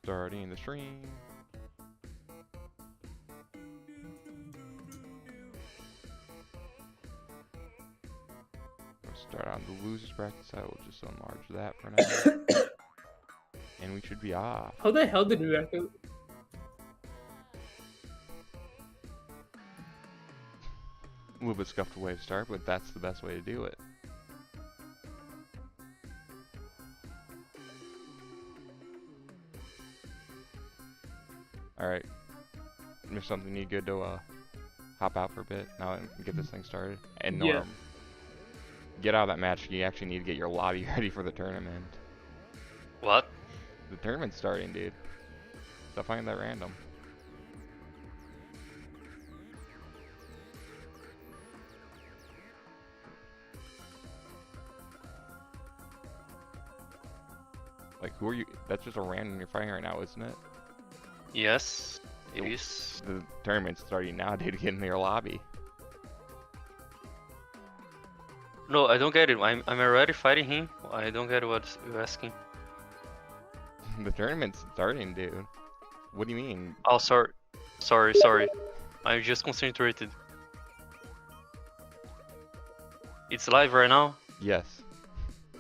Starting the stream. We'll start on the losers bracket side. We'll just enlarge that for now. And we should be off. How the hell did we actually... A little bit scuffed way to start, but that's the best way to do it. Alright. There's something you good to hop out for a bit now and get this thing started. And Norm, Yeah. get out of that match. You actually need to get your lobby ready for the tournament. What? The tournament's starting, dude. Stop finding that random. Like, who are you? That's just a random you're fighting right now, isn't it? Yes, it is. The tournament's starting now, dude. Get in your lobby. No, I don't get it. I'm already fighting him. I don't get what you're asking. The tournament's starting, dude. What do you mean? Oh, sorry. I'm just concentrated. It's live right now? Yes.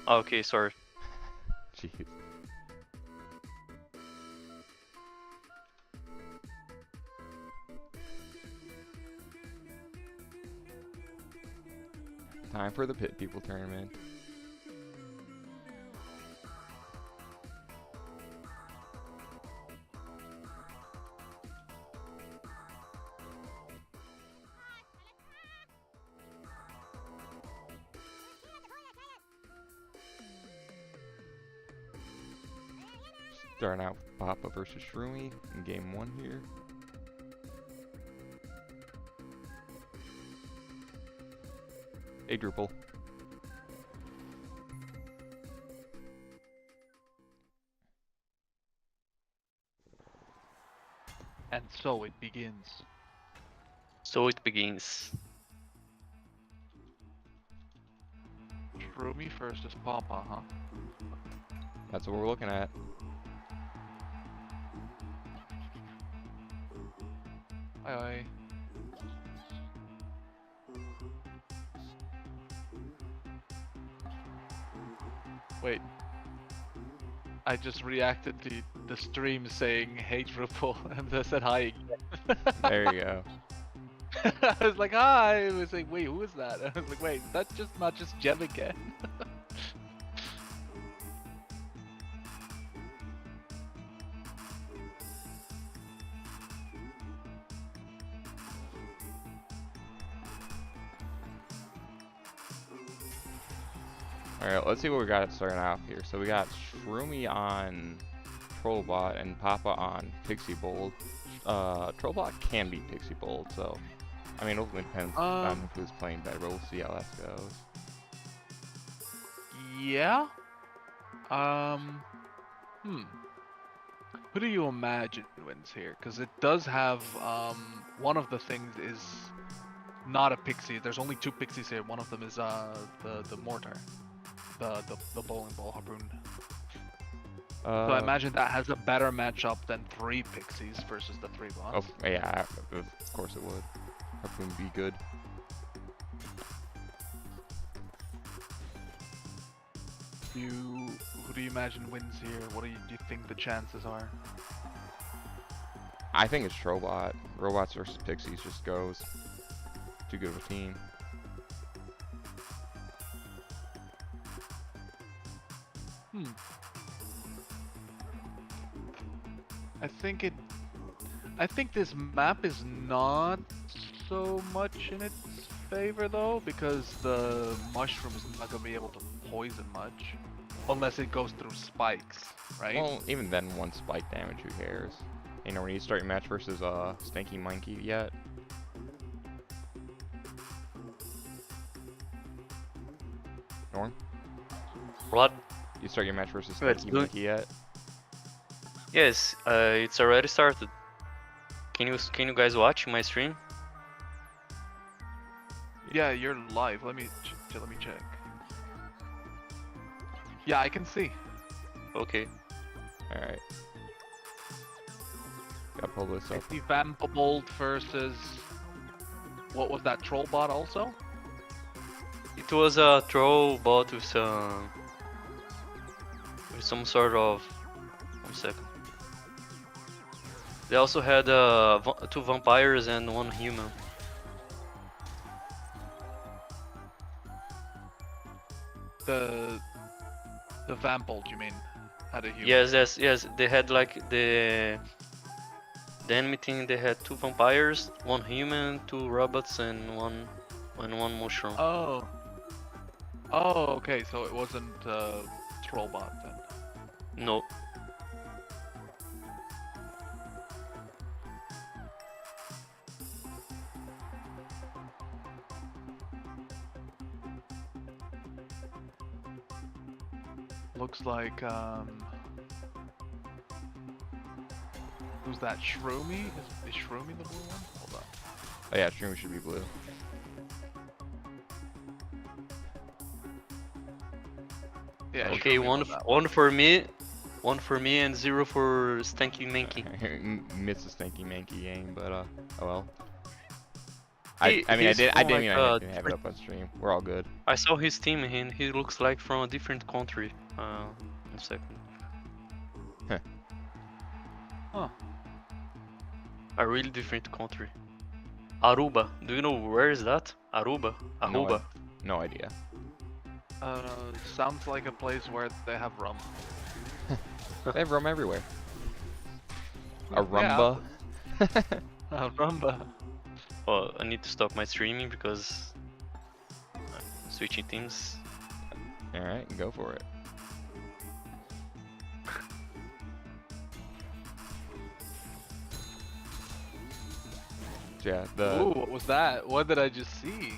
Oh, okay, sorry. Jeez. Time for the Pit People tournament. Starting out with Papa versus Shroomy in game 1 here. Hey, Drupal. And so it begins. So it begins. Shroomy versus Papa, huh? That's what we're looking at. Aye aye. Wait. I just reacted to the stream saying hey Drupal and I said hi again. There you go. I was like hi. I was like wait who is that? I was like wait that's just not just Jem again. Alright, let's see what we got starting off here. So we got Shroomy on Trollbot and Papa on Pixie Bold. Trollbot can beat Pixie Bold, so I mean it ultimately depends on who's playing better, but we'll see how that goes. Yeah. Who do you imagine wins here? Because it does have one of the things is not a pixie. There's only 2 pixies here. One of them is the mortar, the bowling ball harpoon. So I imagine that has a better matchup than 3 pixies versus the 3 bots. Oh yeah, of course it would. Harpoon would be good. Who do you imagine wins here? What do you think the chances are? I think it's Trollbot. Robots versus Pixies just goes. Too good of a team. I think this map is not so much in its favor though, because the mushroom is not gonna be able to poison much, unless it goes through spikes, right? Well, even then, 1 spike damage, who cares? You know, when you start your match versus Stinky Monkey yet? Norm? What? You start your match versus Good, Stinky good. Monkey yet? Yes, it's already started. Can you guys watch my stream? Yeah, you're live. Let me check. Yeah, I can see. Okay. Alright. Gotta pull this up. Pixie Vampable versus what was that troll bot also? It was a troll bot with some sort of. 1 second. They also had 2 vampires and 1 human. The Vampable, you mean? Had a human. Yes. They had like the enemy team. They had 2 vampires, 1 human, 2 robots, and one mushroom. Oh. Oh, okay. So it wasn't troll bot then. No. Looks like who's that? Shroomy? Is Shroomy the blue one? Hold on. Oh yeah, stream should be blue. Yeah. Okay, Shroomy was that one for me, 1 for me, and 0 for Stanky Manky. Missed the stinky manky game, but oh well. He- I mean, I he's didn't from, even like, have it up on stream. We're all good. I saw his team and he looks like from a different country. 1 second. Huh. A really different country. Aruba. Do you know where is that? Aruba. No, Aruba. No idea. Sounds like a place where they have rum. They have rum everywhere. A Yeah. rumba. Rumba. Well, I need to stop my streaming because I'm switching teams. All right, go for it. Yeah, Ooh, what was that? What did I just see?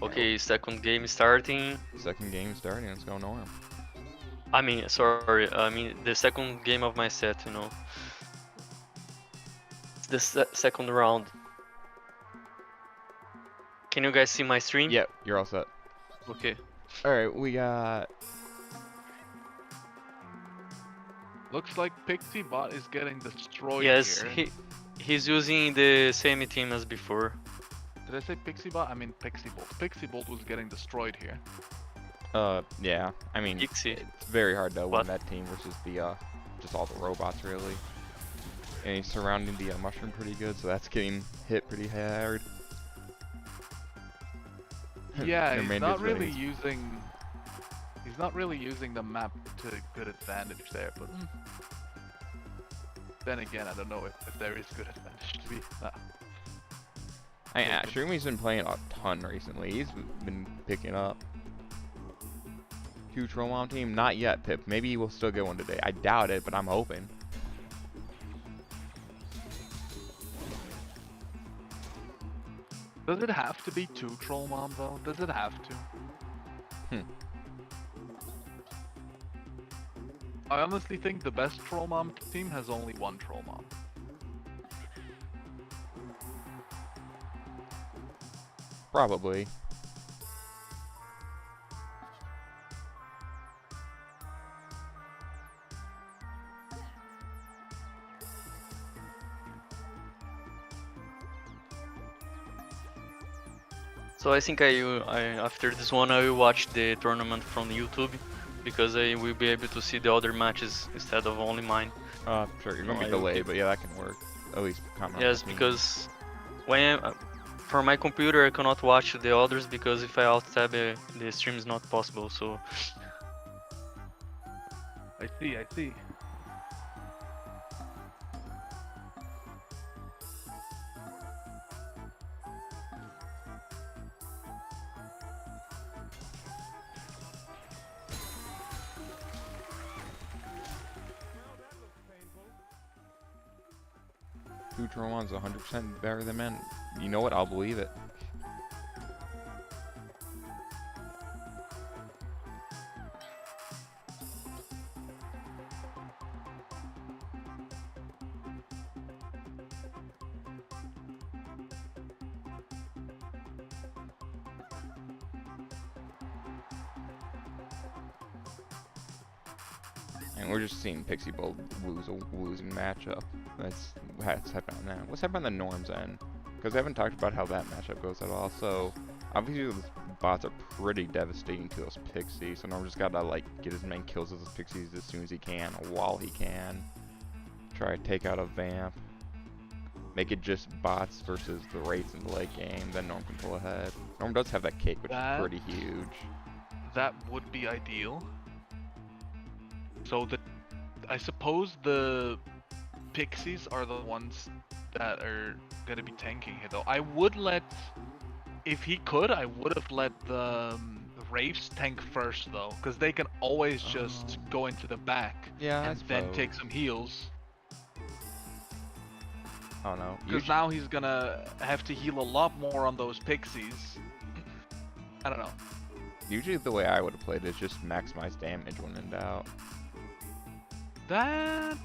Okay, second game starting. second game starting. Let's go Norm. I mean, sorry, I mean the second game of my set, you know. It's the second round. Can you guys see my stream? Yep, you're all set. Okay. All right, we got. Looks like Pixie Bot is getting destroyed Yes, here. he's using the same team as before. Did I say Pixie Bot? I mean Pixie Bolt. Pixie Bolt was getting destroyed here. Yeah. I mean, Pixie. it's very hard to win What? that team versus the just all the robots really. And he's surrounding the mushroom pretty good, so that's getting hit pretty hard. Yeah, Their he's main not dude's really ready. using. He's not really using the map to good advantage there, but then again, I don't know if there is good advantage to be. Shroomi's been playing a ton recently. He's been picking up. Huge Troll Mom team? Not yet, Pip. Maybe he will still get one today. I doubt it, but I'm hoping. Does it have to be 2 Troll Mom though? Does it have to? I honestly think the best Troll Mom team has only 1 Troll Mom. Probably. So I think I after this one I will watch the tournament from YouTube because I will be able to see the other matches instead of only mine. Sure, you're gonna No, be I delayed, okay. but yeah, that can work. At least comment on Yes, the team. because when for my computer I cannot watch the others because if I alt tab the stream is not possible. So I see, I see. Two Trollon's 100% better than men. You know what? I'll believe it. And we're just seeing Pixie Bolt lose a losing matchup. That's happening now. What's happening on the Norm's end? Because I haven't talked about how that matchup goes at all. So obviously those bots are pretty devastating to those Pixies. So Norm just gotta like get as many kills as those Pixies as soon as he can, while he can. Try to take out a Vamp. Make it just bots versus the Wraiths in the late game. Then Norm can pull ahead. Norm does have that cake, which is pretty huge. That would be ideal. So I suppose the Pixies are the ones that are gonna be tanking here, though. I would let, if he could, I would have let the Wraiths tank first, though, because they can always just go into the back and then take some heals. Oh no. Because now he's gonna have to heal a lot more on those Pixies. I don't know. Usually the way I would have played is just maximize damage when in doubt. That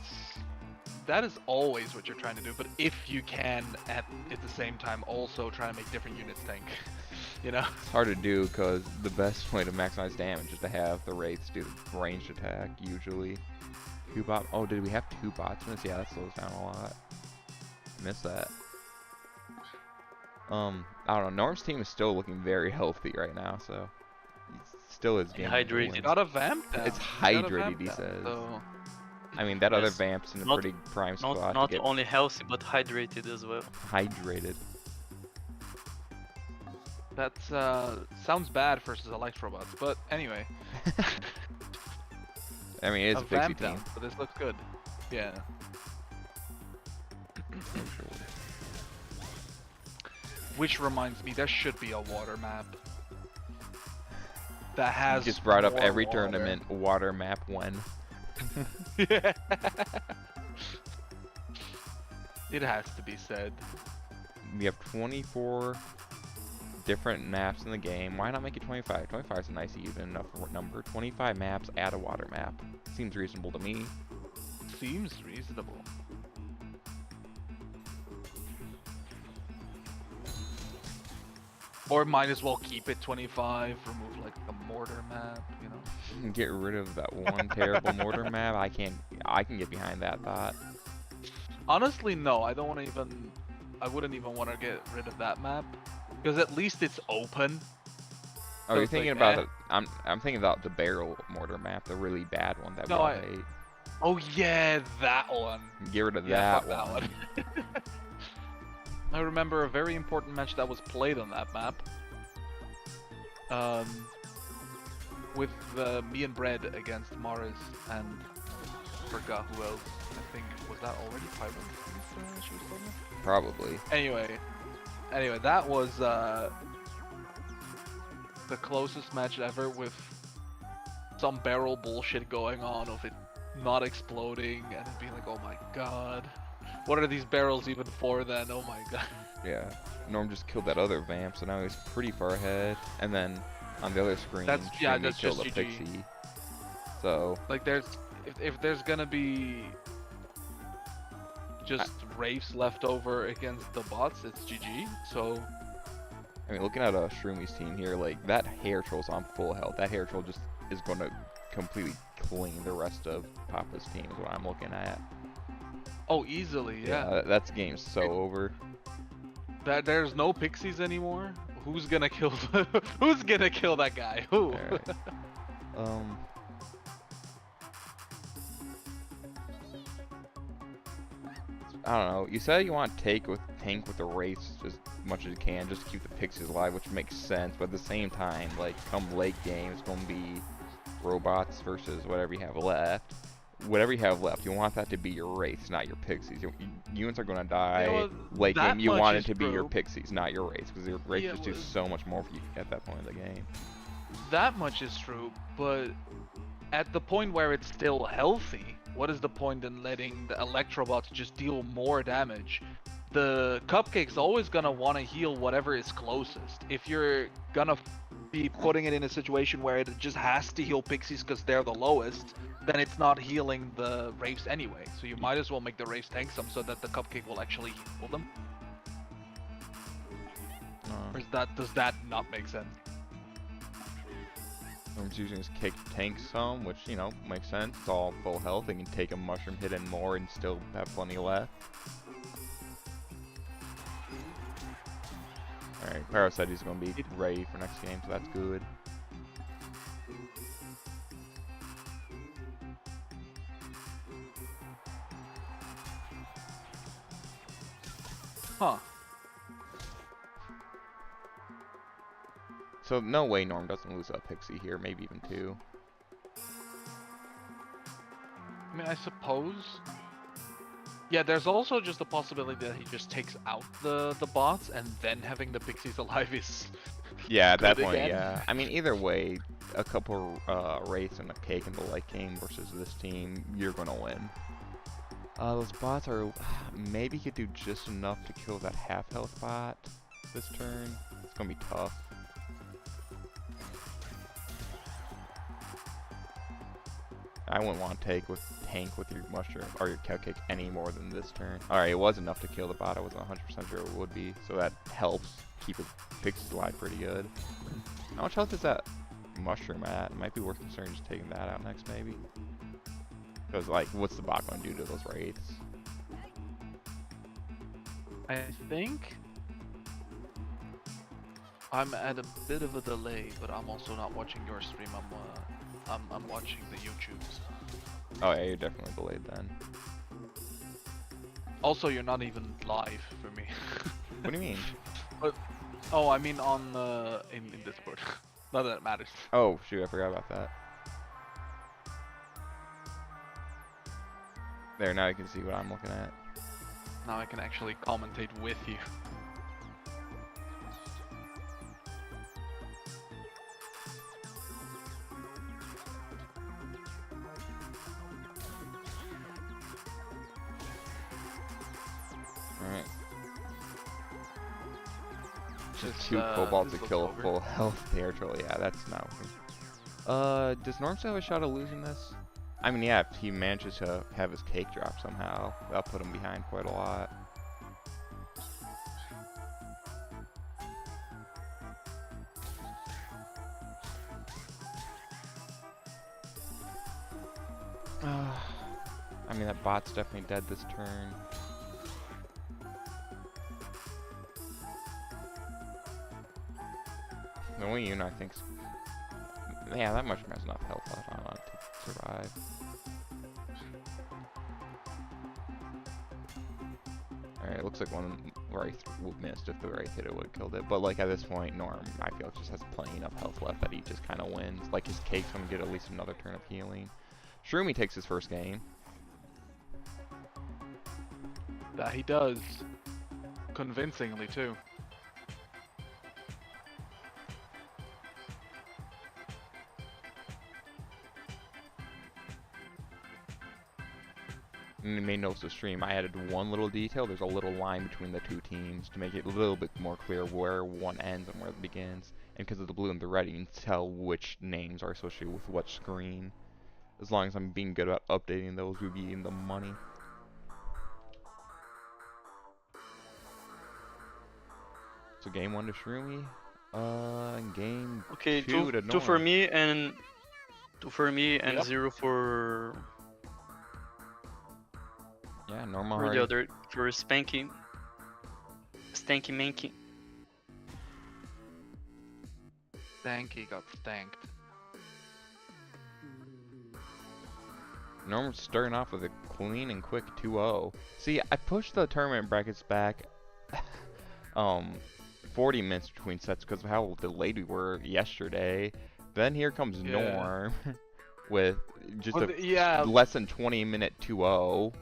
is always what you're trying to do, but if you can at the same time also try to make different units tank, you know? It's hard to do because the best way to maximize damage is to have the Wraiths do the ranged attack, usually. Two bot. Oh, did we have two botsmen? Yeah, that slows down a lot. Missed that. I don't know. Norm's team is still looking very healthy right now, so he still is getting Hydrated. Got a Vamp down. It's hydrated, he says. So... I mean, that other Yes. Vamp's in a Not- pretty prime spot Not to get only healthy, but hydrated as well. hydrated. That's sounds bad versus Electrobots, but anyway. I mean, it is a Pixie Vamp team. down, so this looks good. Yeah. Which reminds me, there should be a water map that has. Just brought up more every water. tournament water map when. Yeah. It has to be said. We have 24 different maps in the game. Why not make it 25? 25 is a nice even enough number. 25 maps, add a water map. Seems reasonable to me. Seems reasonable. Or might as well keep it 25, remove like the mortar map, you know? Get rid of that one terrible mortar map. I can get behind that thought. Honestly, no, I don't want to even. I wouldn't even want to get rid of that map because at least it's open. Oh, So you're it's thinking like, about eh. I'm thinking about the barrel mortar map, the really bad one that we No, all I- hate. Oh yeah, that one. Get rid of Yeah, that fuck one. I remember a very important match that was played on that map. With me and Bread against Mars and forgot who else. I think was that already Pyron? She was playing with? Probably. Anyway, that was the closest match ever with some barrel bullshit going on of it not exploding and it being like, oh my god, what are these barrels even for then? Oh my god. Yeah. Norm just killed that other vamp, so now he's pretty far ahead. And then on the other screen, That's Shinny killed just a GG. Pixie. So Like if there's gonna be just Wraiths left over against the bots, it's GG. So I mean, looking at Shroomi's team here, like that hair troll's on full health. That hair troll just is going to completely clean the rest of Papa's team. Is what I'm looking at. oh, easily, yeah. That's game's so over. That there's no pixies anymore. Who's gonna kill? Who's gonna kill that guy? Who? Alright. I don't know. You said you want to tank with the race as much as you can, just to keep the pixies alive, which makes sense. But at the same time, like come late game, it's gonna be robots versus whatever you have left. Whatever you have left, you want that to be your wraiths, not your pixies. Units are gonna die. Yeah, well, late that game, you much want it is to be your true. pixies, not your wraiths, because your wraiths Yeah, just do well- so much more for you at that point in the game. That much is true, but at the point where it's still healthy, what is the point in letting the Electrobots just deal more damage? The Cupcake's always gonna want to heal whatever is closest. If you're gonna be putting it in a situation where it just has to heal Pixies because they're the lowest, then it's not healing the Wraiths anyway. So you might as well make the Wraiths tank some so that the Cupcake will actually heal them. Or does that not make sense? Norm's using his cake to tank some, which, you know, makes sense. It's all full health. They can take a mushroom hit and more and still have plenty left. Alright, Pyro said he's going to be ready for next game, so that's good. Huh. So no way Norm doesn't lose a Pixie here, maybe even 2. I mean, I suppose. Yeah, there's also just a possibility that he just takes out the bots and then having the pixies alive is Yeah, at that good point, again. yeah. I mean, either way, a couple wraiths and a cake in the late game versus this team, you're gonna win. Those bots are maybe could do just enough to kill that half health bot this turn. It's gonna be tough. I wouldn't want to tank with your mushroom or your cow cake any more than this turn. Alright, it was enough to kill the bot. I wasn't 100% sure it would be, so that helps keep his pixies alive pretty good. How much health is that mushroom at? It might be worth considering just taking that out next, maybe. Because, like, what's the bot going to do to those wraiths? I think I'm at a bit of a delay, but I'm also not watching your stream. I'm watching the YouTubes. Oh yeah, you're definitely delayed then. Also, you're not even live for me. What do you mean? But oh, I mean on in Discord. Not that it matters. Oh shoot, I forgot about that. There, now you can see what I'm looking at. Now I can actually commentate with you. Alright. Just, 2 cobalt this to kill looks a full health air troll. Yeah, that's not working. Does Norm still have a shot of losing this? I mean, yeah, if he manages to have his cake drop somehow, that'll put him behind quite a lot. I mean, that bot's definitely dead this turn. The only unit I think's... Yeah, that mushroom has enough health left on it to survive. Alright, it looks like one Wraith missed. If the Wraith hit it, would have killed it. But, like, at this point, Norm, I feel, just has plenty enough health left that he just kind of wins. Like, his cake's gonna get at least another turn of healing. Shroomy takes his first game. That he does. Convincingly, too. And you may notice the stream, I added one little detail. There's a little line between the two teams to make it a little bit more clear where one ends and where it begins. And because of the blue and the red, you can tell which names are associated with what screen. As long as I'm being good about updating those, we'll be in the money. So game 1 to Shroomy. And game Okay, 2 to two for Norm. me and Yep. 0 for Yeah, normal. the other for Stanky Manky. Stanky got stanked. Norm's starting off with a clean and quick 2-0. See, I pushed the tournament brackets back 40 minutes between sets because of how delayed we were yesterday. Then here comes Yeah. Norm with just Well, a yeah, less than 20-minute 2-0.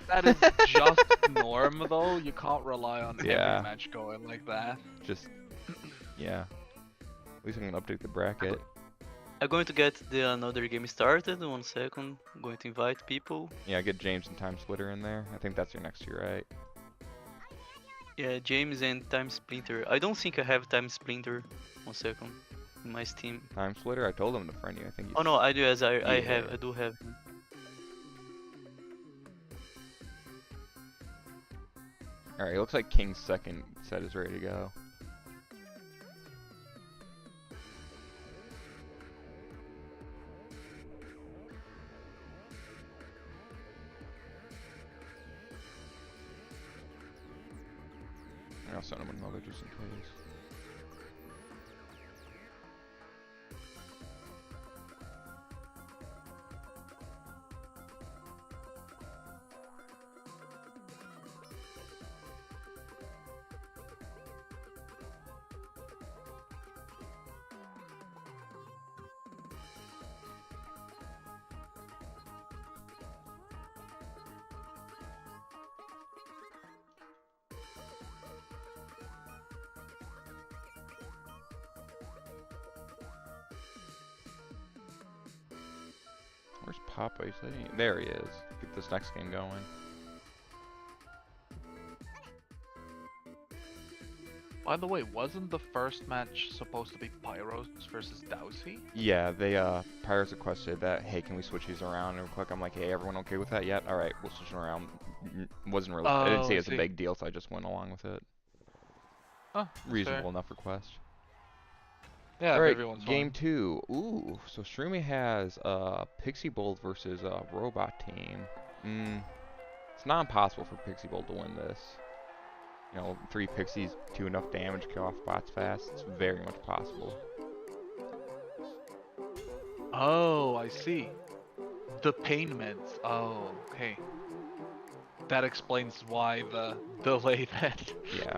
that is just Norm though. You can't rely on Yeah. every match going like that. Just, yeah. At least I can update the bracket. I'm going to get another game started. 1 second. I'm going to invite people. Yeah, get James and Time Splitter in there. I think that's your next year, right? Yeah, James and Time Splinter. I don't think I have Time Splinter. 1 second. In my Steam. Time Splitter? I told him to friend you. I think Oh no, I do. As I Yeah. do have him. Alright, it looks like King's second set is ready to go. I'll send him another just in case. Where's Papa? There he is. Get this next game going. By the way, wasn't the first match supposed to be Pyros versus Dowsy? Yeah, they Pirates requested that. Hey, can we switch these around real quick? I'm like, hey, everyone okay with that yet? All right, we'll switch them around. Wasn't really. I didn't Oh, see I it as a see. big deal, so I just went along with it. Oh, Reasonable fair. enough request. Yeah, All right, everyone's game fine. 2. Ooh, so Shroomy has Pixie Bolt versus Robot Team. It's not impossible for Pixie Bolt to win this. You know, 3 Pixies, do enough damage, kill off bots fast. It's very much possible. Oh, I see. The pain meds. Oh, okay. That explains why the delay then. Yeah.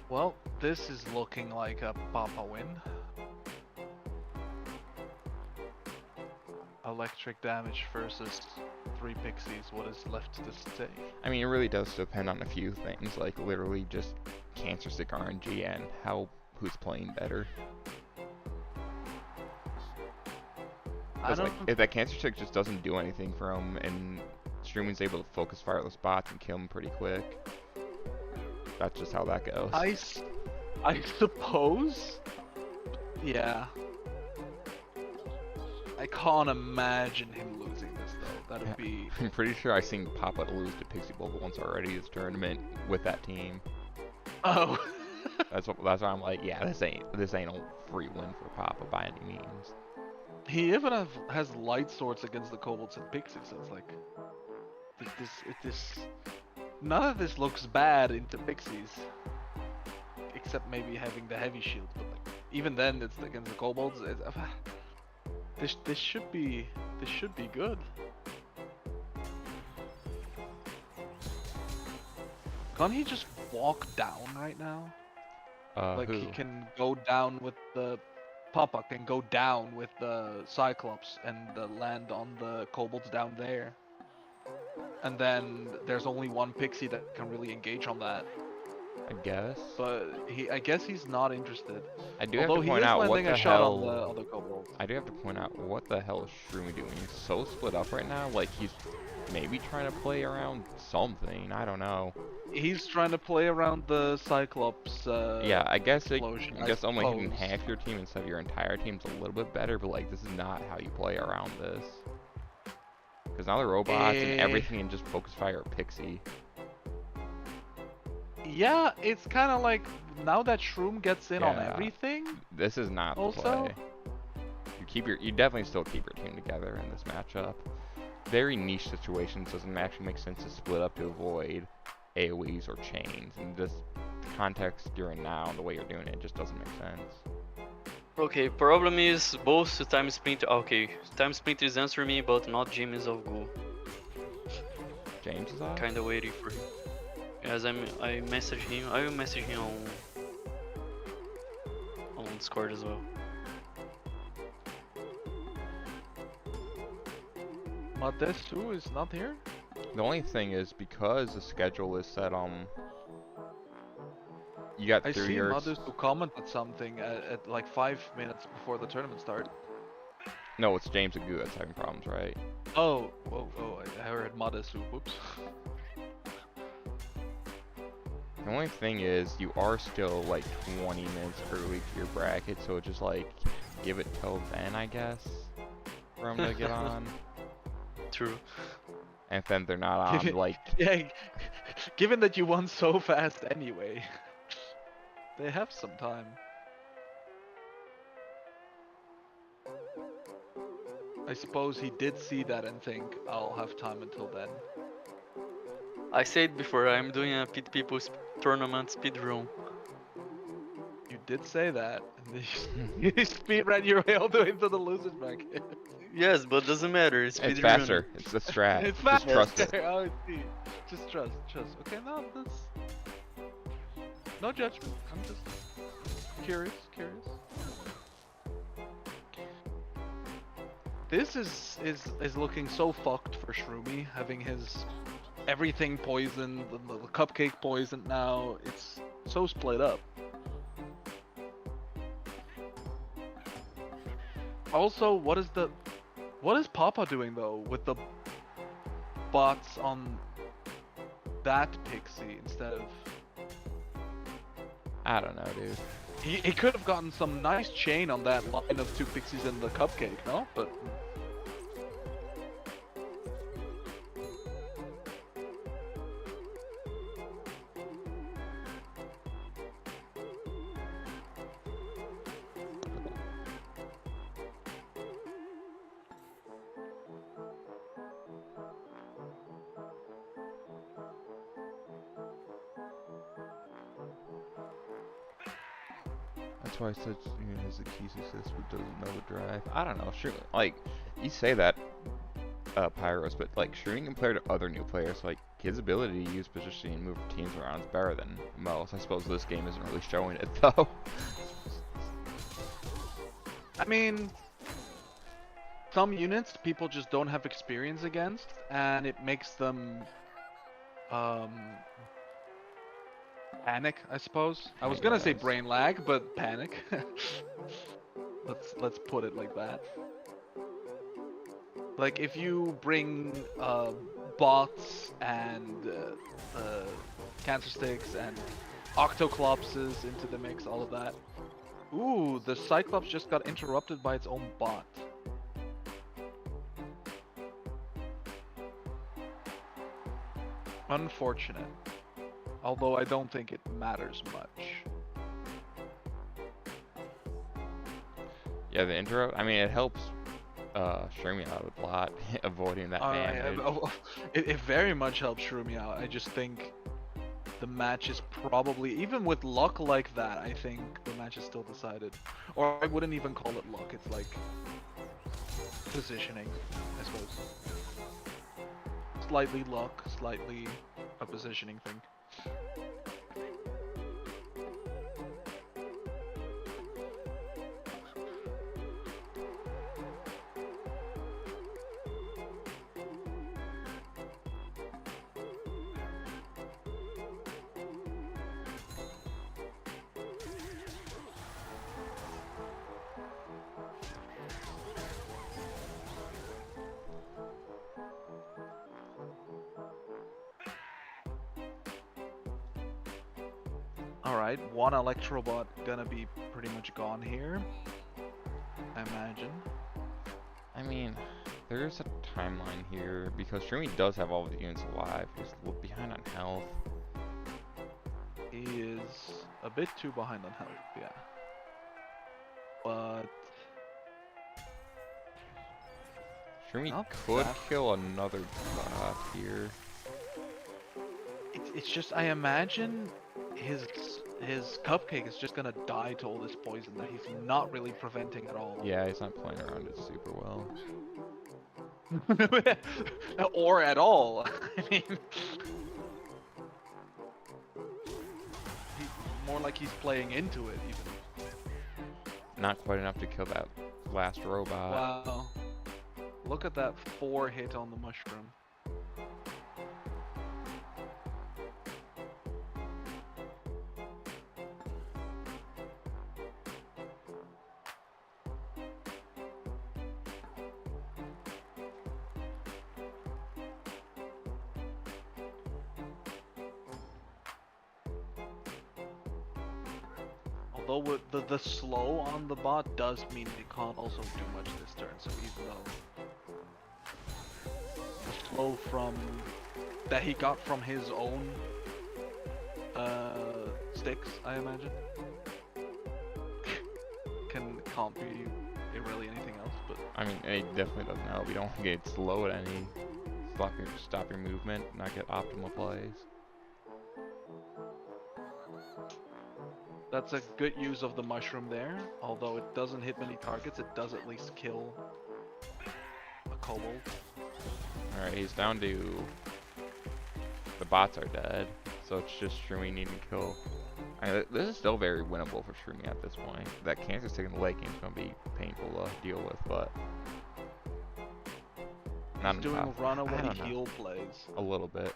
Well, this is looking like a Papa win. Electric damage versus 3 Pixies. What is left to say? I mean, it really does depend on a few things, like literally just Cancer Stick RNG and who's playing better. Because like, if that Cancer Stick just doesn't do anything for him, and Streaming's able to focus fireless bots and kill him pretty quick, that's just how that goes. I suppose. Yeah. I can't imagine him losing this though. That'd be. I'm pretty sure I've seen Papa lose to Pixie Bolt once already this tournament with that team. Oh. That's why I'm like, yeah, this ain't a free win for Papa by any means. He even has light swords against the kobolds and pixies, so it's like this none of this looks bad into pixies, except maybe having the heavy shield. But like even then, it's against the kobolds. This should be good. Can't he just walk down right now? Like Who? he can go down with the Papa can go down with the Cyclops and land on the kobolds down there. And then there's only one pixie that can really engage on that. I guess. But I guess he's not interested. I do Although have to he point is out what landing the a shot hell. on the other kobolds. I do have to point out what the hell is Shroomy doing? He's so split up right now. Like he's maybe trying to play around something. I don't know. He's trying to play around the Cyclops. Yeah, I guess explosion, I guess only hitting suppose. half your team instead of your entire team's a little bit better. But like this is not how you play around this. Because now the robots and everything and just focus fire Pixie. Yeah, it's kind of like now that Shroom gets in on Yeah. everything. This is not the Also? play. You definitely still keep your team together in this matchup. Very niche situations doesn't actually make sense to split up to avoid AoEs or chains, and just the context you're in now and the way you're doing it just doesn't make sense. Okay, problem is both Time Splinter. Okay, Time Splinter is answering me, but not James of Ghoul. James is off? Kinda waiting for him. As I message him. I will message him on Discord as well. Madesu is not here. The only thing is because the schedule is set you got I 3 see years. Madesu commented something at like 5 minutes before the tournament start. No, it's James and Goo that's having problems, right? Oh, whoa, I heard Madesu. Whoops. The only thing is you are still like 20 minutes early to your bracket, so just like give it till then, I guess, for them to get on. True. And if then they're not on, like, Yeah, given that you won so fast anyway. They have some time. I suppose he did see that and think, I'll have time until then. I said before, I'm doing a Pit People's tournament speedrun. You did say that, and then you speedrun your way all the way to the losers bracket. Yes, but doesn't matter. It's It's speedrunning. faster. It's the strat. It's Just fast. trust it. Oh, I see. Just trust. Okay, no, that's no judgment. I'm just curious. This is looking so fucked for Shroomy, having his everything poisoned, the cupcake poisoned now. It's so split up. Also, what is Papa doing though with the bots on that pixie instead of? I don't know, dude. He could have gotten some nice chain on that line of two pixies in the cupcake, no? But That's why I said he has a key success but doesn't know the drive. I don't know. Sure, like you say that, Pyros, but like Shrooming compared to other new players, like his ability to use positioning and move teams around is better than most. I suppose this game isn't really showing it though. I mean, some units people just don't have experience against, and it makes them panic, I suppose. I was gonna say guess. brain lag, but panic. Let's put it like that. Like if you bring bots and cancer sticks and octoclopses into the mix, all of that. Ooh, the Cyclops just got interrupted by its own bot. Unfortunate. Although I don't think it matters much. Yeah, the intro. I mean, it helps Shroomy out a lot, avoiding that damage. It very much helps Shroomy out. I just think the match is probably, even with luck like that, I think the match is still decided. Or I wouldn't even call it luck, it's like positioning, I suppose. Slightly luck, slightly a positioning thing. Alright, one Electrobot gonna be pretty much gone here, I imagine. I mean, there's a timeline here because Shroomy does have all of the units alive. He's a little behind on health. He is a bit too behind on health, yeah. But Shroomy Not could that- kill another bot here. it's just, I imagine his cupcake is just gonna die to all this poison that he's not really preventing at all. Yeah, he's not playing around it super well. Or at all. I mean, more like he's playing into it even. Not quite enough to kill that last robot. Wow. Look at that 4 hit on the mushroom. Although with the slow on the bot does mean it can't also do much this turn, so even though the slow from that he got from his own Sticks, I imagine. Can't be really anything else, but I mean, it definitely doesn't help. You don't want to get slowed any. Stop your movement, not get optimal plays. that's a good use of the mushroom there. Although it doesn't hit many targets, it does at least kill a kobold. Alright, he's down to... The bots are dead, so it's just Shroomy needing to kill. This is still very winnable for Shroomy at this point. That cancer stick in the late game is going to be painful to deal with, but... He's doing runaway heal plays. A little bit.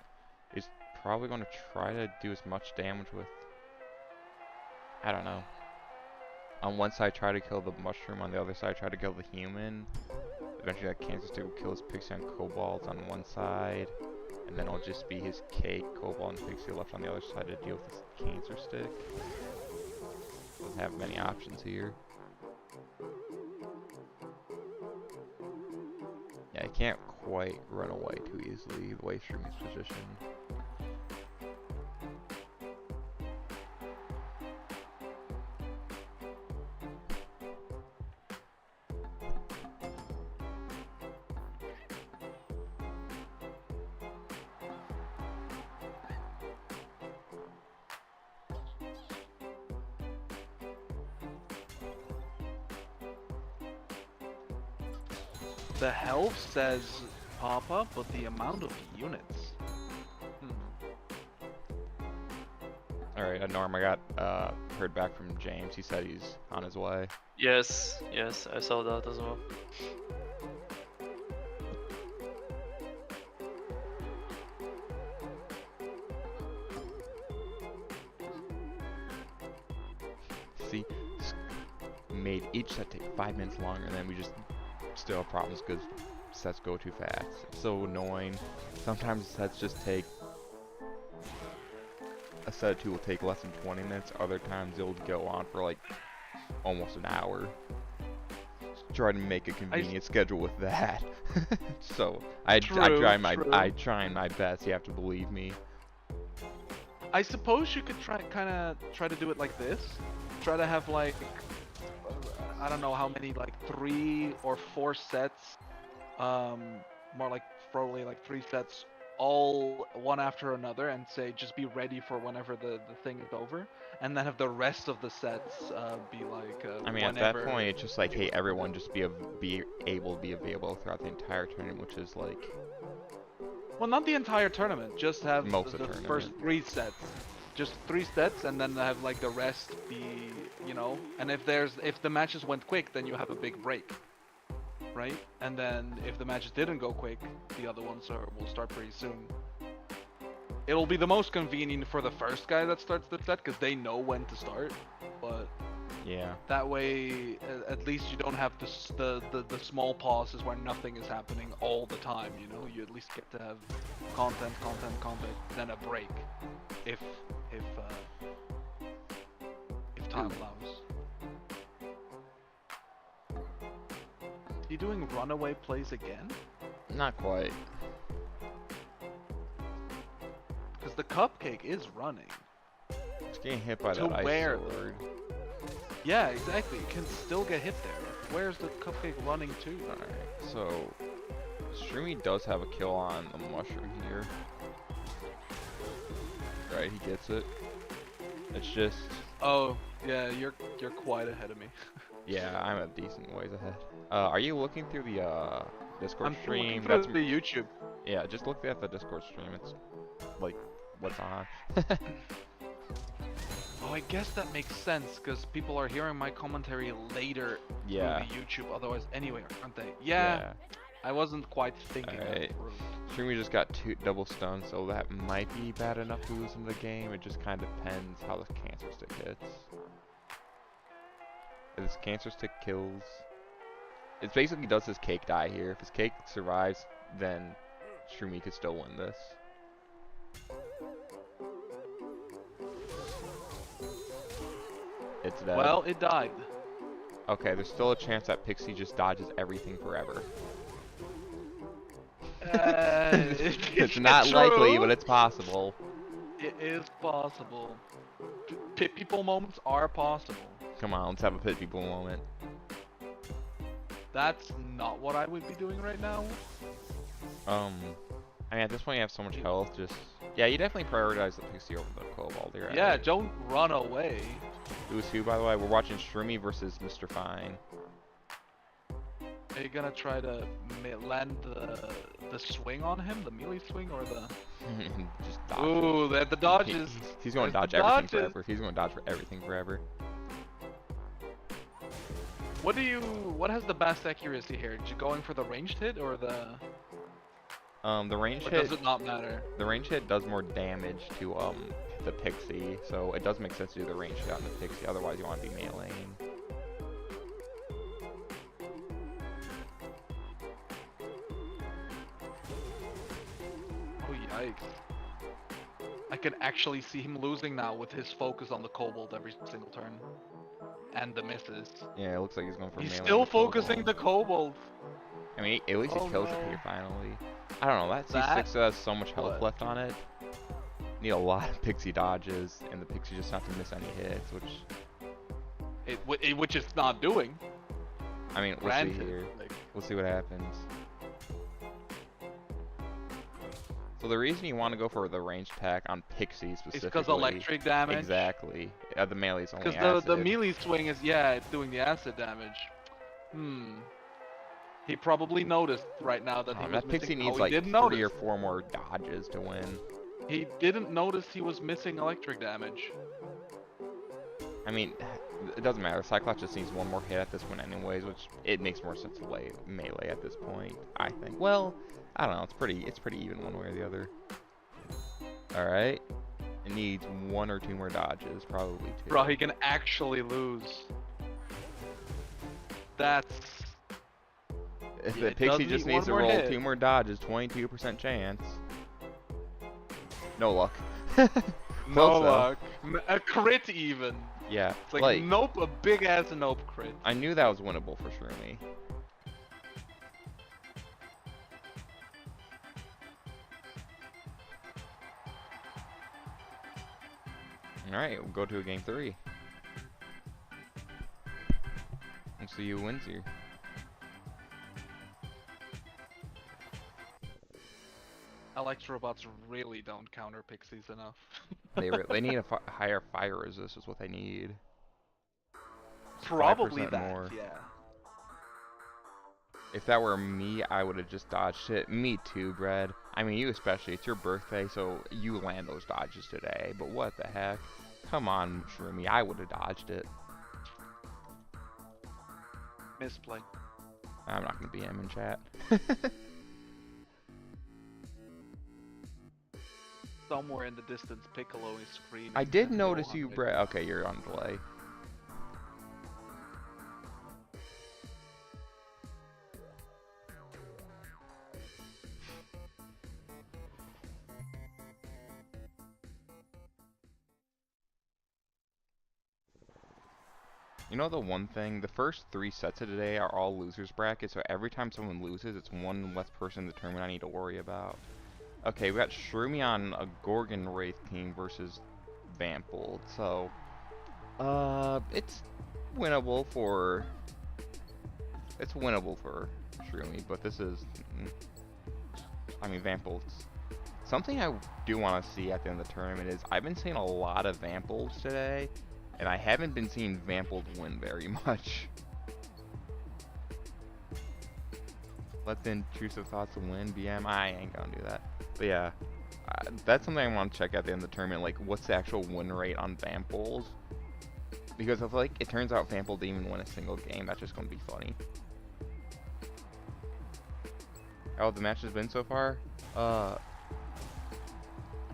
He's probably going to try to do as much damage with... I don't know. On one side, try to kill the mushroom. On the other side, try to kill the human. Eventually, that cancer stick will kill his pixie and kobolds on one side. And then it'll just be his cake, kobold, and pixie left on the other side to deal with this cancer stick. Doesn't have many options here. Yeah, he can't quite run away too easily the way Shroomi's positioned. The health says Papa, but the amount of units. Alright, Norm, I got heard back from James. He said he's on his way. Yes, I saw that as well. See, made each set take 5 minutes longer, and then we just still have problems because sets go too fast. It's so annoying. Sometimes sets just take... A set of 2 will take less than 20 minutes. Other times it'll go on for like almost an hour. Just try to make a convenient schedule with that. So I try my best. You have to believe me. I suppose you could try to do it like this. Try to have like I don't know how many, like 3 or 4 sets, more like probably like 3 sets, all one after another, and say just be ready for whenever the thing is over, and then have the rest of the sets be like I mean, at that point it's just like, hey, everyone just be able to be available throughout the entire tournament, which is like, well, not the entire tournament, just have most the of the first 3 sets. Just 3 sets, and then have like the rest be, you know, and if the matches went quick, then you have a big break, right? And then if the matches didn't go quick, the other ones will start pretty soon. It'll be the most convenient for the first guy that starts the set, because they know when to start, but yeah, that way at least you don't have the small pauses where nothing is happening all the time, you know? You at least get to have content, then a break, if time allows. You doing runaway plays again? not quite. Because the cupcake is running. It's getting hit by To that ice where, sword. Yeah, exactly. You can still get hit there. Where's the cupcake running to? Alright, so Shroomy does have a kill on the mushroom here. Right, he gets it. It's just, Oh, yeah, you're quite ahead of me. yeah, I'm a decent ways ahead. Are you looking through the Discord I'm stream? looking through the YouTube. Yeah, just look at the Discord stream. It's like what's on. Oh, I guess that makes sense, because people are hearing my commentary later Yeah. through the YouTube, otherwise anyway, aren't they? Yeah, I wasn't quite thinking Alright. that through. Shroomy just got 2 double stuns, so that might be bad enough to lose in the game. It just kind of depends how the cancer stick hits. If this cancer stick kills, it basically does his cake die here. If his cake survives, then Shroomy could still win this. It's dead. Well, it died. Okay, there's still a chance that Pixie just dodges everything forever. It's not likely, but it's possible. It is possible. Pit people moments are possible. Come on, let's have a pit people moment. That's not what I would be doing right now. I mean, at this point you have so much health, just... Yeah, you definitely prioritize the Pixie over the Cobalt. You're Yeah, right. don't run away. Who's who, by the way? We're watching Shroomy versus Mr. Fine. Are you gonna try to land the swing on him, the melee swing, or the? Just dodge. Ooh, the dodges. He's going to There's dodge the everything dodges. forever. He's going to dodge for everything forever. What has the best accuracy here? Going for the ranged hit or the? The range Or hit. does it not matter? The range hit does more damage to the Pixie, so it does make sense to do the range hit on the Pixie. Otherwise, you want to be meleeing. Oh yikes! I can actually see him losing now with his focus on the Kobold every single turn, and the misses. Yeah, it looks like he's going for He's melee. still focusing the Kobold. I mean, at least he Oh, kills it no. here finally. I don't know, that That- C6 has so much health what? left on it. Need a lot of Pixie dodges, and the Pixie just not to miss any hits, which... Which it's not doing. I mean, we'll see Granted, here. like, We'll see what happens. So the reason you want to go for the range attack on Pixie it's specifically... because electric damage. Exactly. The melee's only Because acid. the melee swing is, yeah, it's doing the acid damage. He probably noticed right now that he was that Pixie missing. needs He like didn't 3 notice. or 4 more dodges to win. He didn't notice he was missing electric damage. I mean, it doesn't matter. Cyclops just needs 1 more hit at this one anyways, which it makes more sense to lay melee at this point, I think. Well, I don't know. It's pretty even one way or the other. All right. It needs 1 or 2 more dodges, probably 2. Bro, he can actually lose. That's... If yeah, the it Pixie does just need needs to one more roll hit. 2 more dodges, 22% chance. No luck. no though. luck. A crit even. Yeah. It's like, nope, a big ass nope crit. I knew that was winnable for Shroomy. Alright, we'll go to a game 3. We'll see who wins here. Electrobots really don't counter pixies enough. They need a higher fire resist is what they need. Probably 5% that, more. yeah. If that were me, I would have just dodged it. Me too, Brad. I mean, you especially. It's your birthday, so you land those dodges today. But what the heck? Come on, Shroomy. I would have dodged it. Misplay. I'm not going to BM in chat. Somewhere in the distance, Piccolo is screaming. I did and notice Gohan you, is- Brad. Okay, you're on delay. You know the one thing? The first 3 sets of today are all losers brackets, so every time someone loses, it's 1 less person in the tournament I need to worry about. Okay, we got Shroomy on a Gorgon Wraith team versus Vampold, so... it's winnable for... It's winnable for Shroomy, but this is... I mean, Vampold's... Something I do want to see at the end of the tournament is, I've been seeing a lot of Vampolds today, and I haven't been seeing Vampold win very much. Let the intrusive thoughts win, BM. I ain't gonna do that. But yeah, that's something I want to check at the end of the tournament. Like, what's the actual win rate on Vampold? Because if like it turns out Vampold didn't even win a single game, that's just gonna be funny. How have the match has been so far?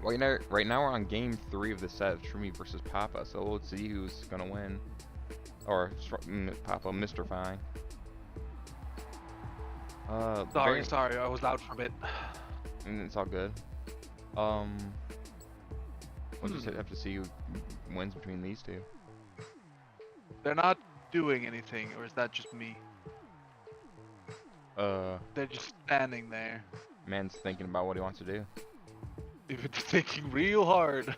Right now we're on game 3 of the set, Shroomy versus Papa, so let's see who's gonna win. Or Papa, Mr. Fine. Sorry, I was out for a bit. It's all good. We'll just have to see who wins between these two. They're not doing anything, or is that just me? They're just standing there. Man's thinking about what he wants to do. If it's thinking real hard.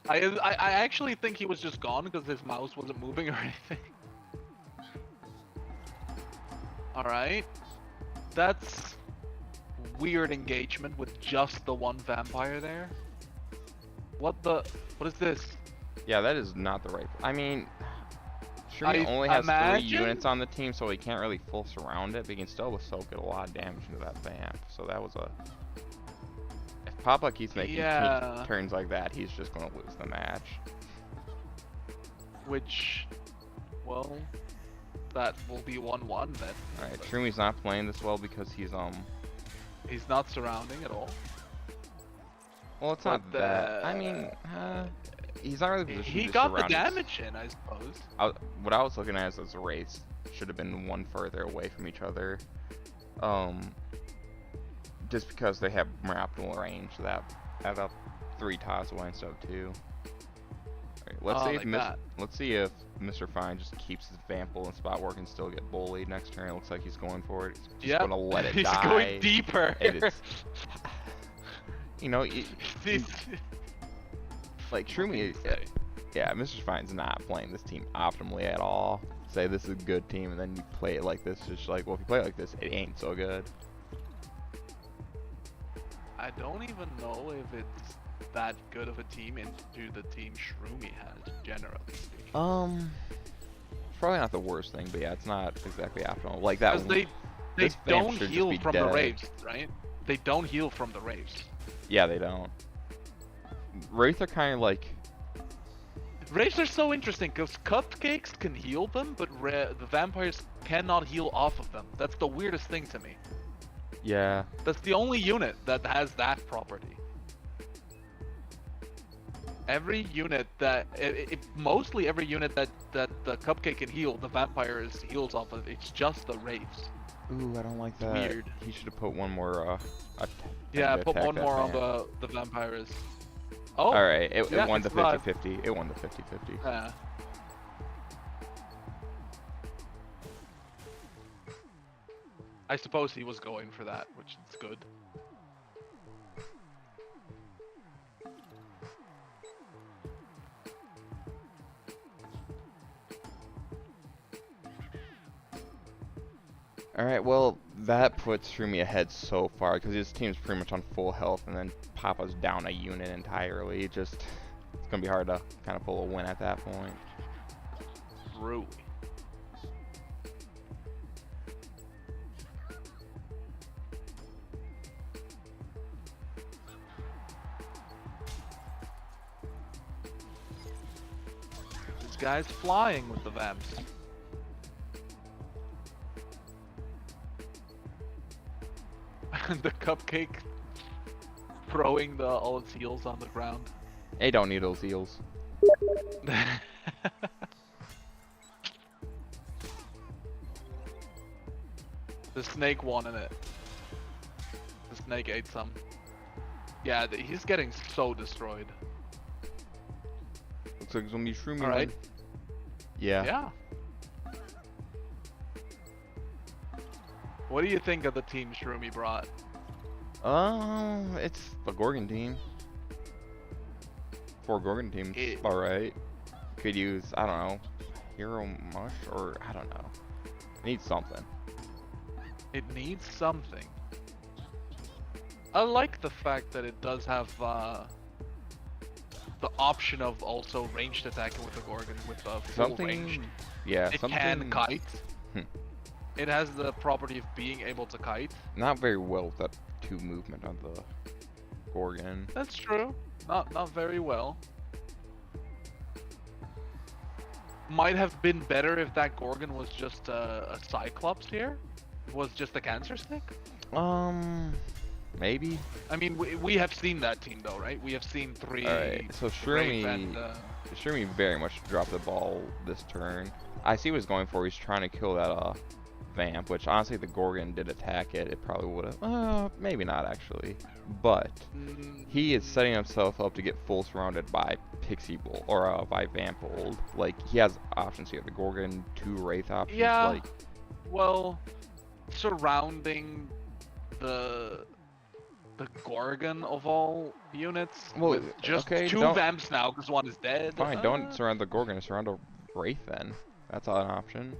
I actually think he was just gone because his mouse wasn't moving or anything. Alright. That's weird engagement with just the one vampire there. What is this? Yeah, that is not the right. I mean, sure, he I only has 3 imagine- units on the team, so he can't really full surround it, but he can still soak a lot of damage into that vamp. So that was a. If Papa keeps making turns like that, he's just gonna lose the match. Which, well, that will be 1-1 then. All right, Shroomi's not playing this well because he's He's not surrounding at all. Well, it's not But, that. I mean, he's not really positioned He to got the surround his- damage in, I suppose. What I was looking at is those race should have been one further away from each other. Just because they have more optimal range, so that add up 3 tiles away instead of 2. Alright, let's see if Mr. Fine just keeps his Vample in spot where he can still get bullied next turn. It looks like he's going for it. He's just gonna let it he's die. going deeper. And it's, you know, like Shroomy, yeah, Mr. Fine's not playing this team optimally at all. Say this is a good team, and then you play it like this. Just like, well, if you play it like this, it ain't so good. I don't even know if it's that good of a team into the team Shroomy has, generally speaking. It's probably not the worst thing, but yeah, it's not exactly optimal. Like that. Because they this vamp don't should just heal be from the dead. Wraiths, right? They don't heal from the Wraiths. Yeah, they don't. Wraith are kind of like. Wraiths are so interesting because cupcakes can heal them, but the vampires cannot heal off of them. That's the weirdest thing to me. Yeah. That's the only unit that has that property. Every unit that, mostly every unit that the cupcake can heal, the vampire heals off of. It's just the Wraiths. Ooh, I don't like that. Weird. He should have put one more. Yeah, to put attack one that more on vamp. the vampires. Oh. All right, it yeah, won the it's survived. 50-50. It won the 50-50. Yeah. I suppose he was going for that, which is good. Alright, well, that puts Shroomy ahead so far, because his team's pretty much on full health, and then Papa's down a unit entirely. It's going to be hard to kind of pull a win at that point. True. This guy's flying with the vamps. The cupcake throwing all its heals on the ground. They don't need those heals. The snake won in it. The snake ate some. Yeah, he's getting so destroyed. Looks like it's going to be Shroomy. Alright. Yeah. Yeah. What do you think of the team Shroomy brought? It's the Gorgon team. 4 Gorgon teams, alright. Could use, I don't know, Hero Mush, or I don't know. It needs something. It needs something. I like the fact that it does have the option of also ranged attacking with the Gorgon with full Something, range. yeah, It something. can kite. Hmm. It has the property of being able to kite. Not very well with that 2 movement on the Gorgon. That's true. Not very well. Might have been better if that Gorgon was just a Cyclops here. Was just a cancer stick. Maybe. I mean, we have seen that team though, right? We have seen 3. Alright, so Wraith and, Shroomy very much dropped the ball this turn. I see what he's going for. He's trying to kill that vamp, which honestly, if the Gorgon did attack it, it probably would have. Maybe not actually, but he is setting himself up to get full surrounded by Pixie Bolt or by Vampold. Like he has options here: the Gorgon, 2 Wraith options. Yeah. Like, well, surrounding the the Gorgon of all units Well, with just okay, 2 don't. vamps now because one is dead. Fine, don't surround the Gorgon, surround a Wraith then. That's an option.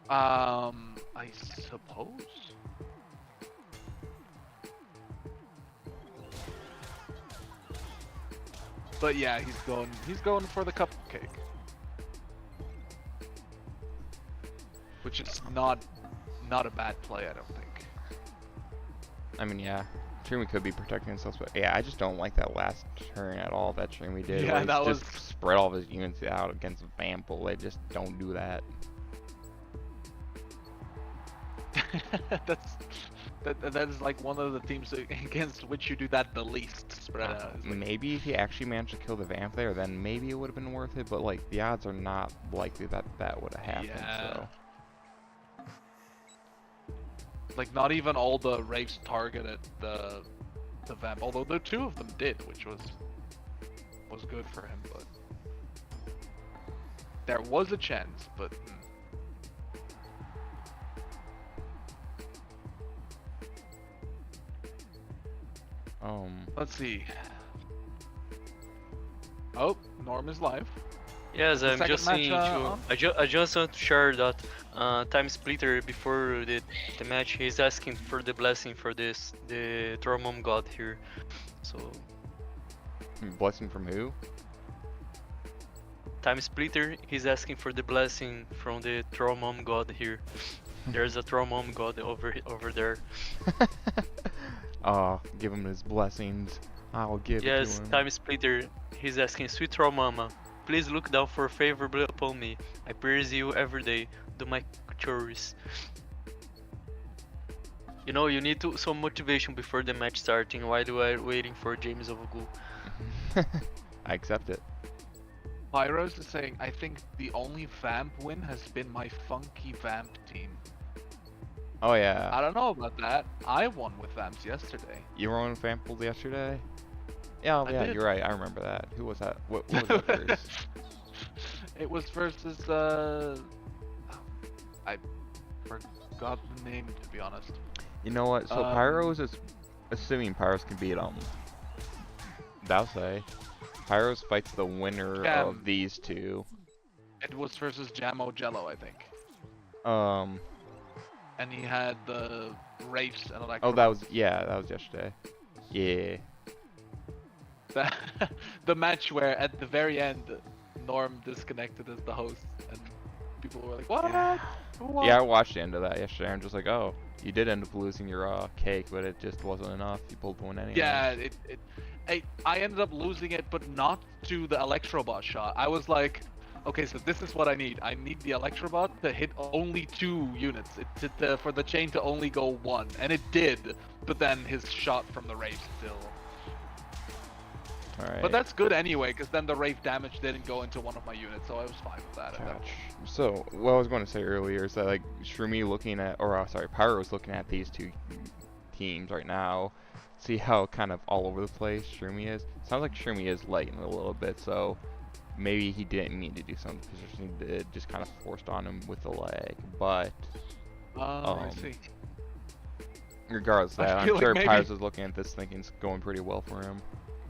I suppose. But yeah, he's going for the cupcake. Which is not a bad play, I don't think. I mean, yeah, Shroomy could be protecting himself, but yeah, I just don't like that last turn at all that Shroomy did. Yeah, where he that just was- spread all of his units out against Vample. They just don't do that. that is like one of the teams against which you do that the least. Spread out. It's like- Maybe if he actually managed to kill the Vamp there, then maybe it would have been worth it, but like the odds are not likely that that would have happened, Yeah. so. Like not even all the Wraiths targeted the vamp, although the 2 of them did, which was good for him. But there was a chance, but let's see. Oh, Norm is live. Yes, The I'm second just match, saying on? I just want to share that Time Splitter before the match, he's asking for the blessing for the Tormum God here. So Blessing from who? Time Splitter, he's asking for the blessing from the Tormum God here. There's a Tormum God over there. Oh, give him his blessings. I'll give it Yes, to him. Time Splitter, he's asking, sweet Tormama, please look down for favorably upon me. I praise you every day. Do my chores. You know, you need some motivation before the match starting while you are waiting for James of Ghoul. I accept it. Pyros is saying, I think the only vamp win has been my funky vamp team. Oh yeah. I don't know about that. I won with vamps yesterday. You were on Vampled yesterday? Yeah, I yeah, did. you're right. I remember that. Who was that? What was that versus? It was versus I forgot the name, to be honest. You know what? So Pyros is assuming Pyros can beat Dowsay. Pyros fights the winner Yeah. of these two. It was versus Jamo Jello, I think. And he had the Wraiths and Electro. Oh, that was yesterday. Yeah. The match where at the very end, Norm disconnected as the host, and people were like, "What? Who won?" Yeah, I watched the end of that yesterday. I'm just like, oh, you did end up losing your cake, but it just wasn't enough. You pulled the win anyway. Yeah, I ended up losing it, but not to the Electrobot shot. I was like, okay, so this is what I need. I need the Electrobot to hit only 2 units, for the chain to only go 1, and it did. But then his shot from the Wraith still. All right. But that's good anyway, because then the Wraith damage didn't go into one of my units, so I was fine with that. Gotcha. So, what I was going to say earlier is that, like, Shroomy looking at, Pyro's looking at these two teams right now, see how kind of all over the place Shroomy is. Sounds like Shroomy is lagging a little bit, so maybe he didn't mean to do something, positioning did, just kind of forced on him with the lag, but, I see. regardless of that, I'm feel like sure maybe- Pyros is looking at this thinking it's going pretty well for him.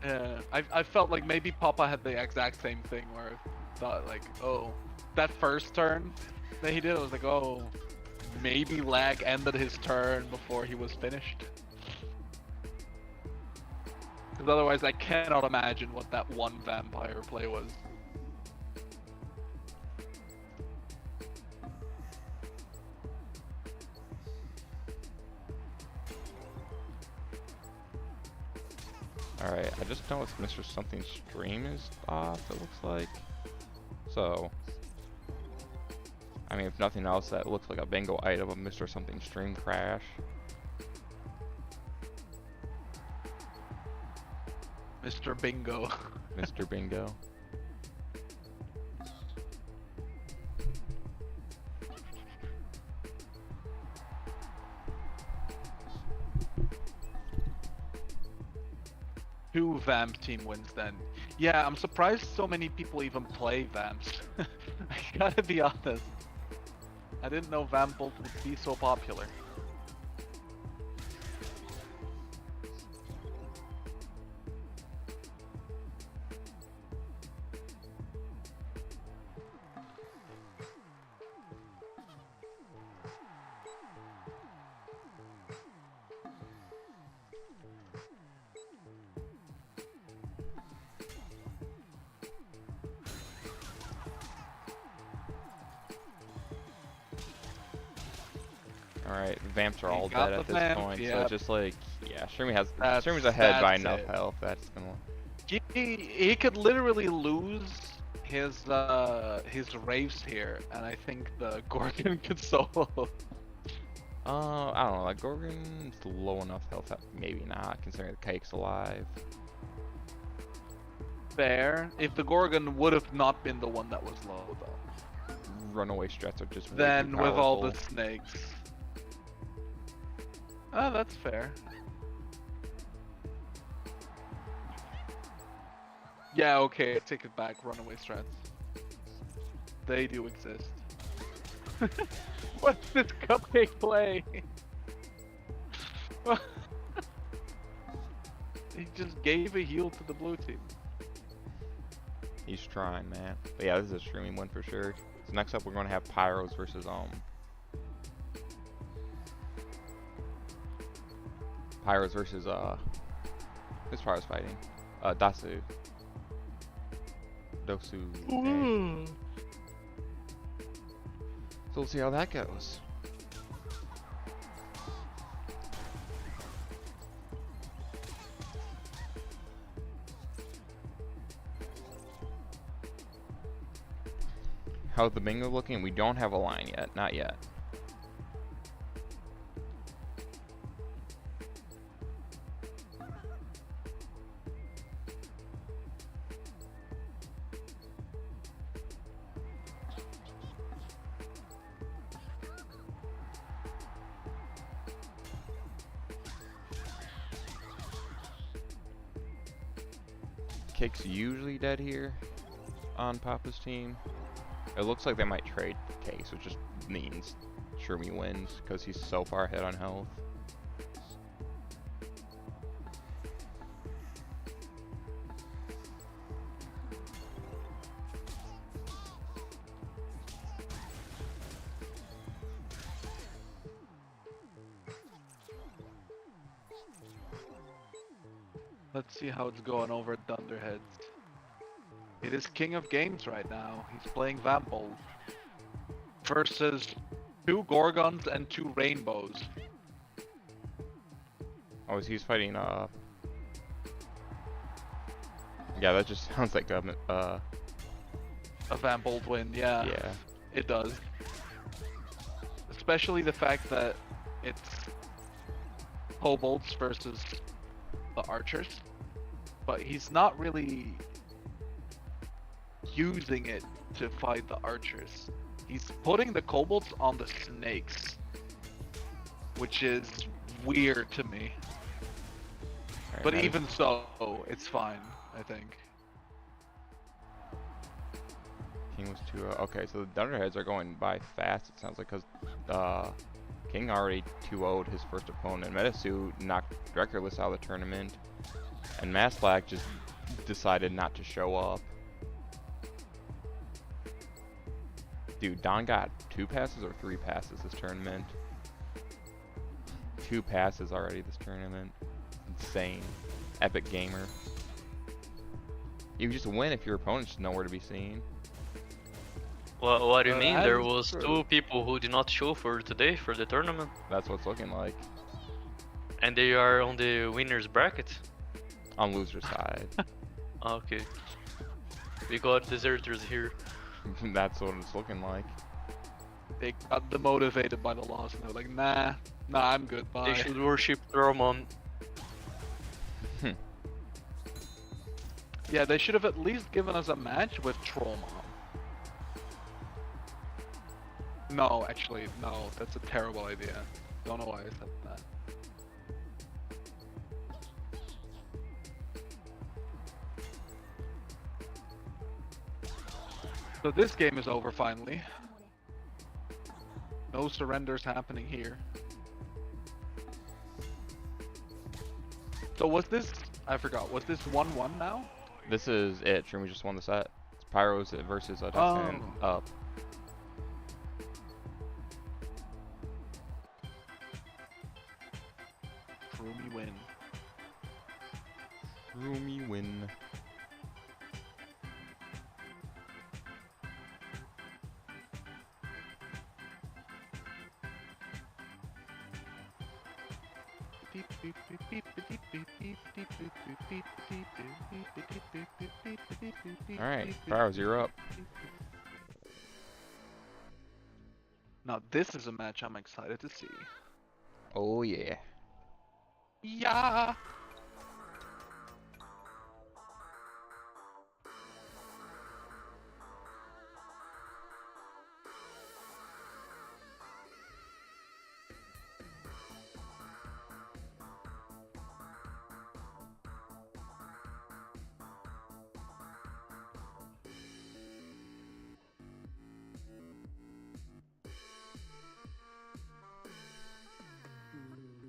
Yeah, I felt like maybe Papa had the exact same thing where I thought like, oh, that first turn that he did, I was like, oh, maybe lag ended his turn before he was finished. Because otherwise I cannot imagine what that one vampire play was. Alright, I just noticed Mr. Something's stream is off, it looks like. So, I mean, if nothing else, that looks like a bingo item of Mr. Something stream crash. Mr. Bingo. Mr. Bingo. Two Vamp team wins then. Yeah, I'm surprised so many people even play Vamps. I gotta be honest. I didn't know Vamp Bolt would be so popular. Alright, the Vamps are He all got dead the at this vamp, point, so yep. it's just like, yeah, That's Shermie's ahead by enough it. health. That's gonna. He could literally lose his raves here, and I think the Gorgon could solo. I don't know. Like Gorgon's low enough health. Maybe not, considering the Kike's alive. Fair. If the Gorgon would have not been the one that was low, though. Runaway strats are just way too Then with all the powerful. snakes. Oh, that's fair. Yeah, okay, take it back. Runaway strats. They do exist. What's this cupcake play? He just gave a heal to the blue team. He's trying, man. But yeah, this is a streaming win for sure. So next up, we're going to have Pyros versus Pyros versus who's Pyros fighting? Dosu. Ooh. So we'll see how that goes. How's the bingo looking? We don't have a line yet. Not yet. Kick's usually dead here on Papa's team. It looks like they might trade Case, which just means Shermie wins because he's so far ahead on health. Let's see how it's going over at Thunderheads. It is King of Games right now. He's playing Vampold versus 2 Gorgons and 2 Rainbows. Oh, he's fighting, yeah, that just sounds like A Vampold win, yeah. yeah. It does. Especially the fact that it's Kobolds versus the Archers. But he's not really using it to fight the Archers. He's putting the Kobolds on the Snakes. Which is weird to me. Alright, But nice. even so, it's fine, I think. King was 2-0. Okay, so the Thunderheads are going by fast, it sounds like, because King already 2-0'd his first opponent. Metasu knocked Reckless out of the tournament, and Mass Black just decided not to show up. Dude, Don got 2 passes or 3 passes this tournament? 2 passes already this tournament. Insane. Epic gamer. You can just win if your opponent's nowhere to be seen. Well, what do you mean? That There is was true. 2 people who did not show for today for the tournament, That's what it's looking like. and they are on the winners bracket. On loser side. Okay. We got deserters here. That's what it's looking like. They got demotivated by the loss and they're like, nah, I'm good, They bye. should worship Roman. Yeah, they should have at least given us a match with Trollmom. No, actually, no, that's a terrible idea. Don't know why I said that. So this game is over finally. No surrenders happening here. So was this, I forgot, was this 1-1 now? This is it. Shermie just won the set. It's Pyros versus Dustin and Oh. up. Roomy win. Roomy win. Alright, Pyros, you're up. Now this is a match I'm excited to see. Oh yeah. Yeah.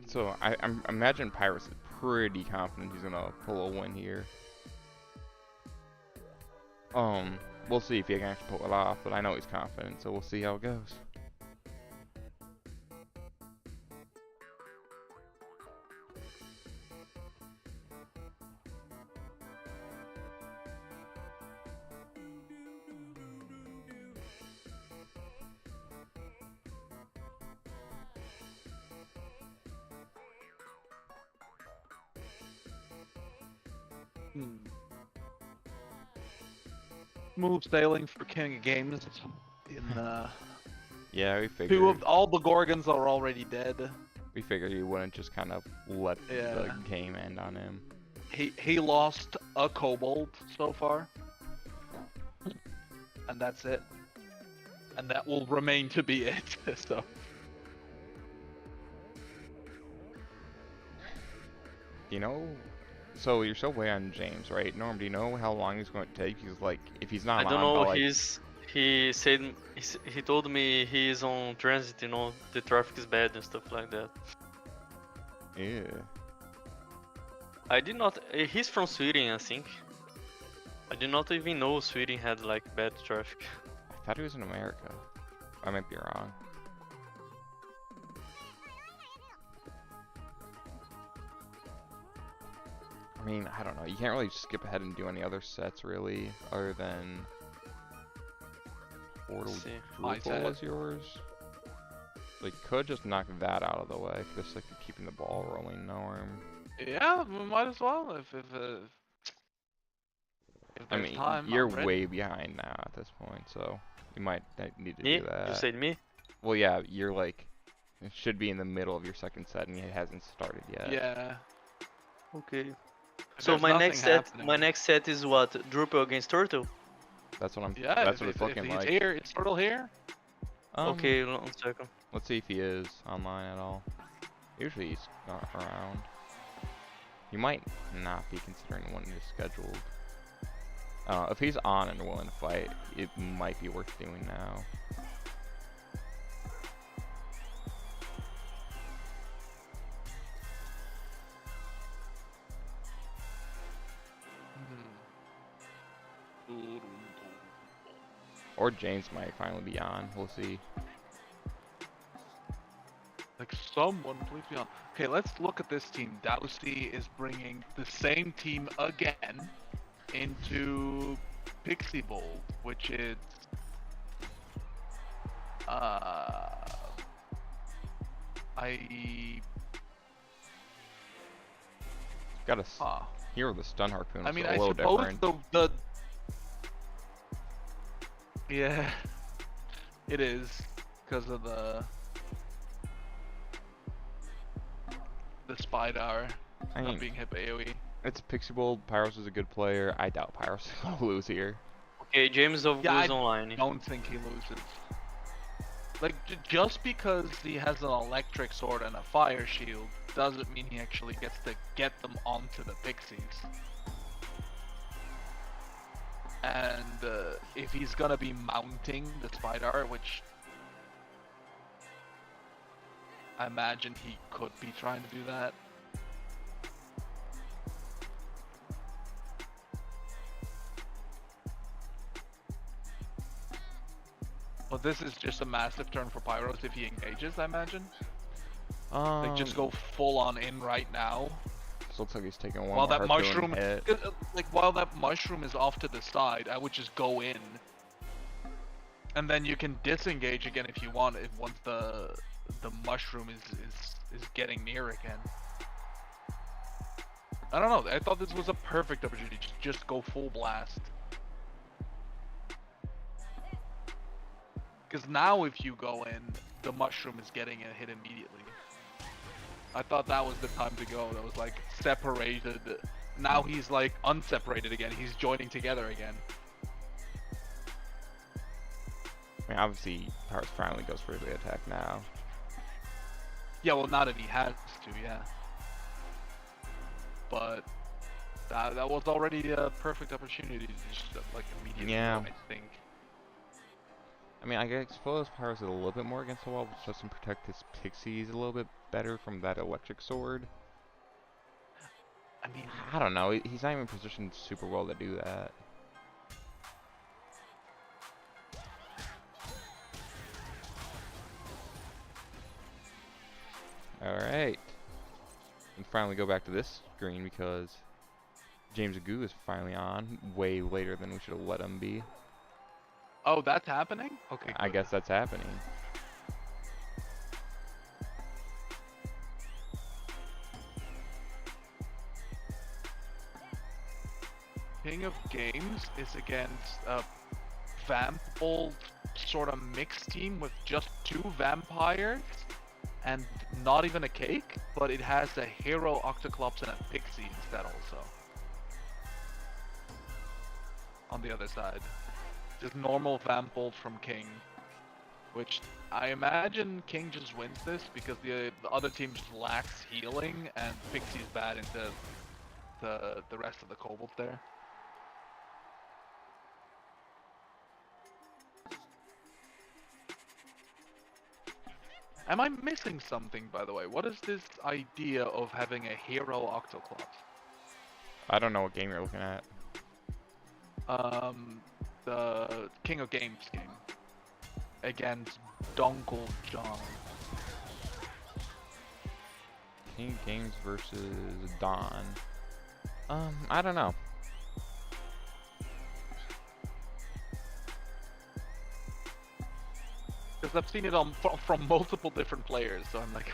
So I imagine Pyros is pretty confident he's gonna pull a win here. We'll see if he can actually pull it off, but I know he's confident, so we'll see how it goes. Smooth sailing for King of Games. In Yeah, we figured. two of all the Gorgons are already dead. We figured he wouldn't just kind of let the Yeah. game end on him. He lost a Kobold so far, and that's it. And that will remain to be it. So. You know, so you're so way on James, right? Norm, do you know how long he's going to take? He's like, if he's not I don't on know. by, like, He told me he's on transit. You know, the traffic is bad and stuff like that. yeah. I did not. He's from Sweden, I think. I did not even know Sweden had like bad traffic. I thought he was in America. I might be wrong. I mean, I don't know. You can't really skip ahead and do any other sets really, other than Portal See. My Drupal set. was yours. Like, could just knock that out of the way, just like keeping the ball rolling, Norm. Yeah, we might as well if I there's mean, time. you're I'm ready. way behind now at this point, so you might need to Me? do that. You said me? Well, yeah, you're like, it should be in the middle of your second set, and it hasn't started yet. Yeah. Okay. If So there's my nothing next set, happening- my next set is what? Drupal against Turtle. That's what I'm. Yeah. That's what it's if looking he's like. here, it's Turtle here. Okay, 1 second. Let's see if he is online at all. Usually he's not around. He might not be considering when he's scheduled. If he's on and willing to fight, it might be worth doing now. Or James might finally be on. We'll see. Like someone, please be on. Okay, let's look at this team. Dowsey is bringing the same team again into Pixie Bowl, which is Gotta huh. hear the stun harpoon. I mean, a I little suppose different. the yeah, it is because of the Spydar I not mean, being hit by AoE. it's Pixie Bowl. Pyros is a good player. I doubt Pyros will lose here. Okay, James of Yeah, Goose online. Don't think he loses. Like just because he has an electric sword and a fire shield doesn't mean he actually gets to get them onto the pixies. And if he's gonna be mounting the Spydar, which I imagine he could be trying to do that. But this is just a massive turn for Pyros if he engages, I imagine. Like just go full on in right now. This looks like he's taking one While more that harpoon mushroom, hit. like while that mushroom is off to the side, I would just go in. And then you can disengage again if you want, if once the mushroom is getting near again. I don't know. I thought this was a perfect opportunity to just go full blast. Because now if you go in, the mushroom is getting a hit immediately. I thought that was the time to go. That was like separated. Now he's like unseparated again. He's joining together again. I mean, obviously, Powers finally goes for the attack now. Yeah, well, now that he has to, yeah. But that was already a perfect opportunity to just like immediately Yeah. go, I think. I mean, I suppose Powers is a little bit more against the wall, which lets him protect his pixies a little bit better from that electric sword. I mean, I don't know. He's not even positioned super well to do that. Alright. And finally go back to this screen because James Agoo is finally on way later than we should have let him be. oh, that's happening? Okay, I good. guess that's happening. King of Games is against a Vamp Bolt sort of mixed team with just 2 vampires and not even a cake, but it has a hero Octoclops and a pixie instead also. On the other side. Just normal Vamp Bolt from King. Which I imagine King just wins this because the other team just lacks healing and Pixie's bad into the rest of the Kobold there. Am I missing something, by the way? What is this idea of having a hero Octoclops? I don't know what game you're looking at. The King of Games game. Against Donkle John. King Games versus Dawn. I don't know. Because I've seen it on from multiple different players, so I'm like,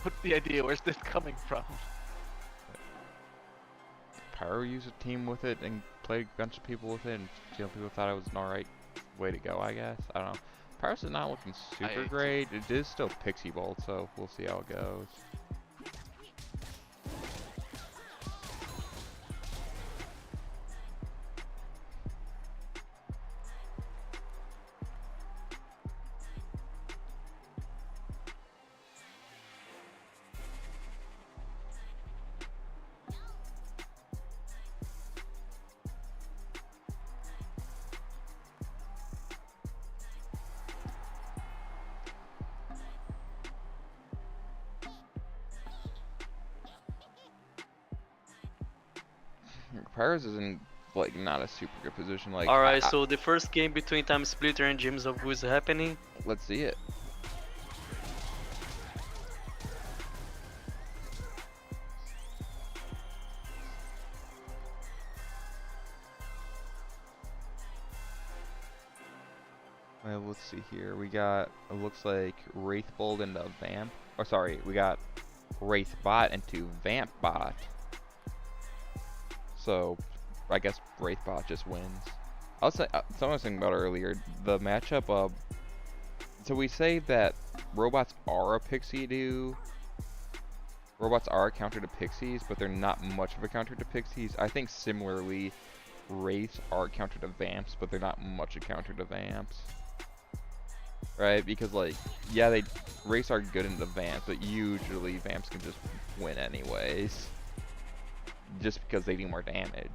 what's the idea? Where's this coming from? Pyro used a team with it and played a bunch of people with it, and people thought it was an alright way to go, I guess. I don't know. Pyro's is not looking super great. It is still Pixie Bolt, so we'll see how it goes. Pyro's is in like not a super good position. Like, Alright, so the first game between Time Splitter and James of Goo is happening. let's see it. Well, let's see here. We got, it looks like Wraithbolt into Vamp. Oh, sorry, we got Wraithbot into Vampbot. So, I guess Wraithbot just wins. I was someone was thinking about earlier the matchup of. So we say that robots are a pixie to. Robots are a counter to pixies, but they're not much of a counter to pixies. I think similarly, wraiths are a counter to vamps, but they're not much a counter to vamps. Right? Because like, yeah, wraiths are good in the vamps, but usually vamps can just win anyways. Just because they do more damage.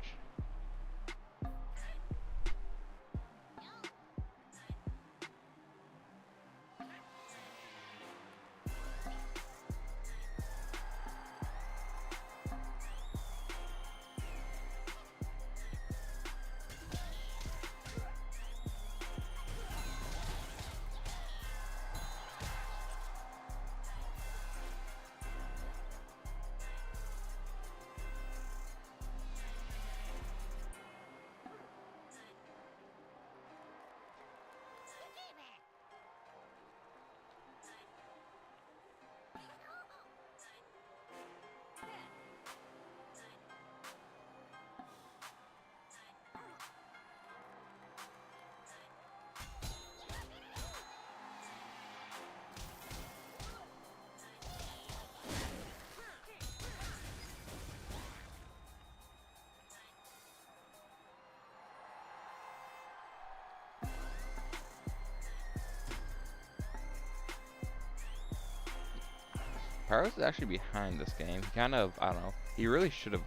Pyros is actually behind this game. He kind of, I don't know, he really should have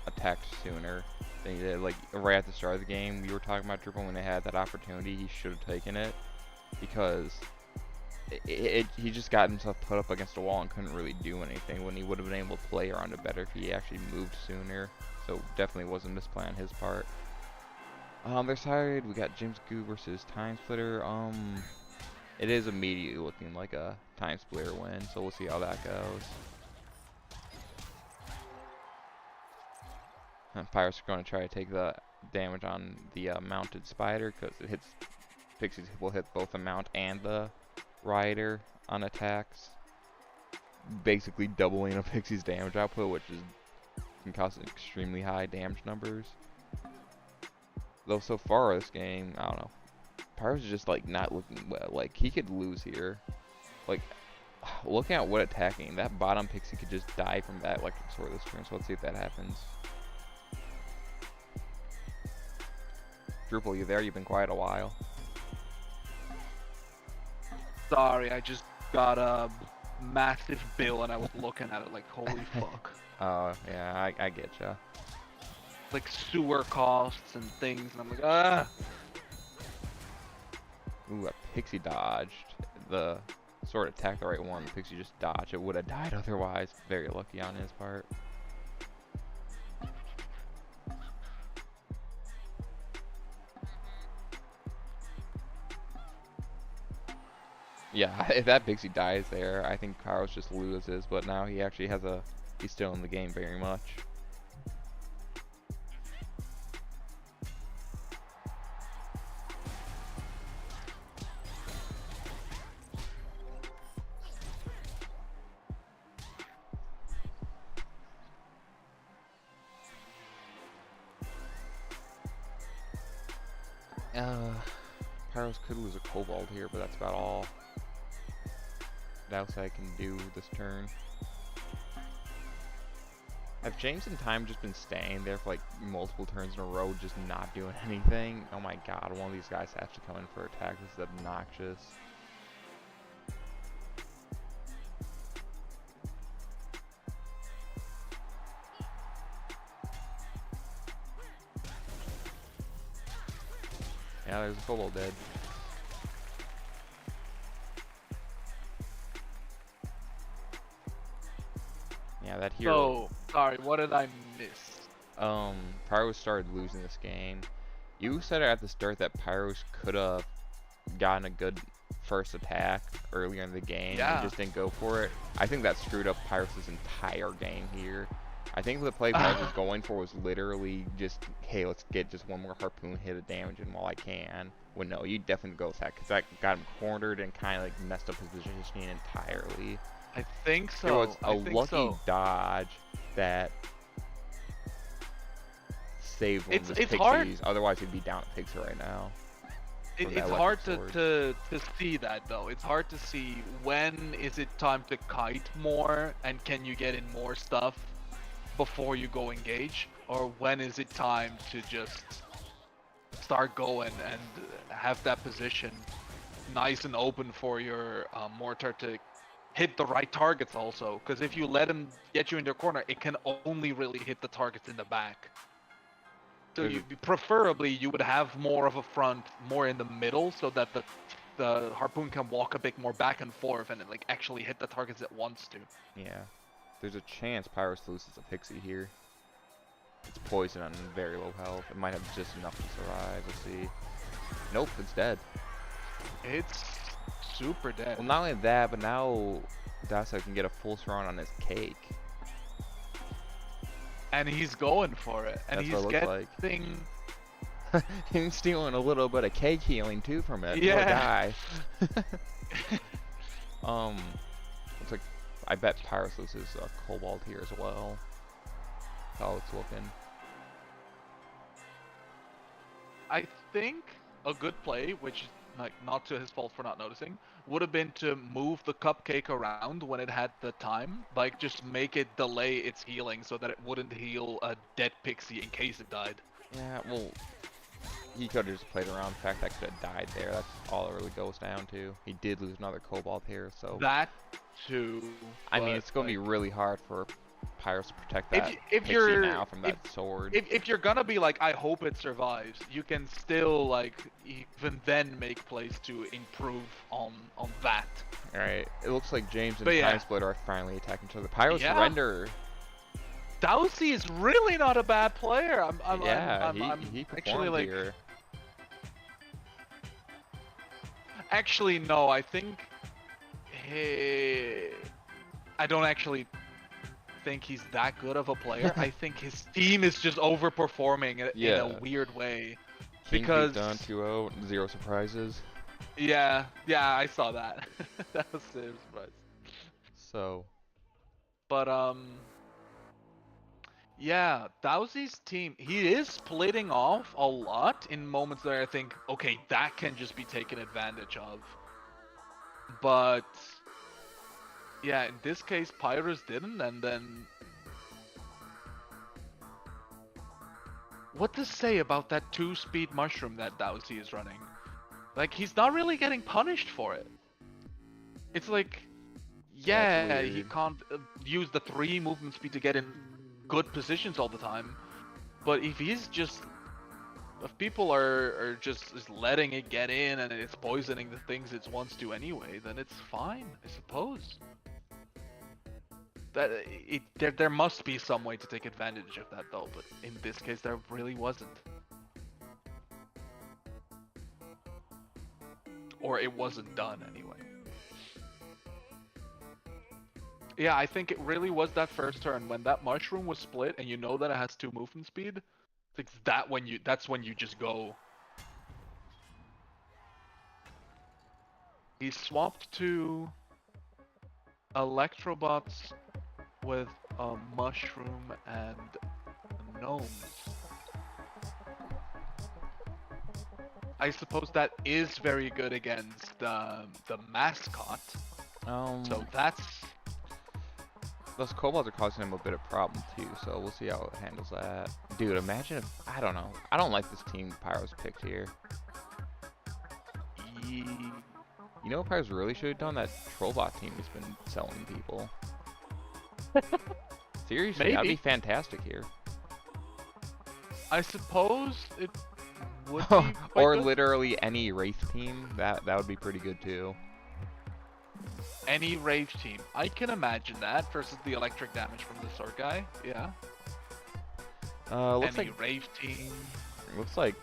attacked sooner than he did. Like, right at the start of the game, we were talking about Drupal when they had that opportunity, he should have taken it. Because he just got himself put up against a wall and couldn't really do anything when he would have been able to play around it better if he actually moved sooner. So definitely was a misplay on his part. On their side, we got James Goo versus Time Splitter. It is immediately looking like a Time Splitter win, so we'll see how that goes. Pirates are going to try to take the damage on the mounted spider because it hits Pixies will hit both the mount and the rider on attacks, basically doubling a Pixie's damage output, which can cause extremely high damage numbers. Though so far this game, I don't know, Pyro's is just like not looking well. Like he could lose here. Like looking at what attacking, that bottom Pixie could just die from that electric sword this turn. So let's see if that happens. Drupal, you there? You've been quiet a while. Sorry, I just got a massive bill and I was looking at it like, holy fuck. Oh, yeah, I get ya. Like sewer costs and things, and I'm like, ah. Ooh, a Pixie dodged. The sword attacked the right one. The Pixie just dodged. It would have died otherwise. Very lucky on his part. Yeah, if that Pixie dies there, I think Pyros just loses, but now he actually has he's still in the game very much. Pyros could lose a Kobold here, but that's about all else I can do this turn. Have James and Time just been staying there for like multiple turns in a row, just not doing anything? Oh my god, one of these guys has to come in for attack. This is obnoxious. Yeah, there's a Kobold dead. Yeah, that hero. So, sorry, what did I miss? Pyros started losing this game. You said at the start that Pyros could have gotten a good first attack earlier in the game and just didn't go for it. I think that screwed up Pyros' entire game here. I think the play Pyros was going for was literally just, hey, let's get just one more harpoon hit of damage in while I can. Well, no, you definitely go with that because that got him cornered and kind of like messed up his positioning entirely. I think so. There was a lucky dodge that saved one of his Pixies. Hard. Otherwise, he'd be down at Pixie right now. It's hard to see that though. It's hard to see when is it time to kite more and can you get in more stuff before you go engage, or when is it time to just start going and have that position nice and open for your mortar to hit the right targets also, because if you let him get you in their corner, it can only really hit the targets in the back. So preferably you would have more of a front, more in the middle, so that the harpoon can walk a bit more back and forth and like actually hit the targets it wants to. Yeah, there's a chance Pyros loses a Pixie here. It's poison on very low health. It might have just enough to survive. We'll see. Nope, it's dead. It's super dead. Well, not only that, but now Dasa can get a full surround on his cake. And he's going for it. And That's he's what it looks getting... He's stealing a little bit of cake healing too from it. Yeah. Poor guy. Looks like I bet Pyros loses a Kobold here as well. How it's looking. I think a good play, which like not to his fault for not noticing, would have been to move the cupcake around when it had the time. Like just make it delay its healing so that it wouldn't heal a dead Pixie in case it died. Yeah, well, he could have just played around. In fact, that could have died there. That's all it really goes down to. He did lose another Cobalt here, so That too. I mean, but, it's going to be like, really hard for Pyros to protect if that if Pixie you're now from that sword. if you're gonna be like, I hope it survives, you can still like even then make plays to improve on that. All right, it looks like James and But yeah. Time Splitter are finally attacking each other. Pyros Yeah. surrender. Dowsey is really not a bad player. I'm he actually performed like. here. Actually, no. I think. Hey, I don't actually think he's that good of a player. I think his team is just overperforming in a weird way. King Because beat down 2-0, 0 surprises. yeah, I saw that. That was a surprise. So But yeah, Dowsey's team, he is splitting off a lot in moments where I think, okay, that can just be taken advantage of. But yeah, in this case, Pyrus didn't, and then what to say about that 2-speed mushroom that Dowsey is running? Like, he's not really getting punished for it. It's like, yeah, he weird. can't use the 3 movement speed to get in good positions all the time. But if he's just, if people are just letting it get in and it's poisoning the things it wants to anyway, then it's fine, I suppose. That there must be some way to take advantage of that though, but in this case there really wasn't. Or it wasn't done anyway. Yeah, I think it really was that first turn when that mushroom was split and you know that it has 2 movement speed. I think that's when you just go. He swapped to Electrobots with a mushroom and gnomes. I suppose that is very good against the mascot. So that's. Those kobolds are causing him a bit of problem too, so we'll see how it handles that. Dude, imagine if, I don't know. I don't like this team Pyro's picked here. You know what Pyro's really should have done? That Trollbot team has been selling people. Seriously, Maybe. that'd be fantastic here. I suppose it would be Or good. literally any Wraith team, that would be pretty good too. Any rage team. I can imagine that versus the electric damage from the sword guy. Yeah. Looks Any like rage team. looks like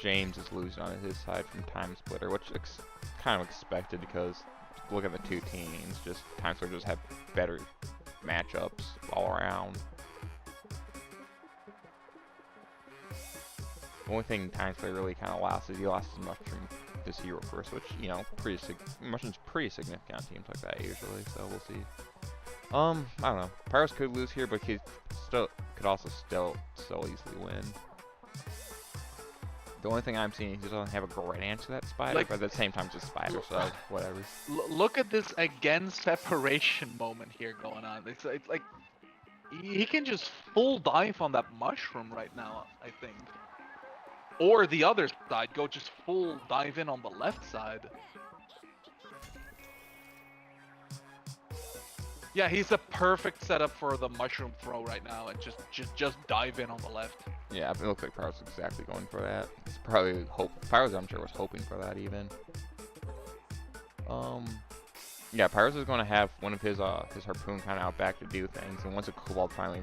James is losing on his side from Time Splitter, which is kind of expected because look at the 2 teams. Just Time Splitter just have better matchups all around. The only thing Time Splitter really kind of lost is he lost his mushroom, his hero first, which, you know, mushroom's pretty significant on teams like that usually. So we'll see. I don't know. Pyros could lose here, but he could also still so easily win. The only thing I'm seeing is he doesn't have a great answer to that spider, Like, but at the same time, it's a spider, so whatever. Look at this again separation moment here going on. It's like he can just full dive on that mushroom right now, I think. Or the other side, go just full dive in on the left side. Yeah, he's a perfect setup for the mushroom throw right now, and just dive in on the left. Yeah, it looks like Pyros is exactly going for that. It's probably Pyros, I'm sure, was hoping for that even. Yeah, Pyros is going to have one of his harpoon kind of out back to do things, and once a Cobalt finally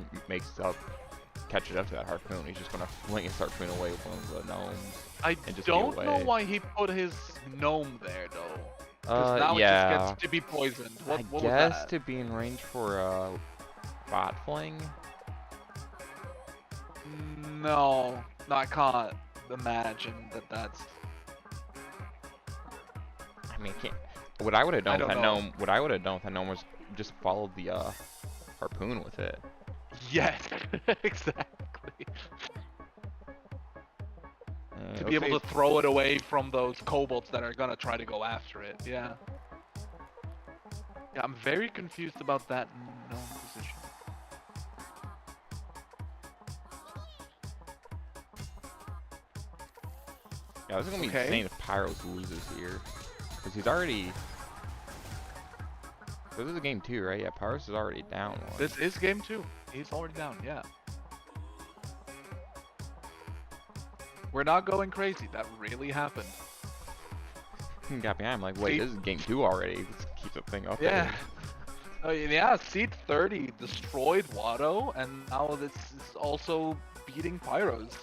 catches up to that harpoon, he's just going to fling his harpoon away with one of the gnomes. I and just don't be know away. why he put his gnome there though. Because now it yeah. just gets to be poisoned. What I was guess that? to be in range for a bot fling. No, I can't imagine that's. I mean, what I would have done I with that don't know. gnome, what I would have done with that gnome was just follow the harpoon with it. Yes, exactly. To be able to throw it away from those kobolds that are gonna try to go after it. Yeah. Yeah, I'm very confused about that gnome position. Yeah, this is gonna be Okay. insane if Pyros loses here. Because he's already... This is a game 2, right? Yeah, Pyros is already down 1. This is game 2. He's already down, yeah. We're not going crazy. That really happened. Got behind. I'm like, wait, See? this is game 2 already. Let's keep the thing up Yeah. there. Oh, yeah, Seed 30 destroyed Watto, and now this is also beating Pyros.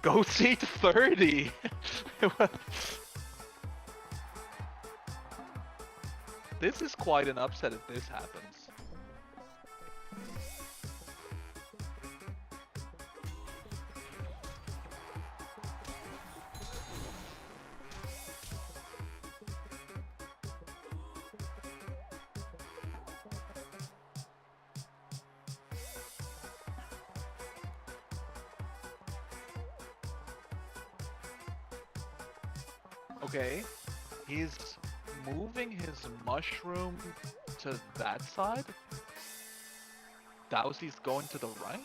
Go Seed 30! This is quite an upset if this happens. Okay, he's moving his mushroom to that side. Dowsy's going to the right?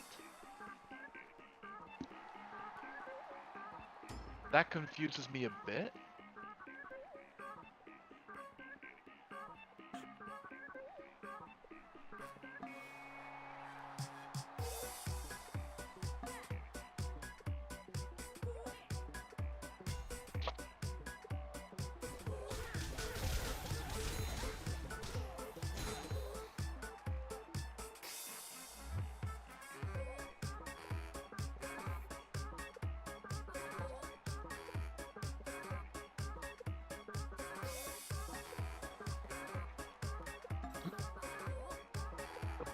That confuses me a bit.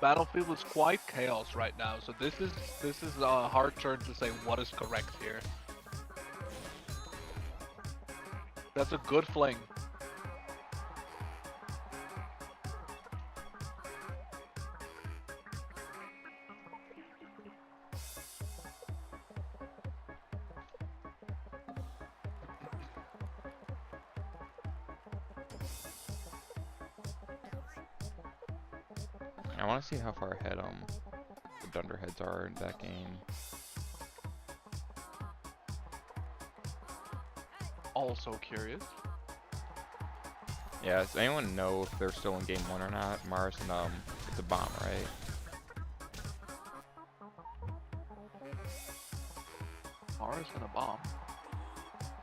Battlefield is quite chaos right now, so this is a hard turn to say what is correct here. That's a good fling. I want to see how far ahead the Dunderheads are in that game. Also curious. Yeah, does anyone know if they're still in game 1 or not? Mars and it's a bomb, right? Mars and a bomb.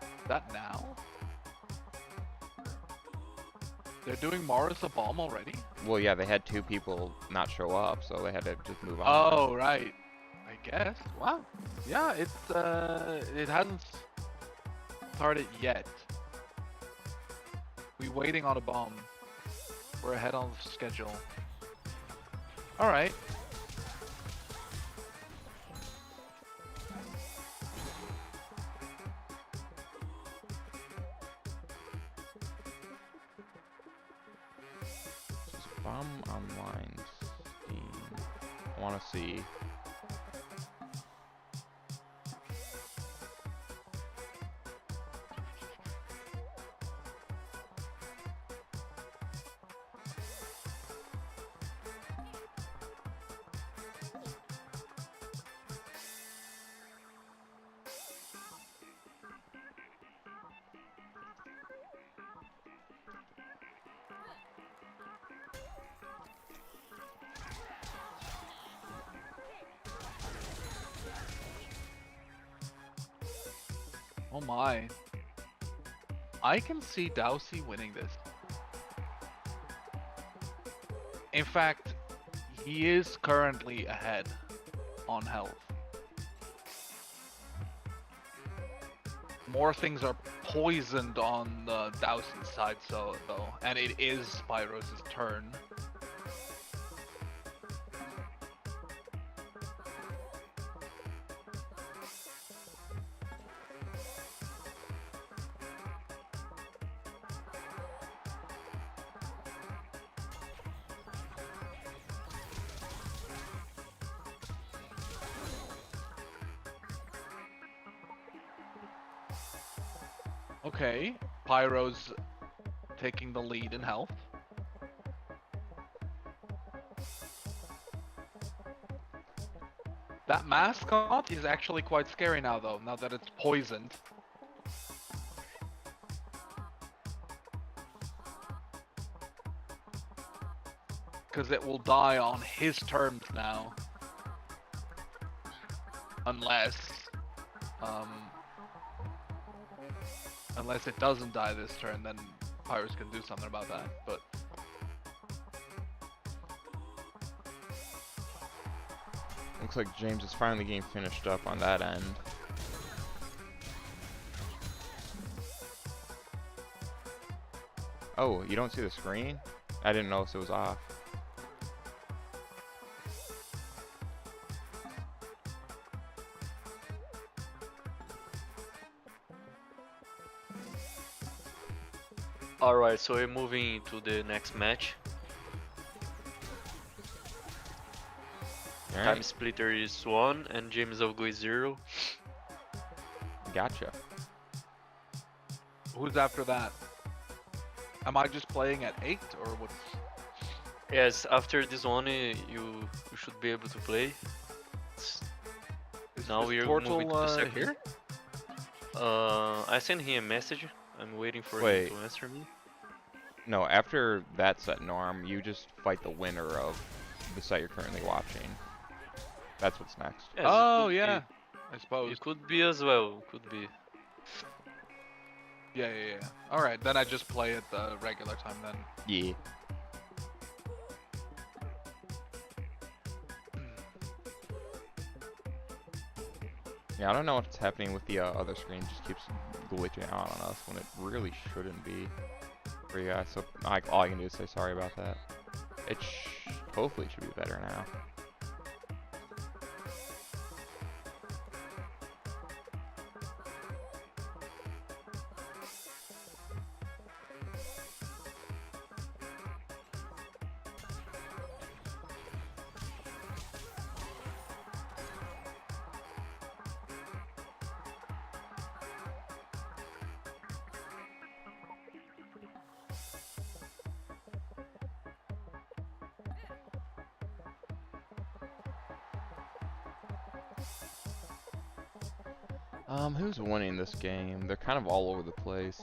Is that now? They're doing Mars a bomb already? Well, yeah, they had 2 people not show up, so they had to just move on. Oh, right. I guess. Wow. Yeah, it hasn't started yet. We waiting on a bomb. We're ahead on schedule. All right. Bomb online Steam. I want to see. Oh my. I can see Dowsy winning this. In fact, he is currently ahead on health. More things are poisoned on the Dowsy's side, though, and it is Spyros' turn. Okay, Pyro's taking the lead in health. That mascot is actually quite scary now, though, now that it's poisoned. because it will die on his terms now. Unless, um, unless it doesn't die this turn, then Pirates can do something about that. But Looks like James is finally getting finished up on that end. Oh, you don't see the screen? I didn't notice it was off. Alright, so we're moving to the next match. All Time right, Splitter is 1 and James of Go is 0. gotcha. who's after that? Am I just playing at 8 or what's? Yes, after this one, you should be able to play. Now we are Portal moving to the second. here? I sent him a message. I'm waiting for Wait. him to answer me. No, after that set, Norm, you just fight the winner of the set you're currently watching. That's what's next. Yes, Oh it yeah, could I be. suppose. It could be as well. Could be. Yeah. All right, then I just play at the regular time then. Yeah. Yeah, I don't know what's happening with the other screen. It just keeps glitching out on us when it really shouldn't be for you guys. So all I can do is say sorry about that. It hopefully should be better now. Who's winning this game? They're kind of all over the place.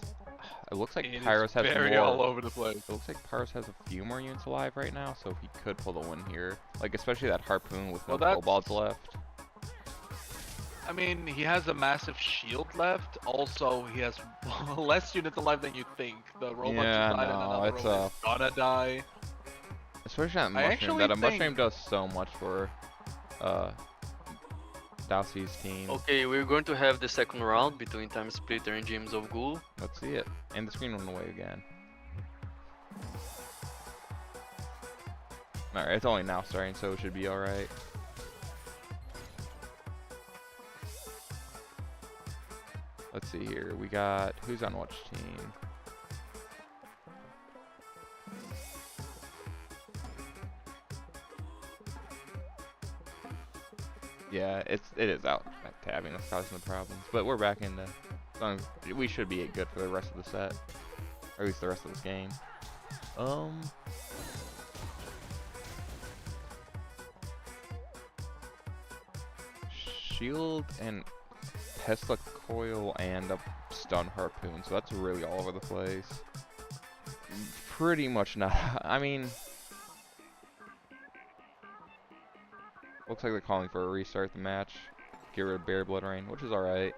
It looks like It is Pyros has very more. all over the place. It looks like Pyros has a few more units alive right now, so he could pull the win here. Like especially that harpoon with no Well, kobolds left. I mean, he has a massive shield left. Also, he has less units alive than you think. The robot Yeah, just died and no, another it's robot is gonna die. Especially that I mushroom. actually That a mushroom think- does so much for Dowsey's team. Okay, we're going to have the second round between Time Splitter and James of Ghoul. Let's see it. And the screen went away again. Alright, it's only now starting, so it should be alright. Let's see here. We got who's on which team? Yeah, it is out tabbing. That's causing the problems. But we're back into. We should be good for the rest of the set, or at least the rest of this game. Shield and Tesla coil and a stun harpoon, so that's really all over the place. Pretty much not. I mean, looks like they're calling for a restart the match. Get rid of Bear Blood Rain, which is alright.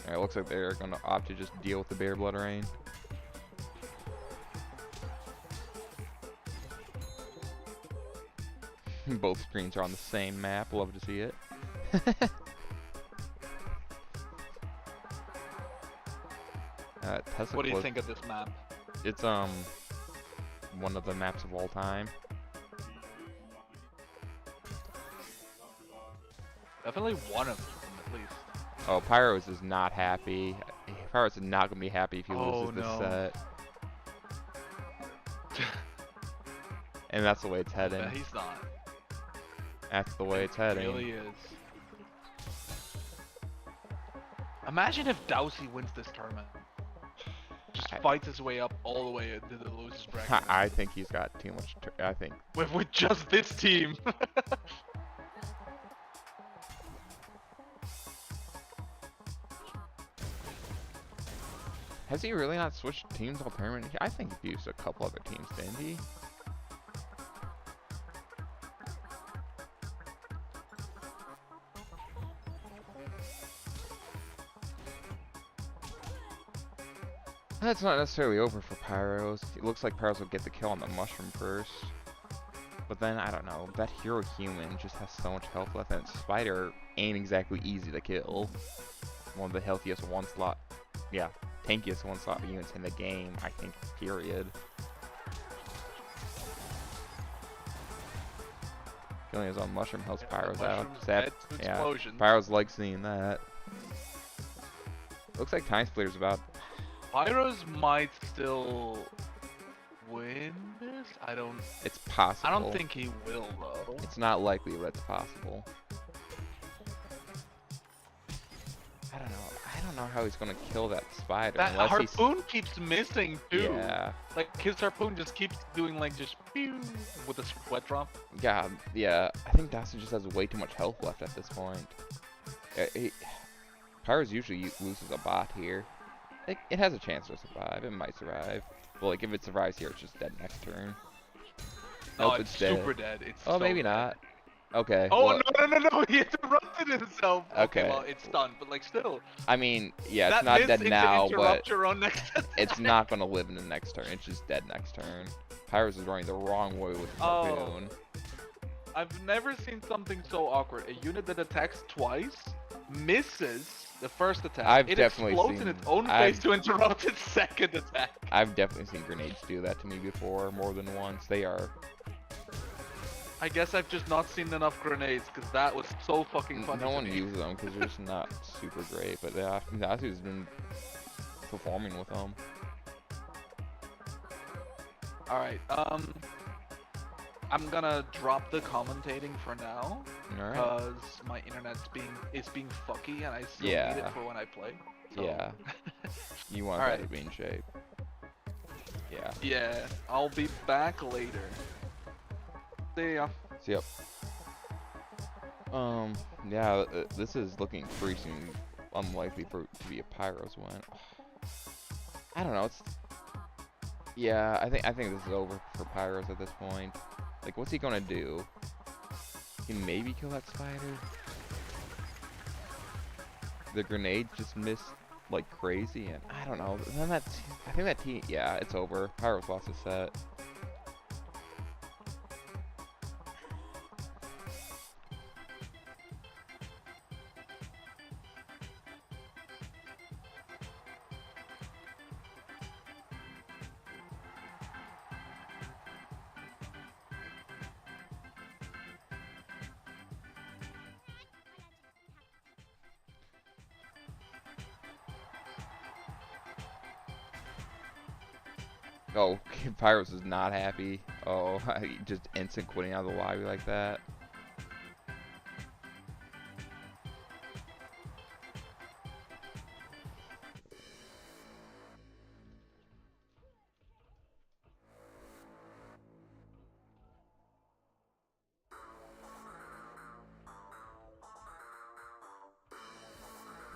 Alright, looks like they're going to opt to just deal with the Bear Blood Rain. Both screens are on the same map. Love to see it. Tesla What do you think of this map? It's one of the maps of all time. Definitely one of them, at least. Oh, Pyros is not happy. Pyros is not gonna be happy if he loses this no. set. And that's the way it's heading. Yeah, he's not. That's the way it's It heading. really is. Imagine if Dowsey wins this tournament. Just fights his way up all the way into the losers bracket. I think he's got too much. I think. With just this team. Has he really not switched teams all tournament? I think he used a couple other teams, didn't he? That's not necessarily over for Pyros. It looks like Pyros will get the kill on the mushroom first. But then, I don't know, that hero human just has so much health left, and Spider ain't exactly easy to kill. One of the healthiest one slot, yeah, tankiest one slot units in the game, I think, period. Killing his own mushroom helps Pyros out. Sad, yeah, Pyros like seeing that. Looks like Time Splitter's about. Pyros might still win this. It's possible. I don't think he will though. It's not likely, but it's possible. I don't know how he's gonna kill that spider. That unless harpoon keeps missing too. Yeah. Like his harpoon just keeps doing like just pew with a sweat drop. God, yeah. I think Dawson just has way too much health left at this point. Pyros usually loses a bot here. It has a chance to survive. It might survive. But like if it survives here, it's just dead next turn. No, Nope, it's dead. super dead. It's Oh, so maybe dead. not. Okay. Oh well, no! He interrupted himself. Okay. Well, it's done, but like still. I mean, yeah, it's That not miss dead into now, interrupt but your own next it's not gonna live in the next turn. It's just dead next turn. Pyros is running the wrong way with the harpoon. I've never seen something so awkward. A unit that attacks twice, misses the first attack. I've it definitely explodes seen- in its own I've- face to interrupt its second attack. I've definitely seen grenades do that to me before, more than once. They are. I guess I've just not seen enough grenades because that was so fucking funny. No to one me. uses them because they're just not super great. But yeah, Nasu's been performing with them. All right. I'm gonna drop the commentating for now All right. because my internet's being fucky and I still need Yeah. it for when I play. So. Yeah. You want All that right. to be in shape. Yeah. Yeah. I'll be back later. See ya. So, yep. Yeah, this is looking increasingly unlikely to be a Pyros win. I don't know. Yeah, I think this is over for Pyros at this point. Like, what's he gonna do? He can maybe kill that spider. The grenade just missed like crazy, and I don't know. Then I think that team. Yeah, it's over. Pyros lost his set. Oh, Pyros is not happy. Oh, he just instant quitting out of the lobby like that.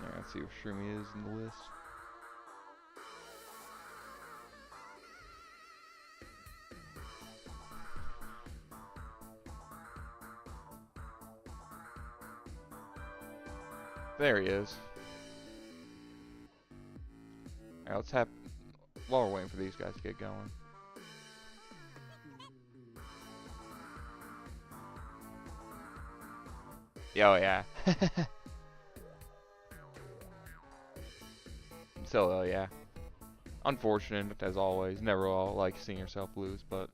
Alright, let's see where Shroomy is in the list. There he is. Alright, let's have, while we're waiting for these guys to get going. Oh yeah. So yeah. Unfortunate as always. Never all like seeing yourself lose, but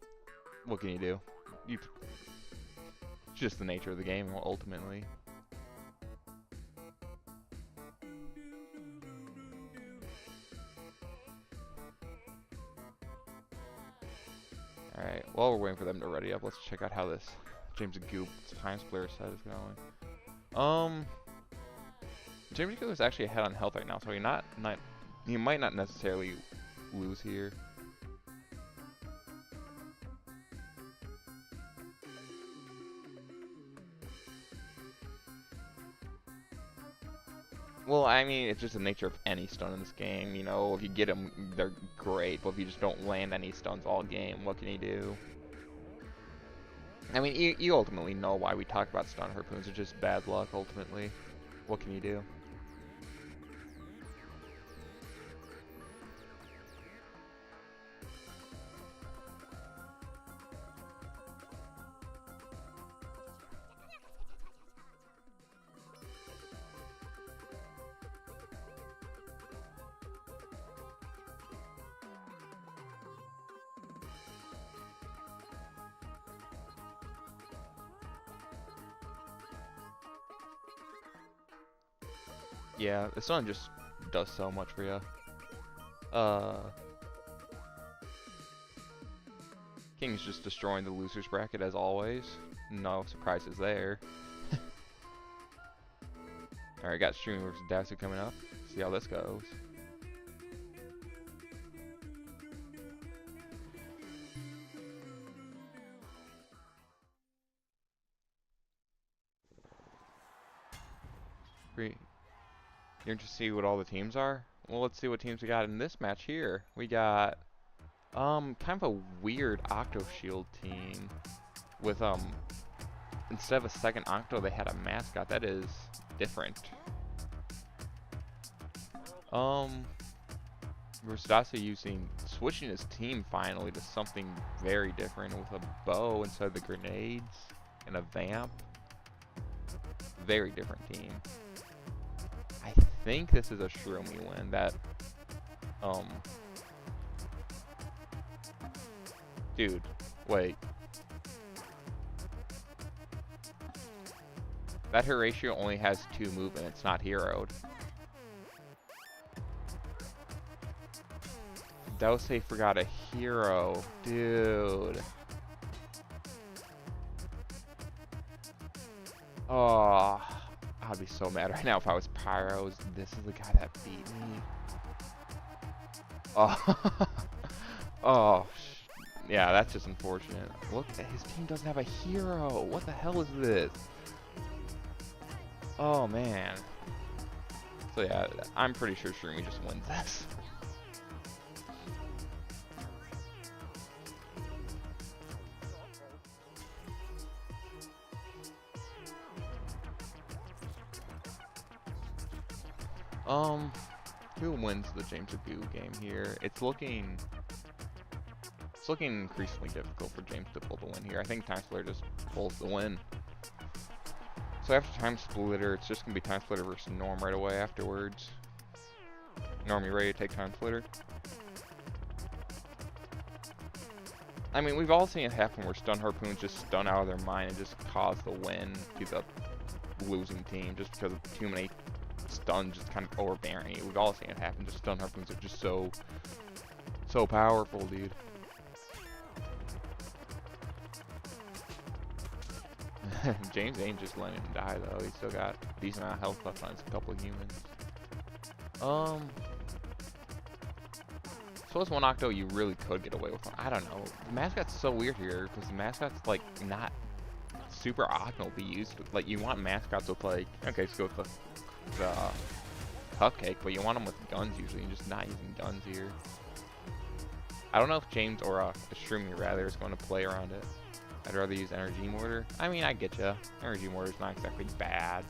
what can you do? It's just the nature of the game ultimately. Alright, while we're waiting for them to ready up, let's check out how this James Goop's Time Splitter set is going. James Goop is actually ahead on health right now, so he might not necessarily lose here. Well, I mean, it's just the nature of any stun in this game. You know, if you get them, they're great. But if you just don't land any stuns all game, what can you do? I mean, you ultimately know why we talk about stun harpoons. It's just bad luck, ultimately. What can you do? Yeah, the stun just does so much for you. King's just destroying the losers bracket as always. No surprises there. Alright, got Streaming versus Dasu coming up. See how this goes. Great. You're interested to see what all the teams are? Well, let's see what teams we got in this match here. We got kind of a weird Octo Shield team with instead of a second Octo, they had a mascot. That is different. Versadasa switching his team finally to something very different with a bow instead of the grenades and a vamp. Very different team. I think this is a Shroomy win. That dude, wait. That Horatio only has 2 movement. It's not heroed. Dose forgot a hero. Dude. Oh, I'd be so mad right now if I was Pyros. This is the guy that beat me. Oh. Oh. Yeah, that's just unfortunate. Look, his team doesn't have a hero. What the hell is this? Oh, man. So yeah, I'm pretty sure Shroomy just wins this. Who wins the James Agu game here? It's looking increasingly difficult for James to pull the win here. I think Time Splitter just pulls the win. So after Time Splitter, it's just gonna be Time Splitter versus Norm right away afterwards. Norm, you ready to take Time Splitter? I mean, we've all seen it happen where stun harpoons just stun out of their mind and just cause the win to the losing team just because of too many stuns just kind of overbearing you. We've all seen it happen. Just stun harpoons are just so powerful, dude. James ain't just letting him die though. He's still got a decent amount of health left on a couple of humans. So what's one Octo you really could get away with? I don't know. The mascot's so weird here because the mascot's like not super optimal to be used with. Like you want mascots with like, okay, let's go with the cupcake, but you want them with guns usually, and just not using guns here. I don't know if James or a Shroomy rather is going to play around it. I'd rather use Energy Mortar. I mean, I get ya. Energy Mortar's not exactly bad.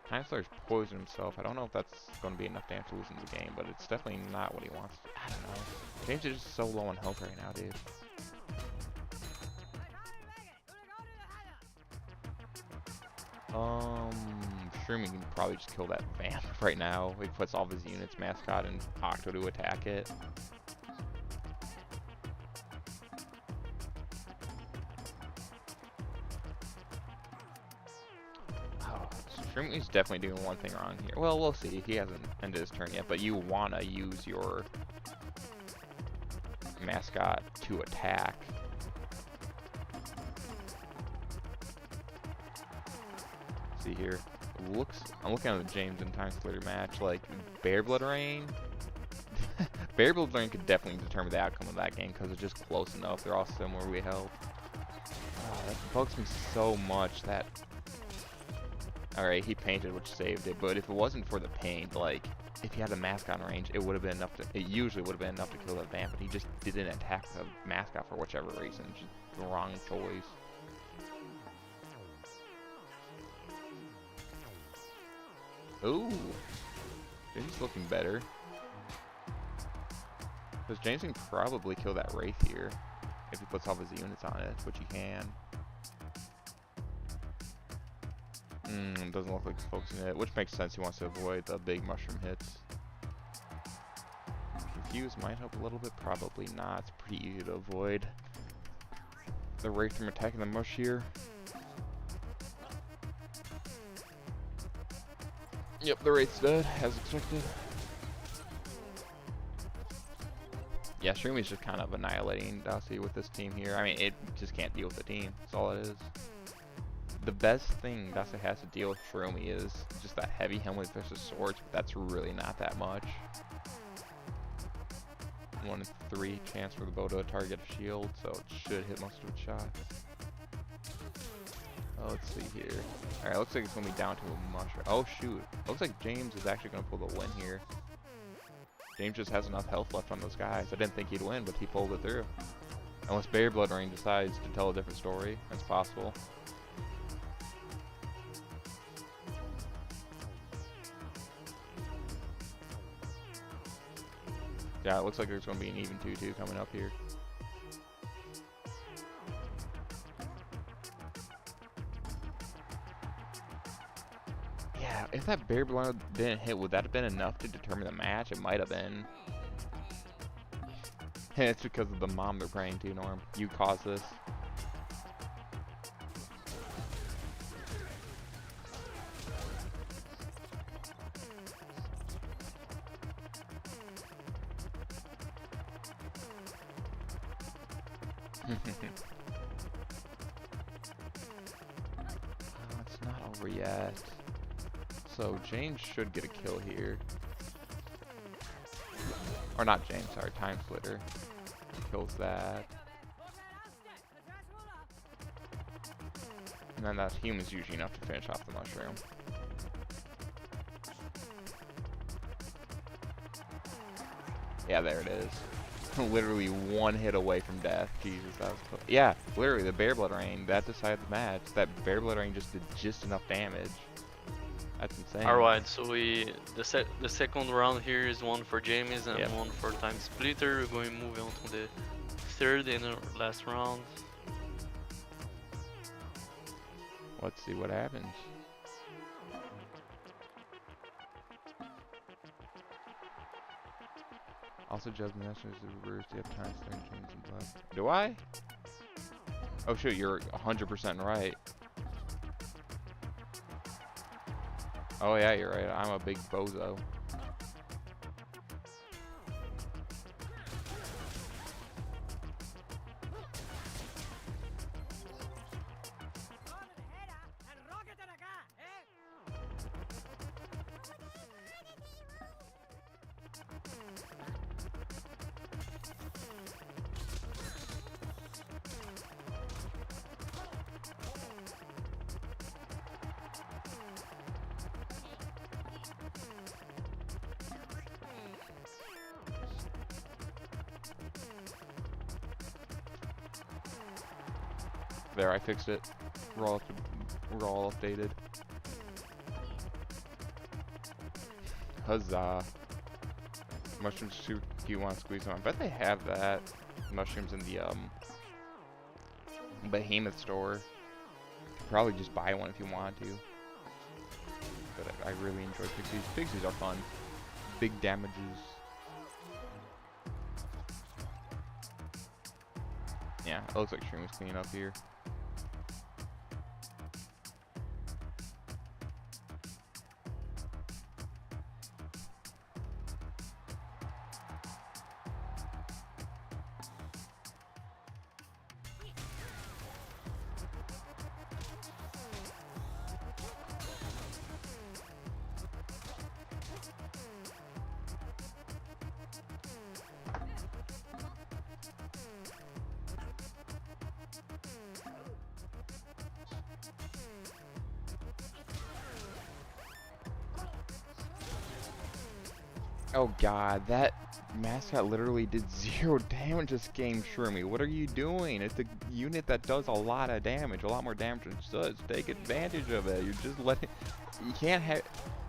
Time Slayer's poisoned himself. I don't know if that's going to be enough damage to lose in the game, but it's definitely not what he wants. I don't know. James is just so low on health right now, dude. Shroomy can probably just kill that vamp right now. He puts all of his units, mascot, and Octo to attack it. Oh, Shroomy's definitely doing one thing wrong here. Well, we'll see. He hasn't ended his turn yet, but you want to use your mascot to attack. See here. I'm looking at the James and Time Splitter match, like Bear Blood Rain. Bear Blood Rain could definitely determine the outcome of that game because it's just close enough. They're all similarly held. That bugs me so much that... Alright, he painted, which saved it, but if it wasn't for the paint, like, if he had the mascot on range, it would have been enough to... It usually would have been enough to kill that vamp, but he just didn't attack the mascot for whichever reason. Just the wrong choice. Ooh! James looking better. Because James can probably kill that Wraith here if he puts all his units on it, which he can. Doesn't look like he's focusing it, which makes sense. He wants to avoid the big mushroom hits. Confuse might help a little bit, probably not. It's pretty easy to avoid the Wraith from attacking the mush here. Yep, the Wraith's dead, as expected. Yeah, Shroomi's just kind of annihilating Dossie with this team here. I mean, it just can't deal with the team. That's all it is. The best thing Dossie has to deal with Shroomi is just that heavy helmet versus swords, but that's really not that much. 1 in 3 chance for the bow to target a shield, so it should hit most of its shots. Oh, let's see here. Alright, looks like it's going to be down to a mushroom. Oh, shoot. Looks like James is actually going to pull the win here. James just has enough health left on those guys. I didn't think he'd win, but he pulled it through. Unless Bear Blood Rain decides to tell a different story. That's possible. Yeah, it looks like there's going to be an even 2-2 coming up here. Yeah, if that Bear Blood didn't hit, would that have been enough to determine the match? It might have been. And it's because of the mom they're praying to, Norm. You caused this. It's not over yet. So James should get a kill here. Or not James, sorry, Time Splitter. Kills that. And then that human's usually enough to finish off the mushroom. Yeah, there it is. Literally 1 hit away from death. Jesus, that was close. Yeah, literally the Bear Blood Rain, that decided the match. That Bear Blood Rain just did just enough damage. That's insane. Alright, so the second round here is one for James and one for Time Splitter. We're going to move on to the third and last round. Let's see what happens. Also, Judgment National is the reverse. You have time to change and left. Do I? Oh shoot, you're 100% right. Oh yeah, you're right. I'm a big bozo. There, I fixed it. We're all updated. Huzzah. Mushrooms too cute, want to squeeze them. I bet they have that. Mushrooms in the Behemoth store. You could probably just buy one if you want to. But I really enjoy pixies. Pixies are fun. Big damages. Yeah, it looks like Stream was cleaning up here. Oh god, that mascot literally did 0 damage this game, Shroomy. What are you doing? It's a unit that does a lot of damage, a lot more damage than it does. Take advantage of it. You're just letting... You can't have...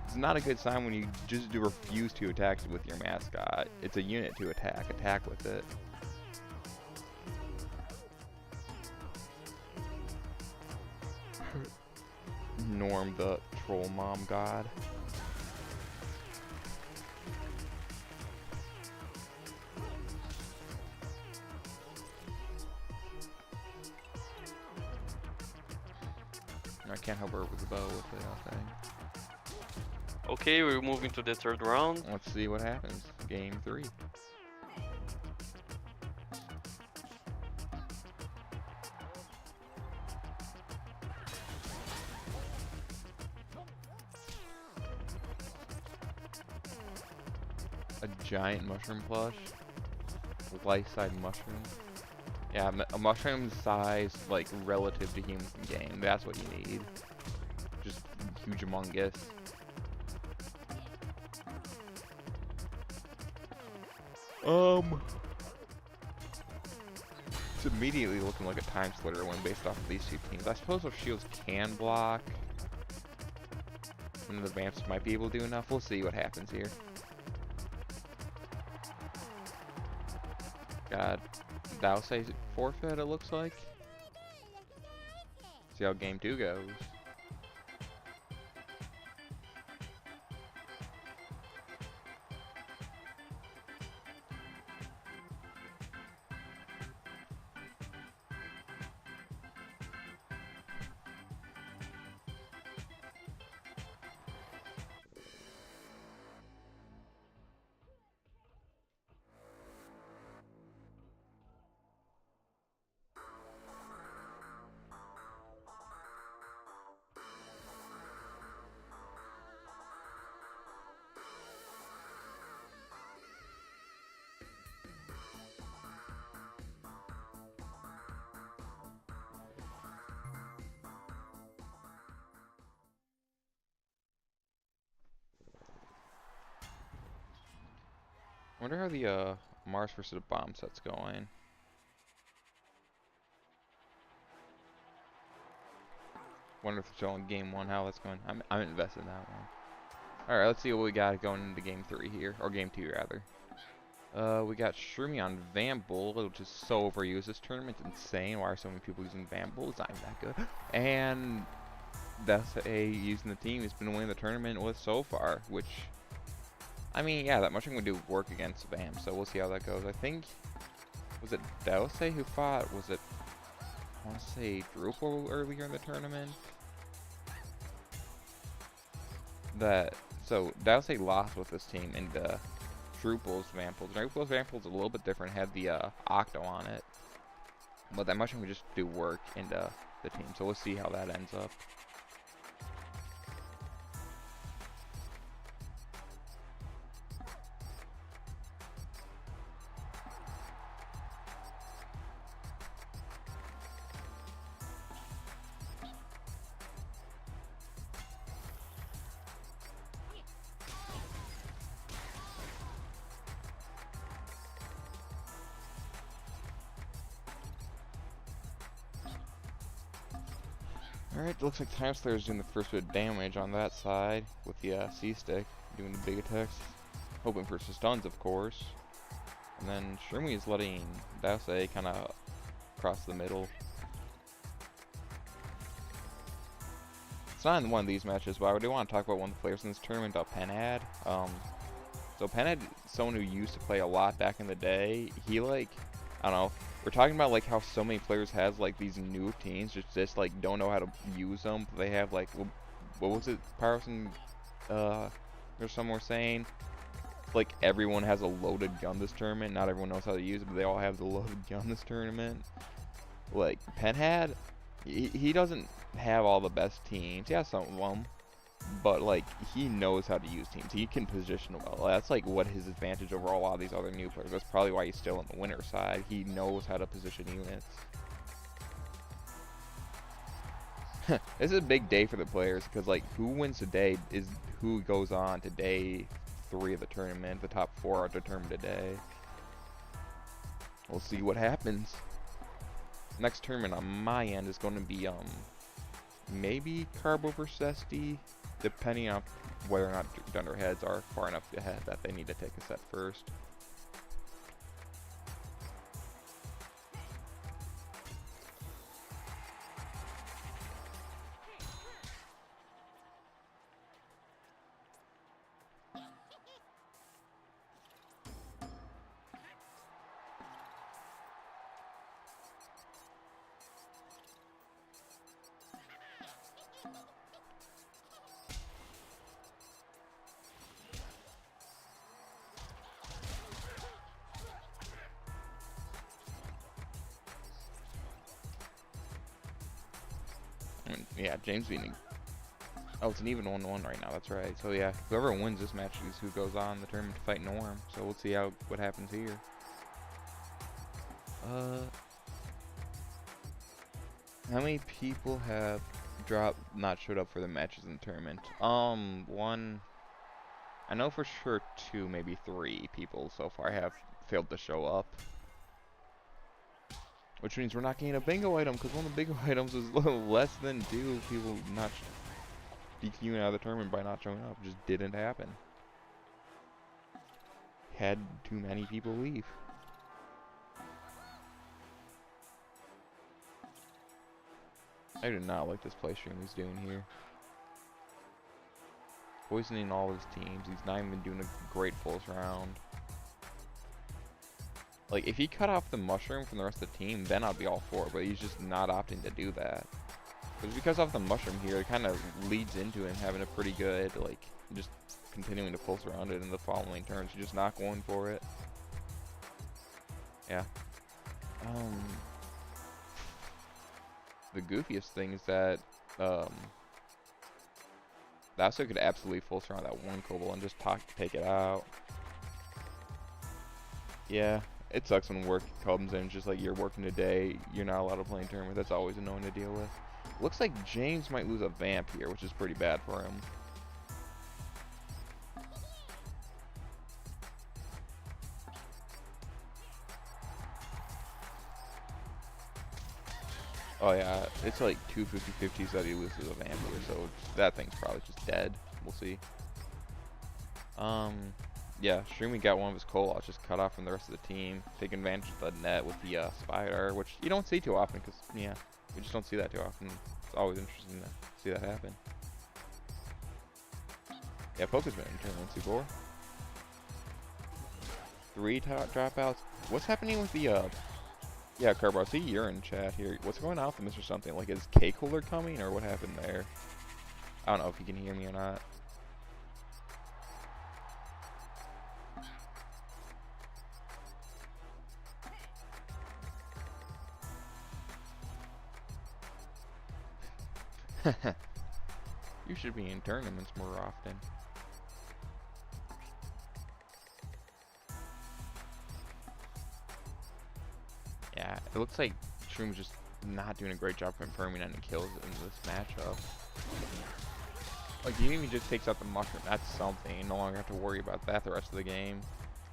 It's not a good sign when you just refuse to attack with your mascot. It's a unit to attack. Attack with it. Norm the troll mom god. I can't help her with the bow with it, I think. Okay, we're moving to the third round. Let's see what happens. Game 3. A giant mushroom plush. Life-size mushroom. Yeah, a mushroom size, like, relative to humans in game. That's what you need. Just huge humongous. It's immediately looking like a time splitter win based off of these two teams. I suppose if shields can block, and the vamps might be able to do enough. We'll see what happens here. God, Dowsei's forfeit, it looks like. See how game 2 goes. I wonder how the Mars versus bomb set's going. Wonder if it's showing game 1 how that's going. I'm invested in that one. Alright, let's see what we got going into game 3 here. Or game 2 rather. We got Shroomy on Vambull, which is so overused this tournament. It's insane. Why are so many people using Vambull? It's not even that good. And that's using the team he's been winning the tournament with so far, which, I mean, yeah, that mushroom would do work against Vam, so we'll see how that goes. I think, was it Dowsei who fought? Was it, I want to say Drupal earlier in the tournament? So Dowsei lost with this team into Drupal's Vamples. Drupal's Vamples a little bit different, had the Octo on it. But that mushroom would just do work into the team, so we'll see how that ends up. Alright, looks like Time Slayer's doing the first bit of damage on that side with the C-stick, doing the big attacks. Hoping for stuns, of course. And then Shroomy is letting Dowsei kind of cross the middle. It's not in one of these matches, but I do want to talk about one of the players in this tournament, Penhad. So Penhad, someone who used to play a lot back in the day, he like, I don't know, we're talking about like how so many players has like these new teams just like don't know how to use them. They have like, what was it, Parson, or someone were saying, like everyone has a loaded gun this tournament. Not everyone knows how to use it, but they all have the loaded gun this tournament. Like Penhad, he doesn't have all the best teams. He has some of them, but like he knows how to use teams. He can position well. That's like what his advantage over a lot of these other new players. That's probably why he's still on the winner side. He knows how to position units. This is a big day for the players because like who wins today is who goes on to day 3 of the tournament. The top 4 are determined today. We'll see what happens. Next tournament on my end is going to be maybe Carbo versus SD, depending on whether or not Dunderheads are far enough ahead that they need to take a set first. Yeah, James beating. Oh, it's an even 1-1 right now. That's right. So yeah, whoever wins this match is who goes on the tournament to fight Norm. So we'll see what happens here. How many people have not showed up for the matches in the tournament? One. I know for sure 2, maybe 3 people so far have failed to show up. Which means we're not getting a bingo item, because one of the bingo items is less than 2 people not DQing out of the tournament by not showing up. It just didn't happen. Had too many people leave. I do not like this play stream he's doing here. Poisoning all his teams. He's not even doing a great pulse round. Like, if he cut off the mushroom from the rest of the team, then I'd be all for it, but he's just not opting to do that. Because if he cuts off the mushroom here, it kind of leads into him having a pretty good, like, just continuing to pulse around it in the following turns. He's just not going for it. Yeah. The goofiest thing is that, Lasso could absolutely full surround that one Kobold and just take it out. Yeah. It sucks when work comes in, just like you're working today, you're not allowed to play in tournament. That's always annoying to deal with. Looks like James might lose a Vamp here, which is pretty bad for him. Oh yeah, it's like 2 50-50s that he loses a Vamp here, so that thing's probably just dead. We'll see. Yeah, Streamy got one of his callouts just cut off from the rest of the team, taking advantage of the net with the spider, which you don't see too often, because, yeah, we just don't see that too often. It's always interesting to see that happen. Yeah, Poke's been in tournaments before. 3 dropouts. What's happening with the, yeah, Carbo, I see you're in chat here. What's going on with Mr. Something? Like, is K-Cooler coming, or what happened there? I don't know if you can hear me or not. You should be in tournaments more often. Yeah, it looks like Shroom's just not doing a great job confirming any kills in this matchup. Like, even if he just takes out the mushroom, that's something. You no longer have to worry about that the rest of the game.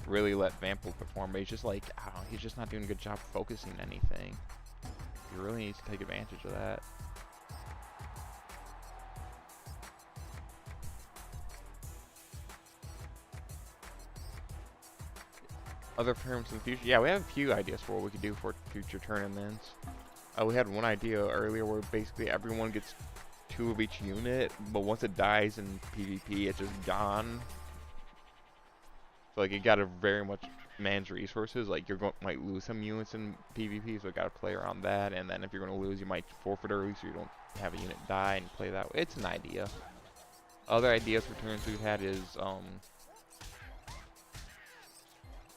Really let Vampo perform, but he's just like, I don't know, he's just not doing a good job focusing anything. He really needs to take advantage of that. Other tournaments in the future? Yeah, we have a few ideas for what we could do for future tournaments. We had one idea earlier where basically everyone gets 2 of each unit, but once it dies in PvP, it's just gone. So like, you gotta very much manage resources. Like, might lose some units in PvP, so you gotta play around that. And then if you're gonna lose, you might forfeit early, so you don't have a unit die and play that way. It's an idea. Other ideas for tournaments we've had is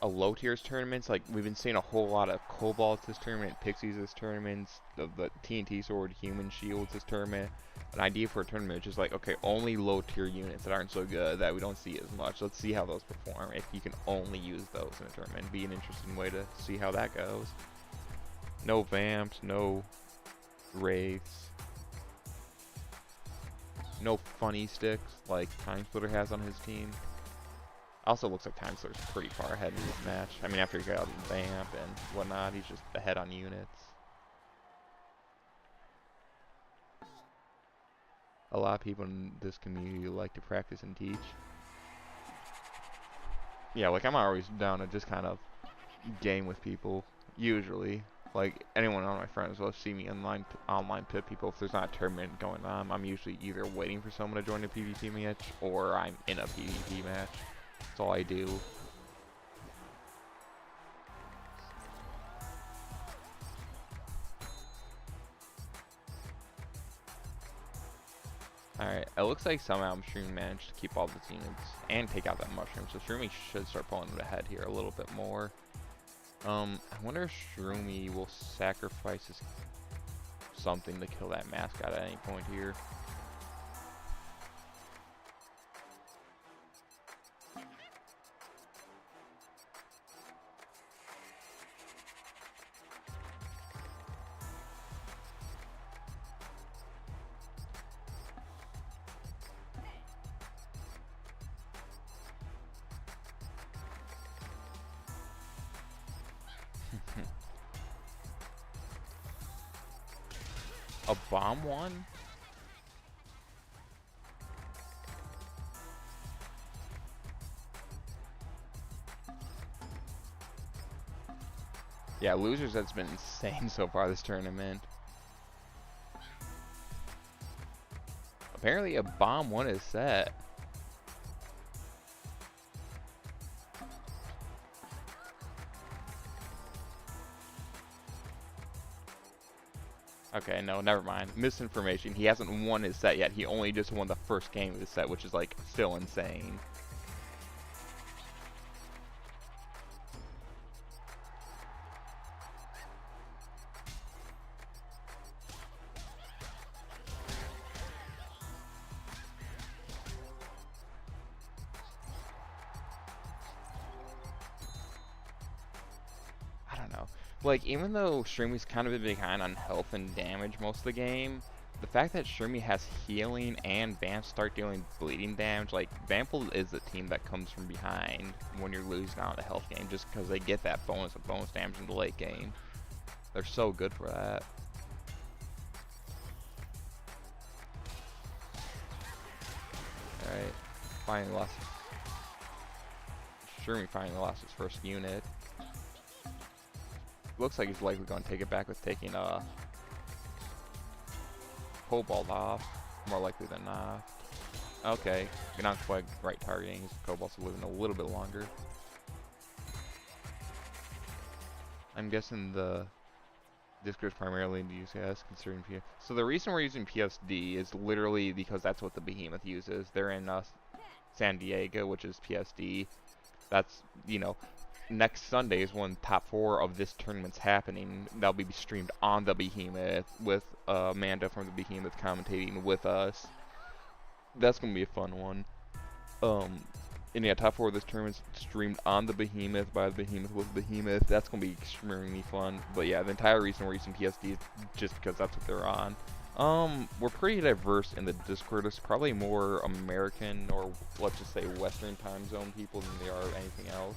a low tiers tournaments. Like, we've been seeing a whole lot of Kobolds this tournament, Pixies this tournament, the TNT Sword, Human Shields this tournament. An idea for a tournament is just like, okay, only low tier units that aren't so good that we don't see as much. Let's see how those perform if you can only use those in a tournament. Be an interesting way to see how that goes. No Vamps, no Wraiths, no funny sticks like Time Splitter has on his team. Also looks like Time Slayer's pretty far ahead in this match. I mean, after he got out of the vamp and whatnot, he's just ahead on units. A lot of people in this community like to practice and teach. Yeah, like I'm always down to just kind of game with people, usually. Like anyone on my friends will see me online pit people. If there's not a tournament going on, I'm usually either waiting for someone to join a PvP match or I'm in a PvP match. That's all I do. Alright, it looks like somehow Shroomy managed to keep all the units and take out that mushroom, so Shroomy should start pulling it ahead here a little bit more. I wonder if Shroomy will sacrifice something to kill that mascot at any point here. A bomb one? Yeah, losers, that's been insane so far this tournament. Apparently a bomb one is set. Okay, no, never mind. Misinformation. He hasn't won his set yet. He only just won the first game of the set, which is like still insane. I don't know. Like, even though Shroomi's kind of been behind on health and damage most of the game, the fact that Shroomy has healing and Vamp start dealing bleeding damage, like, Vample is the team that comes from behind when you're losing out in the health game, just because they get that bonus damage in the late game. They're so good for that. Alright, finally lost. Shroomy finally lost his first unit. Looks like he's likely going to take it back with taking Cobalt off, more likely than not. Okay, you're not quite right targeting. His Cobalt's living a little bit longer. I'm guessing the Discord's primarily in the UCS, considering PS. So the reason we're using PSD is literally because that's what the Behemoth uses. They're in San Diego, which is PSD. That's, you know, next Sunday is when top 4 of this tournament's happening. That'll be streamed on the Behemoth with Amanda from the Behemoth commentating with us. That's gonna be a fun one. And yeah, top 4 of this tournament's streamed on the Behemoth by the Behemoth with Behemoth. That's gonna be extremely fun. But yeah, the entire reason we're using PSD is just because that's what they're on. We're pretty diverse in the Discord. It's probably more American or let's just say Western time zone people than they are anything else.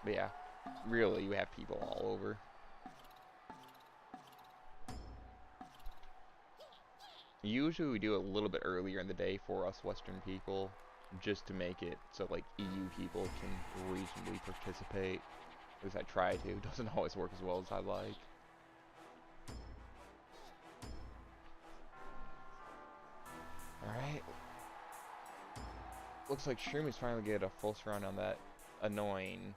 But yeah, really, you have people all over. Usually we do it a little bit earlier in the day for us Western people, just to make it so like EU people can reasonably participate. At least I try to. It doesn't always work as well as I'd like. Alright. Looks like Shroomy's finally get a full surround on that annoying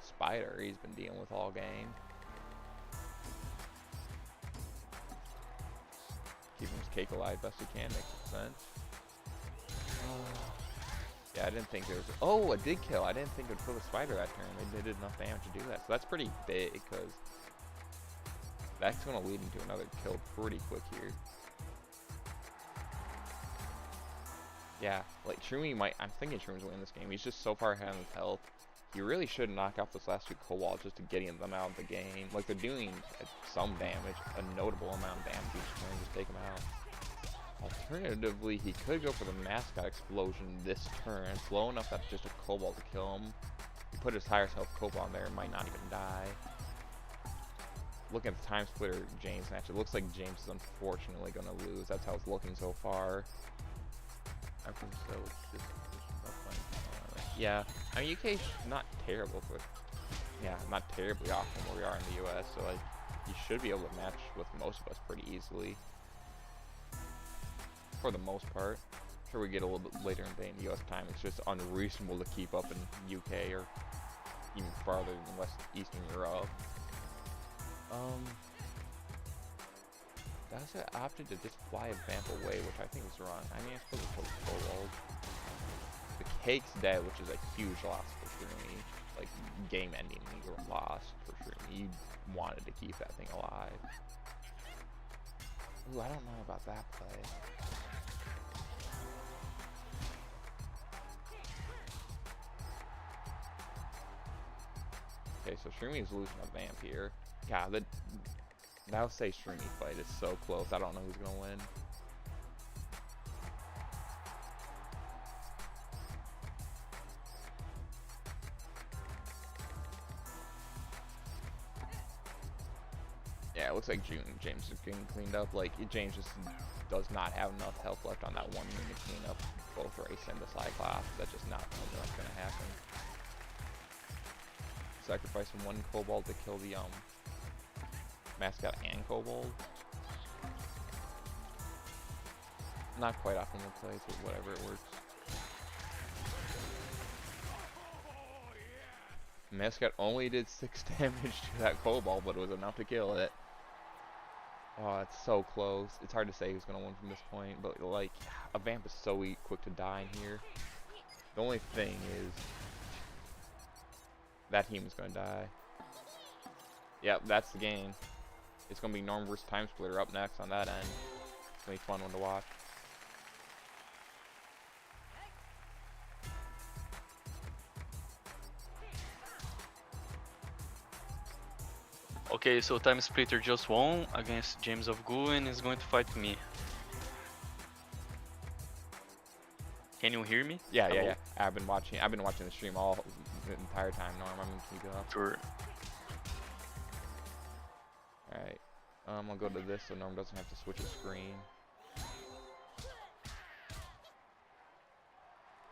spider he's been dealing with all game. Keep his cake alive best he can, makes sense. Yeah, I didn't think there was. Oh, it did kill. I didn't think it would kill the spider that turn. They did enough damage to do that. So that's pretty big, because that's going to lead into another kill pretty quick here. Yeah, like Shroomy might. I'm thinking Shroomy's winning this game. He's just so far ahead on his health. You really should knock off those last 2 Cobalt just to getting them out of the game. Like, they're doing some damage, a notable amount of damage each turn, just take them out. Alternatively, he could go for the mascot explosion this turn. It's low enough that just a Cobalt to kill him. He put his highest health Cobalt in there, might not even die. Looking at the time splitter James match, it looks like James is unfortunately going to lose. That's how it's looking so far. I think so. Yeah, I mean UK's not terrible, but yeah, not terribly off from where we are in the US. So like, you should be able to match with most of us pretty easily, for the most part. Sure, we get a little bit later in the day in US time. It's just unreasonable to keep up in UK or even farther than Eastern Europe. Dasa opted to just fly a vamp away, which I think is wrong. I mean, I suppose it's Cobalt. The cake's dead, which is a huge loss for Shroomy. Like, game-ending loss for Shroomy. He wanted to keep that thing alive. Ooh, I don't know about that play. Okay, so Shroomy is losing a vamp here. God, that would say Shroomy fight is so close. I don't know who's gonna win. Yeah, it looks like James is getting cleaned up. Like, James just does not have enough health left on that one unit to clean up both Race and the Cyclops. That's just not something that's gonna happen. Sacrificing one Cobalt to kill the mascot and Kobold. Not quite optimal plays, but whatever, it works. Mascot only did 6 damage to that Kobold, but it was enough to kill it. Oh, it's so close. It's hard to say who's gonna win from this point, but like, a vamp is so quick to die in here. The only thing is that human's gonna die. Yep, that's the game. It's gonna be Norm versus Time Splitter up next on that end. It's gonna be a fun one to watch. Okay, so Time Splitter just won against James of Goo and is going to fight me. Can you hear me? Yeah, yeah, yeah. I've been watching the stream all the entire time, Norm. I'm gonna keep it up. Sure. Alright. I'll go to this so Norm doesn't have to switch his screen.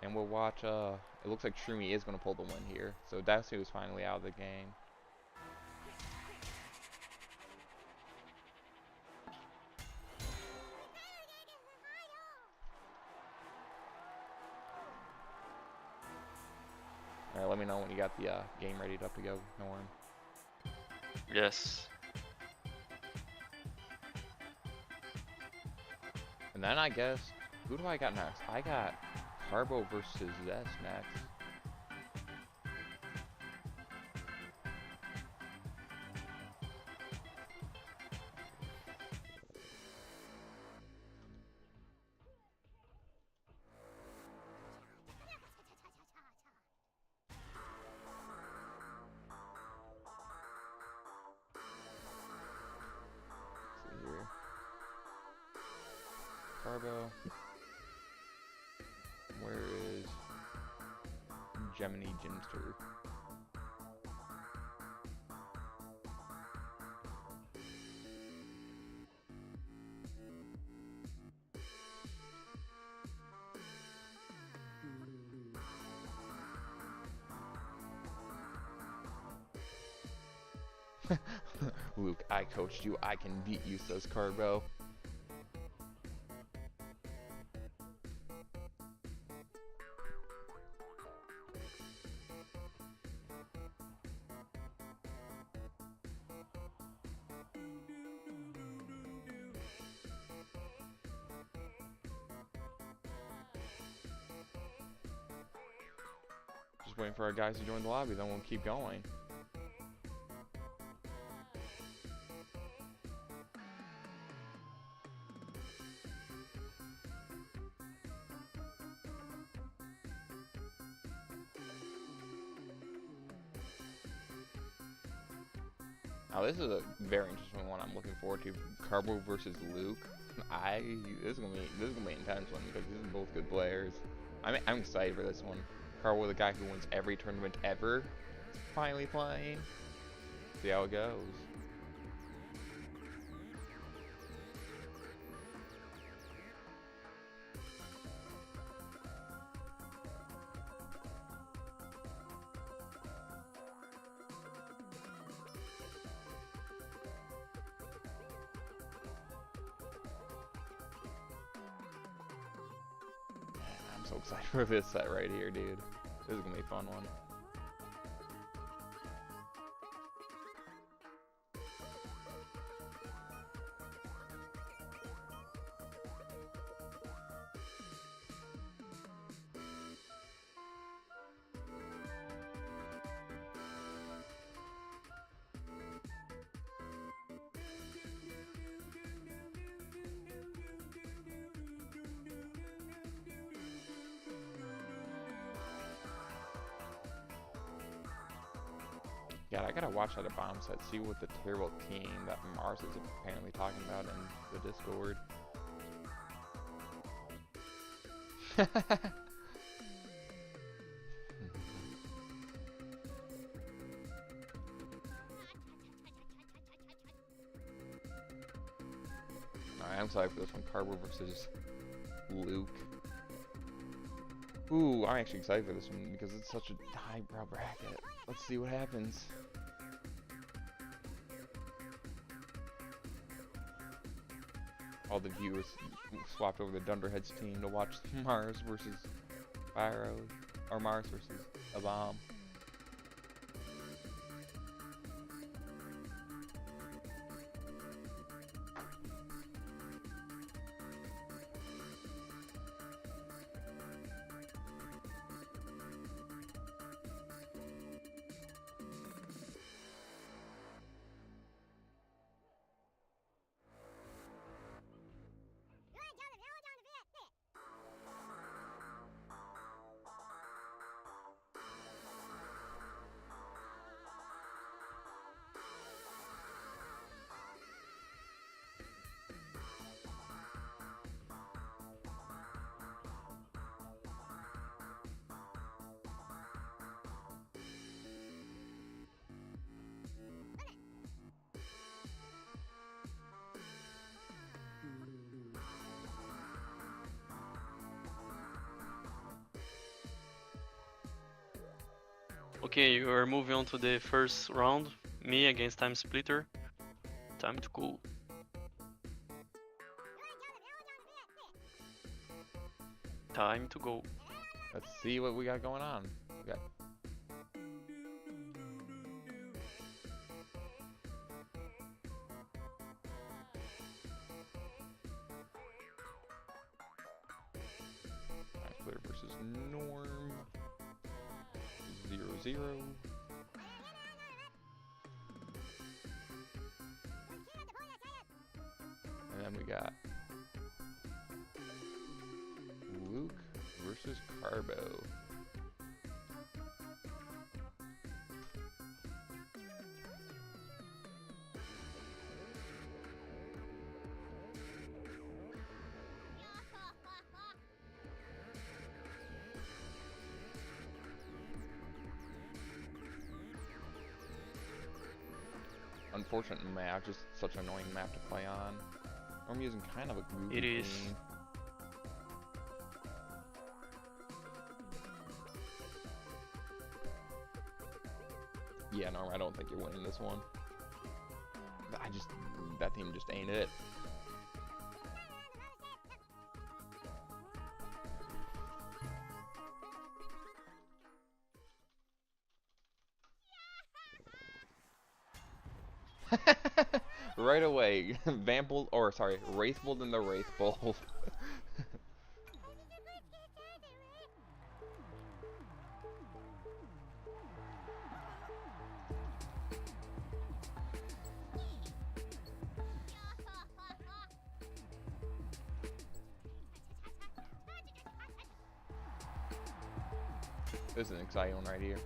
And we'll watch, it looks like Shroomy is gonna pull the win here. So Dasu is finally out of the game. Alright, let me know when you got the game ready up to go, Norm. Yes. And then I guess, who do I got next? I got Carbo versus Zest next. Carbo. Where is Gemini Ginster? Luke, I coached you. I can beat you, says Carbo. Just waiting for our guys to join the lobby, then we'll keep going. Now this is a very interesting one I'm looking forward to. Carbo versus Luke. This is gonna be an intense one because these are both good players. I'm excited for this one. Carl, the guy who wins every tournament ever, is finally playing. See how it goes. I'm so excited for this set right here, dude. This is gonna be a fun one. Yeah, I gotta watch that bomb set, see what the terrible team that Mars is apparently talking about in the Discord. Alright, I'm sorry for this one. Carbo versus Luke. Ooh, I'm actually excited for this one because it's such a highbrow bracket. Let's see what happens. All the viewers swapped over the Dunderheads team to watch Mars versus Pyro, or Mars versus a bomb. Okay, we are moving on to the first round. Me against Time Splitter. Time to go. Time to go. Let's see what we got going on. We got Time Splitter versus Norm. 0-0. And then we got Luke versus Carbo. Unfortunate map, just such an annoying map to play on. I'm using kind of a goofy It is. theme. Yeah, no, I don't think you're winning this one. That team just ain't it. Right away, Vampold, or sorry, Wraithbold and the Wraithbold. This is an exciting one right here.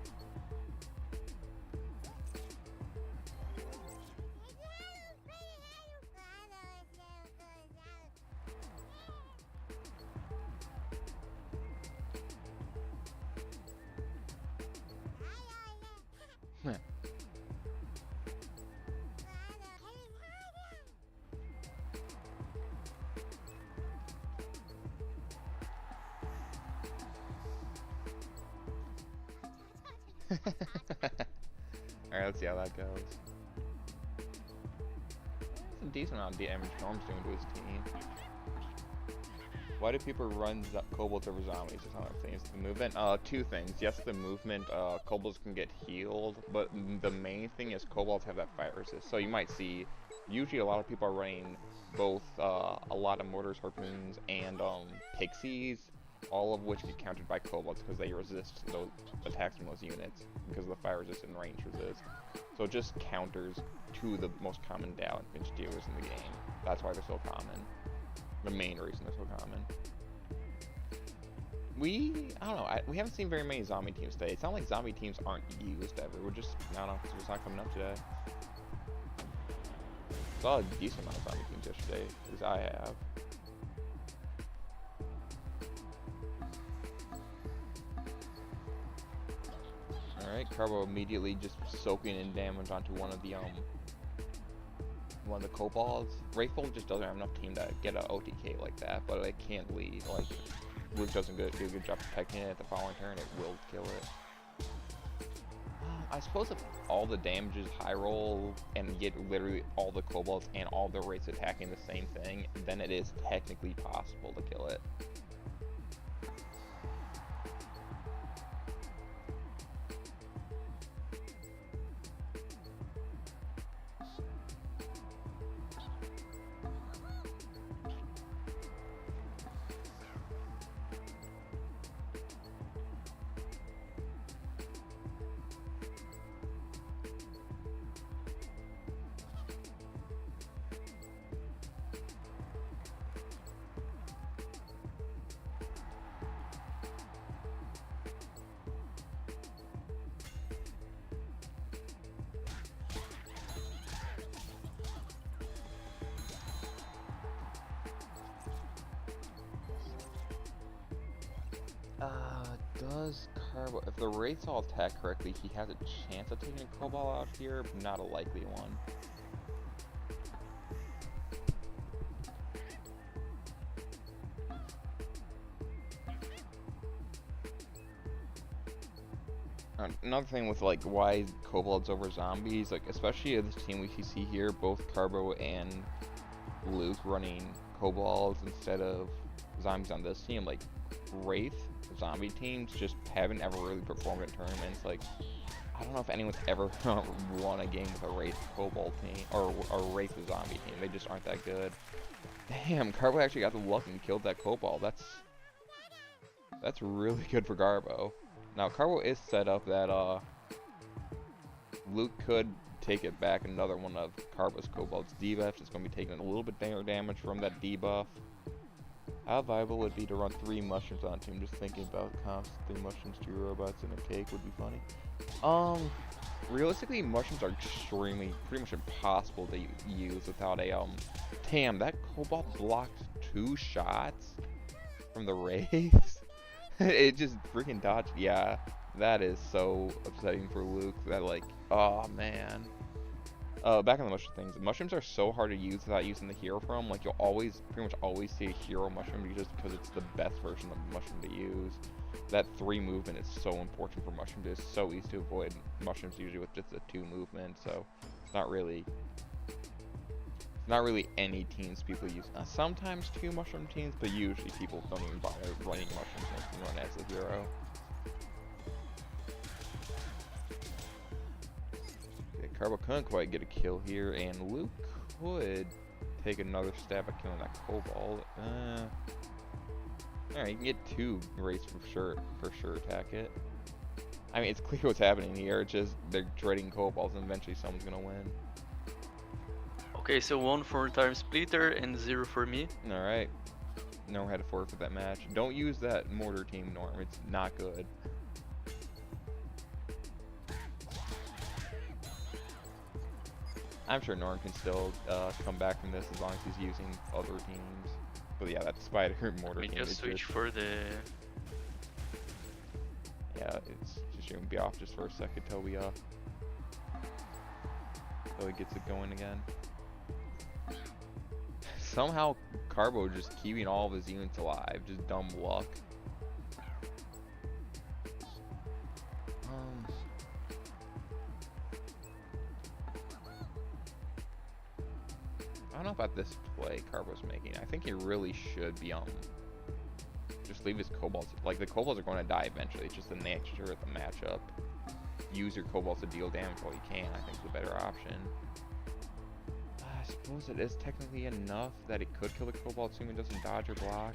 Alright, let's see how that goes. That's a decent amount of damage Norm's doing to his team. Why do people run kobolds over zombies? Or something things. The movement? Two things. Yes, the movement, kobolds can get healed, but the main thing is kobolds have that fire resist. So you might see, usually a lot of people are running both a lot of mortars, harpoons, and pixies, all of which get countered by kobolds because they resist those attacks from those units because of the fire resist and range resist. So it just counters to the most common damage dealers in the game. That's why they're so common. The main reason they're so common. I don't know, we haven't seen very many zombie teams today. It's not like zombie teams aren't used ever. We're just, I don't know, it's just not coming up today. Saw a decent amount of zombie teams yesterday, as I have. Alright, Carbo immediately just soaking in damage onto one of the kobolds. Wraithbolt just doesn't have enough team to get an OTK like that, but it can't lead. Like, Luke doesn't do a good job protecting it at the following turn, it will kill it. I suppose if all the damage is high roll and you get literally all the kobolds and all the wraiths attacking the same thing, then it is technically possible to kill it. Does Carbo... If the Wraiths all attack correctly, he has a chance of taking a Cobalt out here, but not a likely one. Another thing with, like, why Kobolds over Zombies, like, especially this team we see here, both Carbo and Luke running Kobolds instead of Zombies on this team, like, Wraith zombie teams just haven't ever really performed in tournaments. Like, I don't know if anyone's ever won a game with a Wraith Kobold team or a Wraith zombie team. They just aren't that good. Damn, Carbo actually got the luck and killed that Kobold. That's really good for Carbo. Now Carbo is set up that Luke could take it back another one of Carbo's Kobold's debuffs. It's going to be taking a little bit more damage from that debuff. How viable would it be to run 3 mushrooms on a team? Just thinking about constantly mushrooms, 2 robots, and a cake would be funny. Realistically, mushrooms are pretty much impossible to use without a, damn, that Cobalt blocked 2 shots from the Wraiths? It just freaking dodged. Yeah, that is so upsetting for Luke. That, like, oh man. Back on the mushroom things. Mushrooms are so hard to use without using the hero from. Like, you'll pretty much always see a hero mushroom just because it's the best version of mushroom to use. That 3 movement is so important for mushrooms. It's so easy to avoid mushrooms usually with just a 2 movement. So it's not really any teams people use. Sometimes 2 mushroom teams, but usually people don't even bother running mushrooms and run as a hero. Carbo couldn't quite get a kill here, and Luke could take another stab at killing that Kobold. Alright, you can get 2 Wraiths for sure attack it. I mean, it's clear what's happening here. It's just they're trading Kobolds, and eventually someone's gonna win. Okay, so 1 for time splitter and 0 for me. Alright. Norm had to forfeit that match. Don't use that mortar team, Norm. It's not good. I'm sure Norm can still come back from this as long as he's using other teams. But yeah, that spider mortar We team just is switch for the... Yeah, it's just gonna be off just for a second till we till he gets it going again. Somehow Carbo just keeping all of his units alive, just dumb luck. I don't know about this play Carbo's making. I think he really should be just leave his kobolds. Like the kobolds are going to die eventually. It's just the nature of the matchup. Use your kobolds to deal damage while you can. I think is a better option. I suppose it is technically enough that it could kill the kobold assuming it doesn't dodge or block.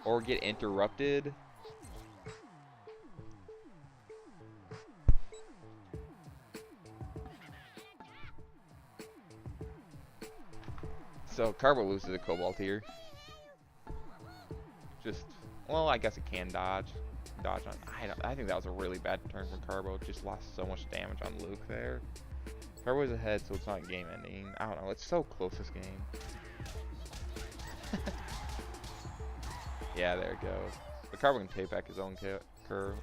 Or get interrupted. So Carbo loses the Cobalt here. Just, well, I guess it can dodge. Dodge on. I think that was a really bad turn from Carbo. Just lost so much damage on Luke there. Carbo's ahead, so it's not game ending. I don't know. It's so close this game. Yeah, there it goes. But Carbo can take back his own curve.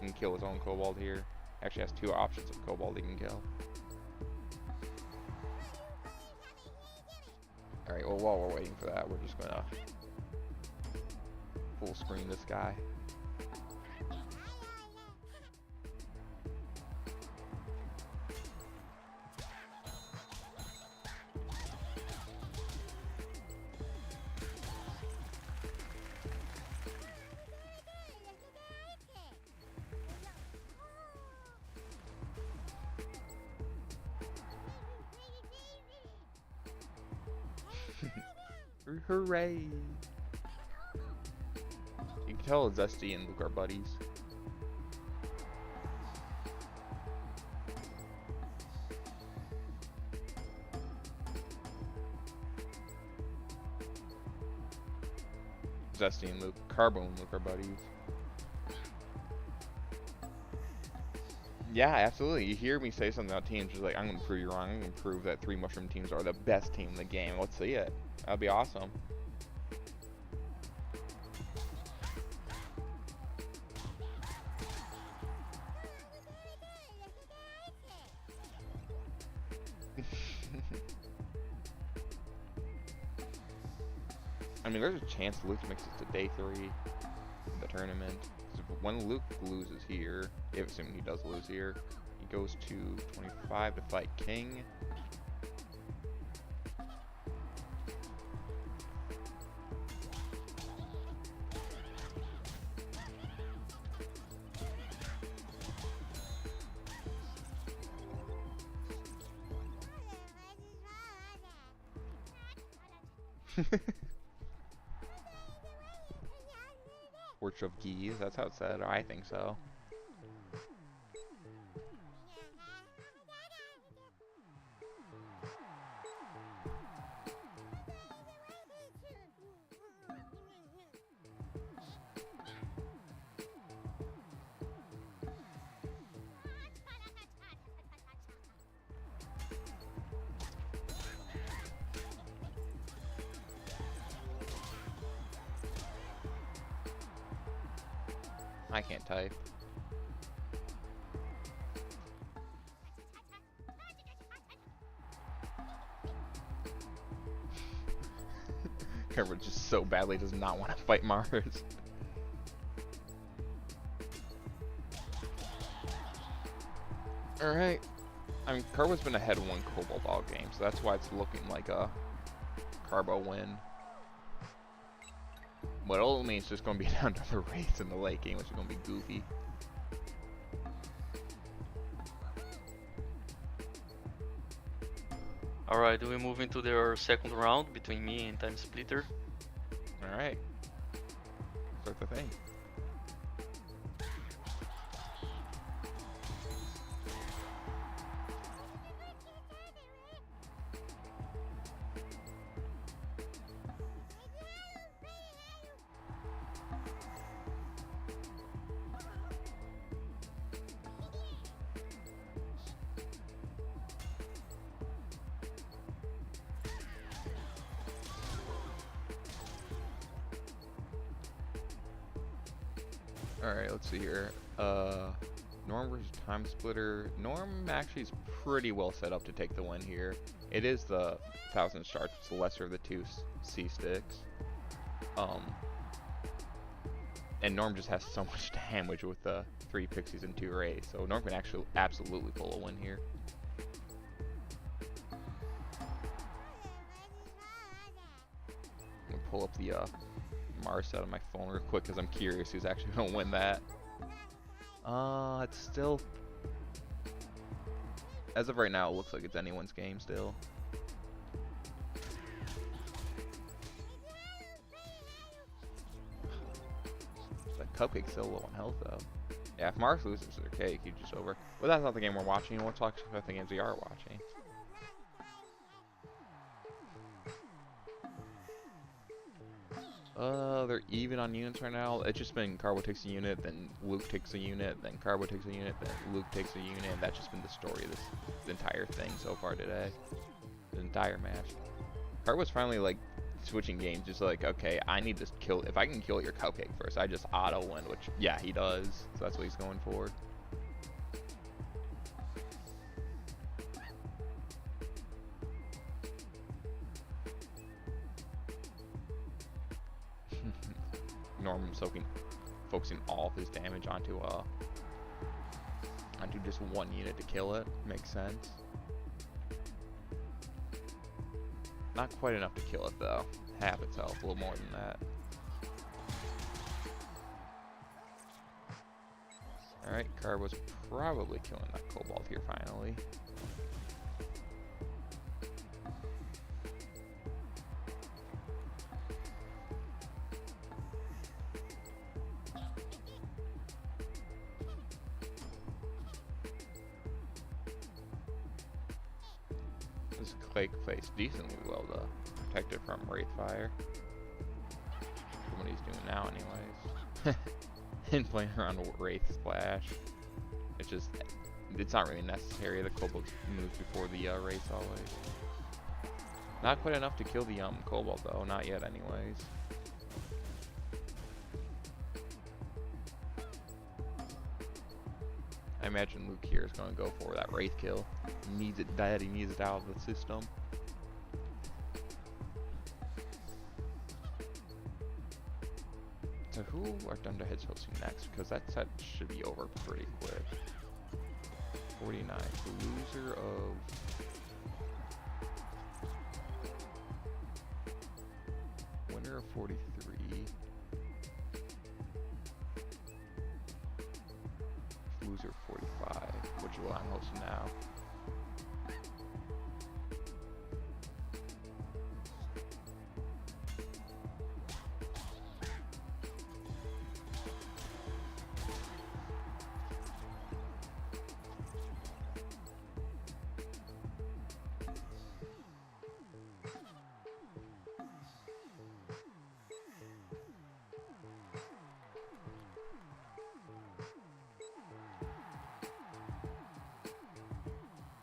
He can kill his own Cobalt here. Actually has two options of Cobalt he can kill. Alright, well, while we're waiting for that, we're just gonna full screen this guy. Hooray! You can tell Zesty and Luke are buddies. Zesty and Luke, Carbo and Luke are buddies. Yeah, absolutely. You hear me say something about teams, just like, I'm going to prove you wrong. I'm going to prove that 3 mushroom teams are the best team in the game. Let's see it. That'd be awesome. I mean, there's a chance Luke makes it to day 3 of the tournament. When Luke loses here, if assuming he does lose here, he goes to 25 to fight King. Porch of Geese, that's how it's said. I think so. I can't type. Kermit just so badly does not want to fight Mars. Alright. I mean, Carbo's been ahead 1 Cobalt all game, so that's why it's looking like a Carbo win. But ultimately, it's just going to be down to the race in the late game, which is going to be goofy. Alright, we move into their second round between me and Time Splitter. Alright. Start the thing. Alright, let's see here. Norm versus Time Splitter. Norm actually is pretty well set up to take the win here. It is the 1000 shards, it's the lesser of the 2 C sticks. And Norm just has so much damage with the 3 pixies and 2 rays, so Norm can actually absolutely pull a win here. pull up the Mars out of my phone real quick because I'm curious who's actually gonna win that. It's still, as of right now, it looks like it's anyone's game still. That Cupcake's still low on health though. Yeah, if Mars loses their cake, he's just over. But that's not the game we're watching. We'll talk about the games we are watching. They're even on units right now. It's just been Carbo takes a unit, then Luke takes a unit, then Carbo takes a unit, then Luke takes a unit, and that's just been the story of this entire thing so far today. The entire match. Carbo's finally like switching games, just like, okay, I need to kill, if I can kill your Cupcake first, I just auto win, which, yeah, he does. So that's what he's going for. Norm focusing all of his damage onto just one unit to kill it. Makes sense. Not quite enough to kill it though. Half its health, a little more than that. Alright, Carbo's probably killing that Cobalt here finally. This Clay plays decently well to protect it from Wraith Fire. From what he's doing now anyways. And playing around with Wraith Splash. It's not really necessary. The Cobalt moves before the Wraiths always. Not quite enough to kill the Cobalt though, not yet anyways. I imagine Luke here is going to go for that Wraith kill. He needs it dead, he needs it out of the system. So who are Dunderheads hosting next? Because that set should be over pretty quick. 49. The loser of... Winner of 43. Loser 45, which is what I'm hosting now.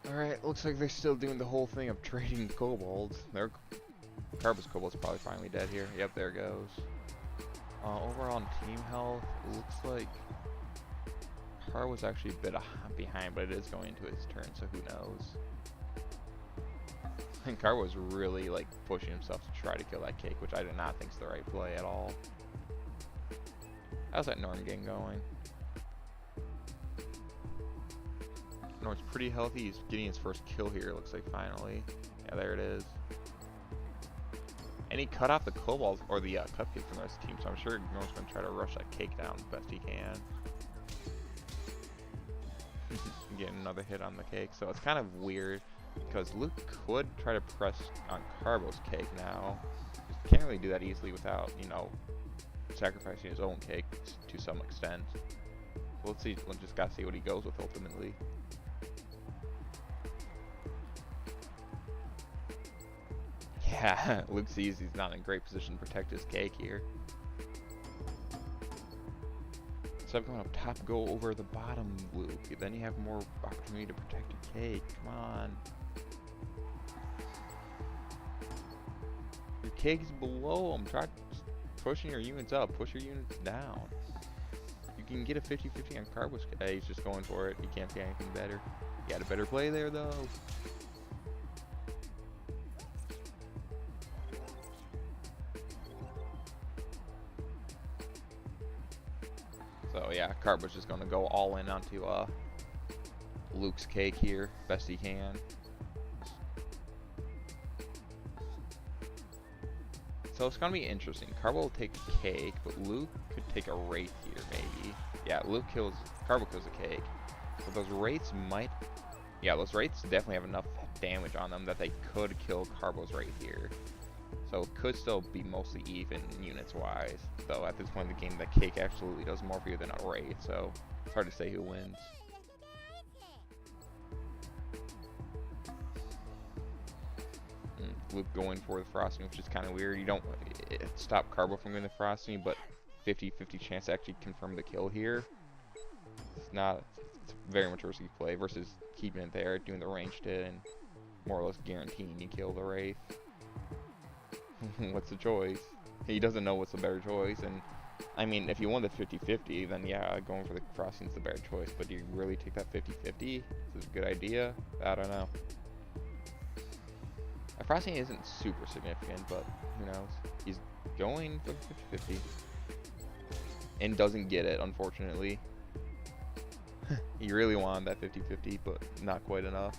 Alright, looks like they're still doing the whole thing of trading kobolds. Carbo's kobold's probably finally dead here. Yep, there goes. Overall on team health, it looks like Carbo's actually a bit behind, but it is going into his turn, so who knows. And Carbo's really like pushing himself to try to kill that cake, which I do not think is the right play at all. How's that Norm game going? Norm's pretty healthy. He's getting his first kill here, looks like, finally. Yeah, there it is. And he cut off the Cobalt, or the Cupcake from the rest of the team, so I'm sure Norm's going to try to rush that cake down the best he can. Getting another hit on the cake, so it's kind of weird, because Luke could try to press on Carbo's cake now. He can't really do that easily without, you know, sacrificing his own cake to some extent. So let's see, we'll just gotta see what he goes with ultimately. Yeah, Luke sees he's not in a great position to protect his cake here. Instead of going up top, go over the bottom, Luke. Then you have more opportunity to protect your cake. Come on. Your cake is below him. Try pushing your units up. Push your units down. You can get a 50-50 on Carbo's. Hey, he's just going for it. He can't get anything better. He had a better play there, though. So yeah, Carbo's just gonna go all in onto Luke's cake here, best he can. So So it's gonna be interesting. Carbo will take a cake, but Luke could take a Wraith here, maybe. Yeah, Carbo kills a cake. But those Wraiths might... Yeah, those Wraiths definitely have enough damage on them that they could kill Carbo's Wraith here. So it could still be mostly even units-wise. Though at this point in the game, the cake absolutely does more for you than a Wraith, so it's hard to say who wins. Luke going for the frosting, which is kind of weird. You don't stop Carbo from getting the frosting, but 50-50 chance to actually confirm the kill here. It's very much risky play versus keeping it there, doing the ranged hit, and more or less guaranteeing you kill the Wraith. What's the choice? He doesn't know what's the better choice, and I mean, if you want the 50-50, then yeah, going for the frosting is the better choice, but do you really take that 50-50? Is it a good idea? I don't know. Frosting isn't super significant, but who knows? He's going for 50-50. And doesn't get it, unfortunately. He really wanted that 50-50, but not quite enough.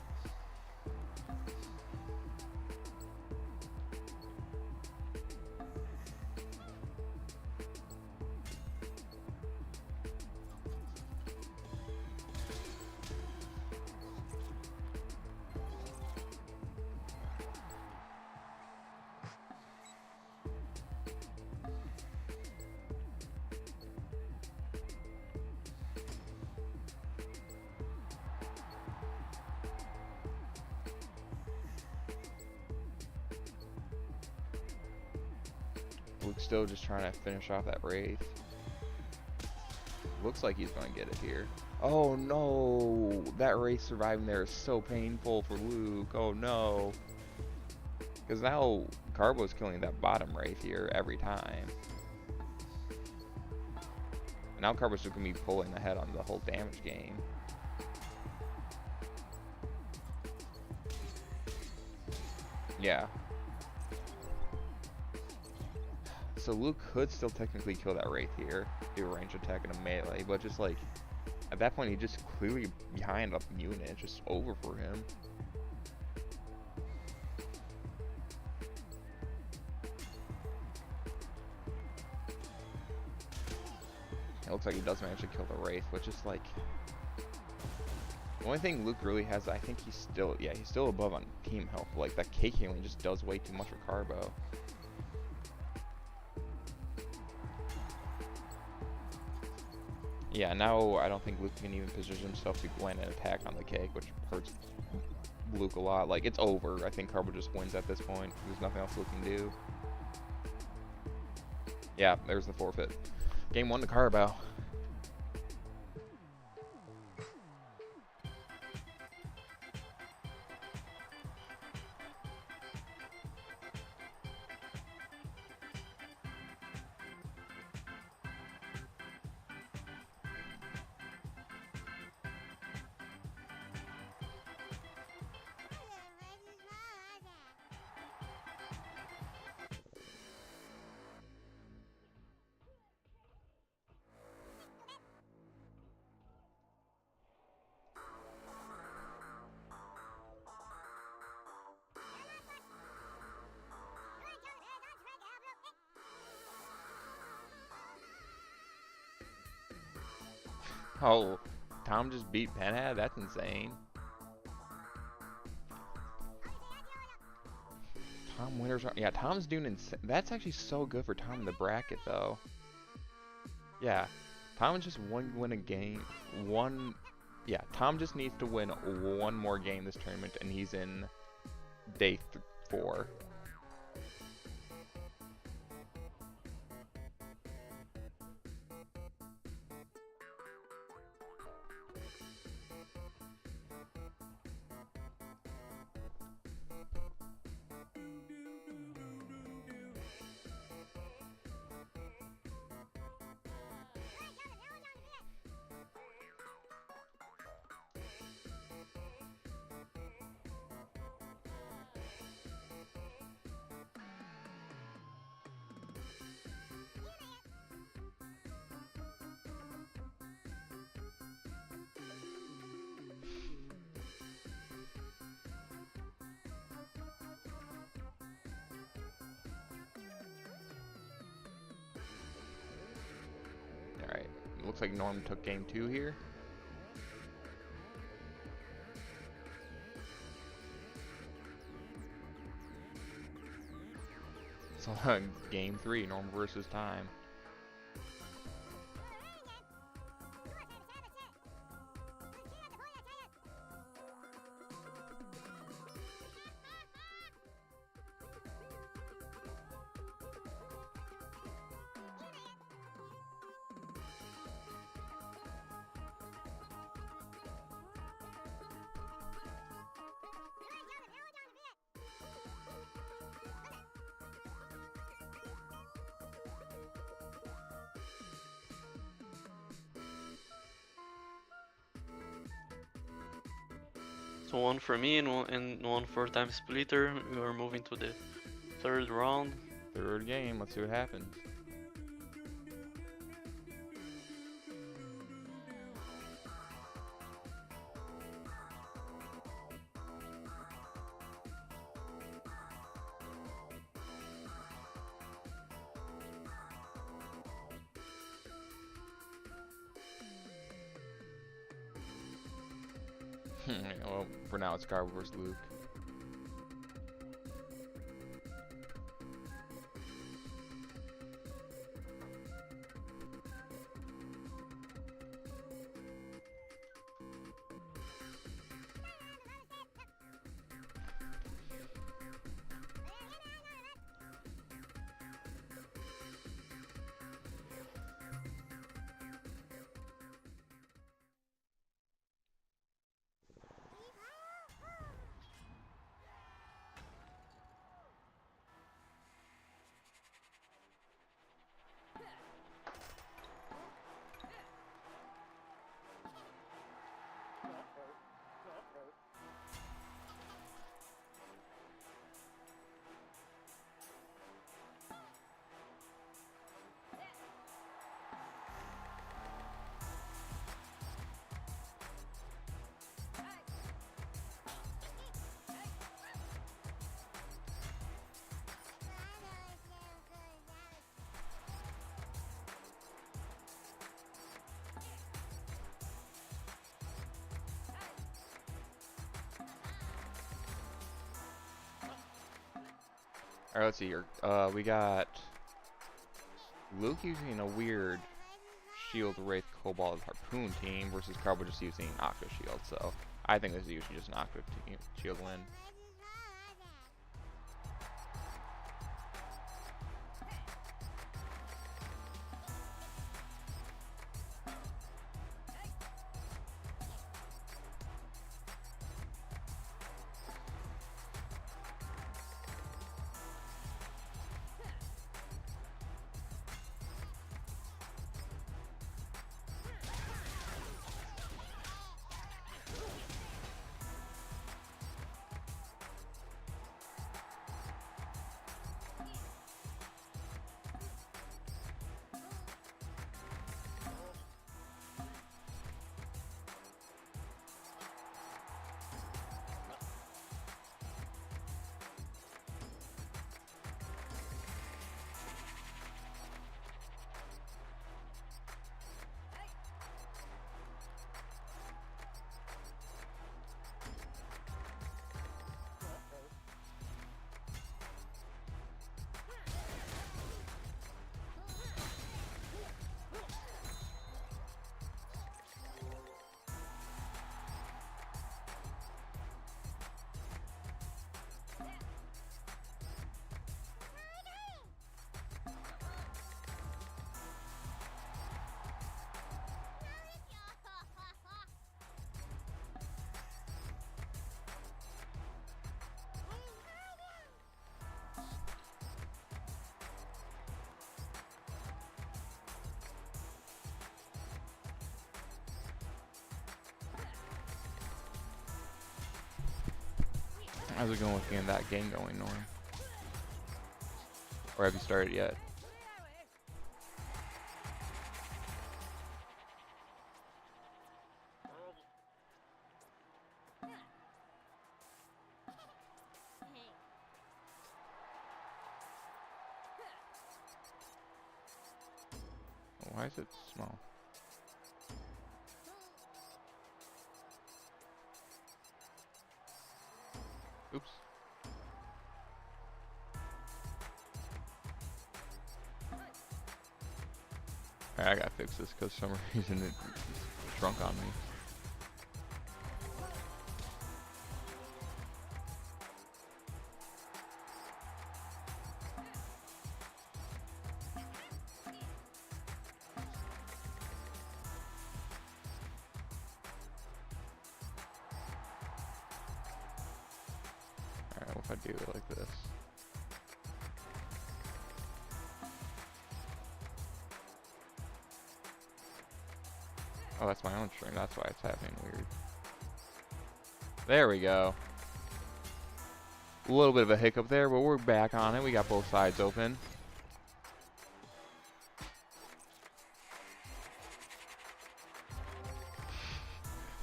Luke's still just trying to finish off that Wraith. Looks like he's going to get it here. Oh no! That Wraith surviving there is so painful for Luke. Oh no. Because now Carbo's killing that bottom Wraith here every time. And now Carbo's just going to be pulling ahead on the whole damage game. Yeah. So Luke could still technically kill that Wraith here, do a range attack and a melee, but just like, at that point he's just clearly behind a unit, it's just over for him. It looks like he does manage to kill the Wraith, which is like, the only thing Luke really has, I think he's still above on team health, like that cake healing just does way too much for Carbo. Yeah, now I don't think Luke can even position himself to land an attack on the cake, which hurts Luke a lot. Like, it's over. I think Carbo just wins at this point. There's nothing else Luke can do. Yeah, there's the forfeit. Game 1 to Carbo. Oh, Tom just beat Penhead? That's insane. Tom winners are... Yeah, Tom's doing insane. That's actually so good for Tom in the bracket, though. Yeah, Tom just win a game. Yeah, Tom just needs to win one more game this tournament, and he's in day 4. looks like Norm took game 2 here. So game 3, Norm versus time. So one for me and one for Time Splitter. We are moving to the third round. Third game, let's see what happens. Well, for now it's Garbo versus Luke. Alright, let's see here. We got Luke using a weird Shield Wraith Cobalt Harpoon team versus Garbo just using Octo Shield. So I think this is usually just an Octo team Shield win. How's it going with getting that game going, Norm? Or have you started yet? Why is it small? Alright, I gotta fix this because for some reason it shrunk on me. Alright, what if I do it like this? Oh, that's my own string. That's why it's happening weird. There we go. A little bit of a hiccup there, but we're back on it. We got both sides open.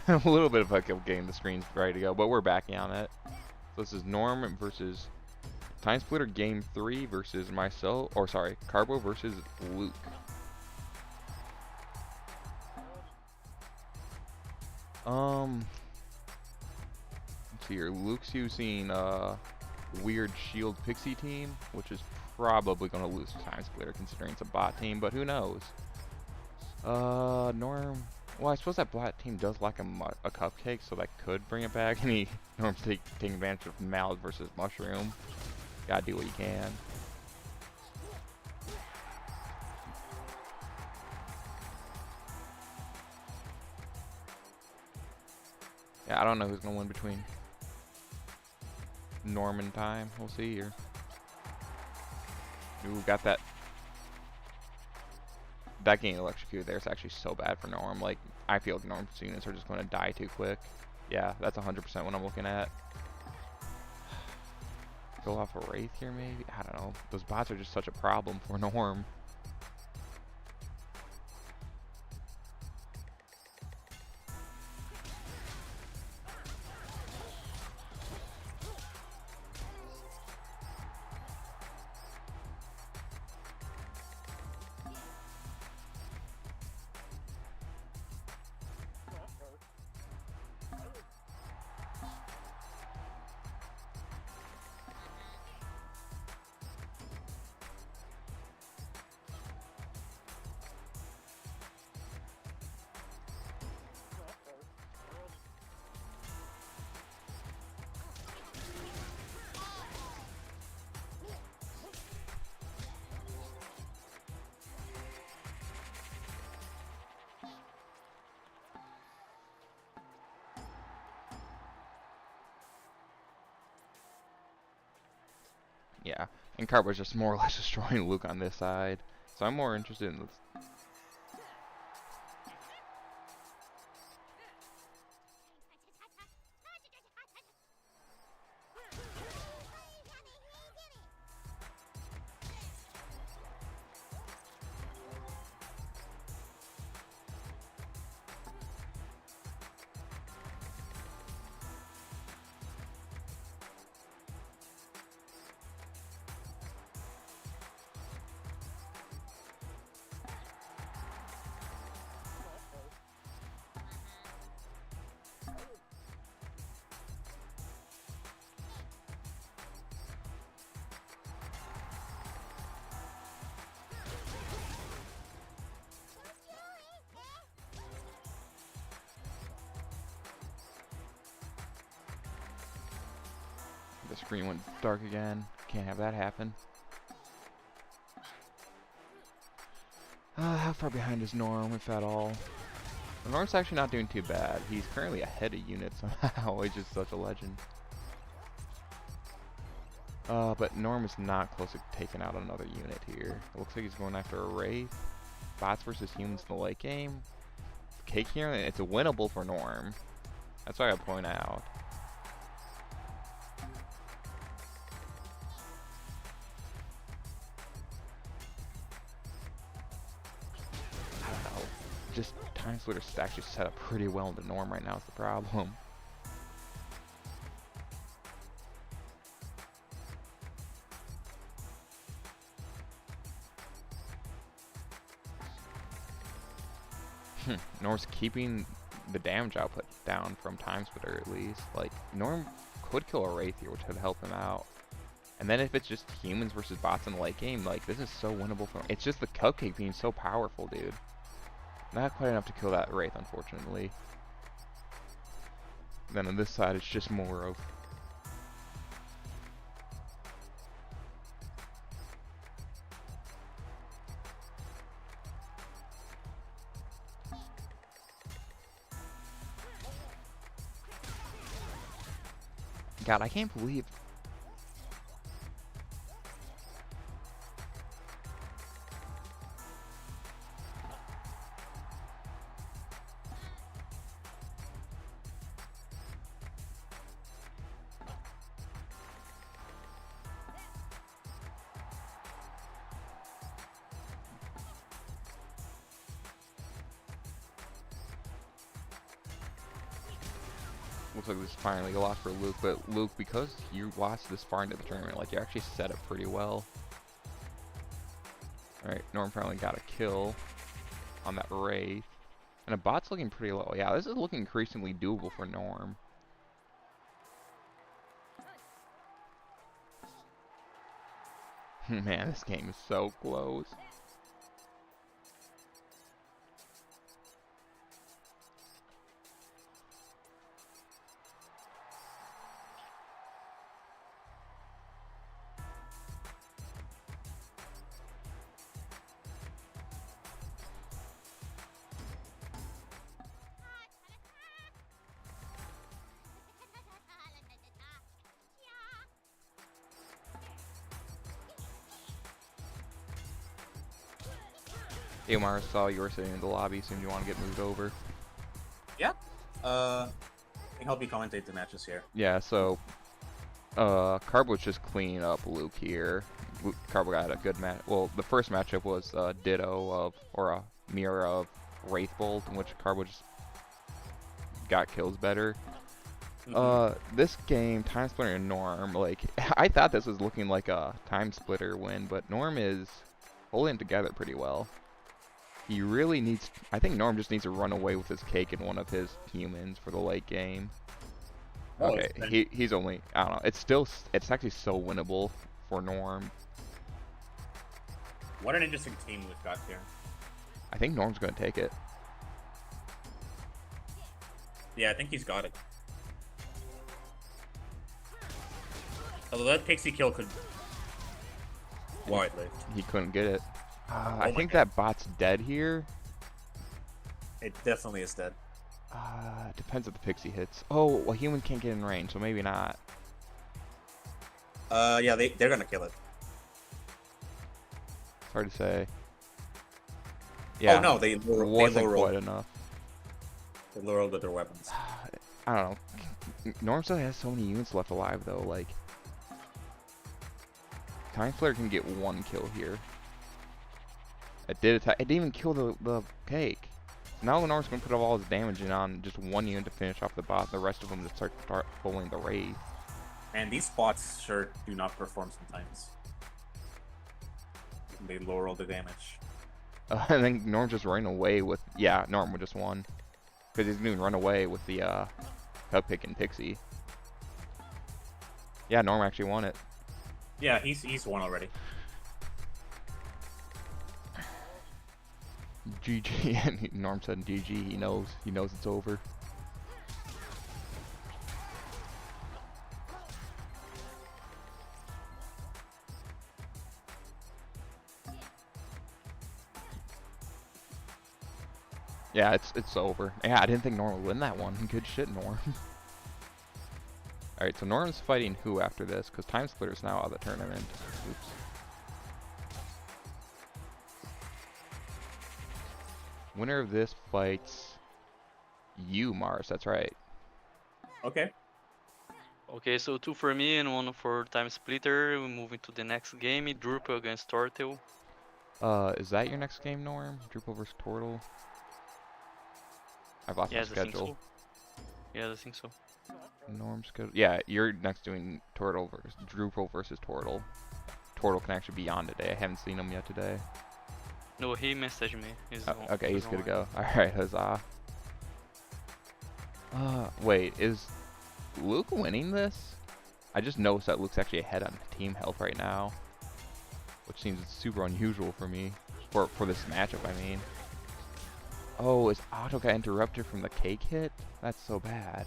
A little bit of a hiccup getting the screen ready to go, but we're back on it. So this is Norm versus Time Splitter Game 3 versus myself, or sorry, Carbo versus Luke. Let's see here. Luke's using weird shield pixie team, which is probably going to lose to Time Splitter considering it's a bot team, but who knows? Norm. Well, I suppose that bot team does like a cupcake, so that could bring it back. And Norm's taking advantage of Mallet versus Mushroom. Gotta do what you can. Yeah, I don't know who's gonna win between Norm and Time. We'll see here. Ooh, got that. That getting electrocuted there is actually so bad for Norm. Like, I feel like Norm's units are just going to die too quick. Yeah, that's 100% what I'm looking at. Go off a Wraith here, maybe? I don't know. Those bots are just such a problem for Norm. Yeah, and Carbo's just more or less destroying Luke on this side. So I'm more interested in this. The screen went dark again. Can't have that happen. How far behind is Norm, if at all? Norm's actually not doing too bad. He's currently ahead of units somehow. He's just such a legend. But Norm is not close to taking out another unit here. It looks like he's going after a Wraith. Bots versus humans in the late game. Cake here, and it's winnable for Norm. That's what I gotta point out. Just Time Splitter's actually set up pretty well into Norm right now is the problem. Norm's keeping the damage output down from Time Splitter at least. Like, Norm could kill a Wraith here, which would help him out. And then if it's just humans versus bots in the late game, like, this is so winnable for. It's just the cupcake being so powerful, dude. Not quite enough to kill that Wraith, unfortunately. Then on this side, it's just more of. God, I can't believe. Looks like this is finally a loss for Luke, but Luke, because you watched this far into the tournament, like, you actually set up pretty well. Alright, Norm finally got a kill on that Wraith. And a bot's looking pretty low. Yeah, this is looking increasingly doable for Norm. Man, this game is so close. Amar saw you were sitting in the lobby, so you want to get moved over. Yeah. I can help you commentate the matches here. Yeah, so Carbo's just cleaning up Luke here. Carbo got a good match. Well, the first matchup was Ditto of, or a mirror of Wraithbolt, in which Carbo just got kills better. This game, Time Splitter and Norm, like, I thought this was looking like a Time Splitter win, but Norm is holding it together pretty well. He really needs, I think Norm just needs to run away with his cake in one of his humans for the late game. Oh, Okay, he's only, I don't know, it's actually so winnable for Norm. What an interesting team we've got here. I think Norm's going to take it. Yeah, I think he's got it. Although that pixie kill could wide-lived. He couldn't get it. I my think God. that bot's dead here. It definitely is dead. Depends if the pixie hits. Oh, well, human can't get in range, so maybe not. Yeah, they're gonna kill it. It's hard to say. Yeah, Oh no, they wasn't low quite enough. They low rolled with their weapons. I don't know. Norm still has so many units left alive, though. Like, Time Flare can get one kill here. It did attack. It didn't even kill the cake. Now Norm's gonna put all his damage in on just one unit to finish off the bot. The rest of them to start pulling the Wraith. And these spots sure do not perform sometimes. They low roll the damage. And then Norm just running away with, yeah, Norm just won. Because he's going to run away with the Cupcake and Pixie. Yeah, Norm actually won it. Yeah, he's won already. GG, and Norm said GG, he knows it's over. Yeah, it's over. Yeah, I didn't think Norm would win that one. Good shit, Norm. Alright, so Norm's fighting who after this? Because Time Splitter's now out of the tournament. Oops. Winner of this fights you, Mars. That's right. Okay. Okay, so 2 for me and 1 for Time Splitter. We're moving to the next game. Drupal against Tortle. Is that your next game, Norm? Drupal versus Tortle? I've lost my Yes, I think schedule. so. Yeah, I think so. Norm's schedule. Yeah, you're next doing Tortle versus Drupal versus Tortle. Tortle can actually be on today. I haven't seen him yet today. No, he messaged me. Okay, he's good to go. Alright, huzzah. Wait, is Luke winning this? I just noticed that Luke's actually ahead on team health right now, which seems super unusual for me, for this matchup, I mean. Oh, his auto got interrupted from the cake hit? That's so bad.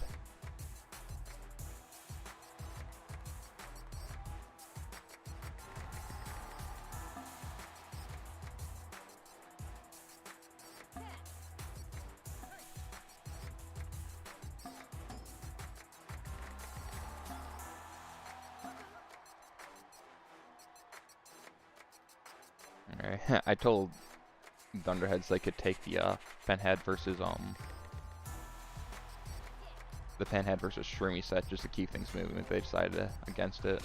Alright, I told Thunderheads they could take the Penhead versus Shroomy set just to keep things moving if they decided against it.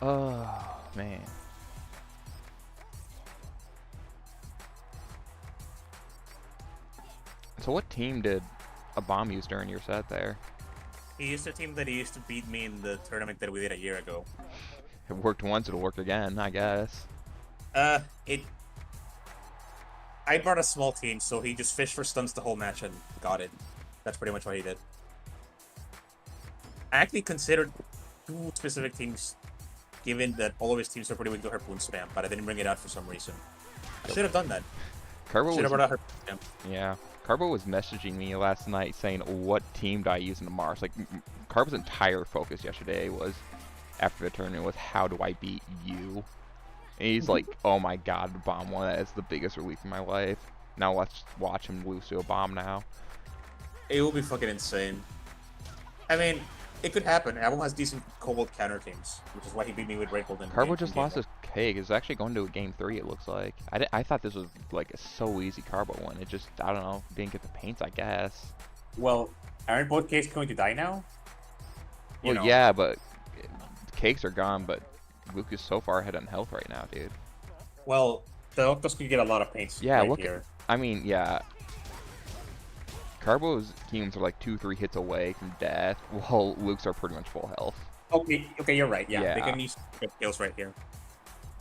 Oh man. So what team did a bomb use during your set there? He used a team that he used to beat me in the tournament that we did a year ago. It worked once, it'll work again, I guess. It. I brought a small team, so he just fished for stuns the whole match and got it. That's pretty much what he did. I actually considered 2 specific teams, given that all of his teams are pretty weak to Harpoon spam, but I didn't bring it out for some reason. I should have done that. Carbo Should have was, brought out Harpoon spam. yeah, Carbo was messaging me last night saying, what team do I use in the Mars? Like, Carbo's entire focus yesterday was, after the tournament, was how do I beat you? And he's like, oh my god, bomb one, that is the biggest relief in my life. Now let's watch him lose to a bomb now. It will be fucking insane. I mean, it could happen. Abel has decent Cobalt counter teams, which is why he beat me with Red Gold. Carbo just lost his cake. It's actually going to a game 3, it looks like. I thought this was like a so easy Carbo one. It just, I don't know, didn't get the paints, I guess. Well, aren't both cakes going to die now? You Well, know. yeah, but cakes are gone, but Luke is so far ahead on health right now, dude. Well, the Octos could get a lot of paints Yeah, right look, here. I mean, yeah. Carbo's teams are like 2-3 hits away from death, while Luke's are pretty much full health. Okay, you're right. Yeah, they Yeah. can use good kills right here.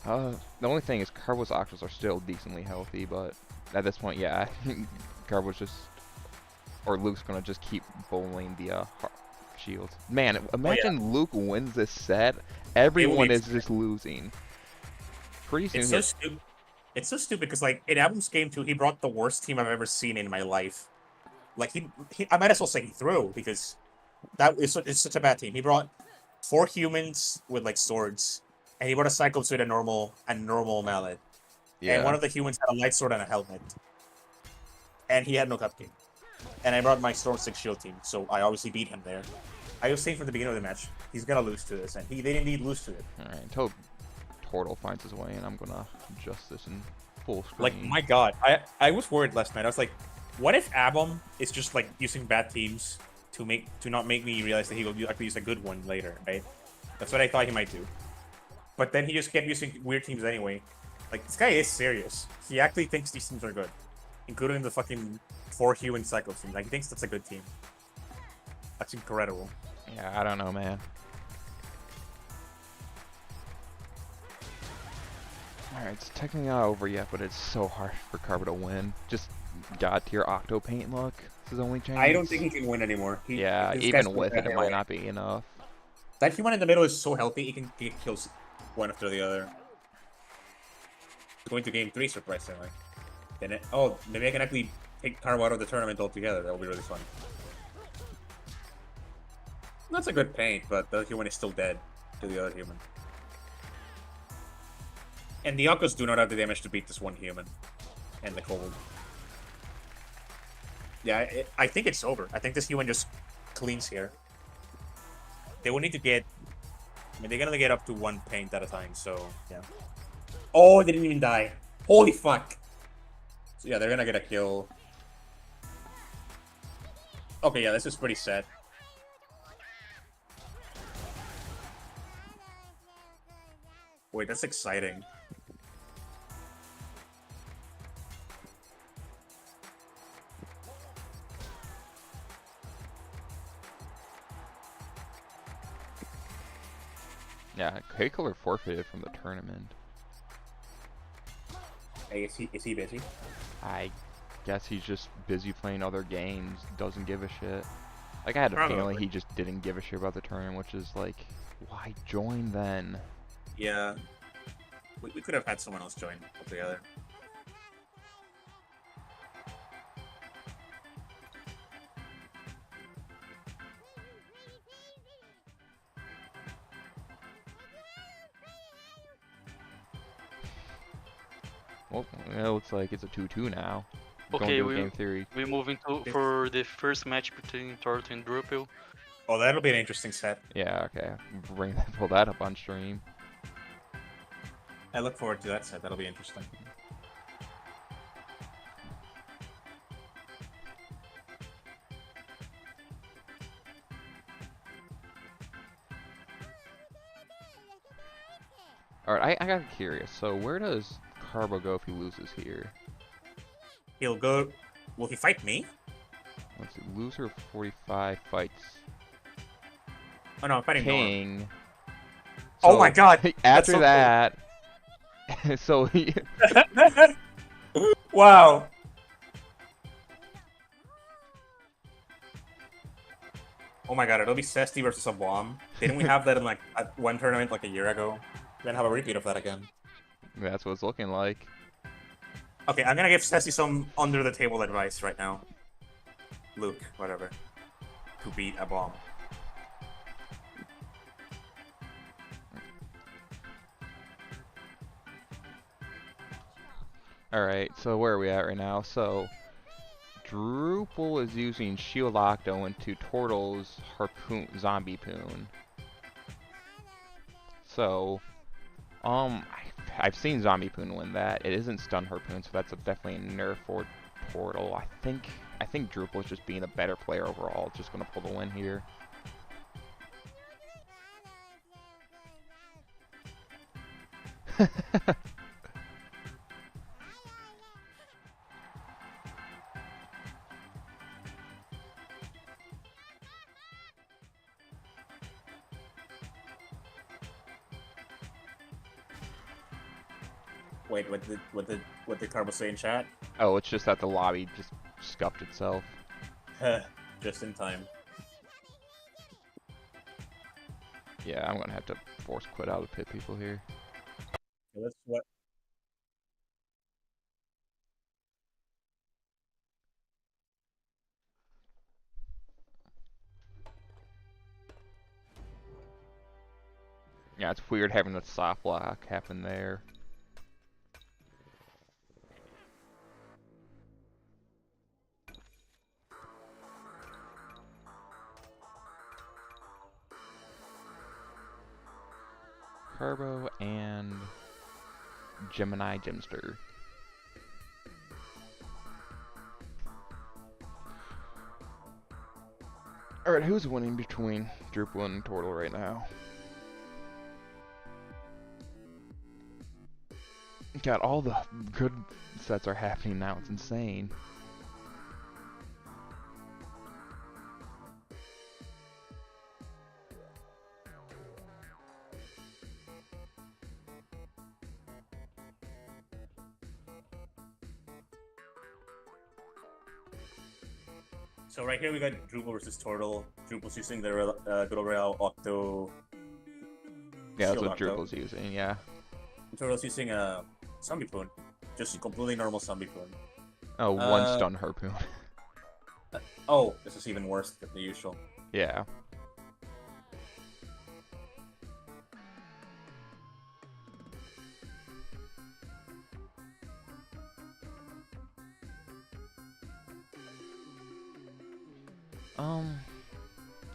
The only thing is Carbo's Octos are still decently healthy, but at this point, yeah, Carbo's just, or Luke's gonna just keep bowling the shields. Man, imagine Luke wins this set, everyone is just losing. Pretty soon, It's so stupid. It's so stupid because, like, in Album's game 2, he brought the worst team I've ever seen in my life. Like, I might as well say he threw, because it's such a bad team. He brought 4 humans with, like, swords, and he brought a Cyclops with a normal mallet. yeah. And one of the humans had a light sword and a helmet. And he had no cupcake. And I brought my Storm 6 shield team, so I obviously beat him there. I was saying from the beginning of the match, he's gonna lose to this, and they didn't need lose to it. Alright, until Tortle finds his way, and I'm gonna adjust this in full screen. Like, my god, I was worried last night. I was like, what if Abom is just, like, using bad teams to not make me realize that he will actually use a good one later, right? That's what I thought he might do. But then he just kept using weird teams anyway. Like, this guy is serious. He actually thinks these teams are good. Including the fucking 4 human Cyclops team. Like, he thinks that's a good team. That's incredible. Yeah, I don't know, man. Alright, it's technically not over yet, but it's so hard for Carbo to win. Just god tier Octo Paint luck. It's his only chance. I don't think he can win anymore. Yeah, this even guy's with it, it might away. not be enough. That human in the middle is so healthy, he can get kills one after the other. Going to game 3, surprisingly. Then maybe I can actually take Carbo out of the tournament altogether. That will be really fun. That's a good paint, but the human is still dead to the other human. And the Octos do not have the damage to beat this one human. And the cold. Yeah, I think it's over. I think this human just cleans here. They will need to get... I mean, they're gonna get up to 1 paint at a time, so, yeah. Oh, they didn't even die. Holy fuck! So, yeah, they're gonna get a kill. Okay, yeah, this is pretty sad. Wait, that's exciting. Yeah, K-Color forfeited from the tournament. Hey, is he busy? I guess he's just busy playing other games, doesn't give a shit. Like, I had a feeling Probably. he just didn't give a shit about the tournament, which is like, why join then? Yeah. We could have had someone else join altogether. Well, it looks like it's a 2-2 now. Going Okay, to a game theory. we move into for the first match between Torto and Drupal. Oh, that'll be an interesting set. Yeah, okay. Pull that up on stream. I look forward to that set. That'll be interesting. Alright, I got curious. So where does Carbo go if he loses here? He'll go. Will he fight me? Let's see. Loser 45 fights Oh no, I'm fighting Norm. King. Oh my god! After so that, so he. Wow. Oh my god, it'll be Cesti versus a bomb. Didn't we have that in like at one tournament like a year ago? Then have a repeat of that again. That's what it's looking like. Okay, I'm gonna give Cesti some under the table advice right now. Luke, whatever. To beat a bomb. Alright, so where are we at right now? So, Drupal is using Shield Octo into Turtle's Harpoon Zombie Poon. So, I've seen Zombie Poon win that. It isn't Stun Harpoon, so that's definitely a nerf for Turtle. I think Drupal is just being a better player overall. Just gonna pull the win here. Wait, what did Carbo say in chat? Oh, it's just that the lobby just scuffed itself. Just in time. Yeah, I'm gonna have to force quit out of pit people here. Let's what? Yeah, it's weird having the soft lock happen there. Carbo and Gemini Gemster. Alright, who's winning between Drupal and Turtle right now? God, all the good sets are happening now. It's insane. So right here we got Drupal versus Turtle. Drupal's using the good old Real Octo. Yeah, that's Shield what Octo. Drupal's using, yeah. Turtle's using a Zombie Poon. Just a completely normal Zombie Poon. Oh, one stun harpoon. Oh, this is even worse than the usual. Yeah.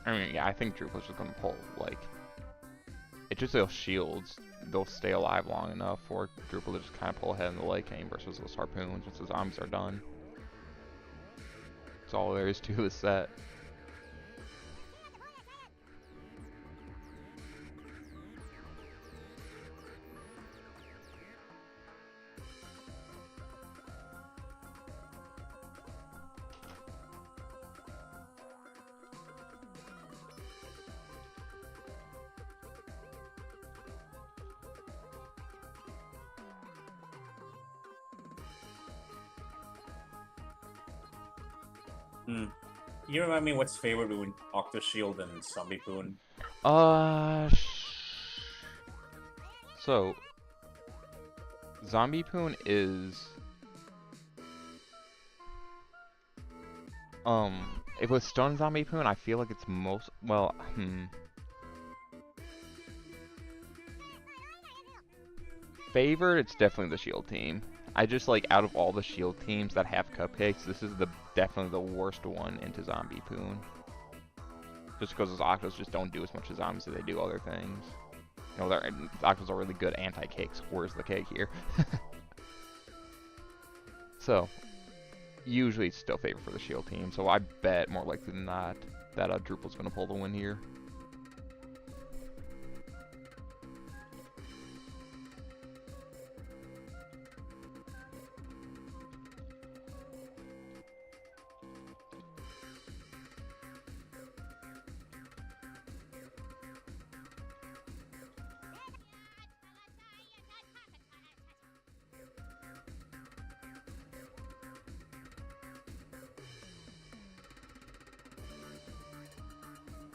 I mean, yeah, I think Drupal's just gonna pull, like, it's just those shields, they'll stay alive long enough for Drupal to just kind of pull ahead in the late game versus those harpoons once the zombies are done. That's all there is to this set. You remind me what's favored between Octo Shield and Zombie Poon? Uh, so Zombie Poon is if with Stun Zombie Poon, I feel like it's most favored. It's definitely the Shield team. I just like out of all the Shield teams that have cupcakes, this is definitely the worst one into Zombie Poon. Just because those Octos just don't do as much as zombies as they do other things. You know, Octos are really good anti-cakes. Where's the cake here? So, usually it's still favored for the Shield team. So I bet more likely than not that Drupal's going to pull the win here.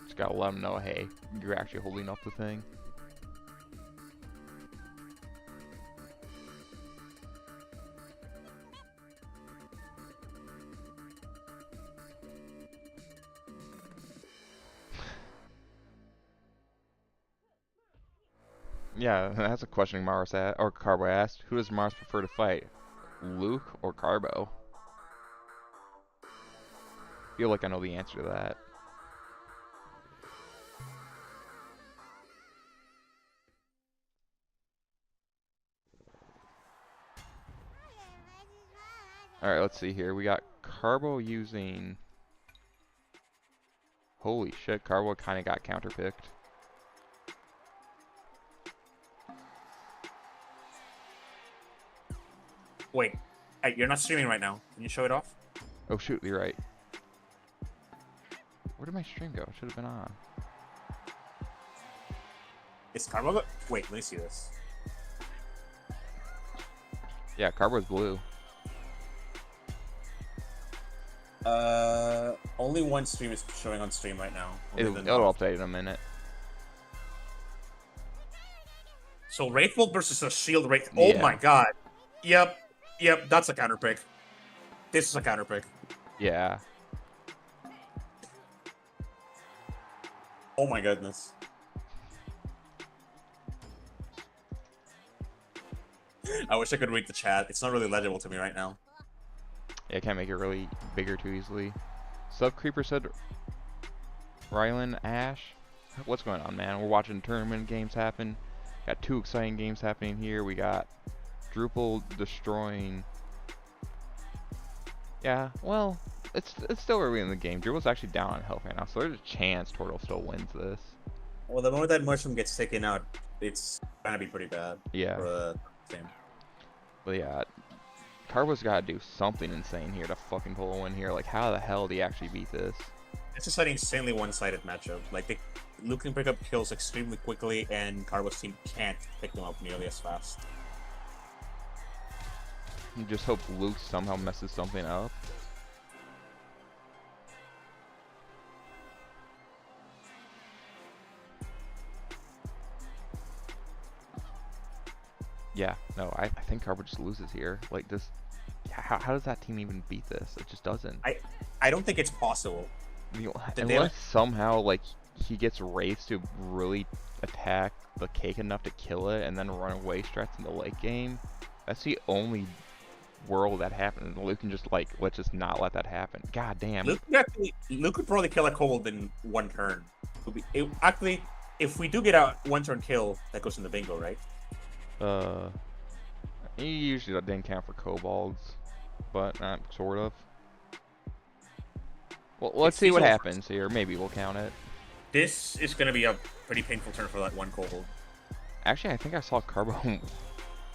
Just gotta let them know, hey, you're actually holding up the thing. Yeah, that's a question Mars asked, or Carbo asked. Who does Mars prefer to fight, Luke or Carbo? Feel like I know the answer to that. Alright, let's see here. We got Carbo using... Holy shit, Carbo kind of got counterpicked. Wait, hey, you're not streaming right now. Can you show it off? Oh shoot, you're right. Where did my stream go? It should have been on. Is Carbo? Wait, let me see this. Yeah, Carbo's blue. Only one stream is showing on stream right now. It'll update in a minute. So Wraithbolt versus a Shield Wraith. Oh Yeah. my god. Yep, that's a counter pick. This is a counter pick. Yeah. Oh my goodness. I wish I could read the chat. It's not really legible to me right now. Yeah, I can't make it really bigger too easily. Sub Creeper said Rylan Ash. What's going on, man? We're watching tournament games happen. Got two exciting games happening here. We got Drupal destroying. Yeah, well, it's still early in the game. Drupal's actually down on health right now, so there's a chance Turtle still wins this. Well, the moment that mushroom gets taken out, it's gonna be pretty bad. Yeah. For the team. But yeah, Carbo's got to do something insane here to fucking pull a win here. Like, how the hell do you actually beat this? It's just an insanely one-sided matchup. Like, Luke can pick up kills extremely quickly, and Carbo's team can't pick them up nearly as fast. You just hope Luke somehow messes something up. Yeah, no, I think Carbo just loses here. Like, this, how does that team even beat this? It just doesn't. I don't think it's possible. Unless somehow, like, he gets Wraiths to really attack the cake enough to kill it and then run away strats in the late game. That's the only world that happens. Luke can just, like, let's just not let that happen. God damn. Luke could probably kill a kobold in one turn. Actually, if we do get a one-turn kill, that goes in the bingo, right? He usually didn't count for kobolds, but sort of. Well, let's see what happens here. Maybe we'll count it. This is going to be a pretty painful turn for that one kobold. Actually, I think I saw Carbo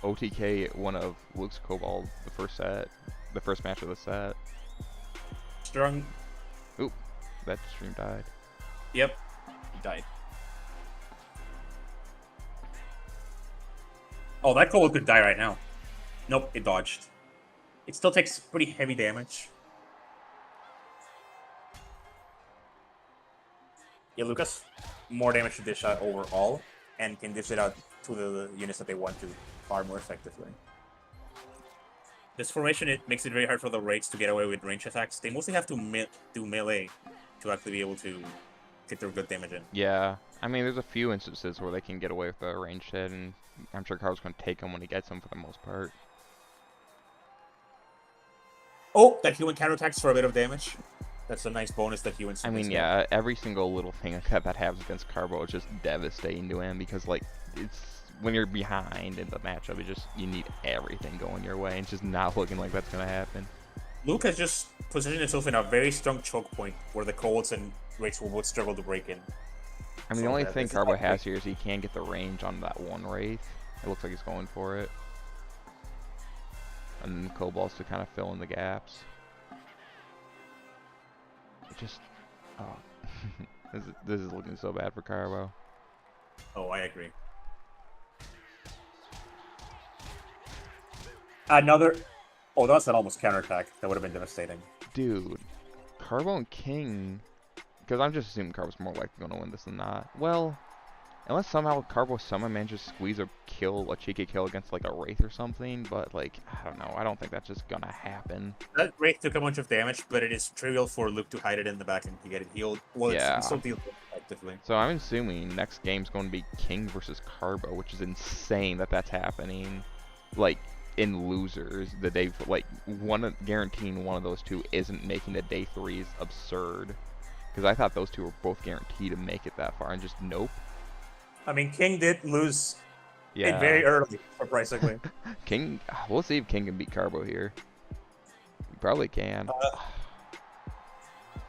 OTK one of Luke's kobold the first match of the set. Strong. Oop, that stream died. Yep, he died. Oh, that kobold could die right now. Nope, it dodged. It still takes pretty heavy damage. Yeah, Lucas, more damage to dish out overall, and can dish it out to the units that they want to far more effectively. This formation, it makes it very hard for the Wraiths to get away with range attacks. They mostly have to do melee to actually be able to get their good damage in. Yeah, I mean, there's a few instances where they can get away with a ranged hit, and I'm sure Carbo's going to take them when he gets them for the most part. Oh, that human counterattacks for a bit of damage. That's a nice bonus that humans. I mean, yeah, every single little thing that happens against Carbo is just devastating to him because, like, it's when you're behind in the matchup, it just you need everything going your way, and it's just not looking like that's gonna happen. Luke has just positioned himself in a very strong choke point where the Colts and Wraiths will both struggle to break in. I mean, So the only that- thing this is Carbo like- has here is he can get the range on that one Wraith. It looks like he's going for it. And then Cobalt's to kind of fill in the gaps. It just, oh, this is looking so bad for Carbo. Oh, I agree. Another. Oh, that's an almost counterattack. That would have been devastating. Dude, Carbo and King, because I'm just assuming Carbo's more likely going to win this than not. Well, unless somehow Carbo somehow manages to squeeze a cheeky kill against like a Wraith or something, but like, I don't know, I don't think that's just gonna happen. That Wraith took a bunch of damage, but it is trivial for Luke to hide it in the back and to get it healed. Well, Yeah. it's still healed effectively. So I'm assuming next game's going to be King versus Carbo, which is insane that that's happening. Like, in losers, the day, like, guaranteeing one of those two isn't making the day 3 is absurd. Because I thought those two were both guaranteed to make it that far, and just nope. I mean, King did lose Yeah. it very early, surprisingly. King, we'll see if King can beat Carbo here. He probably can.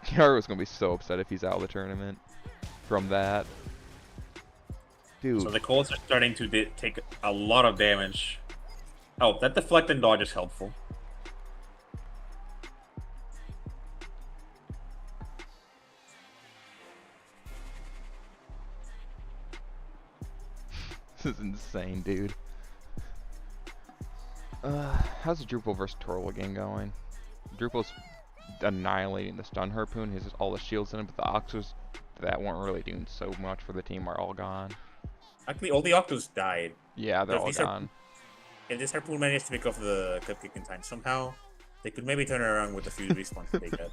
Carbo's gonna be so upset if he's out of the tournament from that. Dude, So the Colts are starting to take a lot of damage. Oh, that deflect and dodge is helpful. this is insane, dude. How's the Drupal versus Torval game going? Drupal's annihilating the stun harpoon. He has all the shields in it, but the Oxus that weren't really doing so much for the team are all gone. Actually, all the Octos died. Yeah, they're But all these are- gone. If this harpoon managed to pick off the cupcake in time somehow, they could maybe turn it around with a few respawns that they get.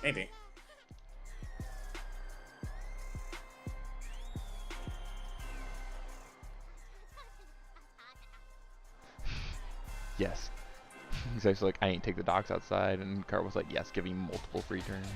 Maybe. Yes. He's actually like, I ain't take the docks outside, and Carl was like, yes, giving multiple free turns.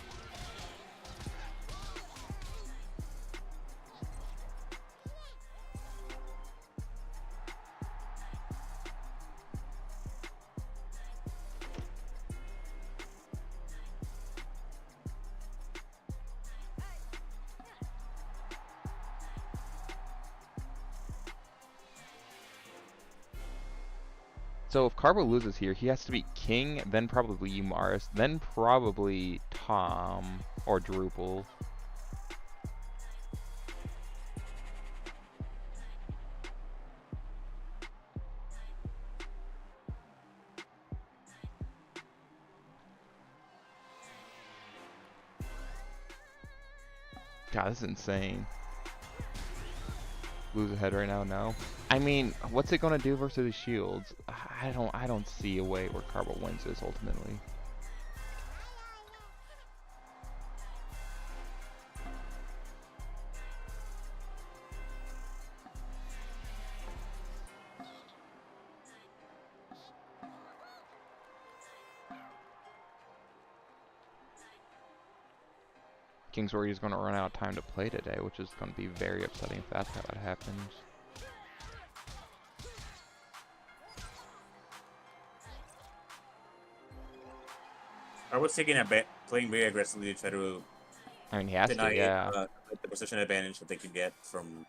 So if Carbo loses here, he has to beat King, then probably Umaris, then probably Tom or Drupal. God, this is insane. Lose a head right now? No. I mean, what's it gonna do versus the shields? I don't see a way where Carbo wins this ultimately. King's worried he's gonna run out of time to play today, which is gonna be very upsetting if that's how it happens. I was taking a bet, playing very aggressively to try to I mean, he has deny to, yeah. the position advantage that they can get from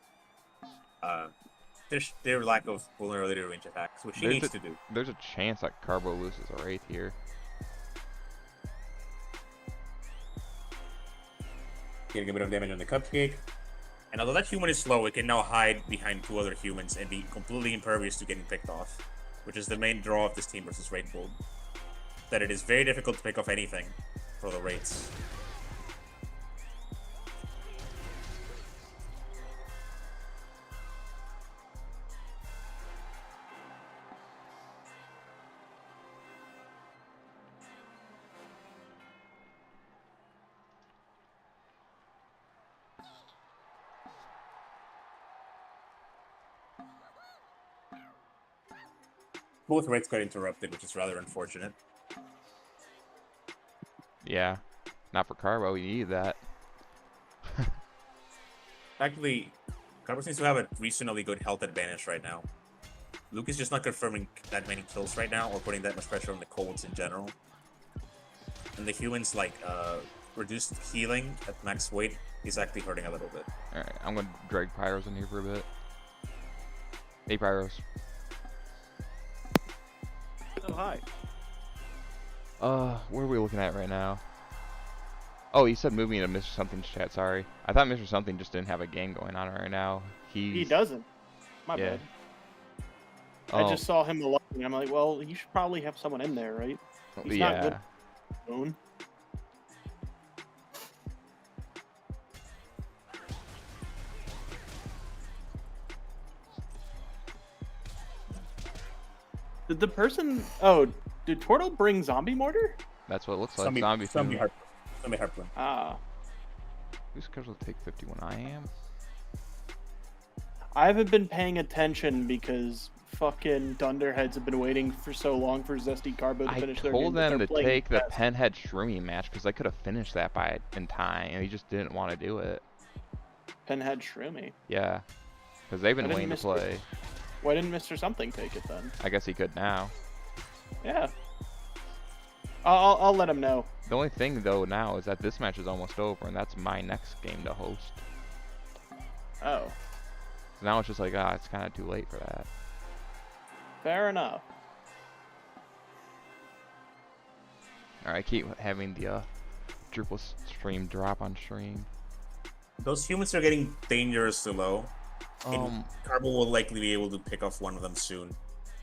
their lack of vulnerability to range attacks, which he needs to do. There's a chance that Carbo loses a Wraith here. Getting a bit of damage on the cupcake. And although that human is slow, it can now hide behind 2 other humans and be completely impervious to getting picked off, which is the main draw of this team versus Wraith build. That it is very difficult to pick off anything for the Wraiths. both Wraiths got interrupted, which is rather unfortunate. Yeah. Not for Carbo, we need that. Actually, Carbo seems to have a reasonably good health advantage right now. Luke is just not confirming that many kills right now, or putting that much pressure on the Colds in general. And the humans, like, reduced healing at max weight is actually hurting a little bit. Alright, I'm gonna drag Pyros in here for a bit. Hey, Pyros. Oh, hi. Where are we looking at right now? Oh, he said move me to Mr. Something's chat, sorry. I thought Mr. Something just didn't have a game going on right now. He doesn't. My Yeah. bad. Oh, I just saw him alone. I'm like, well, you should probably have someone in there, right? He's not good alone. Did the person... Oh, did Turtle bring zombie mortar? That's what it looks like. Zombie Zombie Harpoon. Ah. Who's scheduled to take 51? I am. I haven't been paying attention because fucking Dunderheads have been waiting for so long for Zesty Carbo to I finish their told game. But them they're to playing take the fast. Penhead Shroomy match because I could have finished that in time, and he just didn't want to do it. Penhead Shroomy. Yeah, because they've been Why didn't waiting to Mr. play. Why didn't Mr. Something take it then? I guess he could now. Yeah. I'll let him know. The only thing though now is that this match is almost over, and that's my next game to host. Oh, So now it's just like, it's kind of too late for that. fair enough. Alright, keep having the Drupal stream drop on stream. Those humans are getting dangerously low. And Um, Carbo will likely be able to pick off one of them soon.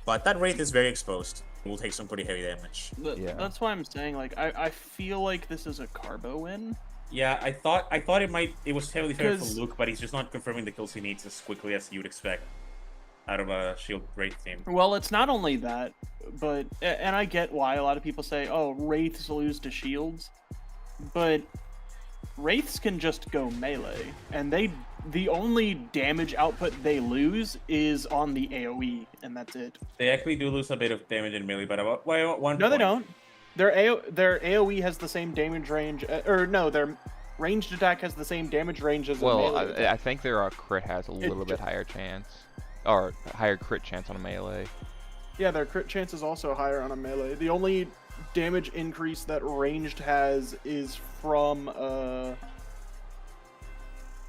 But that Wraith is very exposed. Will take some pretty heavy damage. Yeah. That's why I'm saying, like, I feel like this is a Carbo win. Yeah, I thought it was heavily favored for 'Cause- Luke, but he's just not confirming the kills he needs as quickly as you would expect out of a Shield Wraith team. Well, it's not only that, but and I get why a lot of people say, "Oh, Wraiths lose to shields," but Wraiths can just go melee, and the only damage output they lose is on the AOE, and that's it. They actually do lose a bit of damage in melee, but about one No, they point. don't. Their AOE has the same damage range, or no, their ranged attack has the same damage range as a well, melee attack. I think their crit has a little bit higher chance, or higher crit chance on a melee. Yeah, their crit chance is also higher on a melee. The only damage increase that ranged has is from the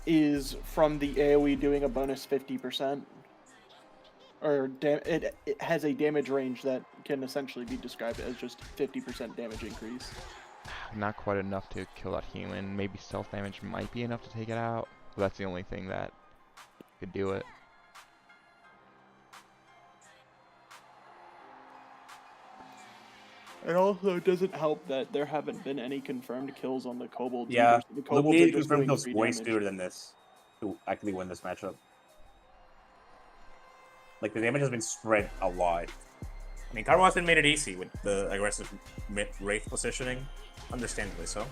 AoE doing a bonus 50%. Or it has a damage range that can essentially be described as just 50% damage increase. Not quite enough to kill that human. Maybe self damage might be enough to take it out. But that's the only thing that could do it. It also doesn't help that there haven't been any confirmed kills on the kobolds. Yeah, The Luke kobolds are needed to just confirm doing kills 3 way damage. sooner than this to actually win this matchup. Like, the damage has been spread a lot. I mean, Carbo hasn't made it easy with the aggressive Wraith positioning. Understandably so,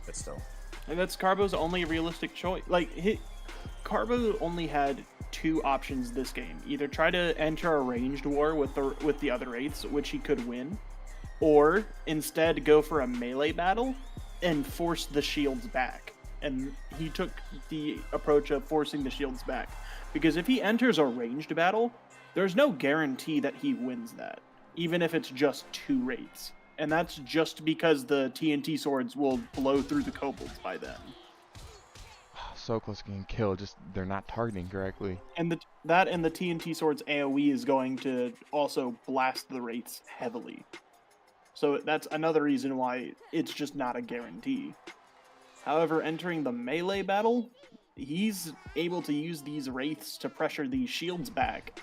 but still. And that's Carbo's only realistic choice. Like, Carbo only had 2 options this game. Either try to enter a ranged war with the other Wraiths, which he could win, or instead go for a melee battle and force the shields back. And he took the approach of forcing the shields back. Because if he enters a ranged battle, there's no guarantee that he wins that, even if it's just 2 Wraiths. And that's just because the TNT swords will blow through the kobolds by then. So close to getting killed, just they're not targeting correctly. And the TNT sword's AoE is going to also blast the Wraiths heavily. So that's another reason why it's just not a guarantee. However, entering the melee battle, he's able to use these Wraiths to pressure these shields back.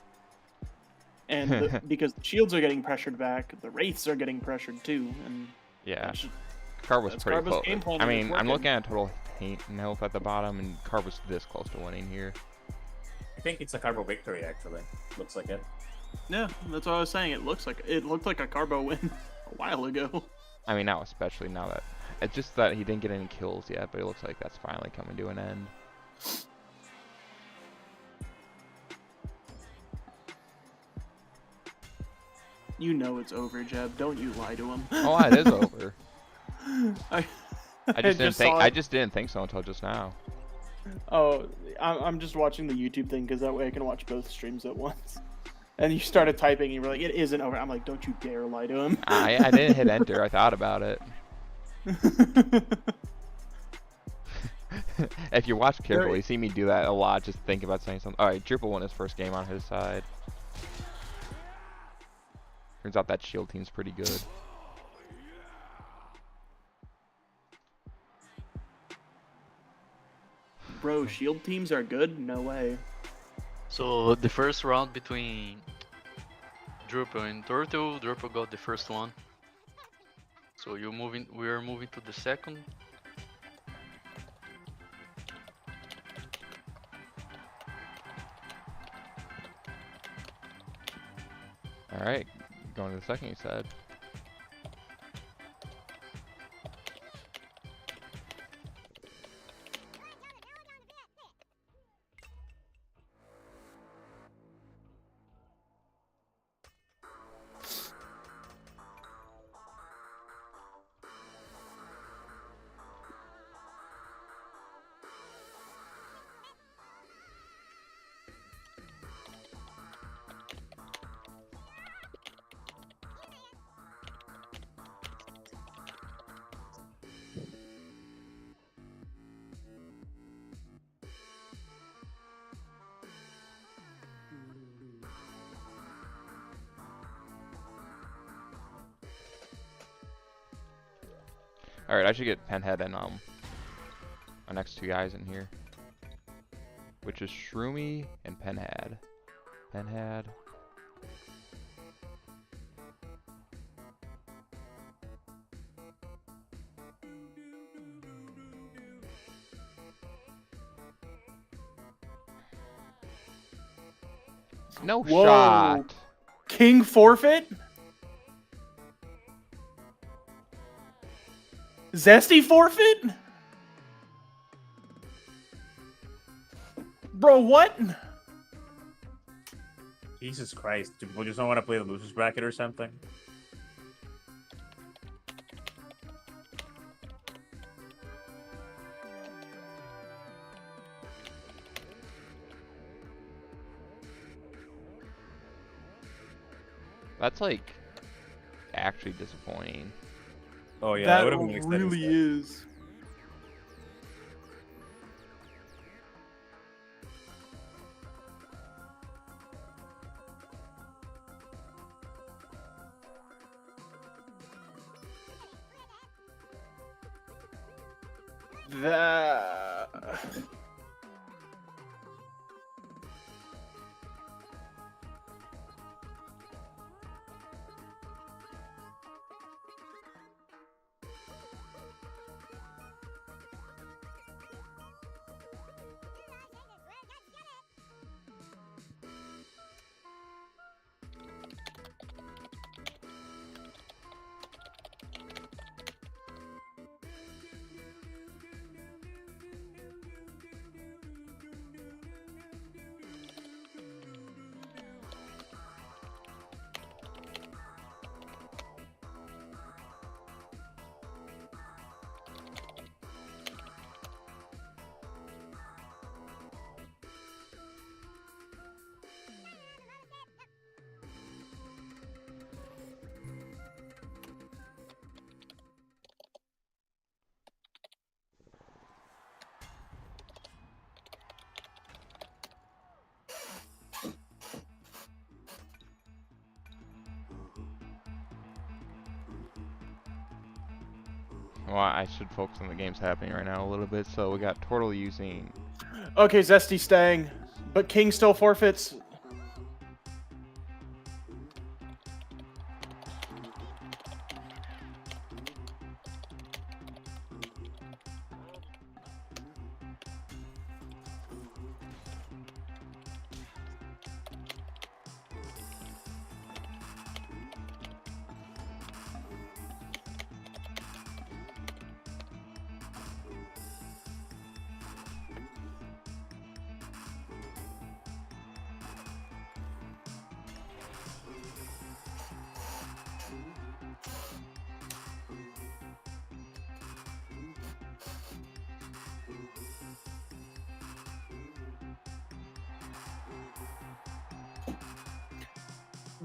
And because the shields are getting pressured back, the Wraiths are getting pressured too. And Yeah, that's- Carbo's that's pretty Carbo's close. game plan I and it's mean, I'm working. looking at total paint and health at the bottom, and Carbo's this close to winning here. I think it's a Carbo victory, actually. Looks like it. yeah, that's what I was saying. It looked like a Carbo win a while ago. I mean, now especially now that it's just that he didn't get any kills yet, but it looks like that's finally coming to an end. You know it's over, Jeb. Don't you lie to him. Oh, it is over. I, I just didn't think. saw I it. just didn't think so until just now. Oh, I'm just watching the YouTube thing because that way I can watch both streams at once. And you started typing, and you were like, "It isn't over." I'm like, "Don't you dare lie to him." I didn't hit enter. I thought about it. If you watch carefully, you see me do that a lot. Just think about saying something. All right, Drupal won his first game on his side. Turns out that shield team's pretty good. Bro, shield teams are good? No way. So the first round between Drupal and Turtle, Drupal got the first one. So we are moving to the second. All right, going to the second, you said. All right, I should get Penhead and my next two guys in here, which is Shroomy and Penhead. Penhead. No Whoa. shot. King forfeit? Zesty forfeit? Bro, what? Jesus Christ. Do people just don't want to play the losers bracket or something? That's like actually disappointing. Oh yeah, that would have been an extended really step. is. That... Well, I should focus on the games happening right now a little bit. So we got Turtle using. Okay, Zesty staying, but King still forfeits.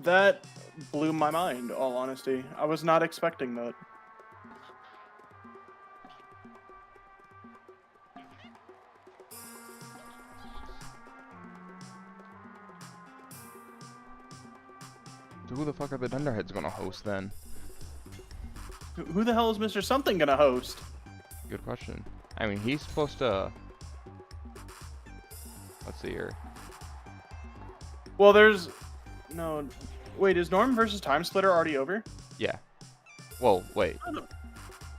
That blew my mind, all honesty. I was not expecting that. So who the fuck are the Dunderheads gonna host then? Who the hell is Mr. Something gonna host? Good question. I mean, he's supposed to. Let's see here. Well, there's no. Wait, is Norm versus Time Splitter already over? Yeah. Whoa, wait.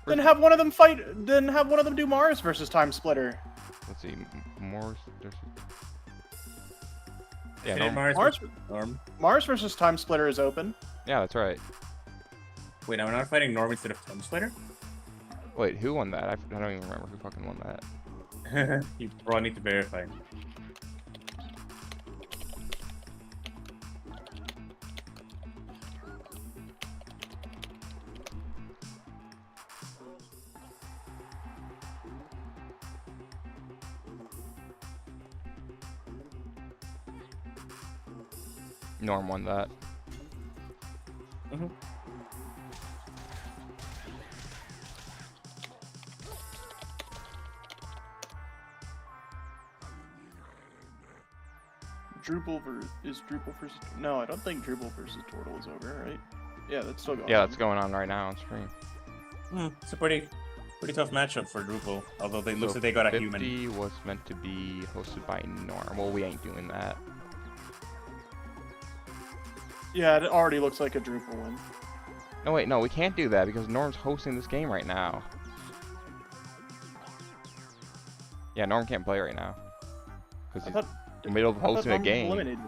Then have one of them fight. Then have one of them do Mars versus Time Splitter. Let's see. More. There's... Yeah, Yeah, Norm. Mars versus Time Splitter is open. Yeah, that's right. Wait, now we're not fighting Norm instead of Time Splitter? Wait, who won that? I don't even remember who fucking won that. You probably need to verify. Norm won that. Mhm. Is Drupal versus? No, I don't think Drupal versus Tortle is over, right? Yeah, that's still going. Yeah, on. that's going on right now on stream. It's a pretty tough matchup for Drupal. Although they looks So like they got a 50 human. was meant to be hosted by Norm. Well, we ain't doing that. Yeah, it already looks like a Drupal win. No, wait, no, we can't do that because Norm's hosting this game right now. Yeah, Norm can't play right now. Because I he's thought, in the middle of I thought hosting a Norm was game. eliminated.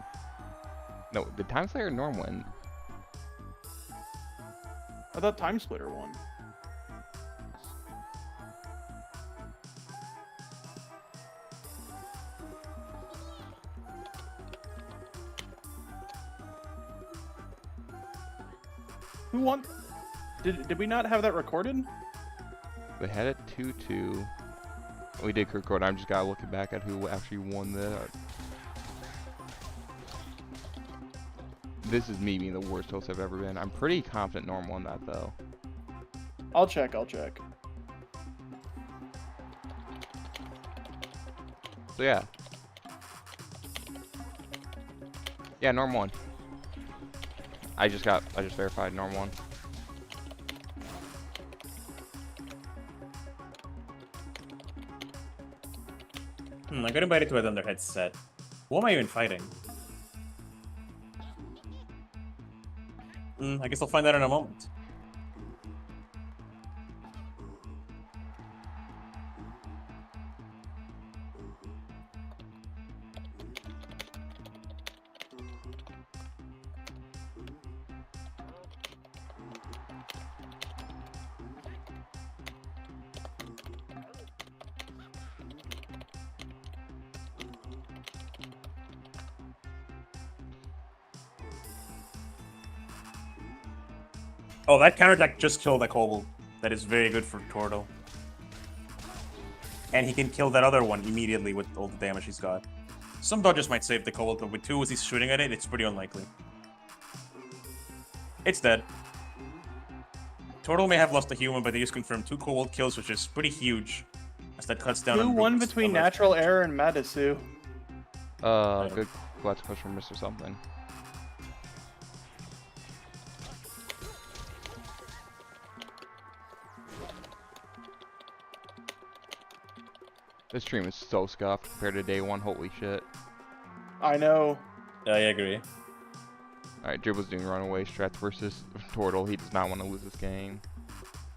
No, did Time Slayer or Norm win? I thought Time Splitter won. Who won? Did we not have that recorded? They had it 2-2. We did record. I'm just gotta look back at who actually won that. This is me being the worst host I've ever been. I'm pretty confident Norm won that though. I'll check. So yeah. Yeah, Norm won. I just verified Norm won. I got invited to a Thunderhead set. Who am I even fighting? I guess I'll find out in a moment. Oh, that counterattack just killed a kobold. That is very good for Tortle. And he can kill that other one immediately with all the damage he's got. Some dodges might save the kobold, but with 2 as he's shooting at it, it's pretty unlikely. It's dead. Tortle may have lost a human, but they just confirmed 2 kobold kills, which is pretty huge. As that cuts down Who on won Rupert's between numbers. Natural Error and Madisu? Good clutch push from Mr. Something. This stream is so scuffed compared to day 1. Holy shit. I know. I agree. Alright, Dribble's doing runaway stretch versus Tortle. He does not want to lose this game.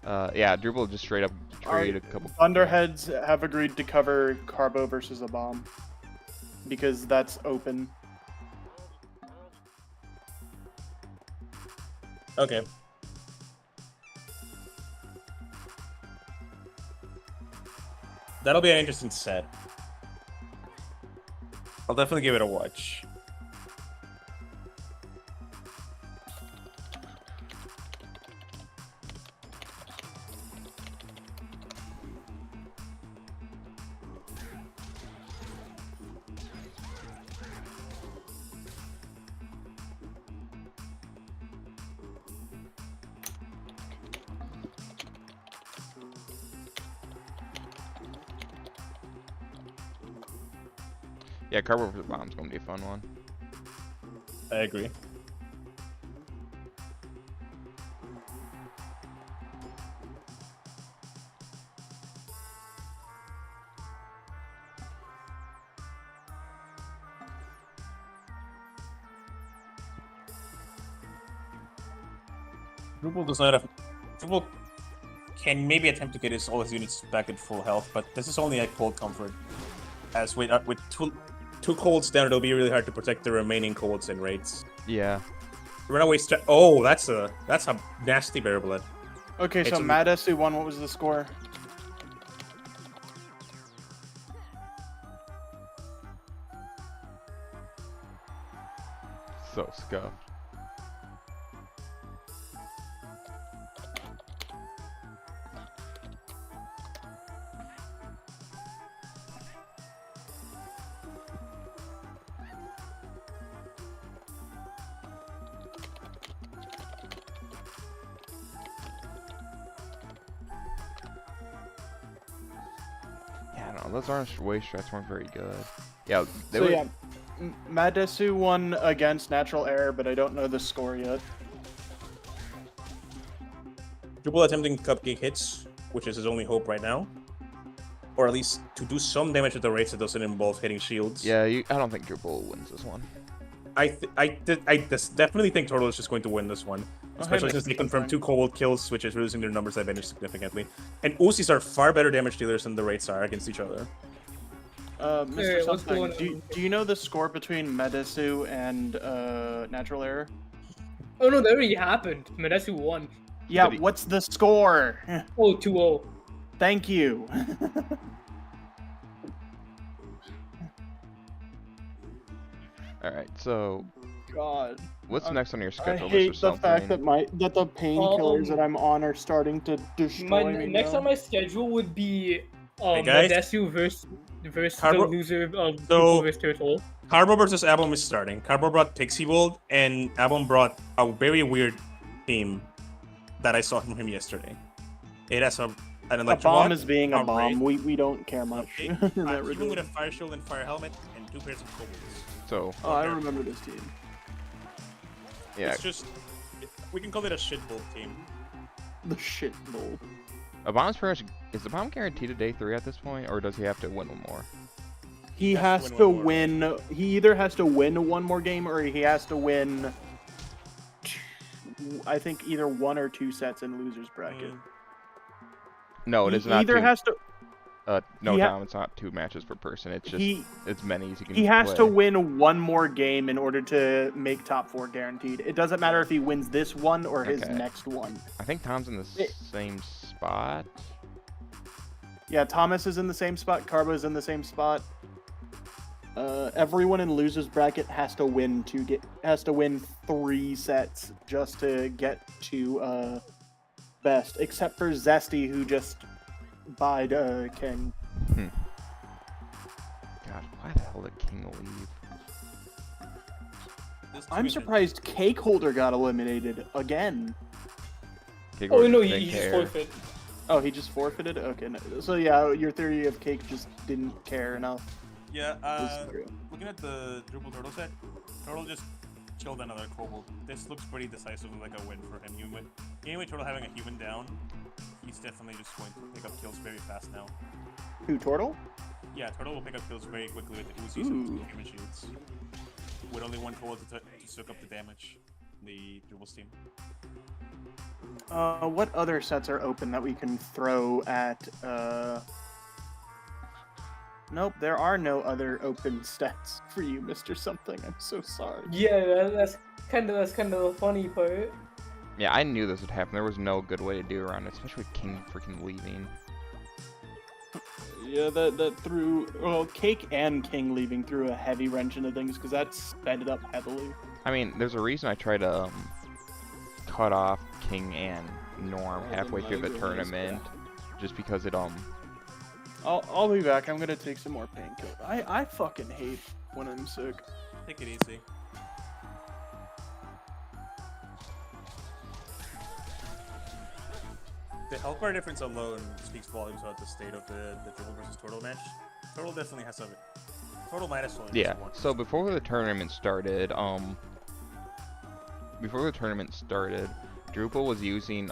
Yeah, Dribble just straight up trade a couple. Thunderheads have agreed to cover Carbo versus a bomb because that's open. Okay. That'll be an interesting set. I'll definitely give it a watch. Yeah, Carbo versus Bomb's gonna be a fun one. I agree. Drupal does not have. Drupal can maybe attempt to get all his units back at full health, but this is only at cold comfort. As with two colds down, it'll be really hard to protect the remaining colds and raids. Yeah. Runaway Oh, that's a nasty bear blood. Okay, It's so a- Mad SU won. What was the score? So scuffed. Yeah, I don't know. Those orange wave strats weren't very good. Yeah, they So were. yeah, Mad SU won against Natural Error, but I don't know the score yet. Drupal attempting cupcake hits, which is his only hope right now. Or at least to do some damage at the rates that doesn't involve hitting shields. Yeah, I don't think Drupal wins this one. I definitely think Turtle is just going to win this one. Especially since they confirmed 2 cold kills, which is reducing their numbers advantage significantly. And Usis are far better damage dealers than the rates are against each other. Mr. Hey, what's Something, going do you know the score between Mad SU and Natural Error? Oh no, that already happened. Medesu won. Yeah, Did he- what's the score? Oh, 2-0. Thank you. Alright, so God. what's next on your I schedule, hate Mr. the fact Something? that the painkillers that I'm on are starting to destroy me. Next now. on my schedule would be Hey, guys. Medesu versus the Carbo- loser of So- Drupal versus Turtle. Carbo versus Abom is starting. Carbo brought Pixie Bolt, and Abom brought a very weird team that I saw from him yesterday. It has an A electro bomb bot, is being a a bomb. raid. We don't care much. Okay. in that Even regard. with a fire shield and fire helmet and 2 pairs of kobolds. So, Oh, I remember this team. yeah, It's just we can call it a shitbolt team. The shit bowl. a bomb's pretty much. Is the bomb guaranteed at day 3 at this point, or does he have to win one more? He has has to to win one win. He either has to win one more game, or he has to win. I think either 1 or 2 sets in losers bracket. No, it He is not. either two, has to. no, he ha- Dom, it's not 2 matches per person. It's just He as many as you can. he has play. to win one more game in order to make top 4 guaranteed. It doesn't matter if he wins this one or his Okay. next one. I think Tom's in the It- same spot. Yeah, Thomas is in the same spot. Carbo is in the same spot. Everyone in losers bracket has to win 3 sets just to get to best, except for Zesty, who just buyed King. God, why the hell did King leave? I'm surprised Cake Holder got eliminated again. King Oh Gordon no, didn't he just care. forfeit. Oh, he just forfeited? Okay, no. So yeah, your theory of Cake just didn't care enough. Yeah, is true. looking at the Drupal Turtle set, Turtle just killed another kobold. This looks pretty decisively like a win for him. Anyway, Turtle having a human down, he's definitely just going to pick up kills very fast now. Who, Turtle? Yeah, Turtle will pick up kills very quickly with the Uzis Ooh. and human shields. With only 1 kobold to soak up the damage. The Drubal's team. What other sets are open that we can throw at, Nope, there are no other open stats for you, Mr. Something. I'm so sorry. Yeah, that's kind of the funny part. Yeah, I knew this would happen. There was no good way to do around it, especially with King freaking leaving. Yeah, that threw, well, Cake and King leaving threw a heavy wrench into things, because that sped it up heavily. I mean, there's a reason I try to cut off King and Norm halfway through the tournament, just because it I'll be back. I'm gonna take some more painkiller. I fucking hate when I'm sick. Take it easy. The health bar difference alone speaks volumes about the state of the Drupal versus Turtle match. Turtle definitely has Total minus only. Yeah. One. So before the tournament started, Drupal was using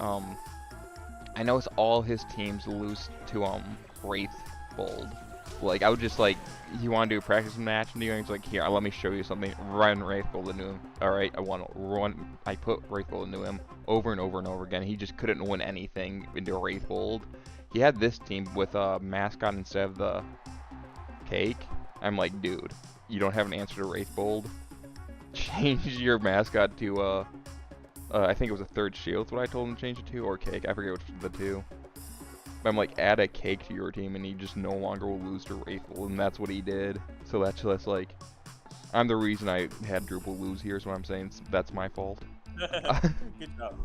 I know it's all his teams lose to Wraith Bold. Like I would just like he wanted to do a practice match and he's like, here, let me show you something. Run Wraith Bold into him. Alright, I put Wraith Bold into him over and over and over again. He just couldn't win anything into Wraith Bold. He had this team with a mascot instead of the cake. I'm like, dude, you don't have an answer to Wraith Bold. Change your mascot to I think it was a third shield. What I told him to change it to, or cake. I forget which of the two. But I'm like, add a cake to your team, and he just no longer will lose to Wraithful, and that's what he did. So that's like, I'm the reason I had Drupal lose here. Is what I'm saying. That's my fault. Good job.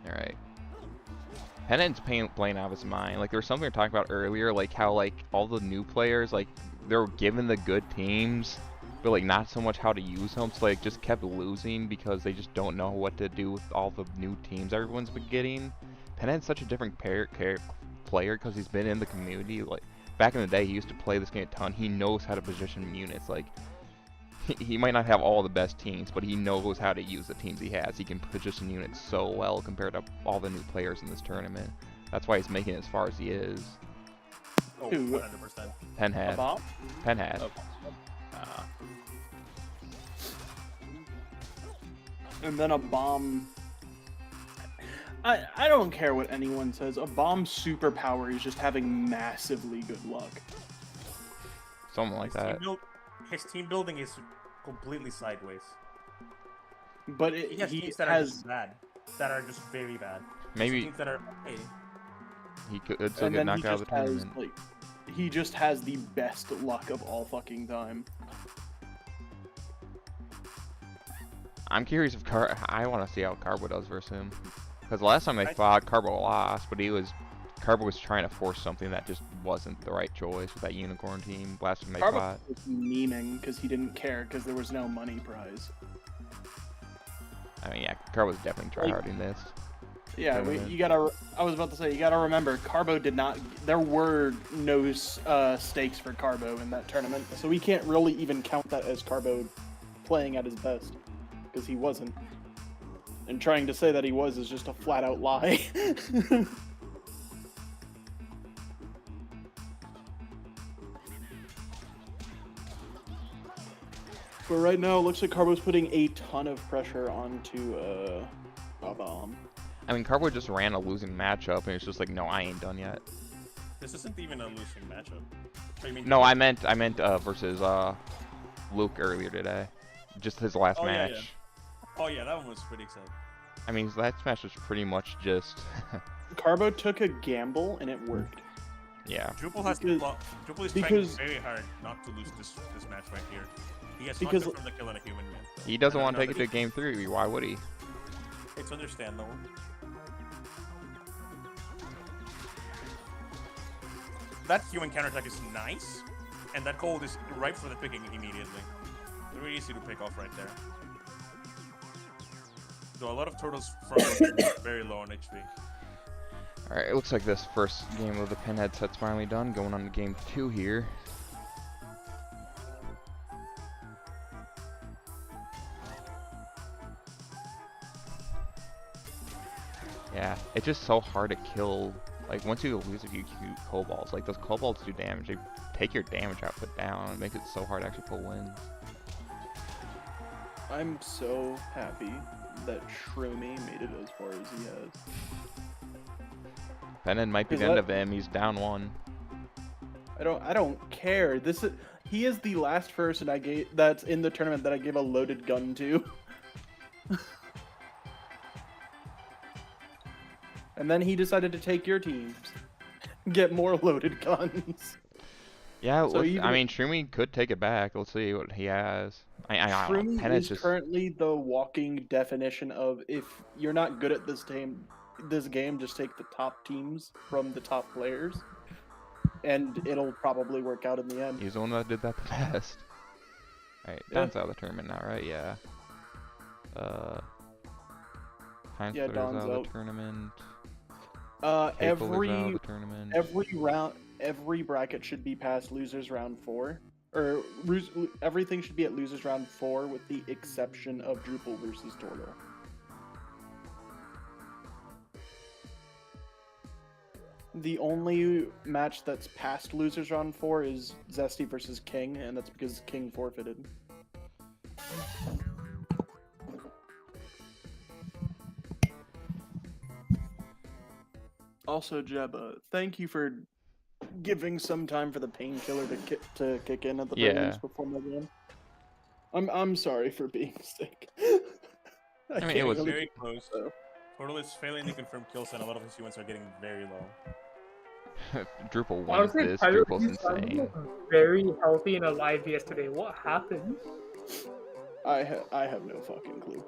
All right. Pennant's playing out of his mind. Like there was something we were talking about earlier, like how like all the new players, like they were given the good teams, but like not so much how to use them. So like just kept losing because they just don't know what to do with all the new teams everyone's been getting. Pennant's such a different player because he's been in the community. Like back in the day, he used to play this game a ton. He knows how to position units. Like he might not have all the best teams, but he knows how to use the teams he has. He can position units so well compared to all the new players in this tournament. That's why he's making it as far as he is. Oh, Who? 100%. Penn had. Bomb? Penn had. Oh. And then a bomb. I don't care what anyone says. A bomb's superpower is just having massively good luck. Something like that. His team building is completely sideways. But He has he teams that are just bad. That are just very bad. Maybe Teams that are okay. he could still and get then knocked he out of the just has tournament. like he just has the best luck of all fucking time. I'm curious if I want to see how Carbo does versus him. Because last time they fought, Carbo lost, but Carbo was trying to force something that just wasn't the right choice with that unicorn team last time they Carbo fought. was memeing because he didn't care because there was no money prize. I mean, yeah, Carbo's definitely tryharding this. Yeah, Tournament. you gotta. I was about to say you gotta remember, Carbo did not. There were no stakes for Carbo in that tournament, so we can't really even count that as Carbo playing at his best because he wasn't. And trying to say that he was is just a flat out lie. But right now, it looks like Carbo's putting a ton of pressure onto a bomb. I mean, Carbo just ran a losing matchup, and it's just like, no, I ain't done yet. This isn't even a losing matchup. Oh, you mean No, I meant versus Luke earlier today. Just his last Oh, yeah, match. yeah. Oh yeah, that one was pretty exciting. I mean, that match was pretty much just, Carbo took a gamble and it worked. yeah. Drupal has Because- Drupal is because- trying very hard not to lose this match right here. He has Because- knocked it from the kill in a human man. He doesn't I want to know take it that to game 3. Why would he? It's understandable. That human counterattack is nice, and that gold is ripe for the picking immediately. Very easy to pick off right there. So a lot of turtles from very low on HP. Alright, it looks like this first game of the Pinhead set's finally done. Going on to game 2 here. Yeah, it's just so hard to kill. Like, once you lose a few kobolds, like, those kobolds do damage. They take your damage output down and make it so hard to actually pull wins. I'm so happy that Shroomy made it as far as he has. Pennon might be Is the end that- of him. He's down 1. I don't care. He is the last person that's in the tournament that I gave a loaded gun to. And then he decided to take your teams. Get more loaded guns. Yeah, So even I if- mean, Shroomy could take it back. Let's see what he has. I don't know. Shroomy Pennon's is just... currently the walking definition of if you're not good at this game, just take the top teams from the top players, and it'll probably work out in the end. He's the one that did that the best. Alright, Yeah. Don's out of the tournament now, right? Yeah. Time Yeah, Splitter's Dawn's out of out. the tournament. Capel is out of Every the tournament. every bracket should be past losers round 4, or everything should be at losers round 4 with the exception of Drupal versus Tortle. The only match that's past losers round 4 is Zesty versus King, and that's because King forfeited. Also, Jebba, thank you for giving some time for the painkiller to kick in at the very Yeah. least before my game. I'm sorry for being sick. I mean, it can't was- really Very keep close. so. Turtle is failing to confirm kills, and a lot of his humans are getting very low. Drupal wins Honestly, this. Tyler, Drupal's you sounded insane. very healthy and alive yesterday. What happened? I have no fucking clue.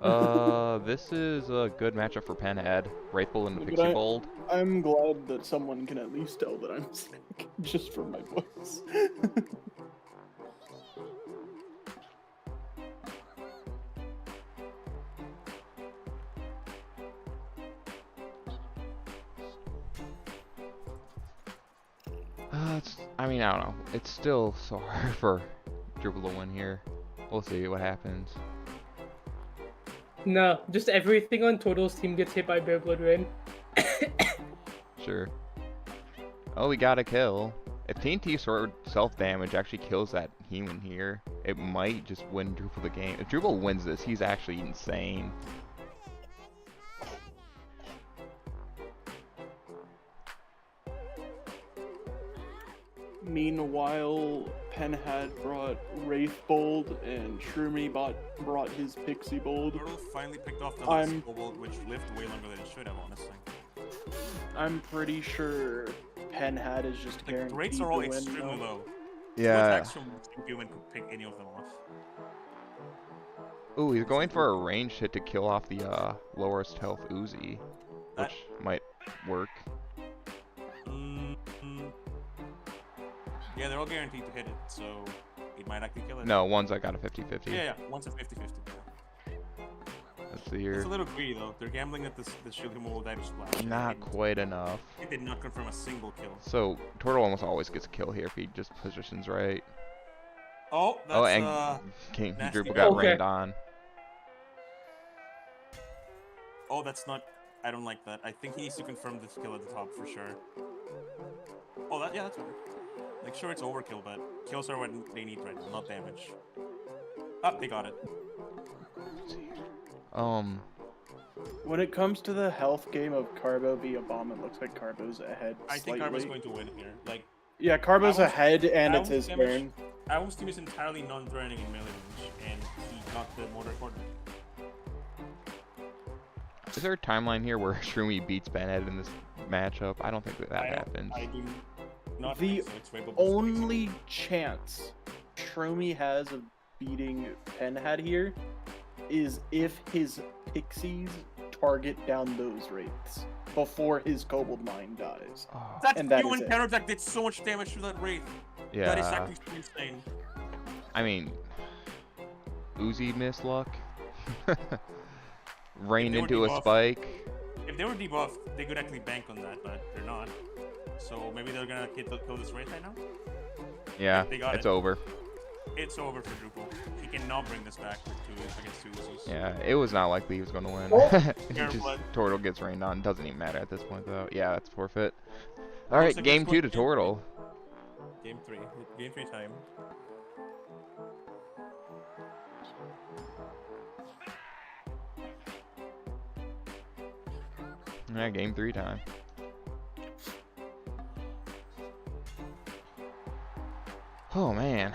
This is a good matchup for Penhead. Wraithbull and But Pixie Bold. I'm glad that someone can at least tell that I'm sick, just from my voice. I mean, I don't know. It's still so hard for Drupal to win here. We'll see what happens. No, just everything on Total's team gets hit by Bear Blood Rain. Sure. Oh, we got a kill. If TNT Sword self-damage actually kills that human here, it might just win Drupal the game. If Drupal wins this, he's actually insane. Meanwhile, Penhead brought Wraithbold and Shroomy brought his Pixie Bold. Turtle finally picked off the last I'm- kobold, which lived way longer than it should have, honestly. I'm pretty sure Penhead is just The guaranteed rates to are all win. extremely though. low. No Yeah. attacks from human could pick any of them off. Ooh, he's going for a ranged hit to kill off the lowest health Uzi, That- which might work. Yeah, they're all guaranteed to hit it, so it might actually kill it. No, one's I got a 50-50. Yeah, once a 50-50. Let's see It's here. a little greedy though. They're gambling that the shield him will die to splash. Not quite enough. It did not confirm a single kill. So Turtle almost always gets a kill here if he just positions right. Oh, that's Oh, and King nasty. Drupal got Okay. rained on. oh, that's not. I don't like that. I think he needs to confirm this kill at the top for sure. Oh, that's over. Like, sure, it's overkill, but kills are what they need right now, not damage. Ah, they got it. When it comes to the health game of Carbo via bomb, it looks like Carbo's ahead I think slightly. Karma's going to win here. Like, Yeah, Carbo's I was- ahead, and I it's was his damaged. turn. Avum's team is entirely non-threatening in melee range, and he got the mortar corner. Is there a timeline here where Shroomy beats Benhead in this matchup? I don't think that I don't- happens. I do not The think so. It's way above this. Only chance Shroomy has of beating Penhead here is if his pixies target down those wraiths before his kobold mine dies. Oh, That and that human is it. counterattack did so much damage to that wraith. That is yeah. actually so insane. I mean, Uzi missed luck. Rained they were into a debuffed. spike. If they were debuffed, they could actually bank on that, but they're not. So maybe they're gonna kill this wraith right now. Yeah, They got it's it. over. It's over for Drupal. He cannot bring this back against two Uzis. Yeah, it was not likely he was going to win. Oh, He fair just, blood. Tortle gets rained on. Doesn't even matter at this point, though. Yeah, that's forfeit. Looks All right, like game it's 2 going to to- Tortle. Game 3. Game 3 time. Yeah, game 3 time. Oh, man.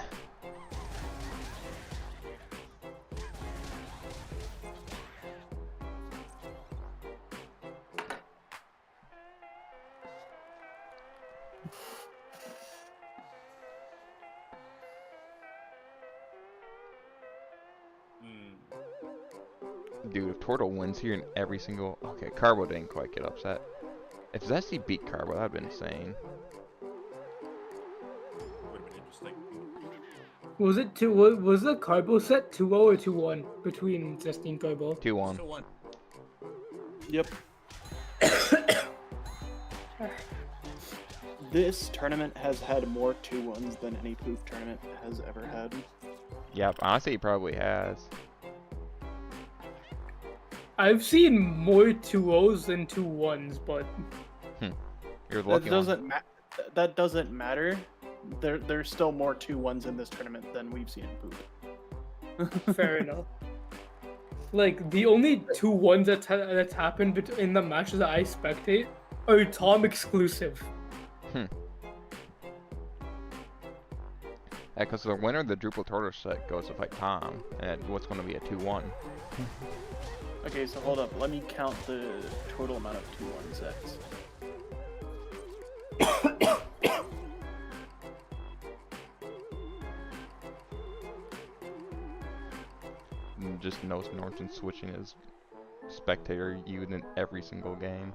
Dude, if Tortle wins here in every single... Okay, Carbo didn't quite get upset. If Zesty beat Carbo, that'd been insane. Would have been interesting. Was it two? Was the Carbo set 2-0 or 2-1 between Zesty and Carbo? 2-1. Still won. Yep. This tournament has had more 2-1s than any poof tournament has ever had. Yep, honestly, he probably has. I've seen more 2-0s than 2-1s, but You're That lucky. that doesn't matter. There's still more 2-1s in this tournament than we've seen in poof. fair enough. Like, the only 2-1s that's happened in the matches that I spectate are Tom exclusive. Yeah, because the winner of the Drupal Turtle set goes to fight Tom, and what's going to be a 2-1. Okay, so hold up. Let me count the total amount of 2-1 sets. And just knows Norton switching his spectator unit every single game.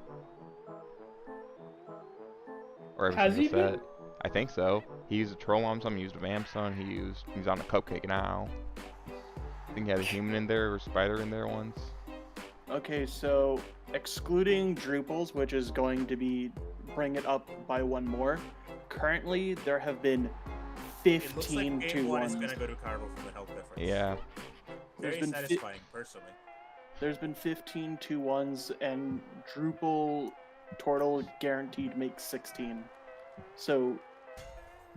Or every Has single he set. been? I think so. He used a Troll Mom some, he used a Vamp Son, he's on a Cupcake now. I think he had a human in there or a spider in there once. Okay, so excluding Drupals, which is going to be bring it up by one more. Currently, there have been It looks 15 like game 1 is 2-1s. gonna go to Carvel for the health difference. Yeah. There's Very been satisfying, personally. There's been 15 2-1s, and Drupal Turtle guaranteed makes 16. So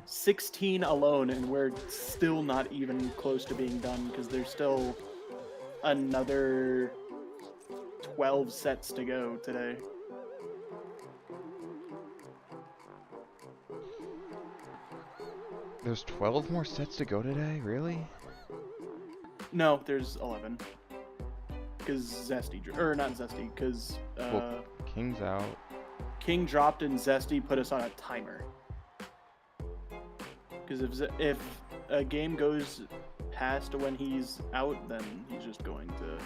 16 alone, and we're still not even close to being done because there's still another 12 sets to go today. There's 12 more sets to go today? Really? No, there's 11. Because Zesty, or not Zesty, because Well, King's out. King dropped and Zesty put us on a timer. Because if a game goes past when he's out, then he's just going to.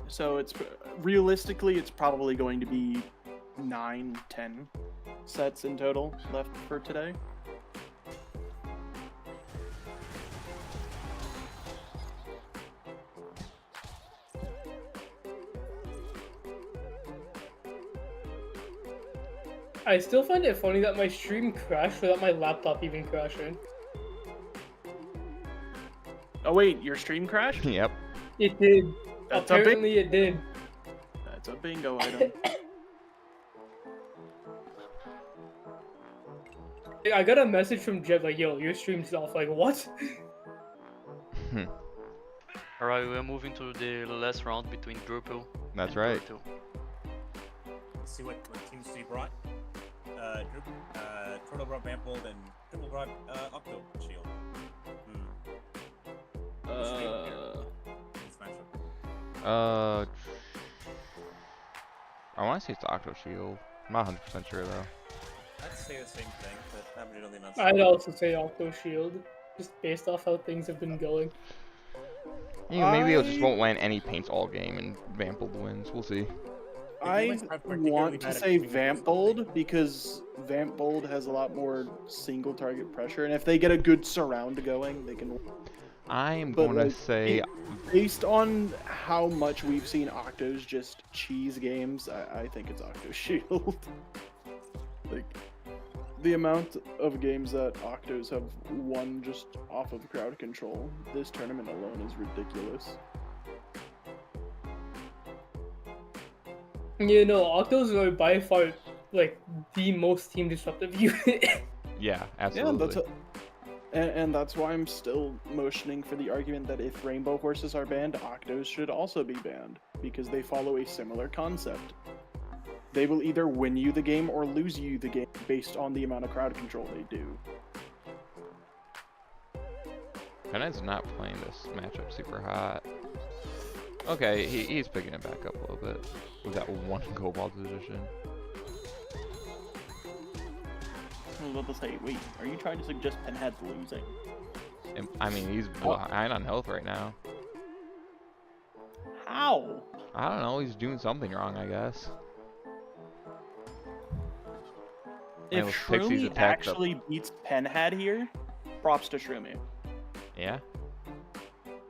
So it's realistically, it's probably going to be 9, 10 sets in total left for today. I still find it funny that my stream crashed without my laptop even crashing. Oh wait, your stream crashed? Yep. It did. That's a big- Apparently it did. That's a bingo item. I got a message from Jeb like, yo, your stream's off. Like, what? Alright, we're moving to the last round between Drupal. That's and right. Turtle. Let's see what Team C brought. Turtle brought Vampold and Drupal brought Octo Shield. This matchup. I want to say it's Octo Shield. I'm not 100% sure though. I'd say the same thing, but I'm really not I'd also say Octo Shield, just based off how things have been going. You know, maybe it just won't land any paints all game and Vampold wins. We'll see. I I've particularly want to had a say feeling Vampbold because Vampbold has a lot more single target pressure, and if they get a good surround going, they can. I am But, going to like, say Based on how much we've seen Octos just cheese games, I think it's Octo Shield. Like the amount of games that Octos have won just off of crowd control this tournament alone is ridiculous. You know, Octos are by far like the most team disruptive unit. yeah, Yeah, absolutely. and that's why I'm still motioning for the argument that if Rainbow Horses are banned, Octos should also be banned, because they follow a similar concept. They will either win you the game or lose you the game based on the amount of crowd control they do. Penna's not playing this matchup super hot. Okay, he's picking it back up a little bit with that one goal ball position. I was about to say, wait, are you trying to suggest Penhead's losing? And, I mean, he's behind on health right now. How? I don't know, he's doing something wrong, I guess. If Well, Pixie's Shroomy attacked up. actually beats Penhead here, props to Shroomy. Yeah.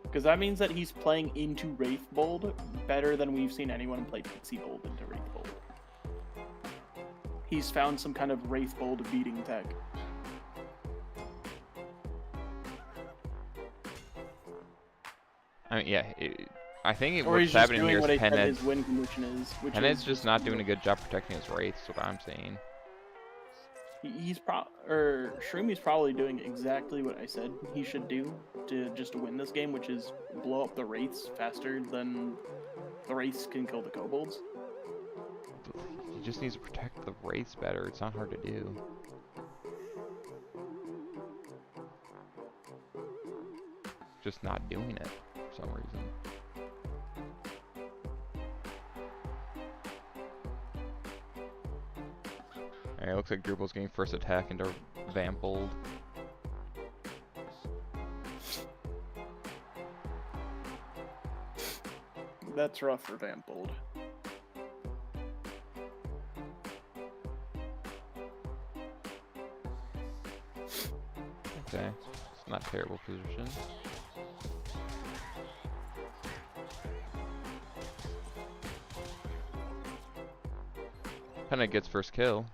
Because that means that he's playing into Wraith Bold better than we've seen anyone play Pixie Bold into Wraith Bold. He's found some kind of Wraith Bold beating tech. I mean, yeah. I think Or what's he's just happening doing here what is I said Penhead. his win condition is. Which Penhead's is just not doing a good job protecting his wraiths. Is what I'm saying. Shroomi's probably doing exactly what I said he should do to just win this game, which is blow up the Wraiths faster than the Wraiths can kill the Kobolds. He just needs to protect the wraiths better. It's not hard to do. Just not doing it for some reason. Alright, looks like Drubal's getting first attack into Vampold. That's rough for Vampold. Okay, it's not a terrible position. Kinda gets first kill.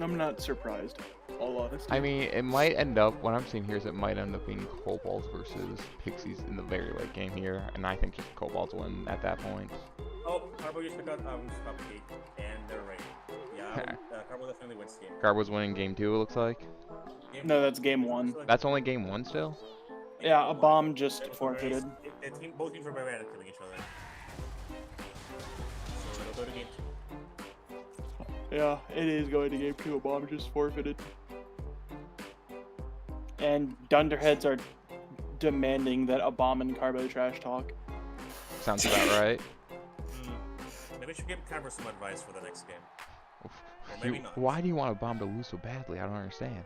I'm not surprised, all honesty. I mean, it might end up, what I'm seeing here is it might end up being Kobolds versus Pixies in the very late game here, and I think just Kobolds win at that point. Oh, Carbo just took out Cupcake, and they're right. Yeah, Carbo definitely wins the game. Garbo's winning game 2, it looks like. No, that's game 1. That's only game 1 still? Yeah, a bomb just forfeited. Both teams are very bad at killing each other. So it'll go to game 2. Yeah, it is going to game 2. A bomb just forfeited. And Dunderheads are demanding that a bomb and Carbo trash talk. Sounds about right. Maybe we should give Carbo some advice for the next game. Or You- maybe not. why do you want a bomb to lose so badly? I don't understand.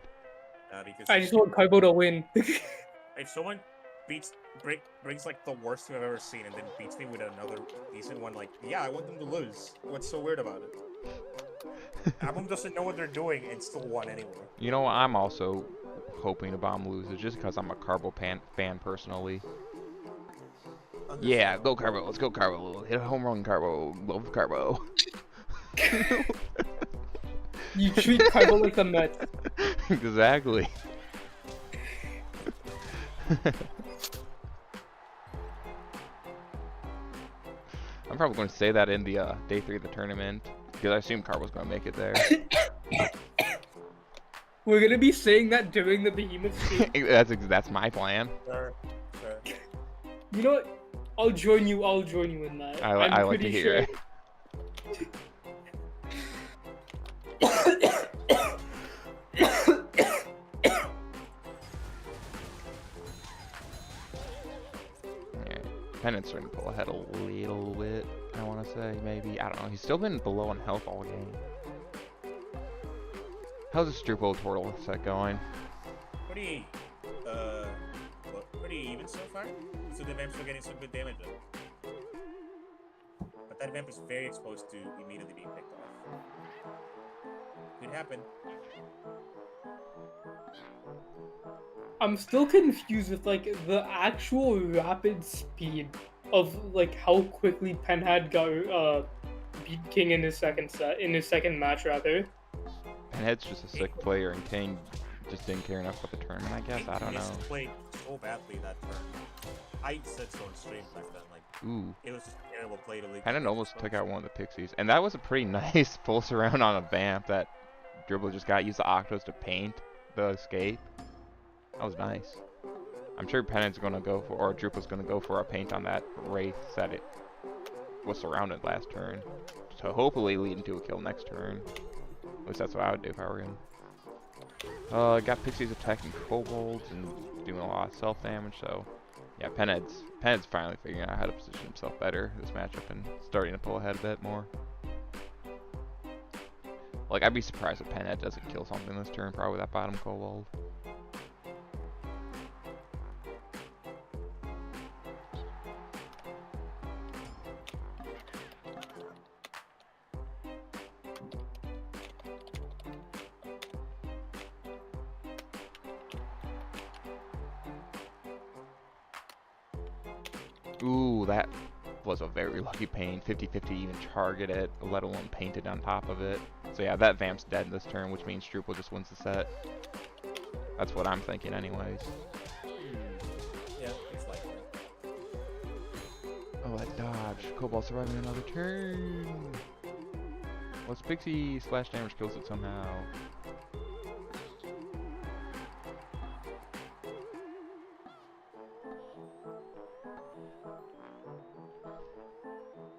Because I just want Kaibo to win. if someone brings like the worst thing I've ever seen and then beats me with another decent one, like, yeah, I want them to lose. What's so weird about it? Abum doesn't know what they're doing and still won anyway. You know, I'm also hoping a bomb loses just because I'm a Carbo fan personally. Yeah, go Carbo. Let's go Carbo. Hit a home run, Carbo. Love Carbo. You treat Kaibo like the Mets. Exactly. I'm probably going to say that in the day 3 of the tournament because I assume Carbo's going to make it there. We're gonna be saying that during the Behemoth stream. That's my plan. Sure. You know what? I'll join you in that. I like to hear it. Yeah, Pennant's starting to pull ahead a little bit, I want to say, maybe. I don't know. He's still been below in health all game. How's this Drupal Turtle set going? Pretty even so far. So the vamps are getting some good damage in. But that vamp is very exposed to immediately being picked off. Could happen. I'm still confused with like the actual rapid speed of like how quickly Penhad got beat King in his second match rather. Penhead's just a sick player, and King just didn't care enough about the tournament, I guess. I don't know. He played so badly that turn. I said so on stream back then. Like, Ooh. it was just a terrible play to leave. Penhad almost took out one of the Pixies. And that was a pretty nice full surround on a vamp that Dribble just got. Used the Octos to paint the escape. That was nice. I'm sure Penhead's going to go for, or Drupal's going to go for a paint on that Wraith that it was surrounded last turn. To hopefully lead into a kill next turn. At least that's what I would do if I were him. Got Pixies attacking Kobolds and doing a lot of self damage, so yeah, Penhead's finally figuring out how to position himself better this matchup and starting to pull ahead a bit more. Like, I'd be surprised if Penhead doesn't kill something this turn, probably that bottom Kobold. Ooh, that was a very lucky paint. 50-50 even target it, let alone paint it on top of it. So yeah, that Vamp's dead this turn, which means Drupal just wins the set. That's what I'm thinking anyways. Yeah, it's likely. Oh, that dodge. Cobalt surviving another turn. Let's Pixie splash damage kills it somehow.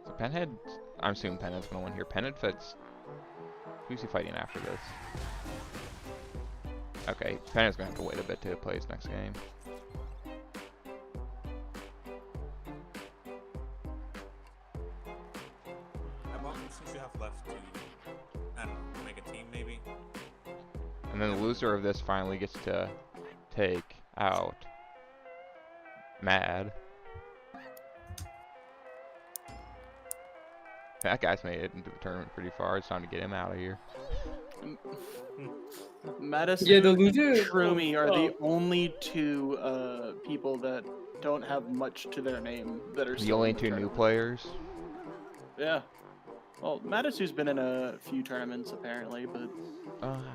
So Penhead, I'm assuming Penhead's gonna win here. Penhead fights. Who's he fighting after this? Okay, Penhead's gonna have to wait a bit to play his next game. How long since you have left to, I don't know, make a team maybe? And then the loser of this finally gets to take out Mad. That guy's made it into the tournament pretty far. It's time to get him out of here. Madison Yeah, the and loser Shroomy of, are the only two people that don't have much to their name that are The still only in the two new tournament. players. Yeah. Well, Madisu's been in a few tournaments apparently, but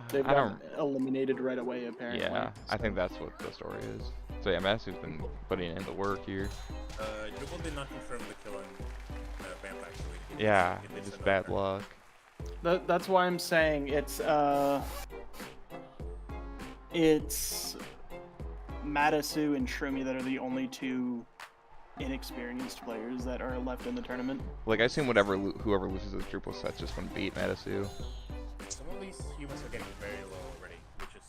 they've I gotten don't. eliminated right away apparently. Yeah, I so. think that's what the story is. So yeah, Matsu's been putting in the work here. Drupal did not confirm the kill on Vamp actually. Yeah, It did just send bad over. luck. That's why I'm saying it's Madisu and Shroomy that are the only two inexperienced players that are left in the tournament. Like I assume whoever loses this Drupal set's just gonna beat Matsu. Some of these humans are getting very low already, which is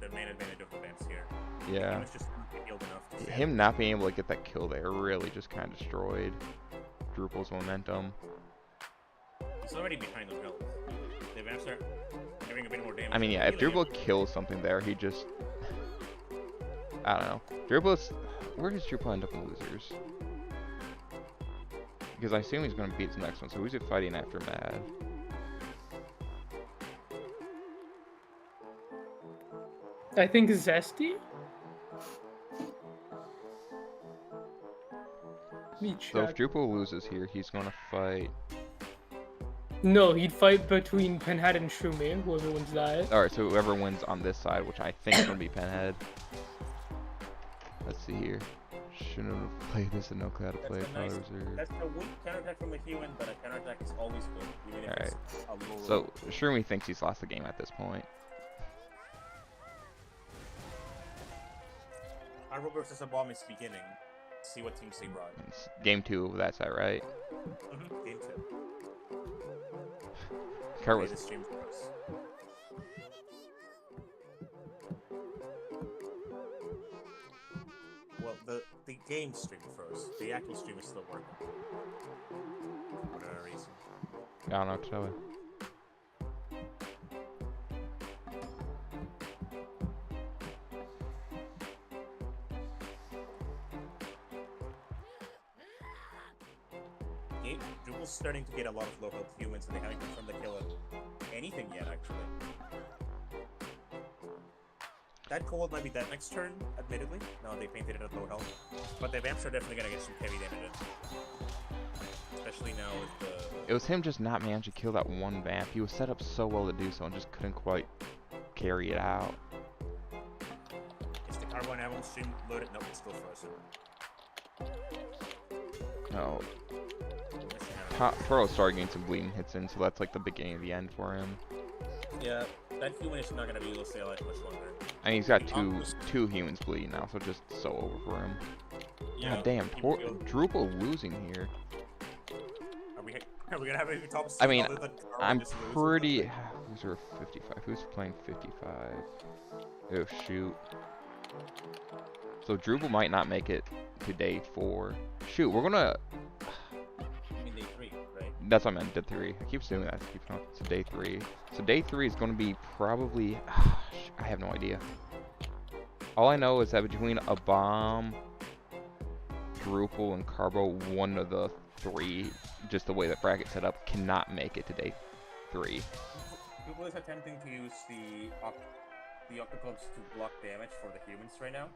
the main advantage of the Vamps here. Yeah. Humans just haven't healed enough to stand. Him not being able to get that kill there really just kind of destroyed Drupal's momentum. He's already behind the health. The Vamps are giving a bit more damage. I mean, yeah, if Healing Drupal kills something there, he just... I don't know. Drupal's... Where does Drupal end up in losers? Because I assume he's going to beat the next one, so who's it fighting after Mad? I think Zesty. Let me So if check. Drupal loses here, he's going to fight... No, he'd fight between Penhead and Shroomy, whoever wins that. Alright, so whoever wins on this side, which I think is going to be Penhead. Let's see here. Shouldn't have played this and no clue how to play it. That's a nice- Reserve. That's a weak counterattack from a human, but a counterattack is always good. Even if Alright. it's a low So roll. Shroomy thinks he's lost the game at this point. Arrow versus a bomb is beginning. See what teams they brought. It's game 2 of that side, right? Game 2. Kurt Play was the stream for us. Well, the game stream first. The actual stream is still working. For whatever reason. I don't know what to tell you. Drupal's starting to get a lot of low health humans, and they haven't confirmed the kill of anything yet, actually. That cold might be dead next turn, admittedly. No, they painted it at low health. But the Vamps are definitely gonna get some heavy damage in. Especially now with the... It was him just not managing to kill that one vamp. He was set up so well to do so and just couldn't quite carry it out. Is the Carbon Ammo stream loaded? No, it's still frozen. No. Missing out. Toro started getting some bleeding hits in, so that's like the beginning of the end for him. Yeah, that human is not gonna be able to stay alive much longer. I mean, he's got The two humans bleeding now, so just so over for him. Yeah, God damn, he poor will- Drupal losing here. Are we gonna have a top I mean, other than Carbon I'm just losing? pretty... Who's are 55? Who's playing 55? Oh, shoot. So Drupal might not make it to day 4. Shoot, we're gonna... I mean, day 3, right? That's what I meant, day 3. I keep doing that. I keep going. So day 3. So day 3 is gonna be probably... I have no idea. All I know is that between a bomb, Drupal, and Carbo, one of the 3, just the way that bracket's set up, cannot make it to day 3. Drupal is attempting to use the Octocloaks to block damage for the humans right now.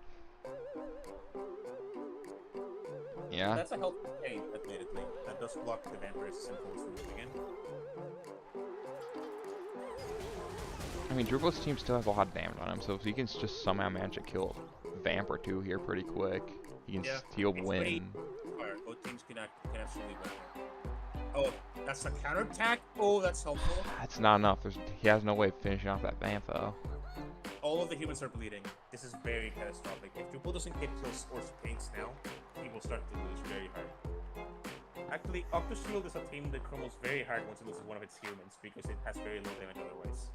Yeah. That's a healthy paint, admittedly. That does block the vampires and pulls from moving in. I mean, Drupal's team still has a lot of damage on him, so if he can just somehow manage to kill a Vamp or two here pretty quick, he can Yeah, steal it's win. Fire. Both teams can absolutely win here. Oh, that's a counterattack? Oh, that's helpful. That's not enough. He has no way of finishing off that Vamp, though. All of the humans are bleeding. This is very catastrophic. If Drupal doesn't get kills or paints now, he will start to lose very hard. Actually, Octus Shield is a team that crumbles very hard once it loses one of its humans because it has very low damage otherwise.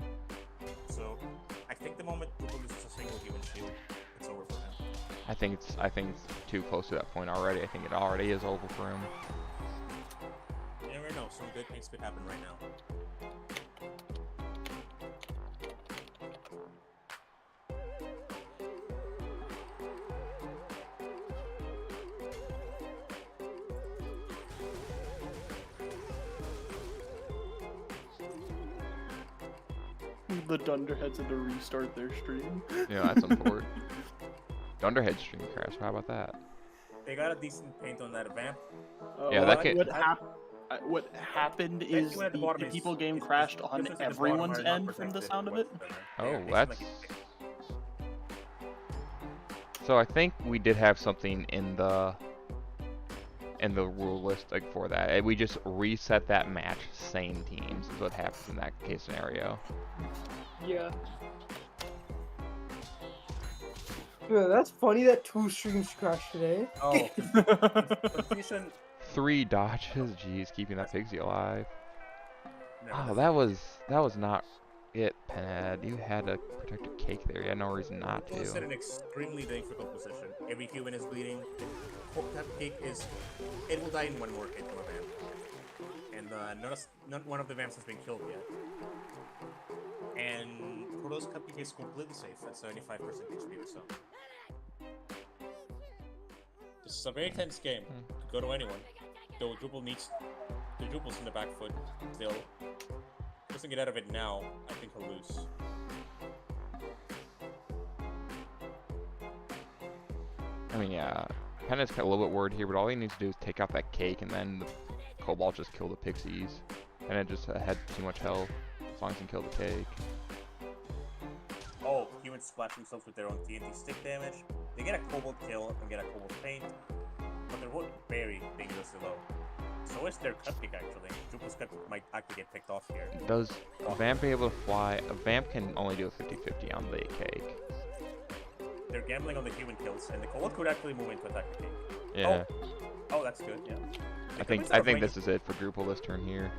So, I think the moment Drupal loses a single human shield, it's over for him. I think it's too close to that point already. I think it already is over for him. You never know. Some good things could happen right now. The Dunderheads had to restart their stream. Yeah, that's important. Dunderhead stream crash. How about that? They got a decent paint on that Vamp. Yeah, that could- What happened is Anyone at the bottom the is- people game is- crashed is- on humans at the bottom everyone's are not end from the protected sound of it. whatsoever. Oh, Yeah, it's that's- like So I think we did have something in the rule list like for that. We just reset that match, same teams is what happens in that case scenario. Yeah. Yeah, that's funny that 2 streams crashed today. Oh, confusion. 3 dodges, jeez, keeping that Pixie alive. No, Oh, that's- that was not it, Penhead. You had to protect a cake there. You had no reason not Drupal is in to. an extremely difficult position. Every human is bleeding. That cake is. It will die in one more hit from a vamp. And not one of the vamps has been killed yet. And Proto's cupcake is completely safe at 75% HP or so. This is a very tense game. Could go to anyone. Though Drupal needs. The Drupal's in the back foot still. Doesn't get out of it now, I think he'll lose. I mean, yeah, Penhead's a little bit worried here, but all he needs to do is take out that cake, and then the Cobalt just kill the Pixies. Penhead just had too much health, as long as he can kill the cake. Oh, humans splash themselves with their own TNT stick damage. They get a Cobalt kill and get a Cobalt paint, but they're both very dangerously low. So is their Cupcake actually. Drupal's Cupcake might actually get picked off here. Does a Vamp be able to fly? A Vamp can only do a 50-50 on the cake. They're gambling on the human kills, and the Cobalt could actually move in to attack the cake. Yeah, Oh, that's good, yeah. I think this is it for Drupal this turn here.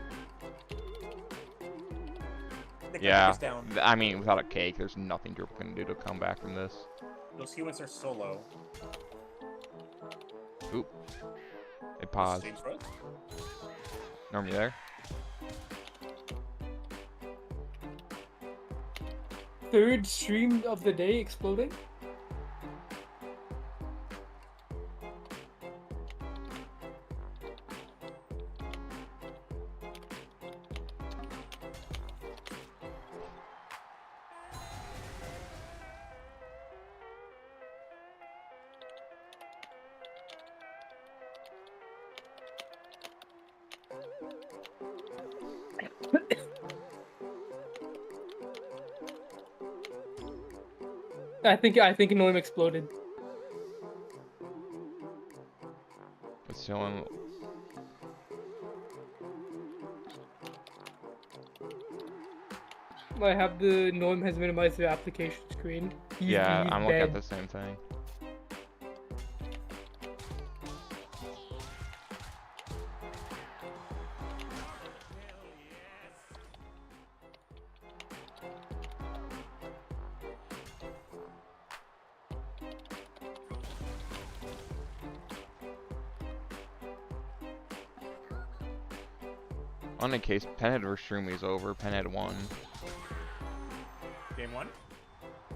The Cupcake Yeah, is down. I mean, without a cake, there's nothing Drupal can do to come back from this. Those humans are so low. Oop. It paused. Same throat. Norm, you there? 3rd stream of the day exploding. I think Noam exploded. It's showing. I have the Noam has minimized the application screen. Yeah, He's I'm looking at dead. the same thing. On the case, Penhead vs. Shroomy is over. Penhead won. Game 1?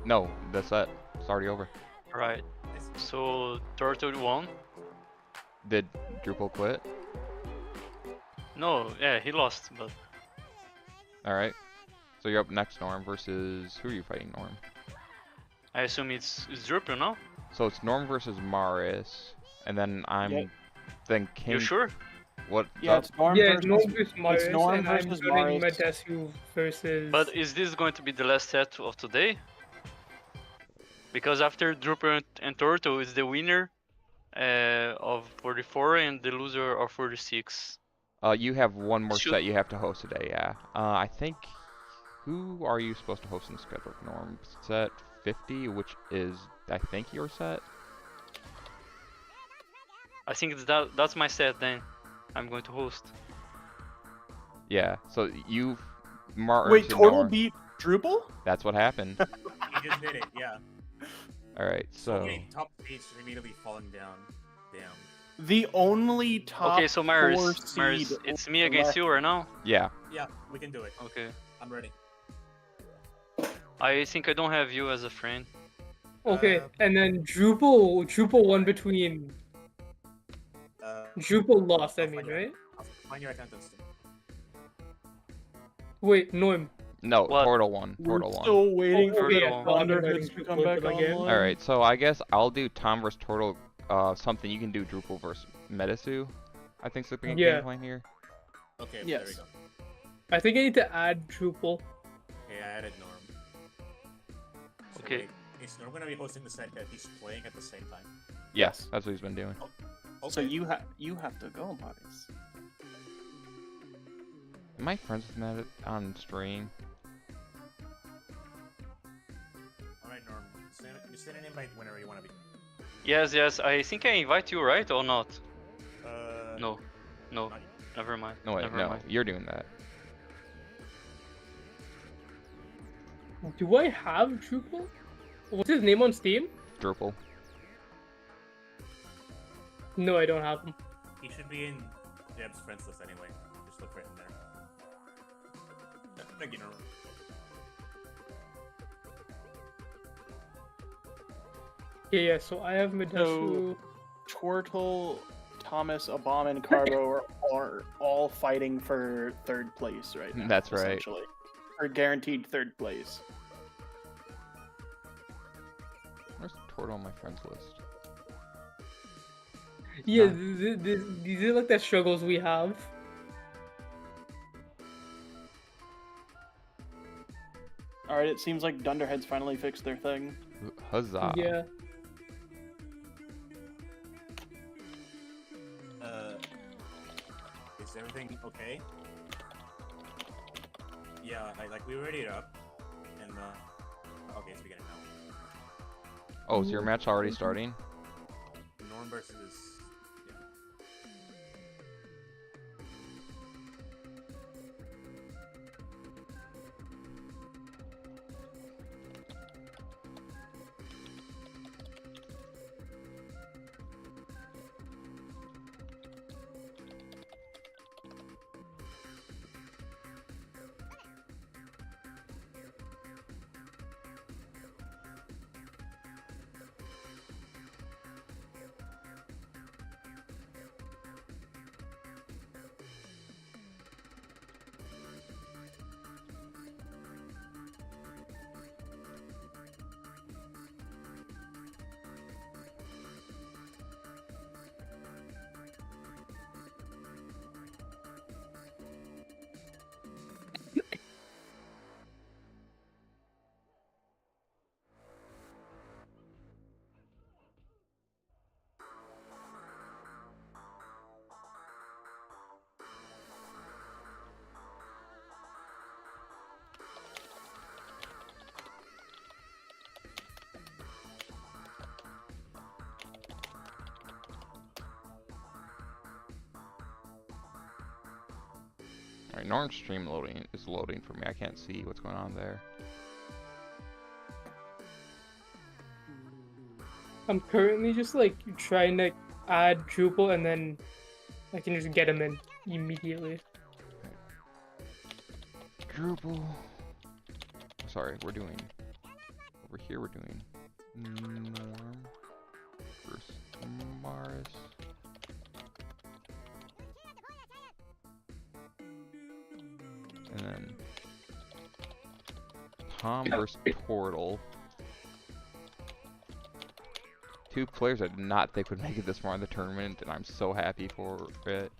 No, that's it. It's already over. Right. So Turtle won. Did Drupal quit? No, yeah, he lost, but Alright. So you're up next, Norm, versus... Who are you fighting, Norm? I assume it's Drupal, no? So it's Norm versus Maris, and then I'm Yep. Then King. You sure? What? Yeah, it's Norm Yeah, versus. Norm versus Maris, Norm and I'm versus doing Maris. Medesu versus. But is this going to be the last set of today? Because after Drooper and Torto is the winner of 44 and the loser of 46. You have one more Should- set you have to host today. Yeah. I think. Who are you supposed to host in the schedule, Norm? Set 50, which is I think your set. I think that's my set then. I'm going to host. Yeah. So you, Martin. Wait, and Tortle Norm. beat Drupal? That's what happened. He just did it, yeah. All right. So So. many top eights immediately falling down. Damn. The only top Okay, so 4 Maris, seed. it's me against you right now. Yeah. Yeah, we can do it. Okay. I'm ready. I think I don't have you as a friend. Okay, and then Drupal won between. Drupal lost, I mean, right? I'll find your account instant. Wait, Norm. No. What? Portal 1. We're Portal 1. still waiting for the yeah, Thunderheads to come back again. online. All right. So I guess I'll do Tom versus Turtle. Something you can do Drupal versus Medesu. I think the game Yeah. plan here. Okay, Yes. there we go. I think I need to add Drupal. Okay, I added Norm. So Okay. wait, is Norm gonna be hosting the set that he's playing at the same time? Yes. That's what he's been doing. Okay. So you have to go, Maris. Am I friends with Med on stream? Alright, Norm. You send an invite whenever you want to be. Yes, I think I invite you, right, or not? No, not yet. never mind. No, wait. never No. mind. You're doing that. Do I have Drupal? What's his name on Steam? Drupal. No, I don't have him. He should be in Jeb's friends list anyway. Just look for him there. Thank you, Norm. Yeah, so I have Medesu. Tortle, Thomas, Obama, and Carbo are all fighting for third place right now. That's right. Essentially. Or guaranteed third place. Where's Turtle on my friends list? Yeah, these are like the struggles we have. Alright, it seems like Dunderheads finally fixed their thing. Huzzah. Yeah. Is everything okay? Yeah, we ready it up. And, okay, it's beginning now. Oh, is your match already starting? Norm versus... Yeah. Alright, Norm's stream is loading for me. I can't see what's going on there. I'm currently just like trying to add Drupal and then I can just get him in immediately. Drupal. Sorry, we're doing. Over here, we're doing Norm versus Maris. And then Tom versus Portal. Two players I did not think would make it this far in the tournament, and I'm so happy for it.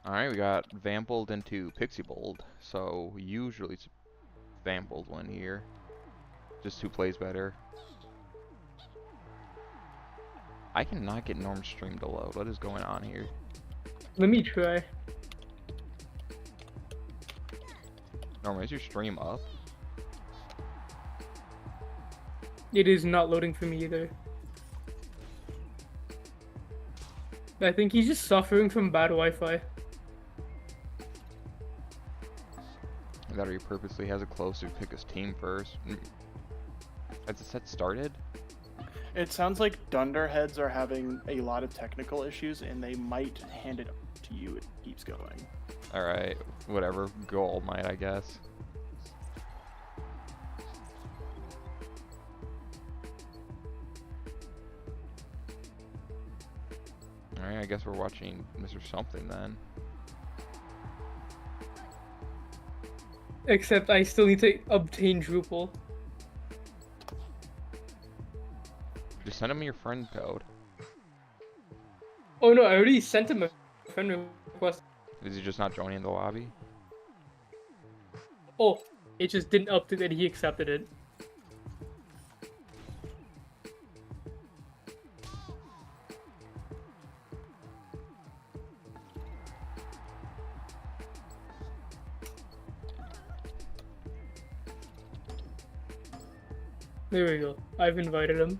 Alright, we got Vampled into Pixie Bold, so usually it's Vampled one here. Just who plays better. I cannot get Norm's stream to load. What is going on here? Let me try. Norm, is your stream up? It is not loading for me either. I think he's just suffering from bad Wi-Fi. That or he purposely has it close to pick his team first. Has the set started? It sounds like Dunderheads are having a lot of technical issues, and they might hand it to you. It keeps going. Alright, whatever. Go All Might, I guess. Alright, I guess we're watching Mr. Something then. Except I still need to obtain Drupal. Just send him your friend code. Oh no, I already sent him a friend request. Is he just not joining the lobby? Oh, it just didn't update that he accepted it. There we go. I've invited him.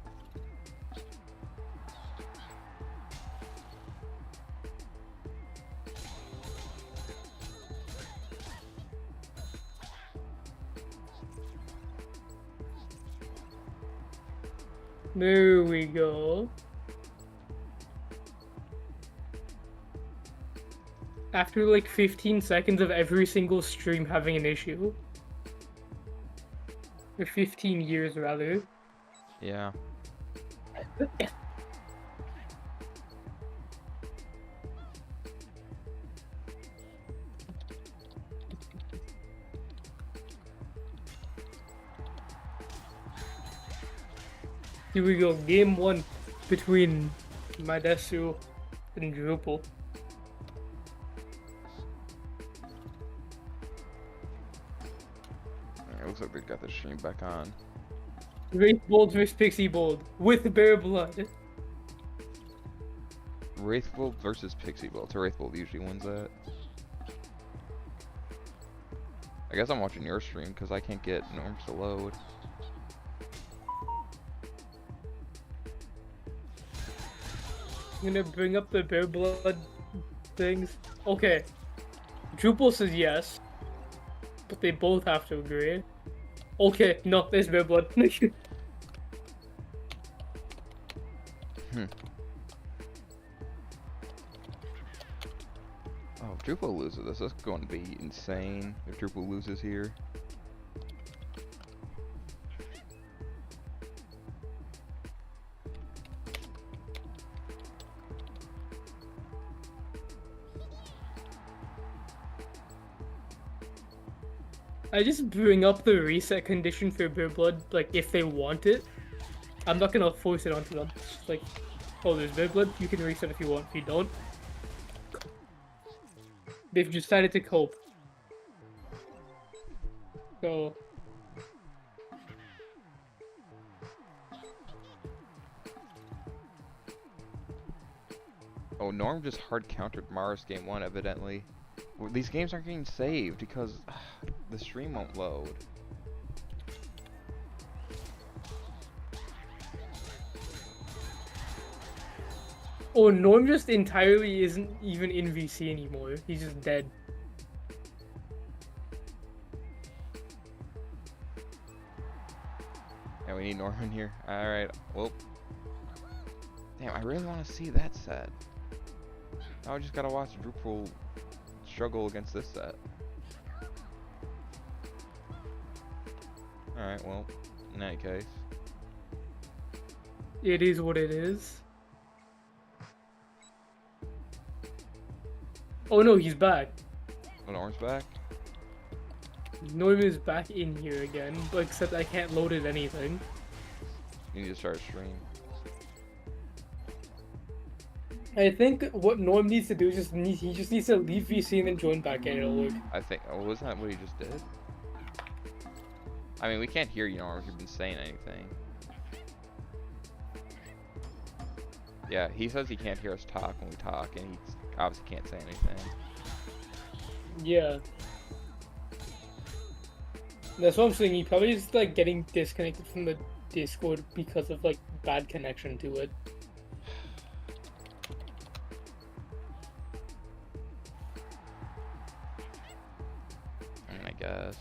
There we go. After like 15 seconds of every single stream having an issue. Or 15 years rather. Yeah. Here we go, game 1 between Madesu and Drupal. Alright, looks like they got the stream back on. Wraith Bold vs Pixie Bold with Bear Blood. Wraithbolt versus Pixie Bolt. So Wraithbolt usually wins that. I guess I'm watching your stream because I can't get Norms to load. I'm gonna bring up the Bear Blood things. Okay. Drupal says yes. But they both have to agree. Okay, no, there's Bear Blood. Oh, if Drupal loses this, that's going to be insane if Drupal loses here. I just bring up the reset condition for Bear Blood, like if they want it. I'm not gonna force it onto them. It's just like, oh, there's Bear Blood, you can reset if you want. If you don't, they've decided to cope. So Oh, Norm just hard countered Mars game 1 evidently. Well, these games aren't getting saved because the stream won't load. oh, Norm just entirely isn't even in VC anymore. He's just dead. Yeah, we need Norman here. Alright, well. Damn, I really want to see that set. Now I just gotta watch Drupal struggle against this set. Alright, well, in that case. It is what it is. Oh no, he's back. When Norm's back? Norm is back in here again, but except I can't load it anything. You need to start a stream. I think what Norm needs to do is he just needs to leave VC and then join back in. It'll work. I think. Oh, wasn't that what he just did? I mean, we can't hear you, Norm, if you've been saying anything. Yeah, he says he can't hear us talk when we talk, and he obviously can't say anything. Yeah. That's what I'm saying. He probably just like getting disconnected from the Discord because of like bad connection to it. I mean, I guess.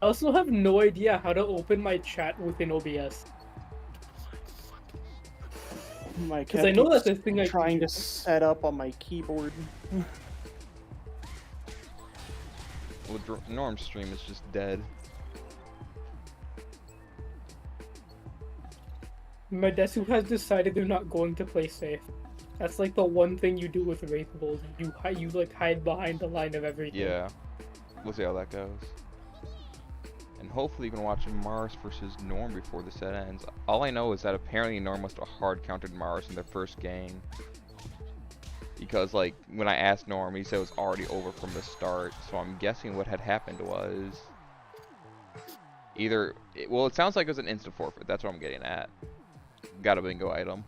I also have no idea how to open my chat within OBS. My Because I know that's the thing I trying to do. set up on my keyboard. Well, Norm's stream is just dead. My desu has decided they're not going to play safe. That's like the one thing you do with Wraith Bulls. You like hide behind the line of everything. Yeah. We'll see how that goes. And hopefully you can watch Mars versus Norm before the set ends. All I know is that apparently Norm must have hard countered Mars in their first game. Because like when I asked Norm, he said it was already over from the start. So I'm guessing what had happened was either well, it sounds like it was an instant forfeit. That's what I'm getting at. Got a bingo item.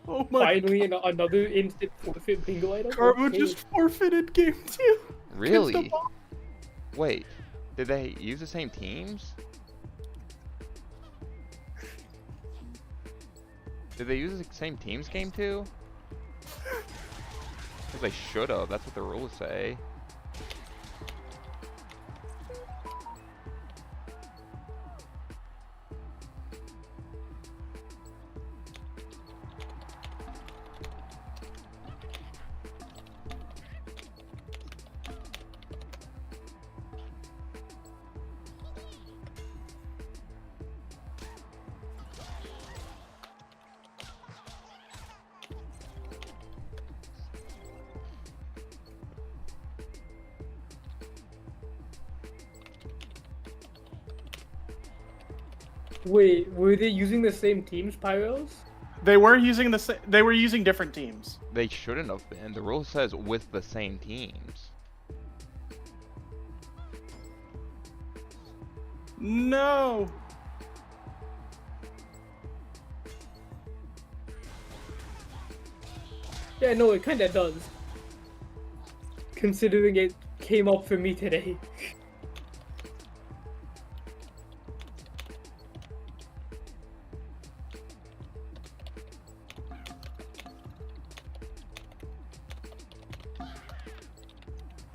Oh my Finally, another instant forfeit bingo item. Karma Okay. just forfeited game 2. Really? Wait, did they use the same teams? Did they use the same teams game 2? Because they should have. That's what the rules say. Wait, were they using the same teams, Pyros? They were using they were using different teams. They shouldn't have been. The rule says with the same teams. No. Yeah, no, it kinda does. Considering it came up for me today.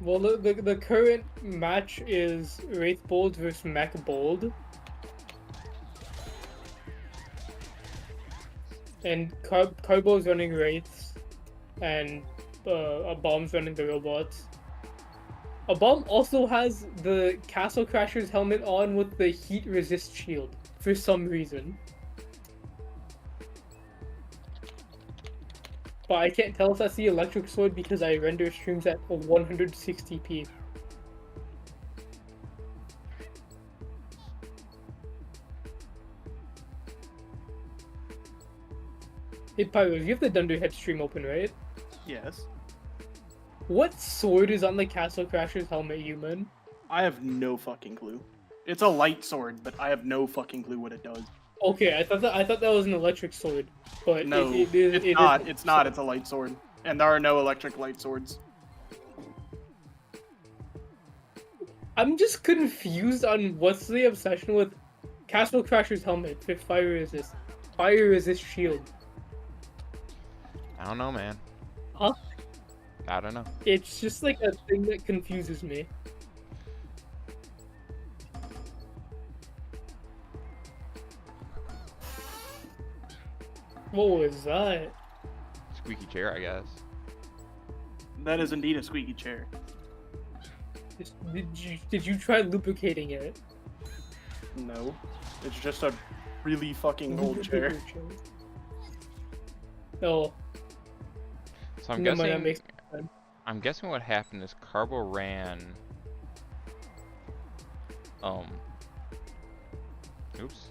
Well, the current match is Wraith Bold versus Mech Bold. And Carbo's running Wraiths, and a Bomb's running the robots. A Bomb also has the Castle Crasher's helmet on with the heat resist shield, for some reason. But I can't tell if that's the electric sword because I render streams at 160p. Hey Pyros, you have the Dunderhead stream open, right? Yes. What sword is on the Castle Crasher's helmet, human? I have no fucking clue. It's a light sword, but I have no fucking clue what it does. Okay, I thought that was an electric sword, but No, it not. is- It's not. It's a light sword, and there are no electric light swords. I'm just confused on what's the obsession with Castle Crasher's helmet with fire resist shield. I don't know, man. Huh? I don't know. It's just like a thing that confuses me. What was that? Squeaky chair, I guess. That is indeed a squeaky chair. Did you try lubricating it? No, it's just a really fucking old chair. Oh, So I'm never mind, that guessing. makes sense. I'm guessing what happened is Carbo ran. Oops.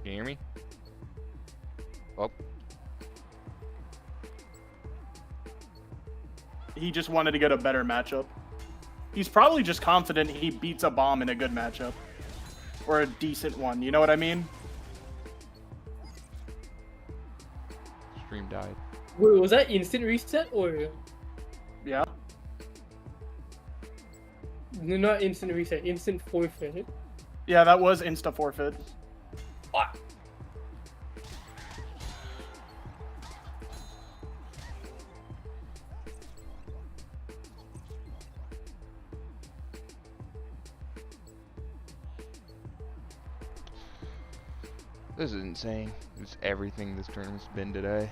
Can you hear me? Oh, He just wanted to get a better matchup. He's probably just confident he beats a bomb in a good matchup. Or a decent one, you know what I mean? stream died. Wait, was that instant reset or Yeah. no? Not instant reset, instant forfeit. Yeah, that was insta forfeit. This is insane. It's everything this tournament's been today.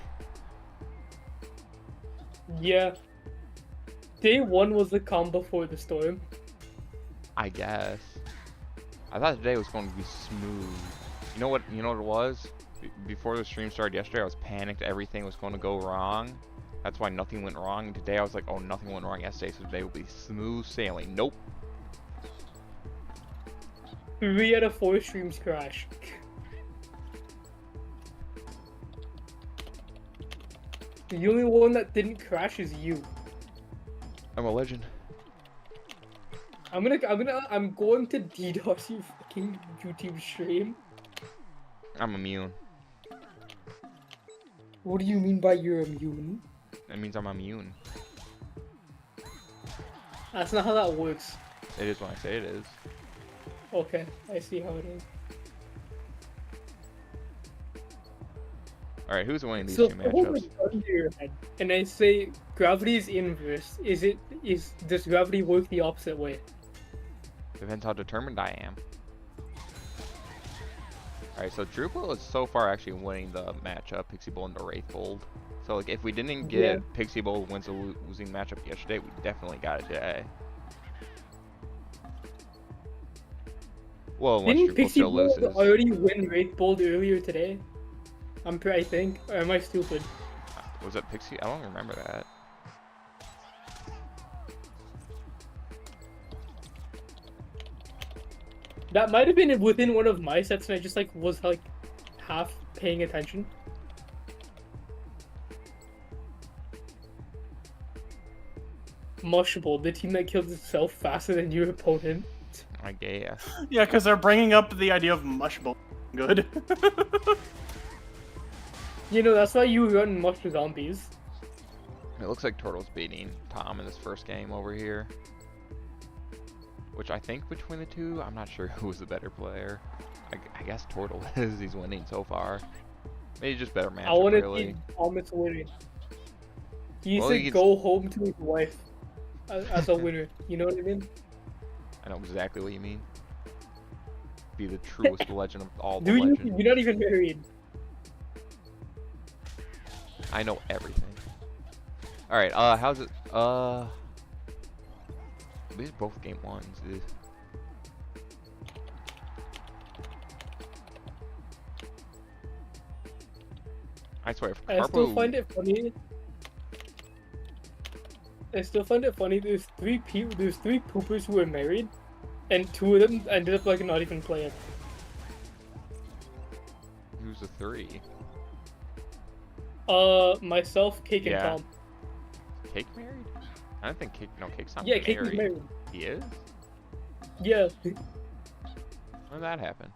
Yeah. Day 1 was the calm before the storm. I guess. I thought today was going to be smooth. You know what? You know what it was? Before the stream started yesterday, I was panicked. Everything was going to go wrong. That's why nothing went wrong. And today, I was like, oh, nothing went wrong yesterday, so today will be smooth sailing. Nope. 3 out of 4 streams crash. The only one that didn't crash is you. I'm a legend. I'm going to DDoS your fucking YouTube stream. I'm immune. What do you mean by you're immune? That means I'm immune. That's not how that works. It is when I say it is. Okay, I see how it is. Alright, who's winning these So two hold a matchups? gun to your head, and I say gravity is inverse. Does gravity work the opposite way? Depends how determined I am. Alright, so Drupal is so far actually winning the matchup, Pixie Bowl into Wraith Bold. So like, if we didn't get Yeah. Pixie Bowl wins a losing matchup yesterday, we definitely got it today. Well, unless Didn't Drupal Pixie still Bowl loses. already win Wraith Bold earlier today? I think. Or am I stupid? Was it Pixie? I don't remember that. That might have been within one of my sets, and I just was half paying attention. Mushable, the team that killed itself faster than your opponent. I guess. Yeah, because they're bringing up the idea of mushable. Good. You know, that's why you run mush zombies. It looks like Turtle's beating Tom in this first game over here. Which I think between the two, I'm not sure who's the better player. I guess Turtle is. He's winning so far. Maybe just better I matchup, want to really. see Thomas winning. He needs Well, to he gets- go home to his wife as a winner. You know what I mean? I know exactly what you mean. Be the truest legend of all the Dude, legends. you're not even married. I know everything. Alright, how's it? These are both game ones, dude. I swear, if I still Carpo... find it funny. I still find it funny. There's three poopers who are married, and 2 of them ended up not even playing. Who's the 3? Myself, Cake, and Yeah. Tom. Cake married? I don't think Cake... No, Cake's not Yeah, married. Cake is married. He is? Yeah. When did that happen?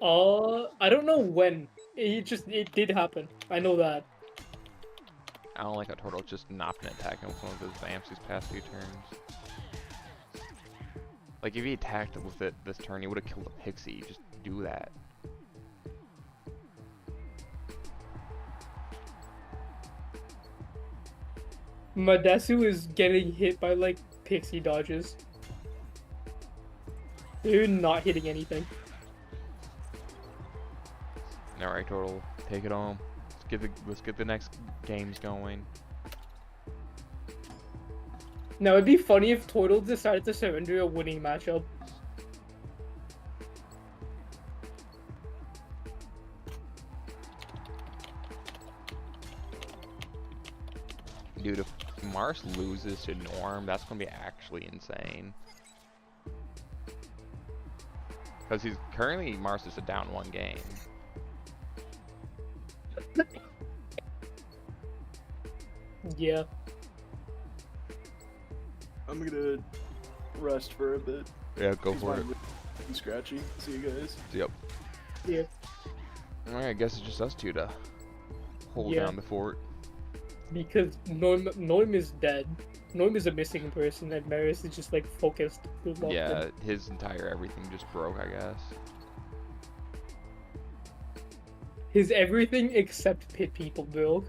I don't know when. It did happen. I know that. I don't like how Turtle's just not been attacking with one of his vamps these past few turns. Like, if he attacked with it this turn, he would have killed a Pixie. Just do that. Madesu is getting hit by pixie dodges. They're not hitting anything. Alright, Turtle. Take it home. Let's let's get the next games going. Now it'd be funny if Turtle decided to surrender a winning matchup. Dude, if Mars loses to Norm, that's gonna be actually insane. Because he's currently Mars is a down 1 game. Yeah. I'm gonna rest for a bit. Yeah, go 'cause for my it. wrist is scratchy. See you guys. Yep. Yeah. Alright, I guess it's just us two to hold Yeah. down the fort. Because Norm is dead. Norm is a missing person, and Maris is just like focused. Yeah, his entire everything just broke, I guess. His everything except pit people broke.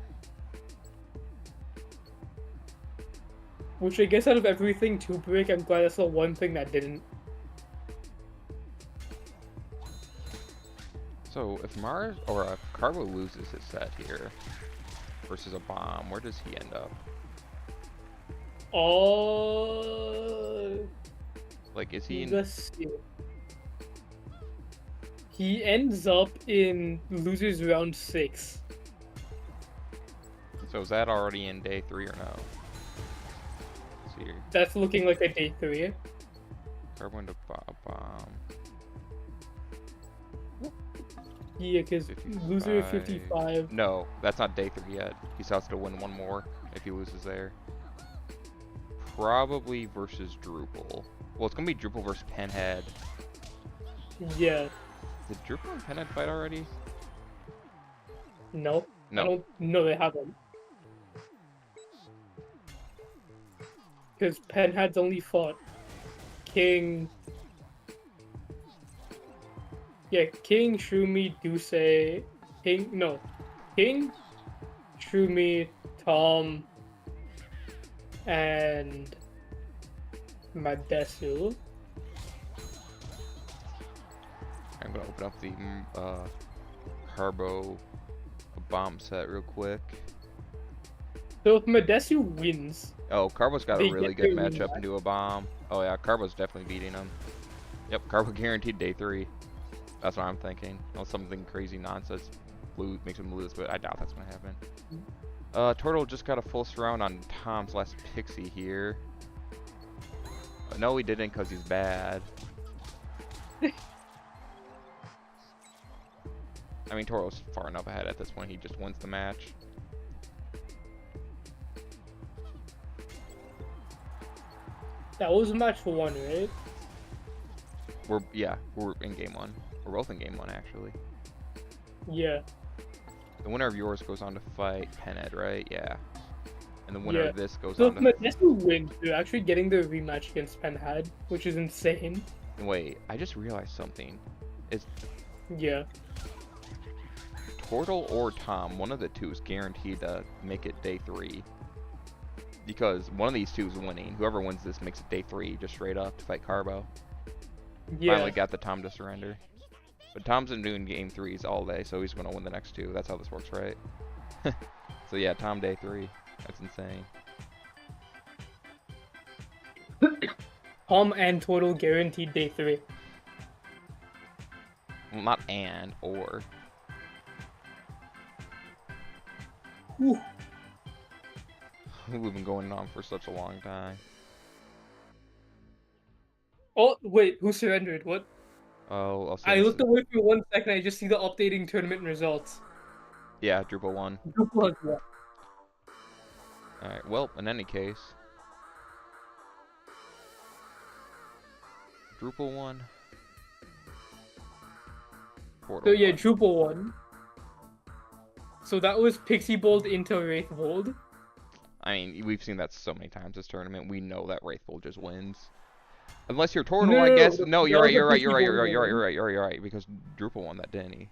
Which I guess out of everything to break, I'm glad that's the one thing that didn't. So if Mars or Carbo loses his set here versus a bomb, where does he end up? Like, is he in? Let's see. He ends up in losers round 6. So is that already in day 3 or no? Let's see here. That's looking like a day 3. Carbo into bomb. Yeah, because loser 55. No, that's not day 3 yet. He still has to win 1 more if he loses there. Probably versus Drupal. Well, it's gonna be Drupal versus Penhead. Yeah. Did Drupal and Penhead fight already? No. No. I don't. No, they haven't. Because Penhead's only fought King. Yeah, King, Shroomy, Duce, King, Shroomy, Tom, and Madesu. I'm gonna open up the Carbo bomb set real quick. So if Madesu wins, Oh, Carbo's got They a really get good their matchup rematch. into a bomb. Oh yeah, Carbo's definitely beating him. Yep, Carbo guaranteed day 3. That's what I'm thinking. Unless something crazy nonsense makes him lose, but I doubt that's gonna happen. Turtle just got a full surround on Tom's last pixie here. No, he didn't because he's bad. I mean, Toro's far enough ahead at this point. He just wins the match. that was match 1, right? We're in game 1. We're both in game 1 actually. Yeah. The winner of yours goes on to fight Penhead, right? Yeah. And the winner Yeah. of this goes So on if to. Madesu wins, they're actually getting the rematch against Penhead, which is insane. Wait, I just realized something. Is Yeah. Turtle or Tom, one of the two is guaranteed to make it day 3. Because one of these two is winning. Whoever wins this makes it day 3 just straight up to fight Carbo. Yeah. Finally got the Tom to surrender. But Tom's been doing game 3s all day, so he's gonna win the next 2. That's how this works, right? So yeah, Tom day 3. That's insane. Tom and Total guaranteed day 3. Well, not and, or. Whew. We've been going on for such a long time. Oh, wait, who surrendered? What? Oh, I'll say I this looked away for 1 second, I just see the updating tournament results. Yeah, Drupal won. Drupal has won. Alright, well, in any case. Drupal won. Portal So yeah, won. Drupal won. So that was Pixie Bolt into Wraith Bold. I mean, we've seen that so many times this tournament. We know that Wraithful just wins. Unless you're Turtle, No, I no, guess. no, No, that you're was right, a you're right, Pixie you're right, Bolt you're right, because Drupal won that, didn't he?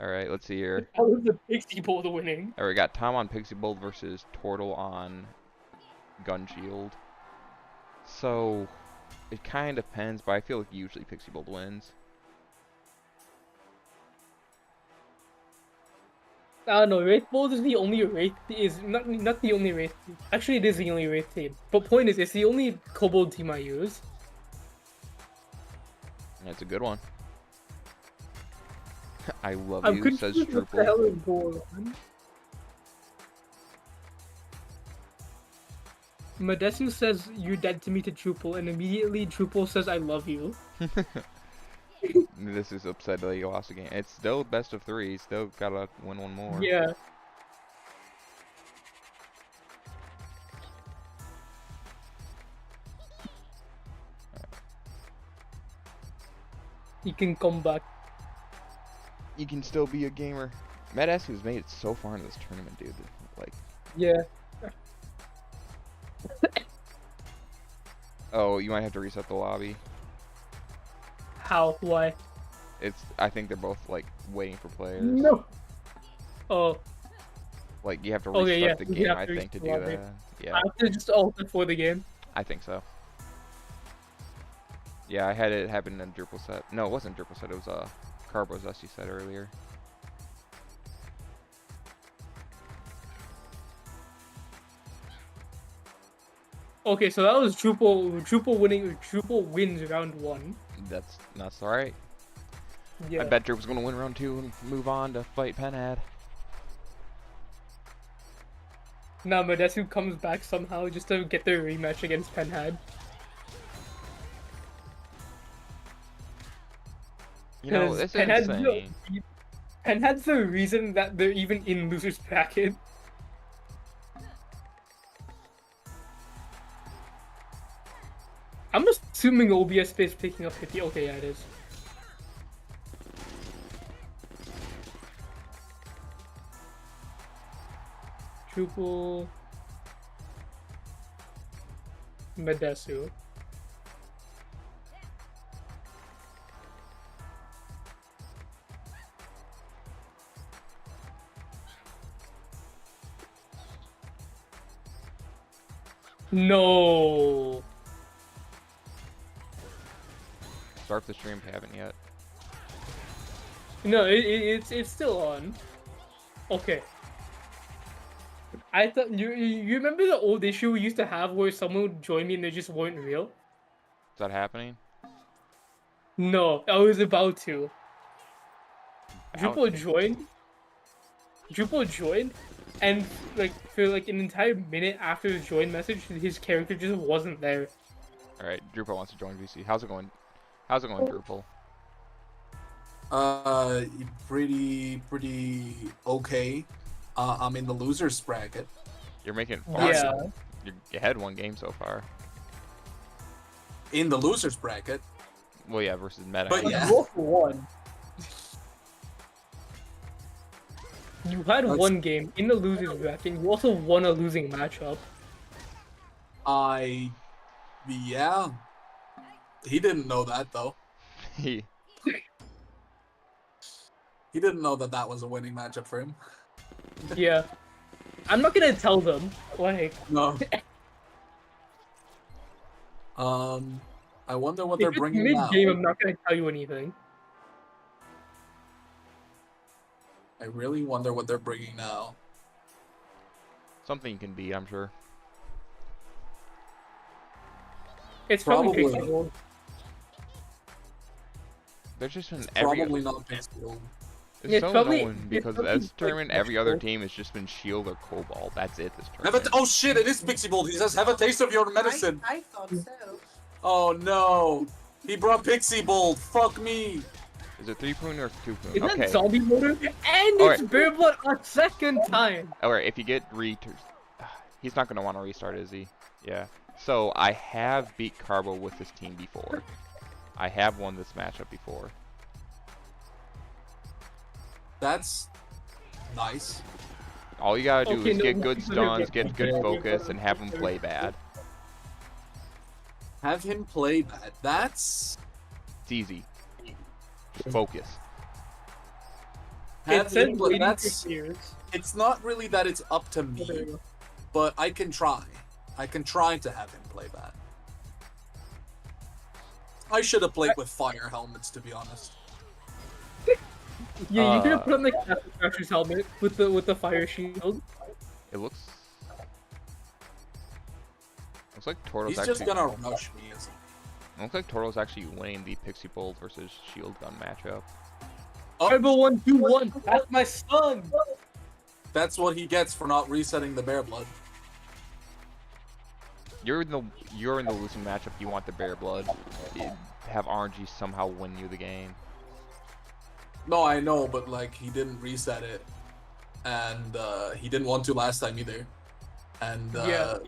Alright, let's see here. That was the Pixie Bolt winning. Alright, we got Tom on Pixie Bolt versus Turtle on Gun Shield. So, it kind of depends, but I feel like usually Pixie Bolt wins. I don't know. Wraith Bolt is the only Wraith. Is not the only Wraith. Actually, it is the only Wraith team. But point is, it's the only Kobold team I use. That's a good one. I love I'm you, says confused what the hell Drupal. is going on. Modestu says you're dead to me to Drupal, and immediately Drupal says I love you. This is upset that you lost the game. It's still best of 3. Still gotta win one more. Yeah. You can come back. You can still be a gamer. Medesk has made it so far in this tournament, dude. Like, Yeah. oh, you might have to reset the lobby. How? Why? I think they're both like waiting for players. No. Oh. Like you have to Okay, restart yeah, the you game, have I to think, to restart do the lobby. that. Yeah, I have to just alter for the game. I think so. Yeah, I had it happen in Drupal set. No, it wasn't Drupal set. It was Carbo's, as you said earlier. Okay, so that was Drupal winning. Drupal wins round 1. That's all right. Yeah. I bet Drupal's gonna win round 2 and move on to fight Penad. Now Modestu comes back somehow just to get their rematch against Penhad. You know, 'Cause it's Penhad's insane. Penhad's the reason that they're even in losers bracket. I'm assuming OBS space picking up 50. Okay, yeah, it is. Drupal, Modestu. No. Start the stream if you haven't yet. No, it's still on. Okay. I thought you remember the old issue we used to have where someone would join me and they just weren't real? Is that happening? No, I was about to. Ouch. Drupal joined, and like for like an entire minute after the join message, his character just wasn't there. All right, Drupal wants to join VC. How's it going? How's it going, Drupal? Pretty okay. I'm in the losers bracket. You're making Yeah. You had one game so far. In the losers bracket. Well, yeah, versus Meta. But yeah. You also won. You had That's- one game in the losers bracket. You also won a losing matchup. Yeah. He didn't know that though. He He didn't know that that was a winning matchup for him. Yeah. I'm not gonna tell them. Like, No. I wonder what they're if it's bringing mid-game, now. I'm not gonna tell you anything. I really wonder what they're bringing now. something you can beat, I'm sure. It's probably Probably. Pixel. There's just been It's every probably not Pixel. it's it's so probably- annoying it's because probably, this like, tournament, every other Pixel. team has just been Shield or Cobalt. That's it this Have a tournament. oh shit! It is Pixie Bolt. He says, "Have a taste of your medicine." I thought so. Oh no! He brought Pixie Bolt. Fuck me. Is it 3-poon or 2-poon? Is Okay. that zombie motor? And Alright. it's Bear Blood a second time! Alright, if you get he's not gonna want to restart, is he? Yeah. So I have beat Carbo with this team before. I have won this matchup before. That's nice. All you gotta do Okay, is no, get no, good no, stuns, no, get good no, no, focus, no, and have him no, play no. bad. Have him play that. That's It's easy. Just focus. have It says him play. waiting That's. for years. It's not really that it's up to me, Okay. but I can try. I can try to have him play that. I should have played with fire helmets, to be honest. Yeah, you could have put on the Castle Crasher's helmet with the fire shield. It looks like Toro's He's just actually. gonna rush me, isn't he? Looks like Toro's actually winning the Pixie Bolt versus Shield Gun matchup. Oh, Tribal 1-2-1. That's my son. that's what he gets for not resetting the bear blood. You're in the losing matchup. You want the Bear Blood. Have RNG somehow win you the game. No, I know, but like he didn't reset it, and he didn't want to last time either. And Yeah.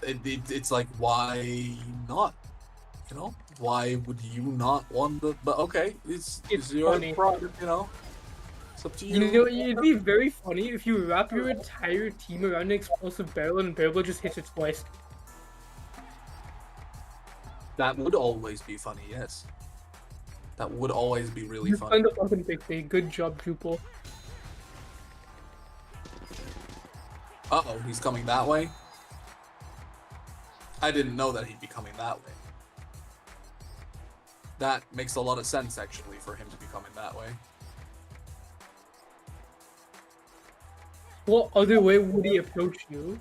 it's like, why not? You know, why would you not want the? But okay, it's your funny. product. You know, it's up to you. You know, it'd be very funny if you wrap your entire team around an explosive barrel and barrel just hits it twice. That would always be funny. Yes, that would always be really You funny. find the fucking Pixie. Good job, Drupal. Uh-oh, he's coming that way. I didn't know that he'd be coming that way. That makes a lot of sense, actually, for him to be coming that way. What other way would he approach you?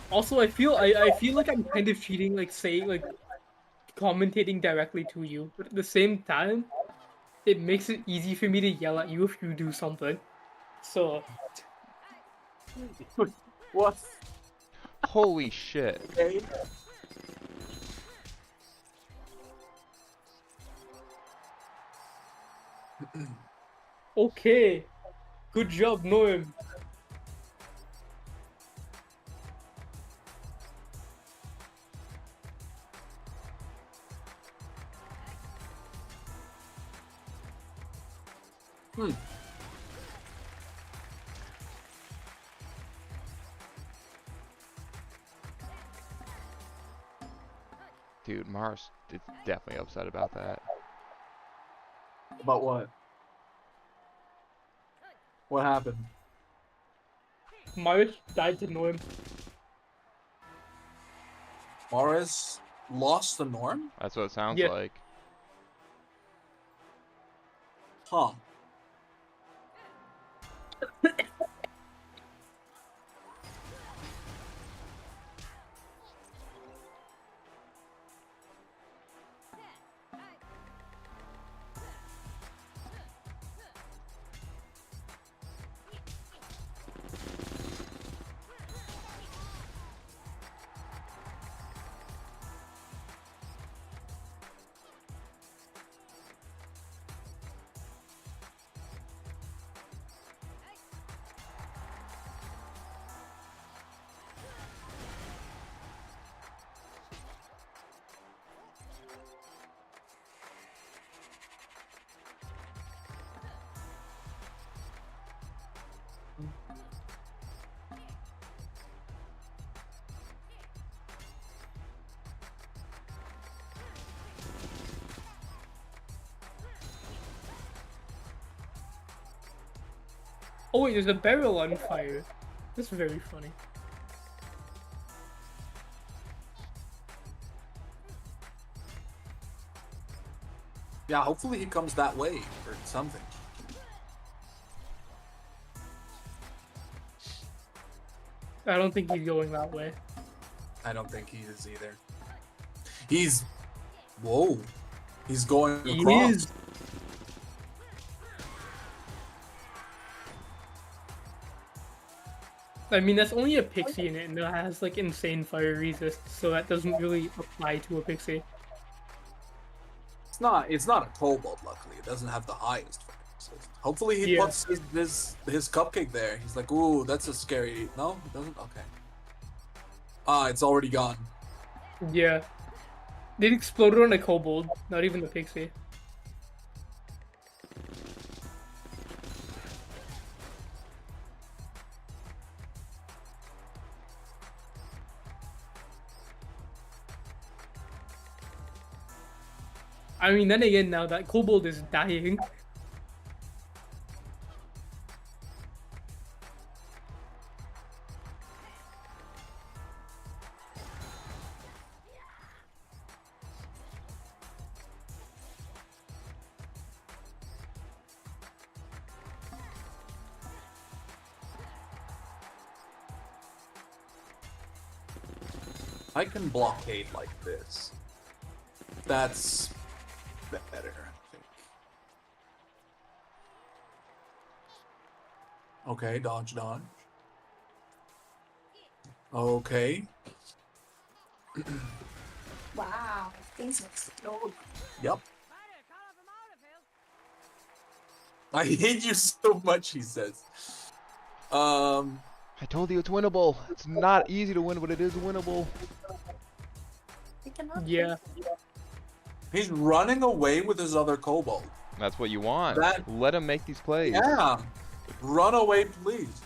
Also, I feel like I'm kind of cheating, like saying like commentating directly to you, but at the same time, it makes it easy for me to yell at you if you do something. So What? Holy shit! Okay. okay, good job, Norm. Hmm. Dude, Mars is definitely upset about that. About what? What happened? Marish died to Norm. Morris lost the norm? That's what it sounds Yeah. like. Huh. Oh wait, there's a barrel on fire. That's very funny. Yeah, hopefully he comes that way or something. I don't think he's going that way. I don't think he is either. He's... Whoa. He's going He across. is. I mean, that's only a pixie in it, and it has like insane fire resist, so that doesn't really apply to a pixie. It's not a kobold, luckily. It doesn't have the highest fire resist. Hopefully he Yeah. puts his cupcake there. He's like, ooh, that's a scary... No? It doesn't? Okay. Ah, it's already gone. Yeah. It exploded on a kobold, not even the pixie. I mean, then again, now that kobold is dying. I can blockade like this. That's better, I think. Okay, dodge, dodge. Okay. Wow, things explode. Yep. I hate you so much, he says. I told you it's winnable. It's not easy to win, but it is winnable. We cannot. Yeah. He's running away with his other kobold. That's what you want. That- Let him make these plays. Yeah. Run away, please.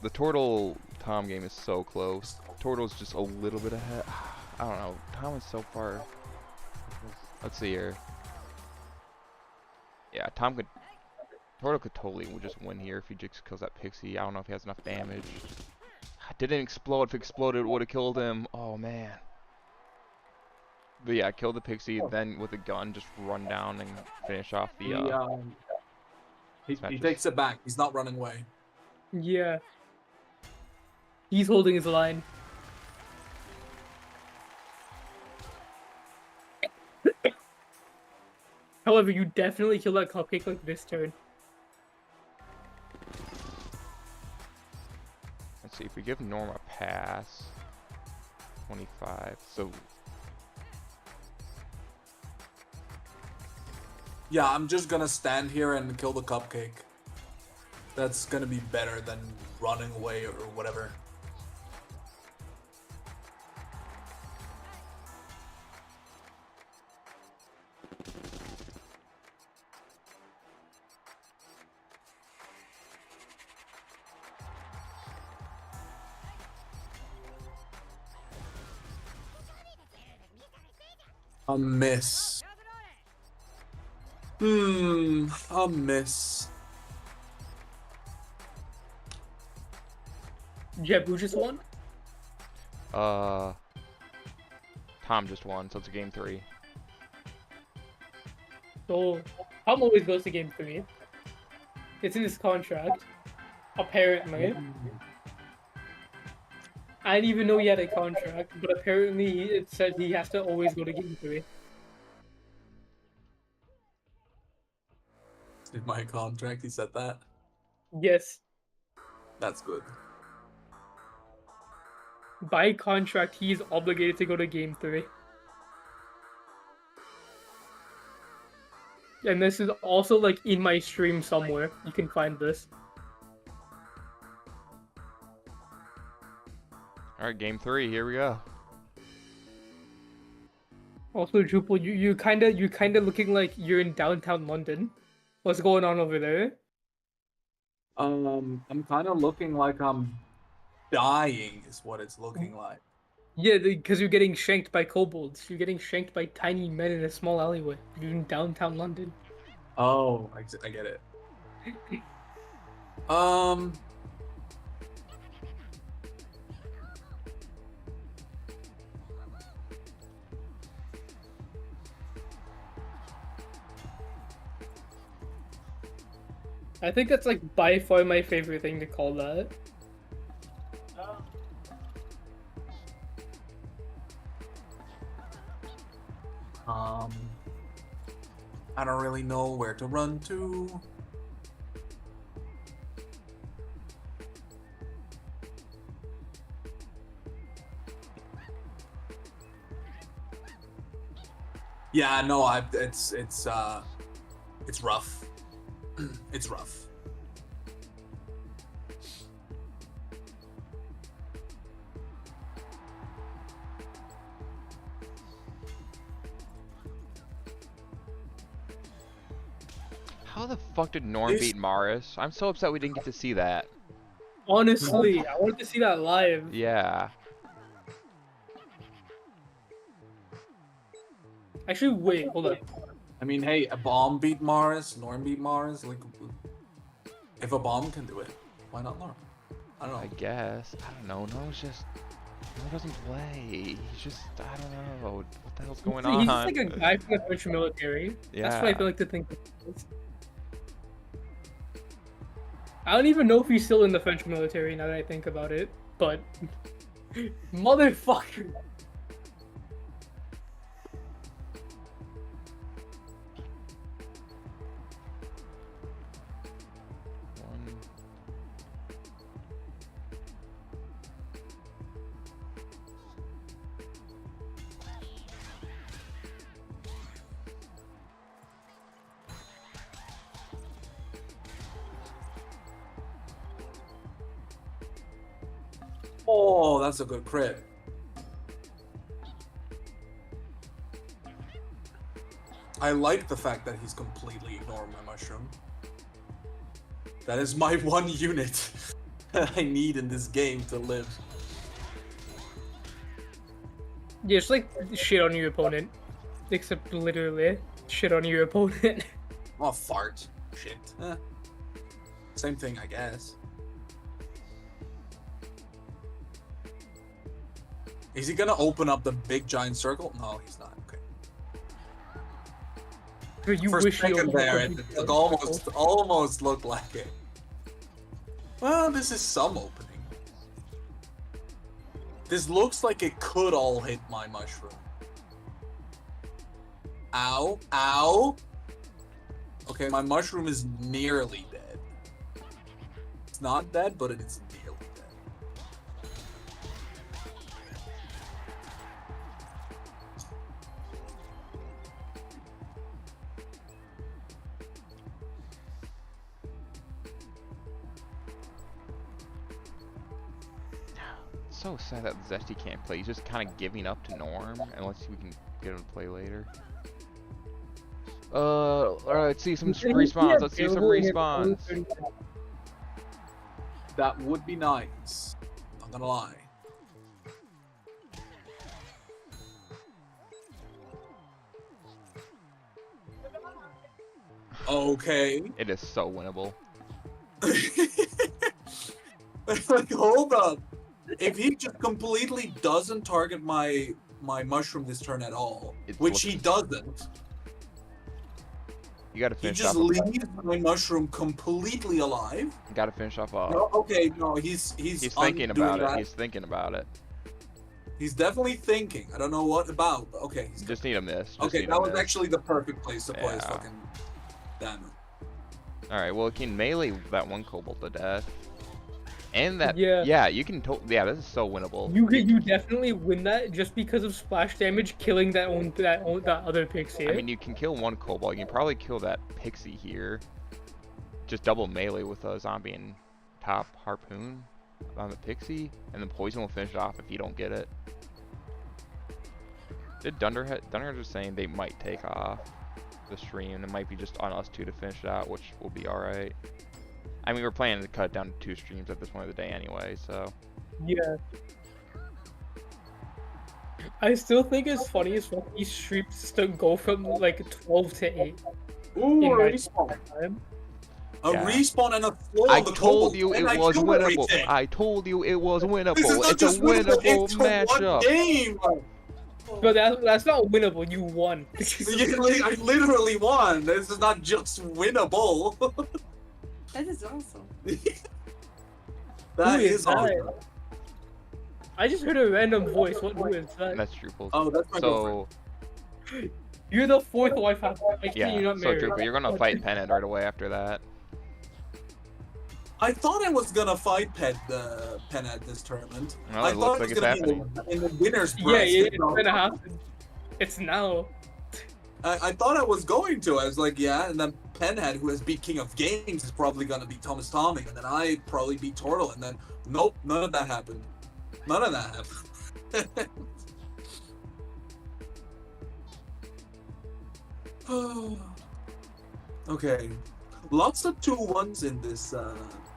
The Turtle Tom game is so close. Turtle's just a little bit ahead. I don't know. Tom is so far. Let's see here. Yeah, Turtle could totally just win here if he just kills that Pixie. I don't know if he has enough damage. Didn't explode. If it exploded, it would have killed him. Oh, man. But yeah, kill the Pixie, then with a gun, just run down and finish off the. He matches. takes it back. He's not running away. Yeah. He's holding his line. However, you definitely kill that cupcake like this turn. Let's see if we give Norm a pass. 25. So Yeah, I'm just gonna stand here and kill the cupcake. That's gonna be better than running away or whatever. A miss. A miss. Jeb, who just won? Tom just won, so it's a game 3. So, Tom always goes to game 3. It's in his contract. Apparently. I didn't even know he had a contract, but apparently it said he has to always go to game 3. In my contract, he said that. Yes. That's good. By contract, he's obligated to go to game 3. And this is also like in my stream somewhere. You can find this. Alright, game 3, here we go. Also, Drupal, you kinda looking like you're in downtown London. What's going on over there? I'm kind of looking like I'm dying, is what it's looking like. Yeah, because you're getting shanked by kobolds. You're getting shanked by tiny men in a small alleyway. You're in downtown London. Oh, I get it. I think that's like by far my favorite thing to call that. I don't really know where to run to. Yeah, no, it's rough. It's rough. How the fuck did Norm beat Maris? I'm so upset we didn't get to see that. Honestly, I wanted to see that live. Yeah. Actually, wait, hold on. I mean, hey, a bomb beat Mars, Norm beat Mars. Like, if a bomb can do it, why not Norm? I don't know. I guess. I don't know. Norm's just. Norm doesn't play. He's just. I don't know. What the hell's going on? He's just like a guy from the French military. That's what I Yeah. feel like to think. I don't even know if he's still in the French military now that I think about it, but Motherfucker. One. Oh, that's a good crit. I like the fact that he's completely ignoring my mushroom. That is my one unit that I need in this game to live. Yeah, it's like shit on your opponent. Except literally shit on your opponent. Oh, fart. Shit. Same thing, I guess. Is he gonna open up the big giant circle? No, he's not. Okay. You For a wish you second there, it opened looked almost looked like it. Well, this is some opening. This looks like it could all hit my mushroom. Ow, ow. Okay, my mushroom is nearly dead. It's not dead, but it is nearly dead. So sad that Zesty can't play. He's just kind of giving up to Norm unless we can get him to play later. Alright, let's see some respawns. Let's see some respawns. That would be nice. Not gonna lie. Okay. It is so winnable. Like, hold up. If he just completely doesn't target my mushroom this turn at all, which he doesn't, You gotta he finish just off. leaves my mushroom completely alive. You gotta finish off. No, okay, no, he's Thinking undoing about it. that. He's thinking about it. He's definitely thinking. I don't know what about, but okay. He's Just need a miss. Just okay, need a that was miss. actually the perfect place to play his Yeah. fucking damn it. Alright, well, it can melee that one kobold to death. And that. Yeah. Yeah, you can. Yeah, this is so winnable. You definitely win that just because of splash damage killing that other pixie. I mean, you can kill one kobold. You can probably kill that pixie here. Just double melee with a zombie and top harpoon on the pixie, and then poison will finish it off if you don't get it. Did Dunderhead just saying they might take off the stream, and it might be just on us two to finish it out, which will be alright. I mean, we're planning to cut it down to 2 streams at this point of the day anyway, so. Yeah. I still think it's funny as fuck these streams still go from like 12 to 8. Ooh, In a my respawn. time. A Yeah. respawn and a floor I of the told kobold, you and it I was killed winnable. everything. I told you it was winnable. This is not It's a just winnable, winnable it's a one matchup. game. But that's not winnable, you won. I literally won. This is not just winnable. That is awesome. That Who is is that? awesome. I just heard a random voice. Who is that? That's Drupal. Oh, that's my girlfriend. So, You're the 4th wife after. yeah, You're not so married. Drupal, you're gonna fight Penhead right away after that. I thought I was gonna fight Penn at this tournament. Well, I it thought looks like it it's was gonna be in the winner's Yeah, bracket. yeah, it's gonna happen. It's now. I thought I was going to. I was like, yeah, and then Penhead, who has beat King of Games, is probably gonna beat Thomas Tommy, and then I probably beat Turtle, and then nope, none of that happened. None of that happened. Okay, lots of 2-1s in this.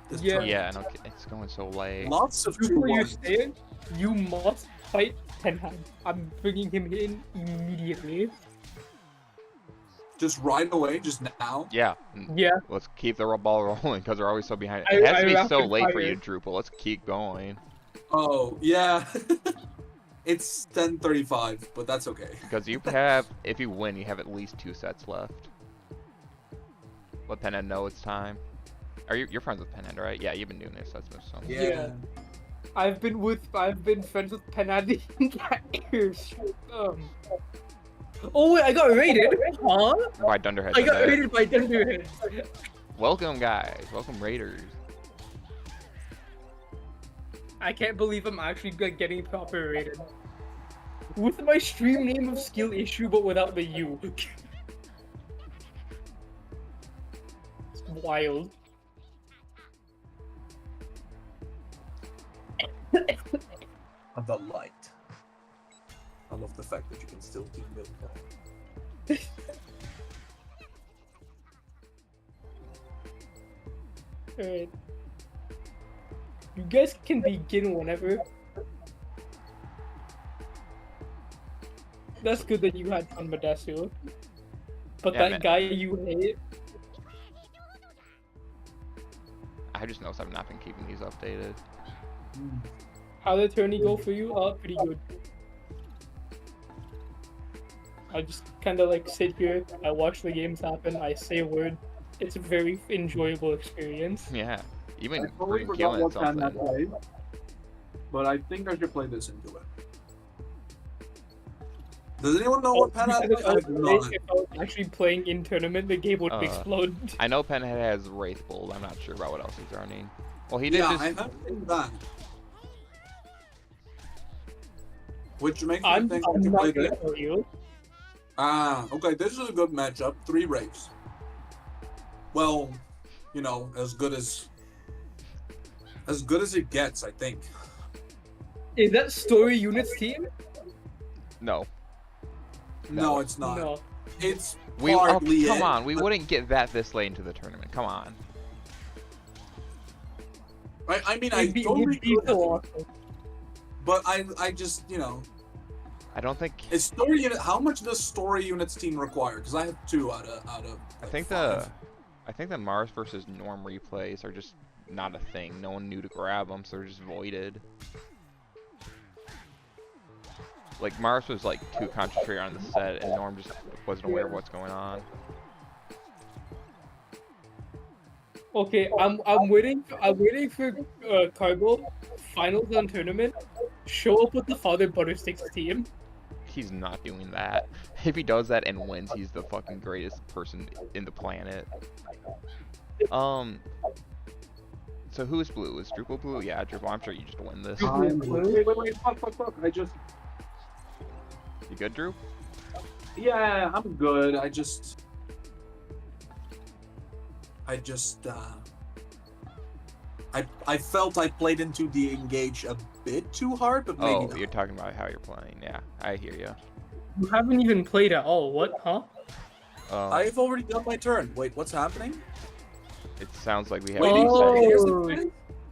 This Yeah. tournament. Yeah, no, it's going so late. Lots of Before you 2-1s. say it, you must fight Penhad. I'm bringing him in immediately. Just right away, just now. Yeah. Yeah. Let's keep the ball rolling because we're always so behind. I- It has I to be so rapid late for fire. you, Drupal. Let's keep going Oh yeah, it's 10:35, but that's okay. because you have, if you win, you have at least 2 sets left. Let Penhead know it's time. Are you're friends with Penhead, right? Yeah, you've been doing this. That's so. Yeah. I've been friends with Penadi years. Oh wait, I got raided. Huh? By Dunderhead. I got Undead. raided by Dunderhead. Welcome, guys. Welcome, Raiders. I can't believe I'm actually getting proper rated. With my stream name of skill issue, but without the U. It's wild. Of the light. I love the fact that you can still keep building. Alright. You guys can begin whenever. That's good that you had fun, Modesto. But Yeah, that man. guy you hate. I just noticed I've not been keeping these updated. How did tourney go for you? Pretty good. I just kind of like sit here, I watch the games happen, I say a word. It's a very enjoyable experience. Yeah. Even I totally freaking forgot killing what time that something. played, but I think I should play this into it. Does anyone know what Pan had? If I I was do not. actually playing in tournament, the game would explode. I know Penhead has Wraith Bolt. I'm not sure about what else he's running. Well, he did Yeah, just. I have seen that. Which makes me I'm think we can not play gonna this. tell you. Okay, this is a good matchup. 3 Wraiths. Well, you know, as good as it gets, I think. Is that Story Units team? No. No, it's not. No. It's We partly come it, on. We but- wouldn't get that this late into the tournament. Come on. I mean, I It'd be totally could, so awesome. but I just, you know, I don't think. is story unit. How much does story units team require? Because I have 2 out of. I like, think 5. the Mars versus Norm replays are just not a thing. No one knew to grab them, so they're just voided. Like Mars was like too concentrated on the set, and Norm just wasn't aware of what's going on. Okay, I'm waiting for Cargo finals on tournament. Show up with the Father Buttersticks team. He's not doing that. If he does that and wins, he's the fucking greatest person in the planet. So who is blue? Is Drupal blue? Yeah, Drupal. I'm sure you just win this. Wait, fuck. I just. You good, Drew? Yeah, I'm good. I felt I played into the engage a bit too hard, but maybe Oh, not. you're talking about how you're playing. Yeah, I hear you. You haven't even played at all. What? Huh? I've already done my turn. Wait, what's happening? It sounds like we have. Wait, decent- here's Oh. the thing.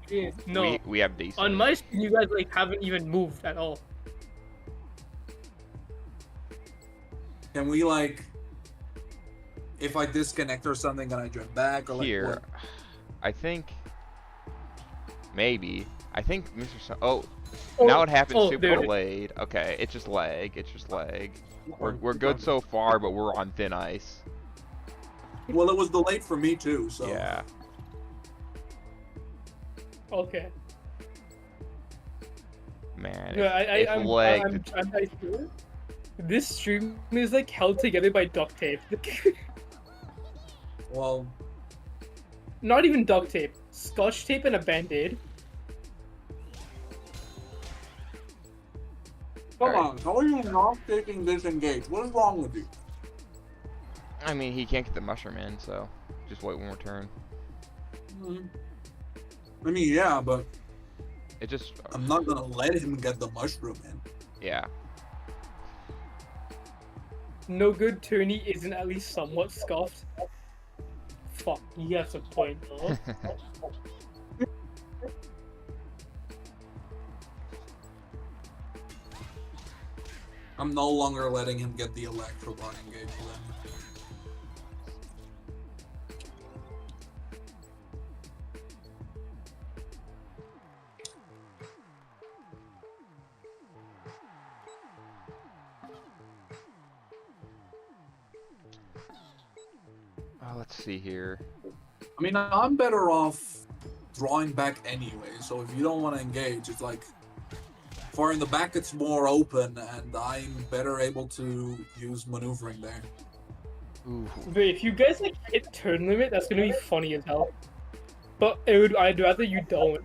Yeah, no. We have decent. On my screen, you guys like haven't even moved at all. Can we like, if I disconnect or something, can I join back or like Here, what? I think maybe. I think Mr. Oh, Oh, now it happens oh, super there it is. delayed. Okay, it's just lag. It's just lag. We're good so far, but we're on thin ice. Well, it was delayed for me too, so. Yeah. Okay. Man, Yeah, it's lagged. I'm nice sure. This stream is like held together by duct tape. Well, Not even duct tape. Scotch tape and a band-aid. come Alright. on. How are you not taking this engage? What is wrong with you? I mean, he can't get the mushroom in, so just wait one more turn. I mean, yeah, but It just, I'm not gonna let him get the mushroom in. yeah. No good tourney isn't at least somewhat scuffed. Fuck, he has a point though. I'm no longer letting him get the Electrobot engage then. Let's see here. I mean, I'm better off drawing back anyway. So if you don't want to engage, it's like far in the back, it's more open, and I'm better able to use maneuvering there. Ooh. But if you guys like hit turn limit, that's gonna be funny as hell. But I'd rather you don't.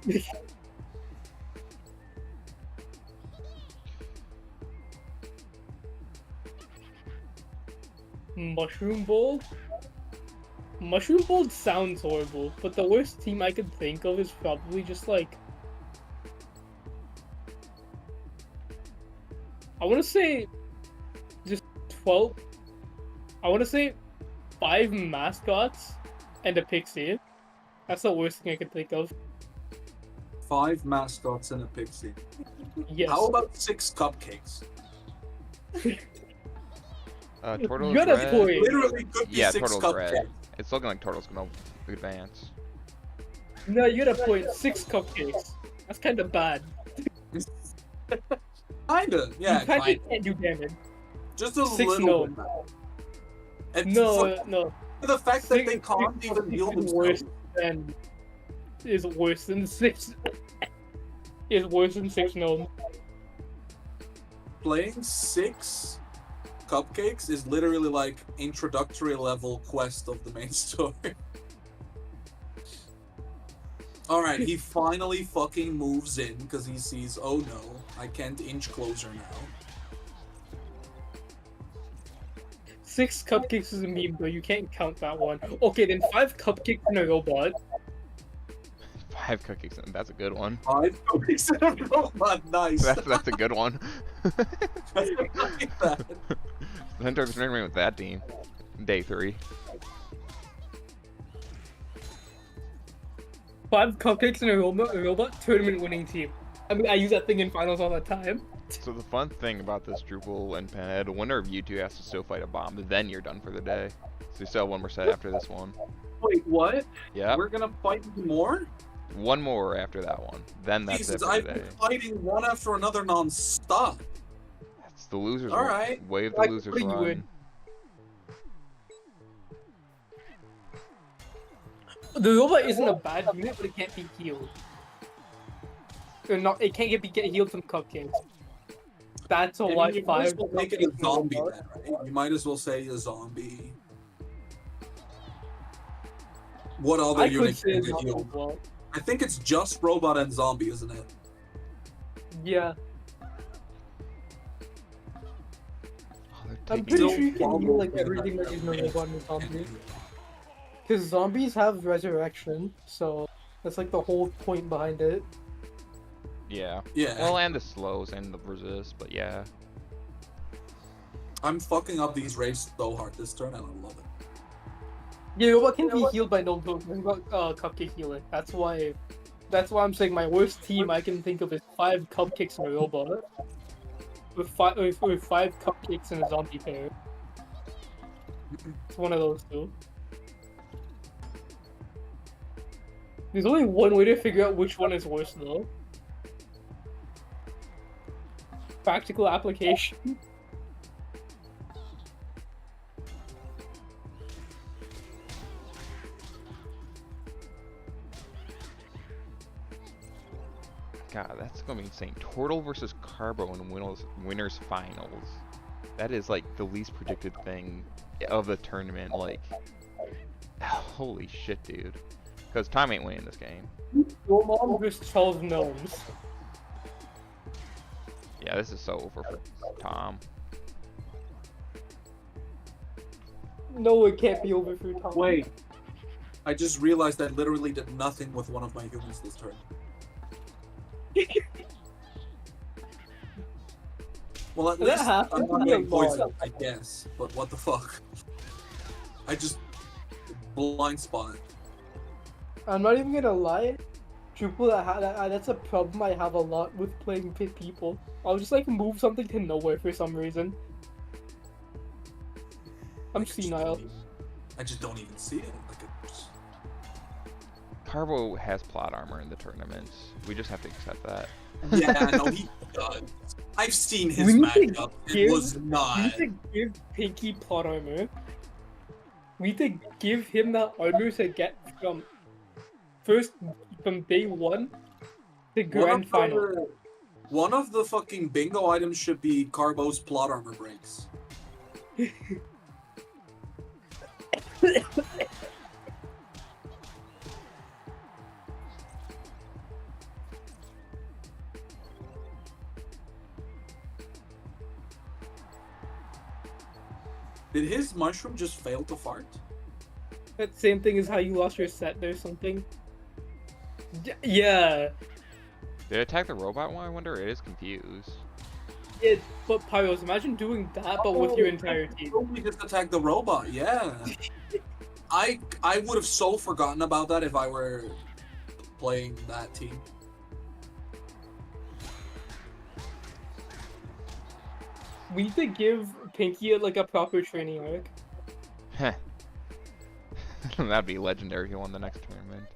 Mushroom Bowl? Mushroom Bowl sounds horrible, but the worst team I could think of is probably just like... I want to say... just 12... I want to say 5 mascots and a pixie. That's the worst thing I could think of. 5 mascots and a pixie. Yes. How about 6 cupcakes? Turtle's You got a red. point. Literally could be Yeah, 6 Turtle's cupcakes. red. It's looking like Turtle's gonna advance. No, you got a point. 6 cupcakes. That's kind of bad. Kinda, yeah, you kinda kinda. can't do damage. Just a 6 little no. bit. And No, no. for the fact that they Six can't even heal is worse themselves. than is worse than 6. Is worse than 6 no. Playing 6 cupcakes is literally like introductory level quest of the main story. Alright, he finally fucking moves in because he sees, oh no, I can't inch closer now. 6 cupcakes is a meme, though. You can't count that one. Okay, then 5 cupcakes in a robot. 5 cookies, and that's a good one. 5 cupcakes in a robot, nice. That's a good one. I like that. Hunter's tournament with that team. Day 3. 5 cupcakes in a robot tournament winning team. I mean, I use that thing in finals all the time. So the fun thing about this Drupal and Pinhead, the winner of you two has to still fight a bomb, then you're done for the day. So you still have one more set after this one. Wait, what? Yeah, We're gonna fight more? one more after that one. Then that's Jesus, it for I've the been day. fighting one after another non-stop. That's the losers. All run. right. Wave the Like, losers what do you run. win? The robot isn't a bad unit, but it can't be healed. Or not, it can't get healed from cupcakes. That's a I mean, lot. you might as 5 well make it a cupcakes in a zombie robot. then, right? You might as well say a zombie. What other I could unit say can get zombie as healed? well. I think it's just robot and zombie, isn't it? Yeah, Oh, they're I'm taking- pretty Still sure you can follow heal like the everything that meta, is no right? robot and zombie. Because zombies have resurrection, so that's like the whole point behind it. Yeah. Yeah. Well, and the slows and the resist, but yeah. I'm fucking up these raids so hard this turn, and I love it. Yeah, robot can be healed by no cupcake healing. That's why I'm saying my worst team I can think of is 5 cupcakes in a robot. With 5 cupcakes and a zombie pair. It's one of those two. There's only one way to figure out which one is worse though. Practical application. God, that's gonna be insane. Turtle versus Carbo in winners finals. That is like the least predicted thing of the tournament. Like, holy shit, dude. Because Tom ain't winning this game. Your mom versus 12 gnomes. Yeah, this is so over for Tom. No, it can't be over for Tom. Wait. I just realized I literally did nothing with one of my humans this turn. Well, at That least happens I'm not to me a getting poisoned, lot. I guess. But what the fuck? I just blind spot. I'm not even gonna lie. Drupal, that's a problem I have a lot with playing pit people. I'll just like move something to nowhere for some reason. I'm senile. I just don't even see it. Like it's... Carbo has plot armor in the tournaments. We just have to accept that. Yeah, no, he does. I've seen his We need to matchup. It give- was We not. need to give Pinky plot armor. We need to give him that armor to get from first from day one to One grand of final. one of the fucking bingo items should be Carbo's plot armor breaks. Did his mushroom just fail to fart? That same thing as how you lost your set or something. Yeah. Did it attack the robot one? I wonder. It is confused. But Pyros, imagine doing that, but with your entire team. We just attacked the robot, yeah. I would have so forgotten about that if I were playing that team. We need to give Pinky like a proper training arc. Heh. That'd be legendary if he won the next tournament.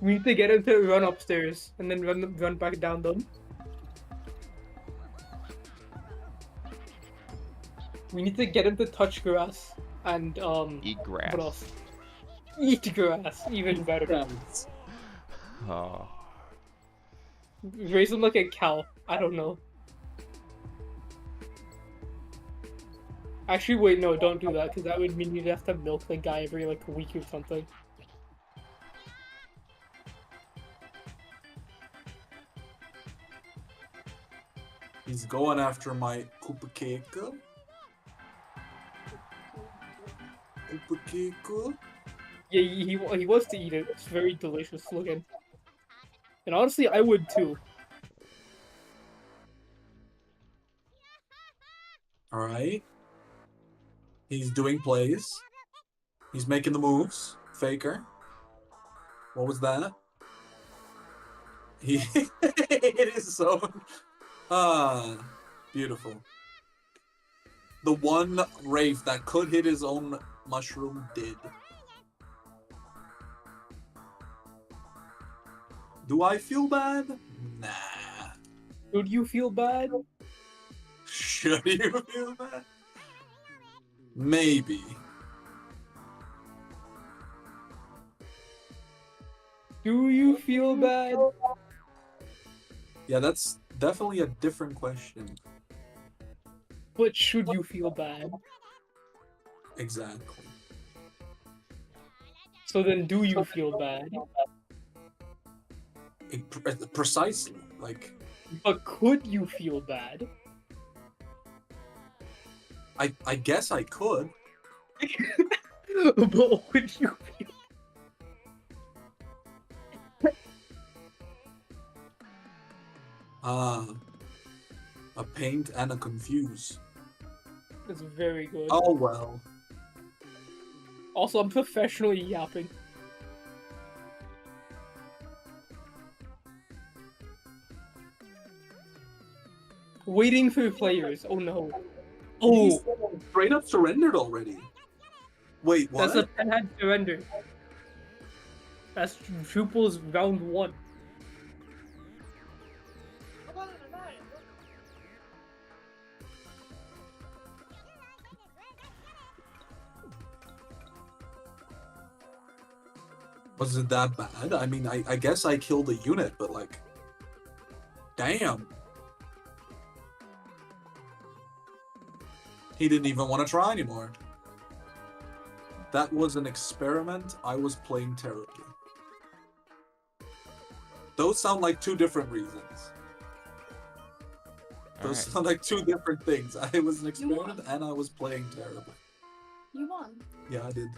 We need to get him to run upstairs and then run back down them. We need to get him to touch grass and Eat grass. what else? Eat grass, even better. Oh. Raise him like a cow. I don't know. Actually, wait, no, don't do that, because that would mean you'd have to milk the guy every like week or something. He's going after my Koopa cake. Koopa cake. Yeah, he wants to eat it. It's very delicious looking. And honestly, I would too. Alright. He's doing plays. He's making the moves. Faker. What was that? He it is so beautiful. The one Wraith that could hit his own mushroom did. Do I feel bad? Nah. Should you feel bad? Should you feel bad? Maybe. Do you feel bad? Yeah, that's definitely a different question. But should you feel bad? Exactly. So then do you feel bad? Precisely. Like, But could you feel bad? I guess I could. But would you feel A paint and a confuse. That's very good. Oh well. Also, I'm professionally yapping. Waiting for players. Oh no. He's Oh, straight up surrendered already. Wait, what? that's a 10-hand surrender. That's Drupal's round 1. Was it that bad? I mean, I guess I killed a unit, but like, damn. He didn't even want to try anymore. That was an experiment. I was playing terribly. Those sound like two different reasons. Those Alright. sound like two different things. I was an experiment and I was playing terribly. You won. Yeah, I did.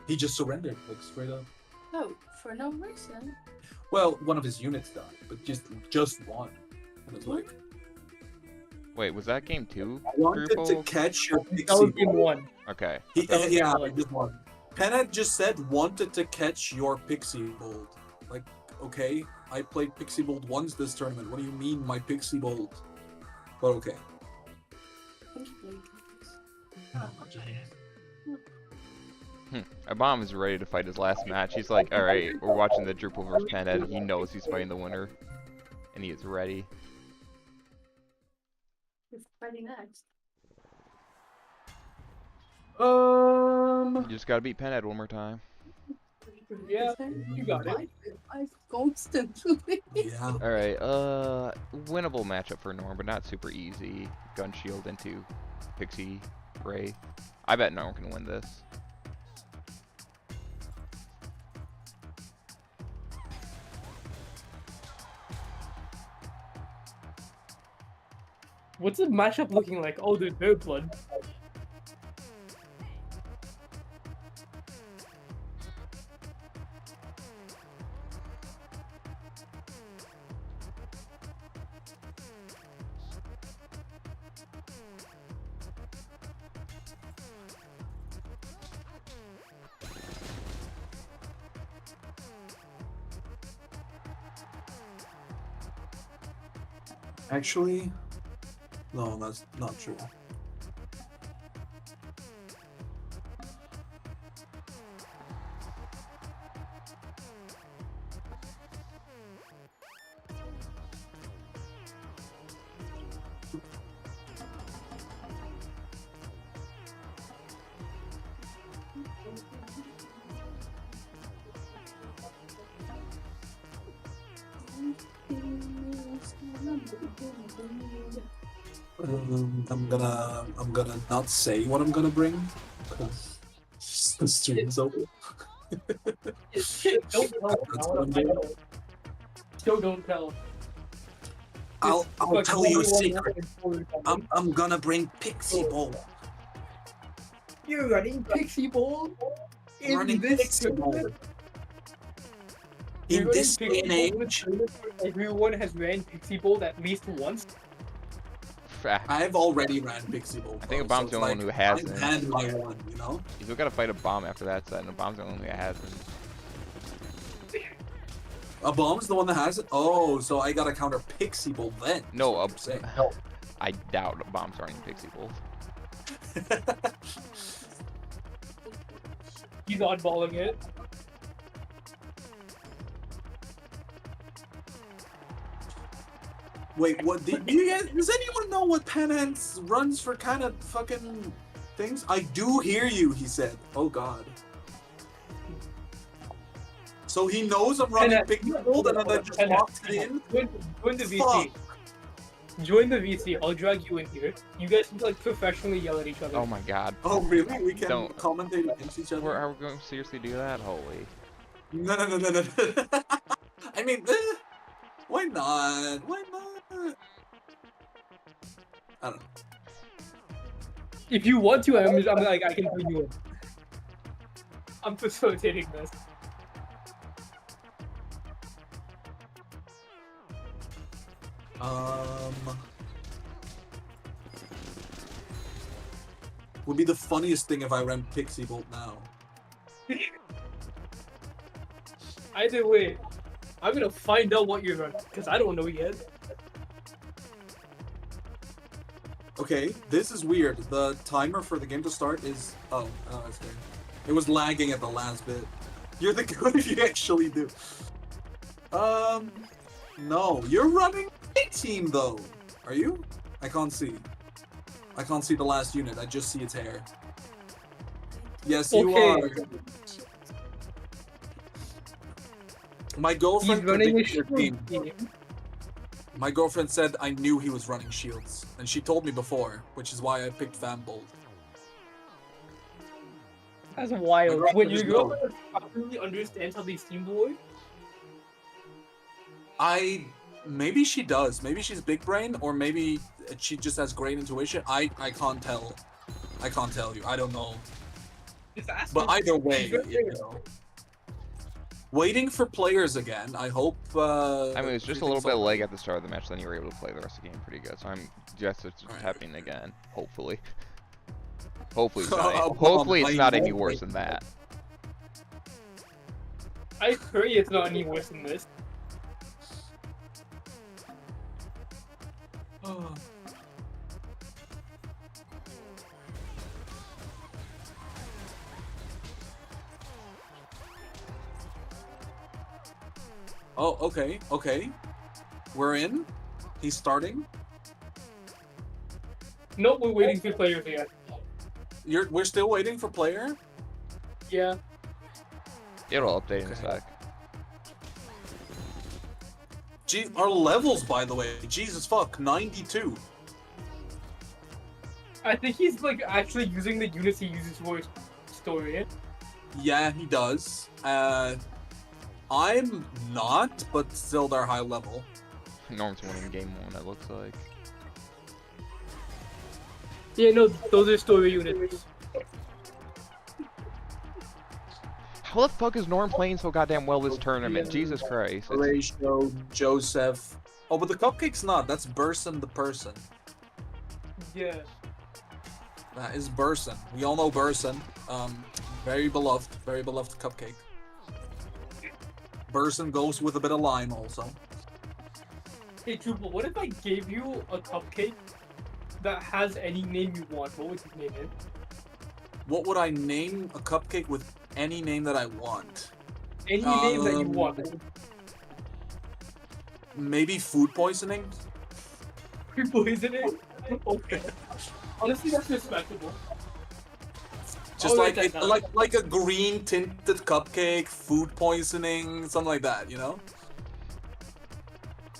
He just surrendered, like straight up. No, for no reason. Well, one of his units died, but just one. And it's like, Wait, was that game 2? I wanted to Drupal? catch your That was pixie game ball. 1. Okay. He, That was yeah, game I one. just won. Pen had just said wanted to catch your pixie bolt. Like, okay, I played pixie bolt once this tournament. What do you mean my pixie bolt? But okay. I think you played Abom is ready to fight his last match. He's like, alright, we're watching the Drupal vs. Panhead. He knows he's fighting the winner. And he is ready. Who's fighting next? You just gotta beat Penhead one more time. Yeah, you got it. I constantly. Yeah. Alright, winnable matchup for Norm, but not super easy. Gun shield into Pixie Ray. I bet Norm can win this. What's the matchup looking like? Oh, there's no blood. Actually, no, that's not true. I'm gonna not say what I'm gonna bring because the stream's open. Don't tell. That's what I'm doing. Still don't tell. I'll Fuck, tell you a everyone secret. knows something. I'm gonna bring Pixie Bowl. You're running Pixie Ball in Running this Pixie Bowl. tournament? In You're this running day and Pixie Bowl in a age, tournament where everyone has ran Pixie Bowl at least once. I've already ran Pixie Bowl. I think bro, Obama's so the it's only one who hasn't. I've had my one, you know? You still gotta fight a bomb after that set, and a bomb's the only one who hasn't. A bomb's the one that has it? Oh, so I gotta counter Pixie Bowl then. No, I'm saying. I doubt bombs are in Pixie Bolt. He's oddballing it. Wait, what? Do you guys? Does anyone know what Penance runs for kind of fucking things? I do hear you, he said. Oh god. So he knows I'm running Penance, Pixie Bowl and then just Penance, locked in? Join the VC. Fuck. Join the VC. I'll drag you in here. You guys can like professionally yell at each other. Oh my god. Oh really? We can Don't. commentate against each other? Are we going to seriously do that? Holy. No. I mean, why not? Why not? I don't know. If you want to, I'm like I can bring you in. I'm facilitating this. Would be the funniest thing if I ran Pixie Bolt now. Either way, I'm gonna find out what you're running because I don't know yet. Okay, this is weird. The timer for the game to start is that's weird. It was lagging at the last bit. You're the good if you actually do. No, you're running a team though. Are you? I can't see. I can't see the last unit. I just see its hair. Yes, you Okay. are. My He's girlfriend running a predicted your shield team. team. My girlfriend said I knew he was running shields, and she told me before, which is why I picked Fanbolt. That's wild. My When your girlfriend girlfriend properly understands how these teams work, Maybe she does. Maybe she's big brain, or maybe she just has great intuition. I can't tell. I can't tell you. I don't know. just ask But her. either way, She's right you know. Waiting for players again. I hope. I mean, it's just a little everything's bit of all lag at the start of the match, then you were able to play the rest of the game pretty good. So I'm just it's Alright. happening again. Hopefully. Hopefully it's Oh, not. Hopefully it's I not any hope worse it- than that. I pray it's not any worse than this. right. Oh, okay, okay. We're in. He's starting. Nope, we're waiting for players again. we're still waiting for player. Yeah. It'll update in a Okay. sec. Gee, our levels, by the way, Jesus fuck, 92. I think he's like actually using the units he uses for his story. Yeah, he does. I'm not, but still they're high level. Norm's winning game 1, it looks like. Yeah, no, those are story units. How the fuck is Norm playing so goddamn well this tournament? Jesus Christ. It's, Horatio, Joseph. Oh, but the cupcake's not. That's Burson the person. Yeah. That is Burson. We all know Burson. Very beloved cupcake. Burson goes with a bit of lime also. Hey, Drupal, what if I gave you a cupcake that has any name you want? What would you name it? What would I name a cupcake with any name that I want? Any name that you want. Maybe food poisoning? Poisoning? Okay. Honestly, that's respectable. Just I'll like write it, that down. like a green tinted cupcake, food poisoning, something like that, you know?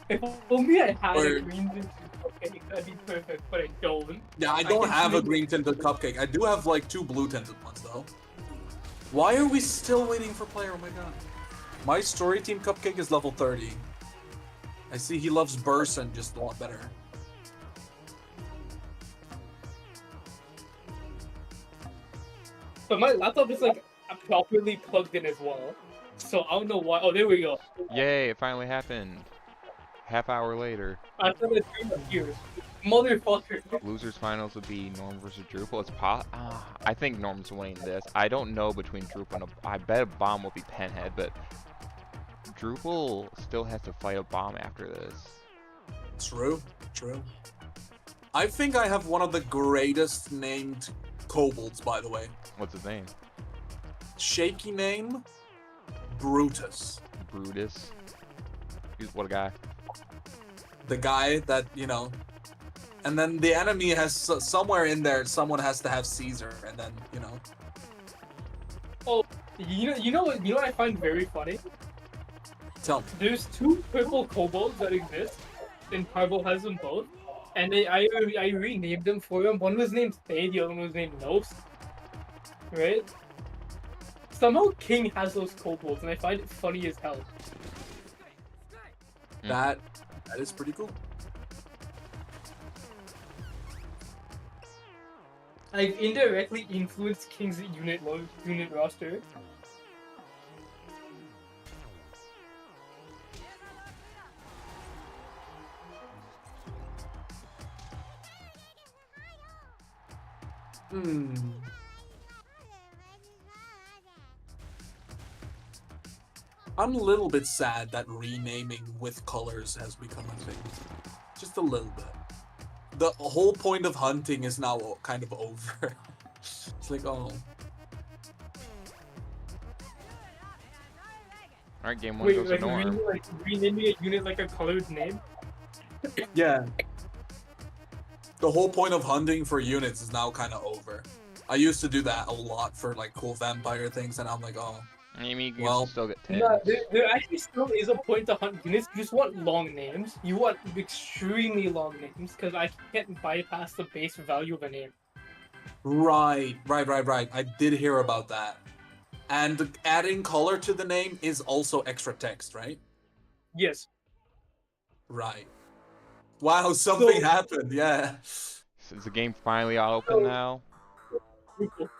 If only I had Or- a green tinted cupcake, that'd be perfect, but I don't. Yeah, I I don't can have a make- green tinted cupcake. I do have like 2 blue tinted ones though. Why are we still waiting for player? Oh my god. My story team cupcake is level 30. I see he loves Burson just a lot better. But my laptop is like properly plugged in as well. So I don't know why. Oh, there we go. yay, it finally happened. Half hour later. I thought it was here. Motherfucker. Losers finals would be Norm versus Drupal. I think Norm's winning this. I don't know between Drupal and I bet a bomb will be Penhead, but Drupal still has to fight a bomb after this. True, true. I think I have one of the greatest named kobolds, by the way. What's his name? Shaky name, Brutus. Brutus. What a guy. The guy that, you know, and then the enemy has somewhere in there, someone has to have Caesar, and then, you know. Oh, you know what I find very funny? Tell me. There's 2 purple kobolds that exist, and Carvel has them both. And I renamed them for him. One was named Thay, the other one was named Nos. Right? Somehow King has those kobolds, and I find it funny as hell. That is pretty cool. I've indirectly influenced King's unit roster. I'm a little bit sad that renaming with colors has become a thing. Just a little bit. The whole point of hunting is now kind of over. It's like, oh. Alright, game 1 Wait, goes to like, Norm. renaming a unit like a colored name? Yeah. The whole point of hunting for units is now kind of over. I used to do that a lot for like cool vampire things, and I'm like, oh. I mean, you can Well, still get 10. No, there actually still is a point to hunt units. You just want long names. You want extremely long names, because I can't bypass the base value of a name. Right. I did hear about that. And adding color to the name is also extra text, right? Yes. Right. Wow, something So- happened, yeah. Is the game finally open now?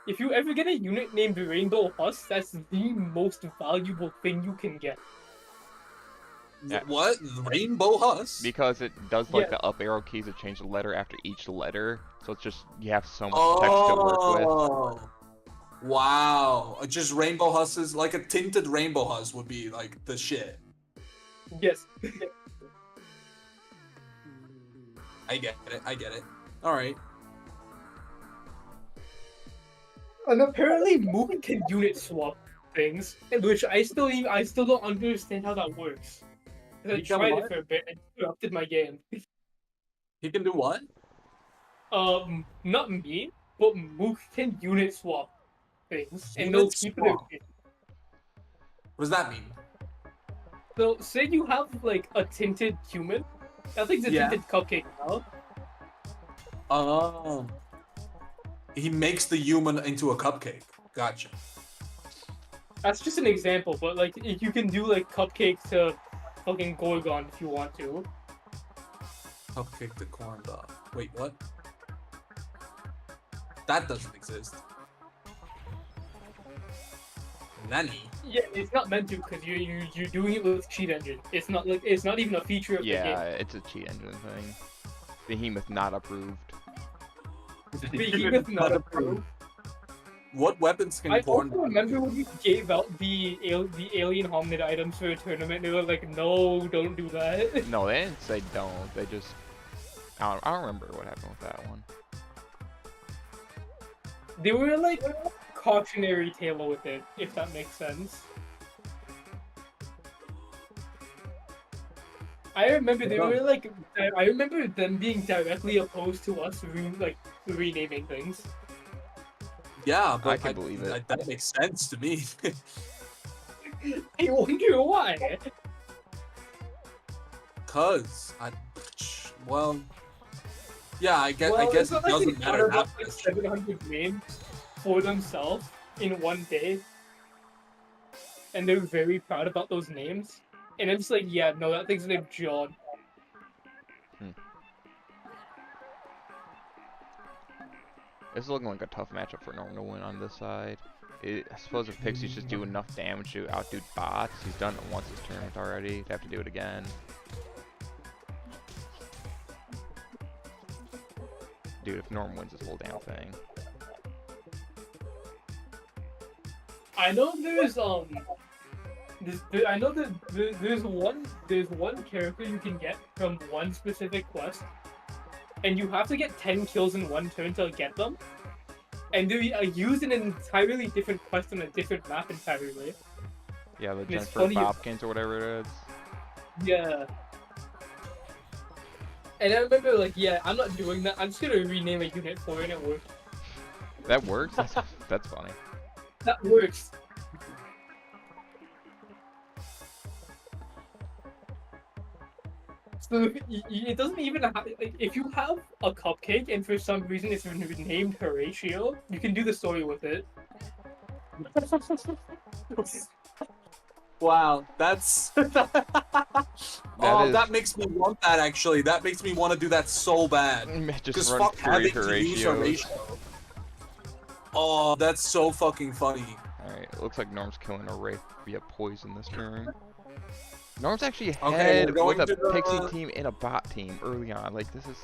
If you ever get a unit named Rainbow Husk, that's the most valuable thing you can get. Yeah. What? Rainbow Husk? Because it does like Yeah. the up arrow keys to change the letter after each letter, so it's just you have so much text to work with. Oh. Wow. Just Rainbow Husk is like a tinted Rainbow Husk would be like the shit. Yes. I get it. Alright. And apparently Moon can unit swap things, which I still don't understand how that works. 'Cause I He can tried what? it for a bit and interrupted my game. He can do what? Not me, but Mook can unit swap things, and they'll Unit keep swap? it. What does that mean? So say you have like a tinted human. I think it's a Yeah. tinted cupcake now. Oh. He makes the human into a cupcake. Gotcha. That's just an example, but like you can do like cupcake to fucking Gorgon if you want to. Cupcake the corn dog. Wait, what? That doesn't exist. Nanny. Yeah, it's not meant to because you're doing it with cheat engine. It's not even a feature of Yeah, it's a cheat engine thing. Behemoth not approved. the game. Behemoth not approved. What weapons can I corn also remember when you gave out the alien hominid items for a tournament. They were like, "No, don't do that." No, they didn't say don't. They just. I don't remember what happened with that one. They were like cautionary tale with it, if that makes sense. I remember they were like, I remember them being directly opposed to us renaming things. Yeah, but I can believe it. that makes sense to me. I wonder why. Well, yeah, I guess it's it not like doesn't they matter. counted up like 700 names for themselves in one day, and they're very proud about those names. And it's like, yeah, no, that thing's named John. This is looking like a tough matchup for Norm to win on this side. I suppose if Pixie's just do enough damage to outdo bots, he's done it once this tournament already. He'd have to do it again. Dude, if Norm wins this whole damn thing. I know I know that there's one character you can get from one specific quest, and you have to get 10 kills in one turn to get them. And they use an entirely different quest on a different map entirely. Yeah, the And it's Jennifer funny- Bobkins or whatever it is. Yeah. And I remember like, yeah, I'm not doing that. I'm just gonna rename a unit for it and it worked. That works? That's funny. That works. So it doesn't even have, like, if you have a cupcake and for some reason it's named Horatio, you can do the story with it. Wow, that's that makes me want that actually. That makes me want to do that so bad. Just Because run fuck 3 having to use Horatios. Horatio. Oh, that's so fucking funny. Alright, it looks like Norm's killing a Wraith via poison this turn. Norm's actually Okay, ahead we're going with a to the- Pixie team and a bot team early on. Like, this is...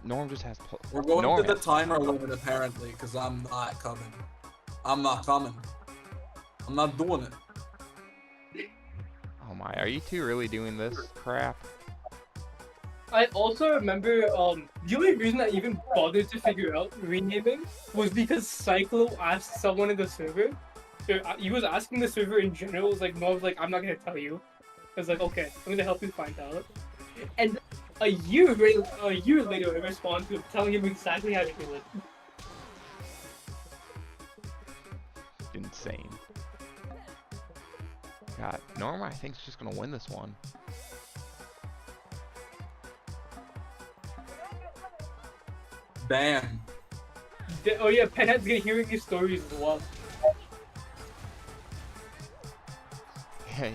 Norm just has... We're going Norm to the has- timer limit apparently, because I'm not coming. I'm not coming. I'm not doing it. Oh my, are you two really doing this crap? I also remember the only reason I even bothered to figure out renaming was because Cyclo asked someone in the server. He was asking the server in general. It was like, no, I was like, I'm not gonna tell you. I was like, okay, I'm gonna help you find out. And a year later, I responded to him, telling him exactly how to do it. Insane. God, Norm, I think, is just gonna win this one. Damn. Oh yeah, Penhead's gonna hearing these stories as well.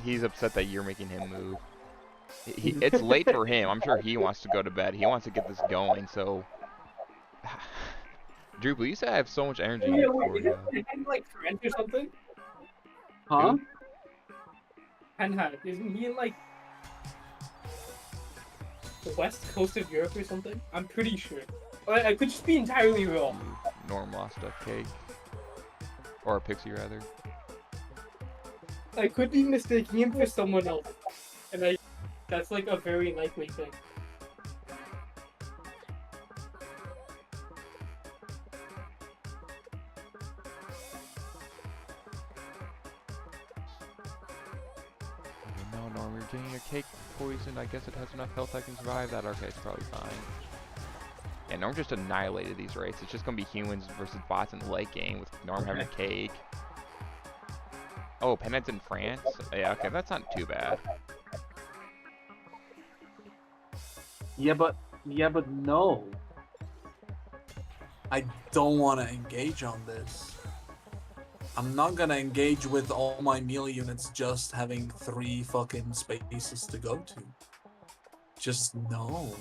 He's upset that you're making him move. It's late for him. I'm sure he wants to go to bed. He wants to get this going, so... Drew, you say I have so much energy Yeah, for wait, you. isn't Penhead like French or something? Huh? Penhead, isn't he in like the west coast of Europe or something? I'm pretty sure. I could just be entirely wrong. Norm lost a cake. Or a pixie, rather. I could be mistaking him for someone else, and that's like a very likely thing. Oh, no, Norm, you're getting your cake poisoned. I guess it has enough health I can survive that. Okay, it's probably fine. And Norm just annihilated these races. It's just gonna be humans versus bots in the late game with Norm having a cake. Oh, Penhead's in France? Yeah, okay, that's not too bad. Yeah, but no. I don't want to engage on this. I'm not gonna engage with all my melee units just having 3 fucking spaces to go to. Just no.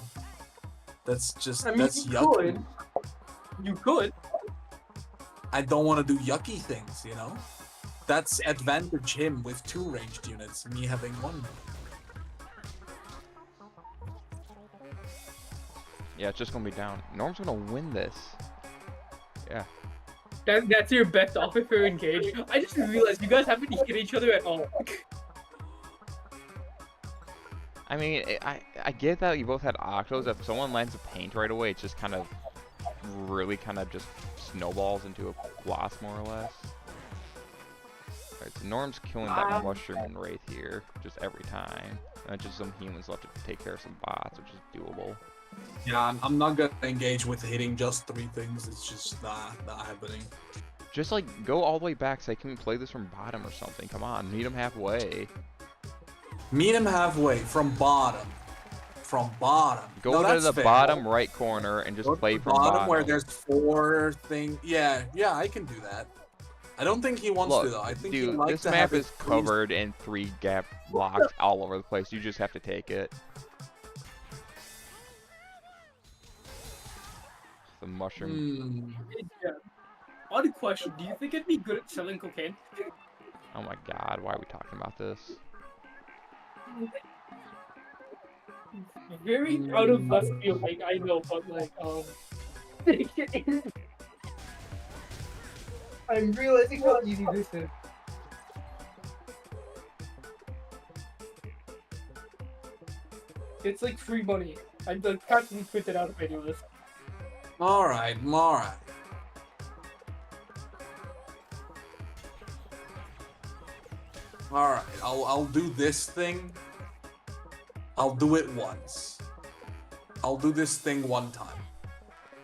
That's just I mean, that's you yucky. could. You could. I don't want to do yucky things, you know? That's advantage him with 2 ranged units, me having 1. Yeah, it's just gonna be down. Norm's gonna win this. Yeah. That's your best off if you're engaged. I just realized you guys haven't hit each other at all. I mean, I get that you both had octos. If someone lands a paint right away, it's just kind of really kind of just snowballs into a loss more or less. Alright, so Norm's killing that mushroom and wraith here just every time. And just some humans left to take care of some bots, which is doable. Yeah, I'm not gonna engage with hitting just 3 things. It's just not happening. Just like go all the way back. Say, can we play this from bottom or something? Come on, meet him halfway. Meet him halfway from bottom. From bottom. Go No, to that's the fair. bottom right corner and just Go to play the from bottom. where there's 4 things. Yeah, I can do that. I don't think he wants Look, to though. I think dude, he likes this to map have is it covered in 3 gap blocks all over the place. You just have to take it. The mushroom. Yeah. Odd question. Do you think it'd be good at selling cocaine? Oh my god, why are we talking about this? Very out of left field, like I know, but like I'm realizing how easy this is. It's like free money. I practically print it out if I do this. Alright. Alright, I'll do this thing. I'll do it once. I'll do this thing 1 time.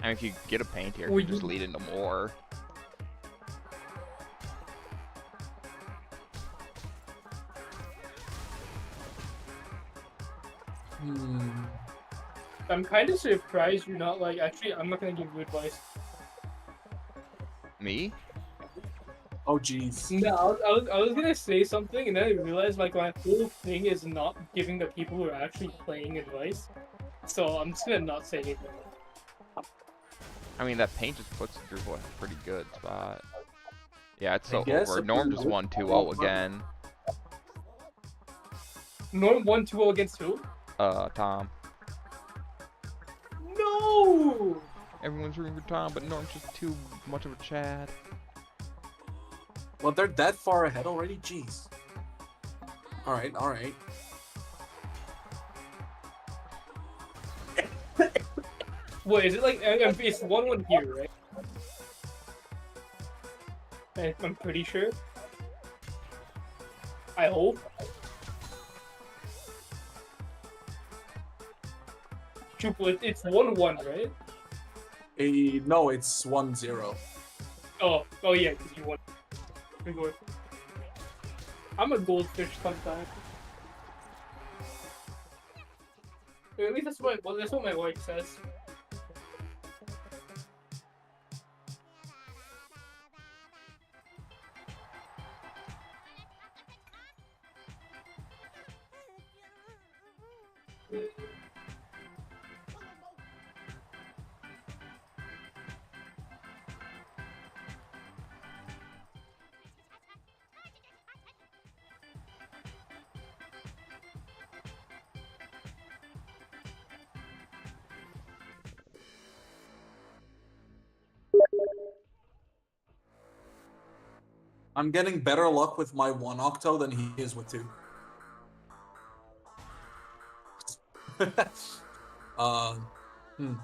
I mean, if you get a paint here, Well, you just lead into more. I'm kind of surprised you're not like. Actually, I'm not gonna give you advice. Me? Oh jeez. No, I was gonna say something, and then I realized like my whole thing is not giving the people who are actually playing advice. So I'm just gonna not say anything. I mean, that paint just puts Drupal in a pretty good spot. Yeah, it's I so guess over. if Norm we just look- won 2-0 again. Norm 1-2-0 against who? Tom. No! Everyone's rooting for Tom, but Norm's just too much of a Chad. Well, they're that far ahead already? Jeez. Alright. What is it like? It's 1-1 here, right? I'm pretty sure. I hope. Triple, it's 1-1, right? No, it's 1-0. Oh yeah, because you won. Good boy. I'm a goldfish sometimes. Or at least that's what my wife says. I'm getting better luck with my 1 octo than he is with 2. Hmm.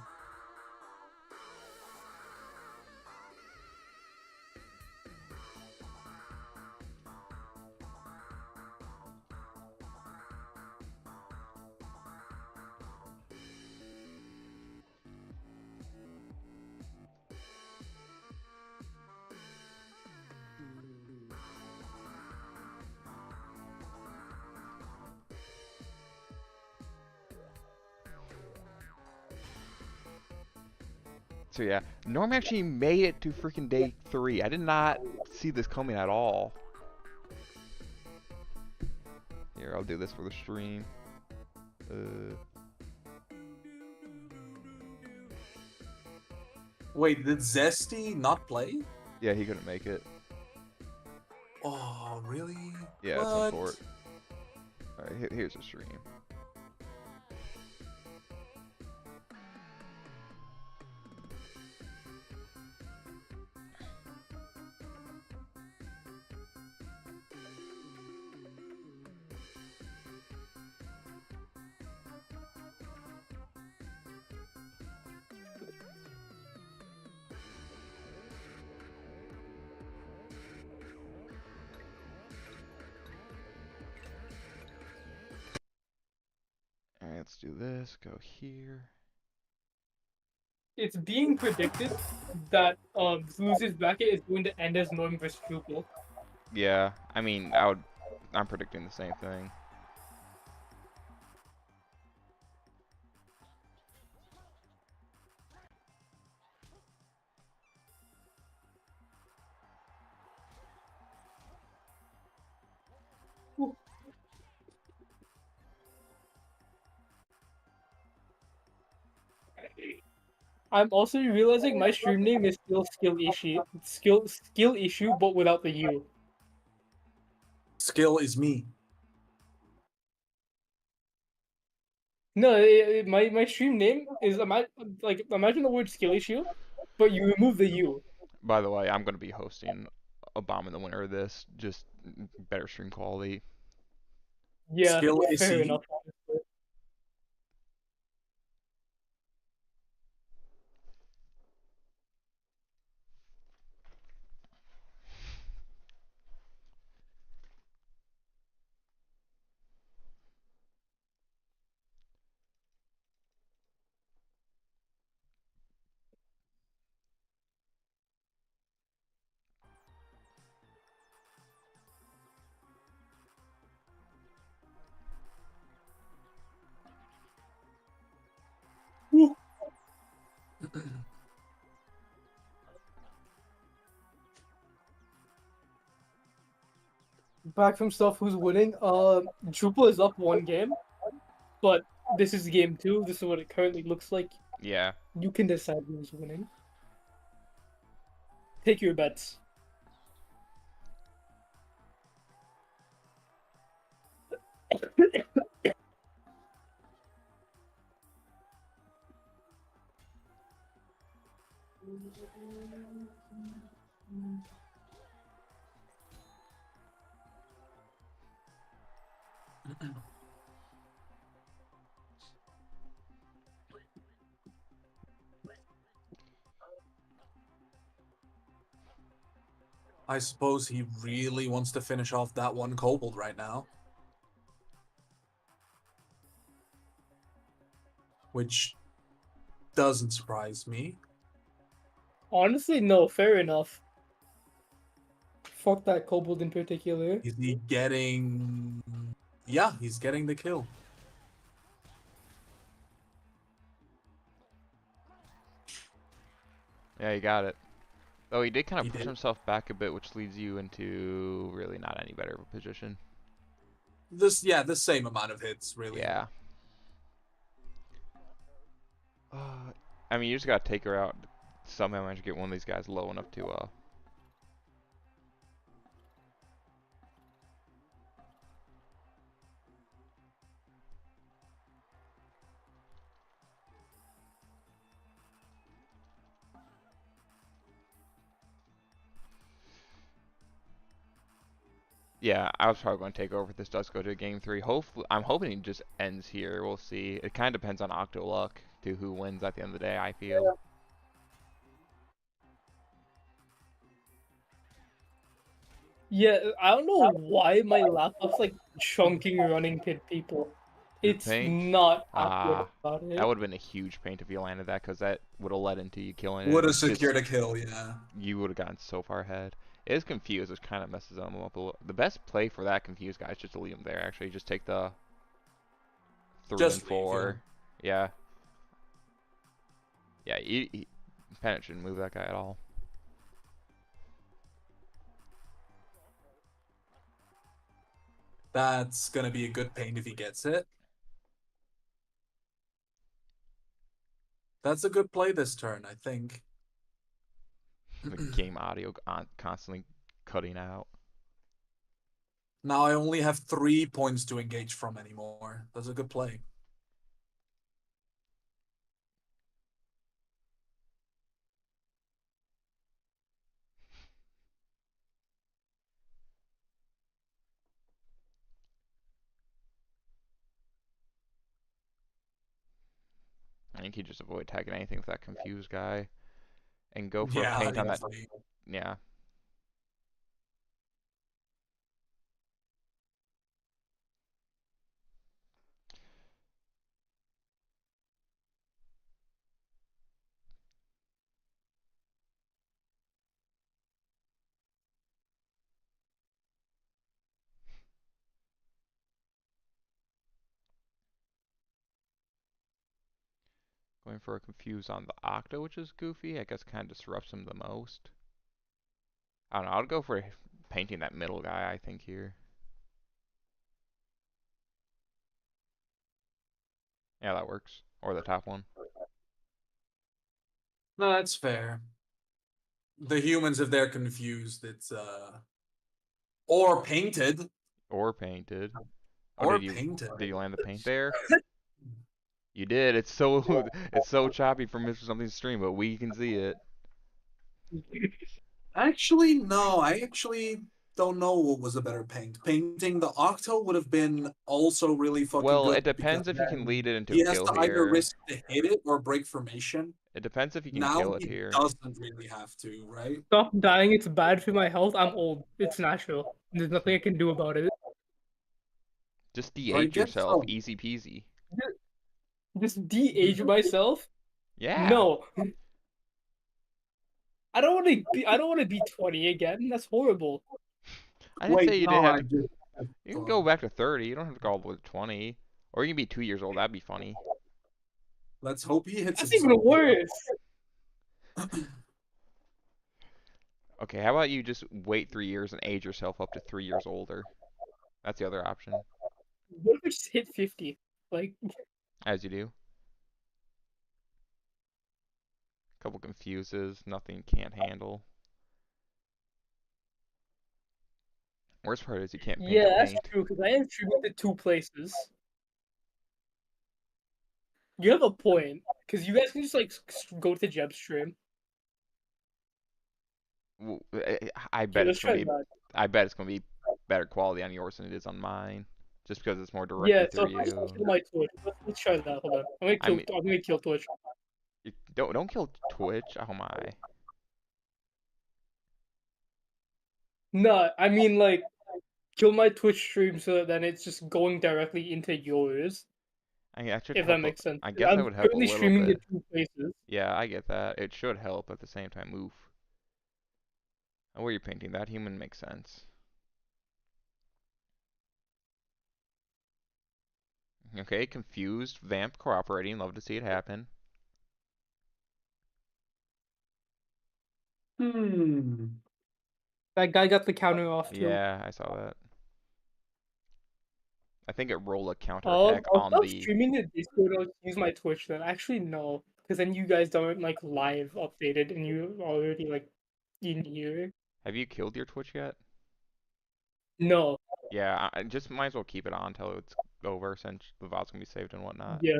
So yeah, Norm actually made it to freaking day 3. I did not see this coming at all. Here, I'll do this for the stream. Wait, did Zesty not play? Yeah, he couldn't make it. Oh, really? Yeah, it's What? unfortunate. Alright, here's the stream. Alright, let's do this. Go here. It's being predicted that Losers bracket is going to end as Norm vs. Drupal. Yeah, I mean, I'm predicting the same thing. I'm also realizing my stream name is still skill issue, but without the U. Skill is me. No, my stream name is imagine the word skill issue, but you remove the U. By the way, I'm going to be hosting Obama the winner of this. Just better stream quality. Yeah, Skill is fair C. enough. Back from stuff who's winning. Drupal is up 1 game, but this is game 2. This is what it currently looks like. Yeah. You can decide who's winning. Take your bets. I suppose he really wants to finish off that one kobold right now. Which doesn't surprise me. Honestly, no, fair enough. Fuck that kobold in particular. Is he getting... Yeah, he's getting the kill. Yeah, he got it. Though he did kind He of push did. himself back a bit, which leads you into really not any better of a position. The same amount of hits, really. Yeah. I mean, you just gotta take her out. Somehow manage to get one of these guys low enough to Yeah, I was probably going to take over if this does go to game 3. Hopefully, I'm hoping it just ends here. We'll see. It kind of depends on Octo luck to who wins at the end of the day, I feel. Yeah, I don't know why my laptop's like chunking running pit people. It's Paint? not accurate about it. That would have been a huge paint if you landed that, because that would have led into you killing it. Would have It's just- secured a kill, yeah. You would have gotten so far ahead. It is confused, which kind of messes them up a little. The best play for that confused guy is just to leave him there, actually. Just take the 3 Just and leave 4. him. Yeah. Yeah, Pennant shouldn't move that guy at all. That's gonna be a good paint if he gets it. That's a good play this turn, I think. The game audio constantly cutting out. Now I only have 3 points to engage from anymore. That's a good play. I think he just avoid tagging anything with that confused guy, and go for a Yeah, paint on that. definitely. Yeah. Going for a confuse on the Octa, which is goofy. I guess kind of disrupts him the most. I don't know. I'll go for painting that middle guy, I think, here. Yeah, that works. Or the top one. No, that's fair. The humans, if they're confused, it's or painted. Or painted. Oh, Or painted. did you land the paint there? You did. It's so it's so choppy from Mr. Something's stream, but we can see it. Actually, no. I actually don't know what was a better paint. Painting the Octo would have been also really fucking Well, good it because depends if you can then lead it into he a has kill to either here. risk to hit it or break formation. It depends if you can Now kill it he here. doesn't really have to, right? Stop dying. It's bad for my health. I'm old. It's natural. There's nothing I can do about it. Just I de-age guess yourself. so. Easy peasy. Just de-age myself? Yeah. No. I don't want to be. I don't want to be 20 again. That's horrible. I didn't say you didn't no, have I to. just You can go back to 30. You don't have to go all the way to 20. Or you can be 2 years old. That'd be funny. let's hope he hits That's himself. even worse. Okay, how about you just wait 3 years and age yourself up to 3 years older? That's the other option. What if I just hit 50? Like, As you do. Couple confuses. Nothing can't handle. Worst part is you can't paint yeah, a that's paint. true. Because I am streaming to 2 places. You have a point. Because you guys can just like go to Jeb's stream. I Okay, bet let's it's gonna try be. that. I bet it's gonna be better quality on yours than it is on mine, just because it's more Yeah, directly so through if I just you. kill my Twitch, let's try that. Hold on. I mean, I'm gonna kill Twitch. don't kill Twitch. Oh my. No, I mean like kill my Twitch stream so that then it's just going directly into yours. I mean, that should If that help. makes sense. I guess that I'm would help a currently little streaming to bit. 2 places. Yeah, I get that. It should help at the same time. Oof. And where you're painting that human makes sense. Okay, confused. Vamp cooperating. Love to see it happen. That guy got the counter off too. Yeah, I saw that. I think it rolled a counterattack I'll on stop the. streaming to Discord. I'll use my Twitch then. Actually, no, because then you guys don't like live updated, and you already like in here. Have you killed your Twitch yet? No, Yeah, I just might as well keep it on until it's over since the VOD's gonna be saved and whatnot. yeah.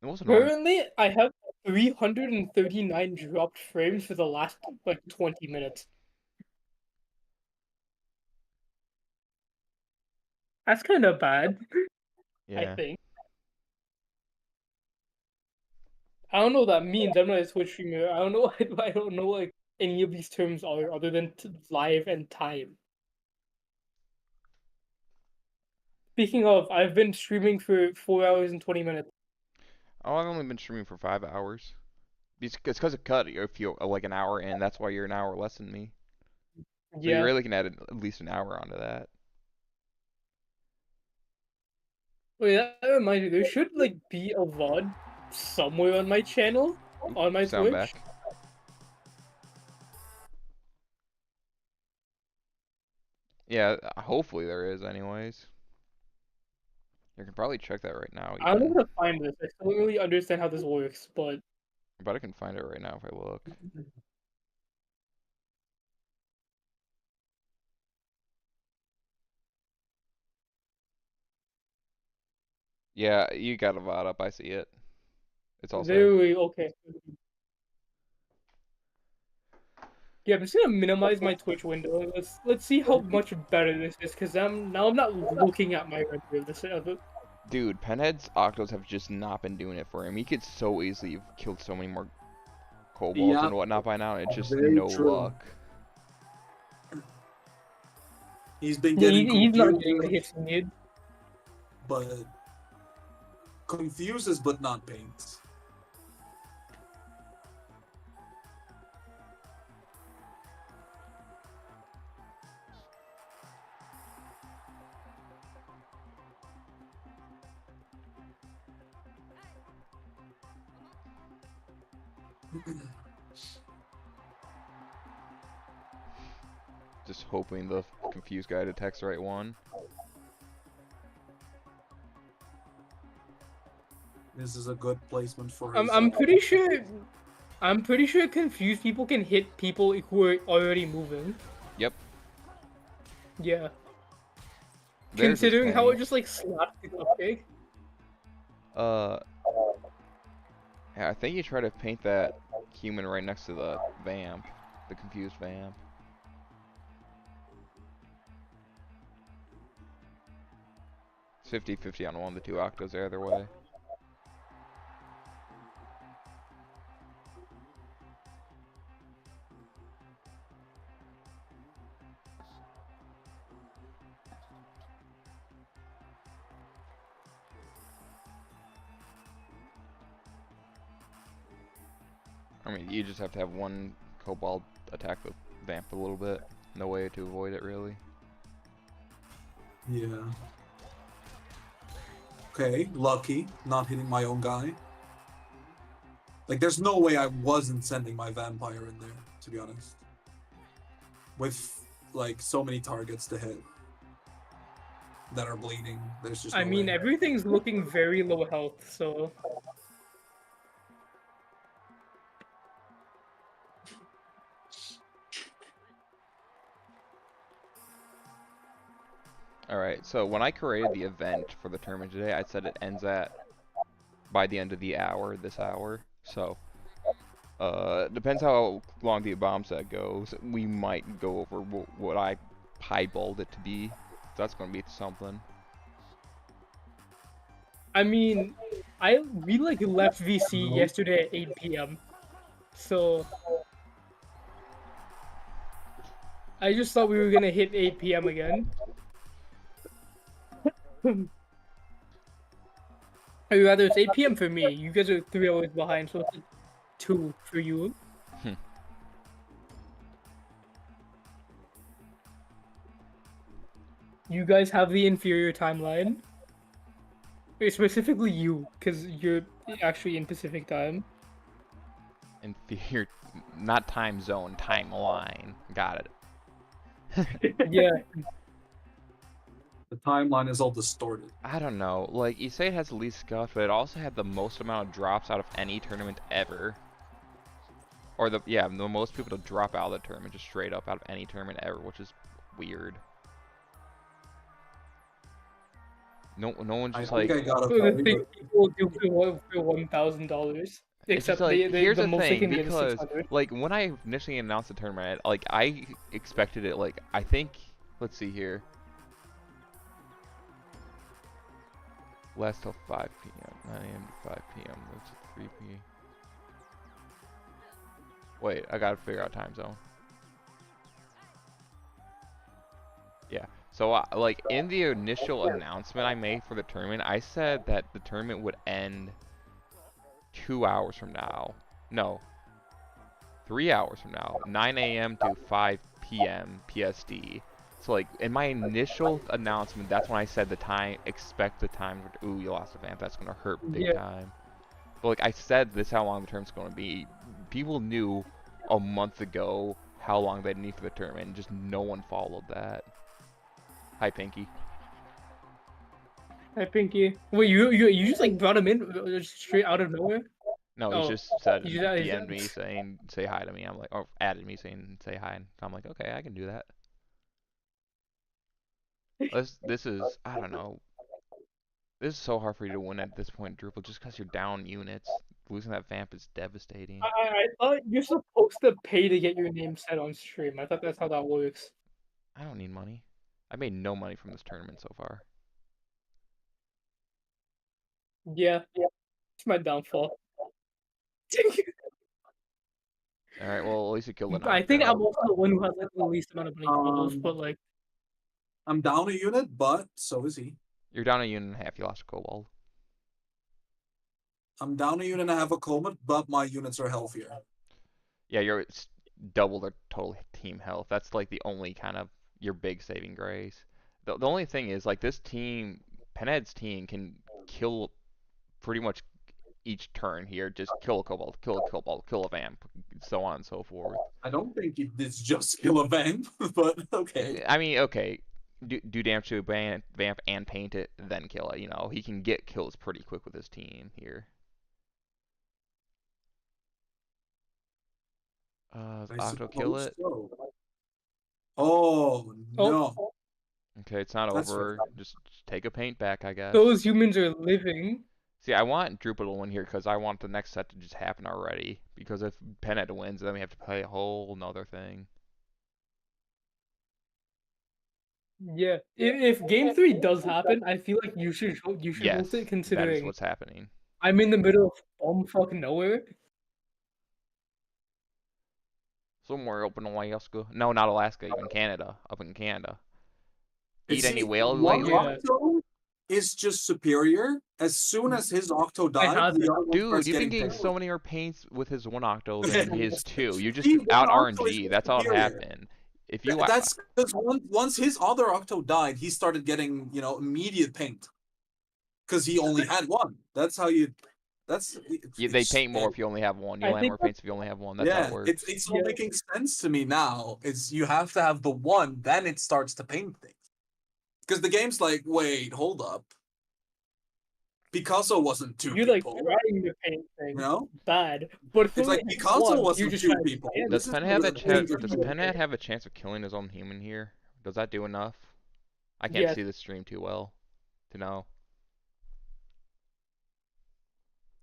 It was annoying. Currently, I have 339 dropped frames for the last like 20 minutes. That's kind of bad, I Yeah. think. I don't know what that means. I'm not a Twitch streamer. I don't know. I don't know what any of these terms are other than live and time. Speaking of, I've been streaming for 4 hours and 20 minutes. Oh, I've only been streaming for 5 hours. It's because it cut if you like an hour in. That's why you're an hour less than me. So you're Yeah. really looking at least an hour onto that. Wait, that reminds me. There should like be a VOD somewhere on my channel, on my Sound Twitch. back. Yeah, hopefully there is anyways. You can probably check that right now I don't know even. how to find this. I still don't really understand how this works, but But I can find it right now if I look. Yeah, you got a VOD up. I see it. It's all saved. very okay. Yeah, I'm just gonna minimize my Twitch window. And let's see how much better this is, because I'm not looking at my render of this of it. Dude, Penhead's Octos have just not been doing it for him. He could so easily have killed so many more kobolds Yeah, and whatnot by now. It's just very no true. luck. He's been Yeah, getting he's not getting the confused, hits he needs. but confuses but not paints. Just hoping the confused guy detects the right one. This is a good placement for I'm his. I'm pretty sure confused people can hit people who are already moving. Yep. Yeah. There's his Considering how it paint. just like slapped the cupcake. Yeah, I think you try to paint that human right next to the vamp, the confused vamp. It's 50-50 on one of the two Octos the other way. I mean, you just have to have one kobold attack the vamp a little bit. No way to avoid it, really. Yeah. Okay, lucky, not hitting my own guy. Like, there's no way I wasn't sending my vampire in there, to be honest. With, like, so many targets to hit that are bleeding, there's just no I mean, way. everything's looking very low health, so Alright, so when I created the event for the tournament today, I said it ends at by the end of the hour, this hour. So, depends how long the bomb set goes. We might go over what I pieballed it to be. That's gonna be something. I mean, we like left VC yesterday at 8 p.m. So I just thought we were gonna hit 8 p.m. again. Or rather, it's 8 p.m. for me. You guys are 3 hours behind, so it's like 2 for you. Hmm. You guys have the inferior timeline. Specifically you, because you're actually in Pacific time. Inferior, not time zone, timeline. Got it. Yeah. The timeline is all distorted. I don't know. Like, you say it has the least scuff, but it also had the most amount of drops out of any tournament ever. Or the most people to drop out of the tournament, just straight up out of any tournament ever, which is weird. No one's just I think like. I got a So the copy, thing people do for $1,000. It's Except just like, here's the the most they thing, can get is because 600. like when I initially announced the tournament, like I expected it, like I think, let's see here, last till 5 p.m., 9 a.m. to 5 p.m. That's 3 p.m. Wait, I gotta figure out time zone. Yeah. So, like, in the initial announcement I made for the tournament, I said that the tournament would end 2 hours from now. No. 3 hours from now. 9 a.m. to 5 p.m. PSD. So, like, in my initial announcement, that's when I said the time, expect the time, ooh, you lost a vamp, that's gonna hurt big Yeah. time. But like I said, this is how long the tournament's going to be. People knew a month ago how long they'd need for the tournament, and just no one followed that. Hi, Pinky. I think you. Wait, you just like brought him in straight out of nowhere? No, he Oh, just said he's at- he's DM'd at- me saying say hi to me. I'm like, or added me saying say hi, and I'm like, okay, I can do that. This is I don't know. This is so hard for you to win at this point, Drupal, just because you're down units. Losing that vamp is devastating. I thought you're supposed to pay to get your name said on stream. I thought that's how that works. I don't need money. I made no money from this tournament so far. Yeah, it's my downfall. All right, well at least you killed an I think Octo. I'm also the one who has like the least amount of money totals, but like I'm down a unit, but so is he. You're down a unit and a half. You lost a Kobold. I'm down a unit and a half a Comet, but my units are healthier. Yeah, you're double their total team health. That's like the only kind of your big saving grace. The only thing is like this team, Penhead's team can kill pretty much each turn here. Just kill a Kobold, kill a Kobold, kill a Vamp, so on and so forth. I don't think it's just kill a vamp, but okay. I mean, okay, do damage to a Vamp and paint it, then kill it. You know, he can get kills pretty quick with his team here. I Octo kill suppose it. so. Oh no. Okay, it's not That's over. Just take a paint back, I guess. those humans are living. See, I want Drupal to win here because I want the next set to just happen already. Because if Penhead wins, then we have to play a whole nother thing. Yeah, if game 3 does happen, I feel like you should Yes, host it that is considering what's happening. I'm in the middle of fucking nowhere. Somewhere open Alaska. No, not Alaska, even Canada. Up in Canada. Eat any See, whale one lately? Yeah. Octo is just superior. As soon as his Octo I died, have the it. other one Dude, starts you've been getting getting so many more paints with his one Octo than his two. You just See, out one Octo is RNG. That's all that superior. happened. If you That's because once his other Octo died, he started getting, immediate paint. Because he only had one. That's how you. That's. they paint more if you only have one. I You'll have think more paints if you only have one. That's how Yeah, it works. it's all making sense to me now. It's you have to have the one, then it starts to paint things. Because the game's like, wait, hold up. Picasso wasn't two You're like people. trying to paint things You know? bad, but if It's like only Picasso one, you're wasn't just two trying to people. stand Does This is Penhead have a the chance? danger Does field. Penhead have a chance of killing his own human here? Does that do enough? I can't Yes. see the stream too well to know.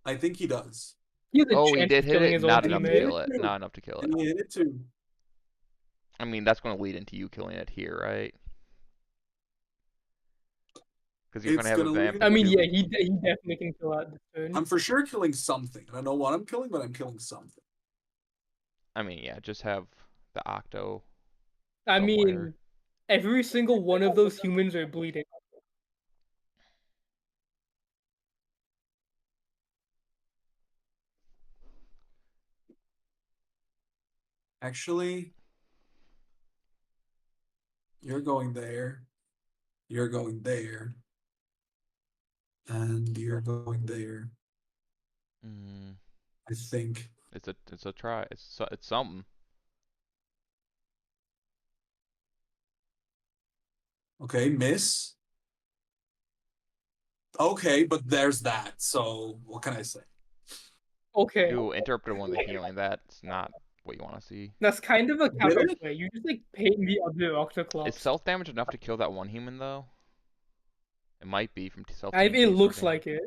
I think he does. He has a Oh, he chance did of hit killing it. his Not own enough to teammate. kill it. Not enough to kill it. And he hit it too. I mean, that's going to lead into you killing it here, right? Because you're going It's to have a gonna vamp. lead- I mean, yeah, he definitely can kill out this turn. I'm for sure killing something. I don't know what I'm killing, but I'm killing something. I mean, yeah, just have the Octo. I somewhere. mean, every single one of those humans are bleeding. Actually, you're going there. You're going there. And you're going there. Mm, I think. it's a try. It's something. Okay, miss. Okay, but there's that. So what can I say? Okay, You interpreted one of the healing. That's not what you want to see. that's kind of a Did counter it? play. You just like paint the other Is Octoclops. self damage enough to kill that one human though? It might be from self. It looks like it.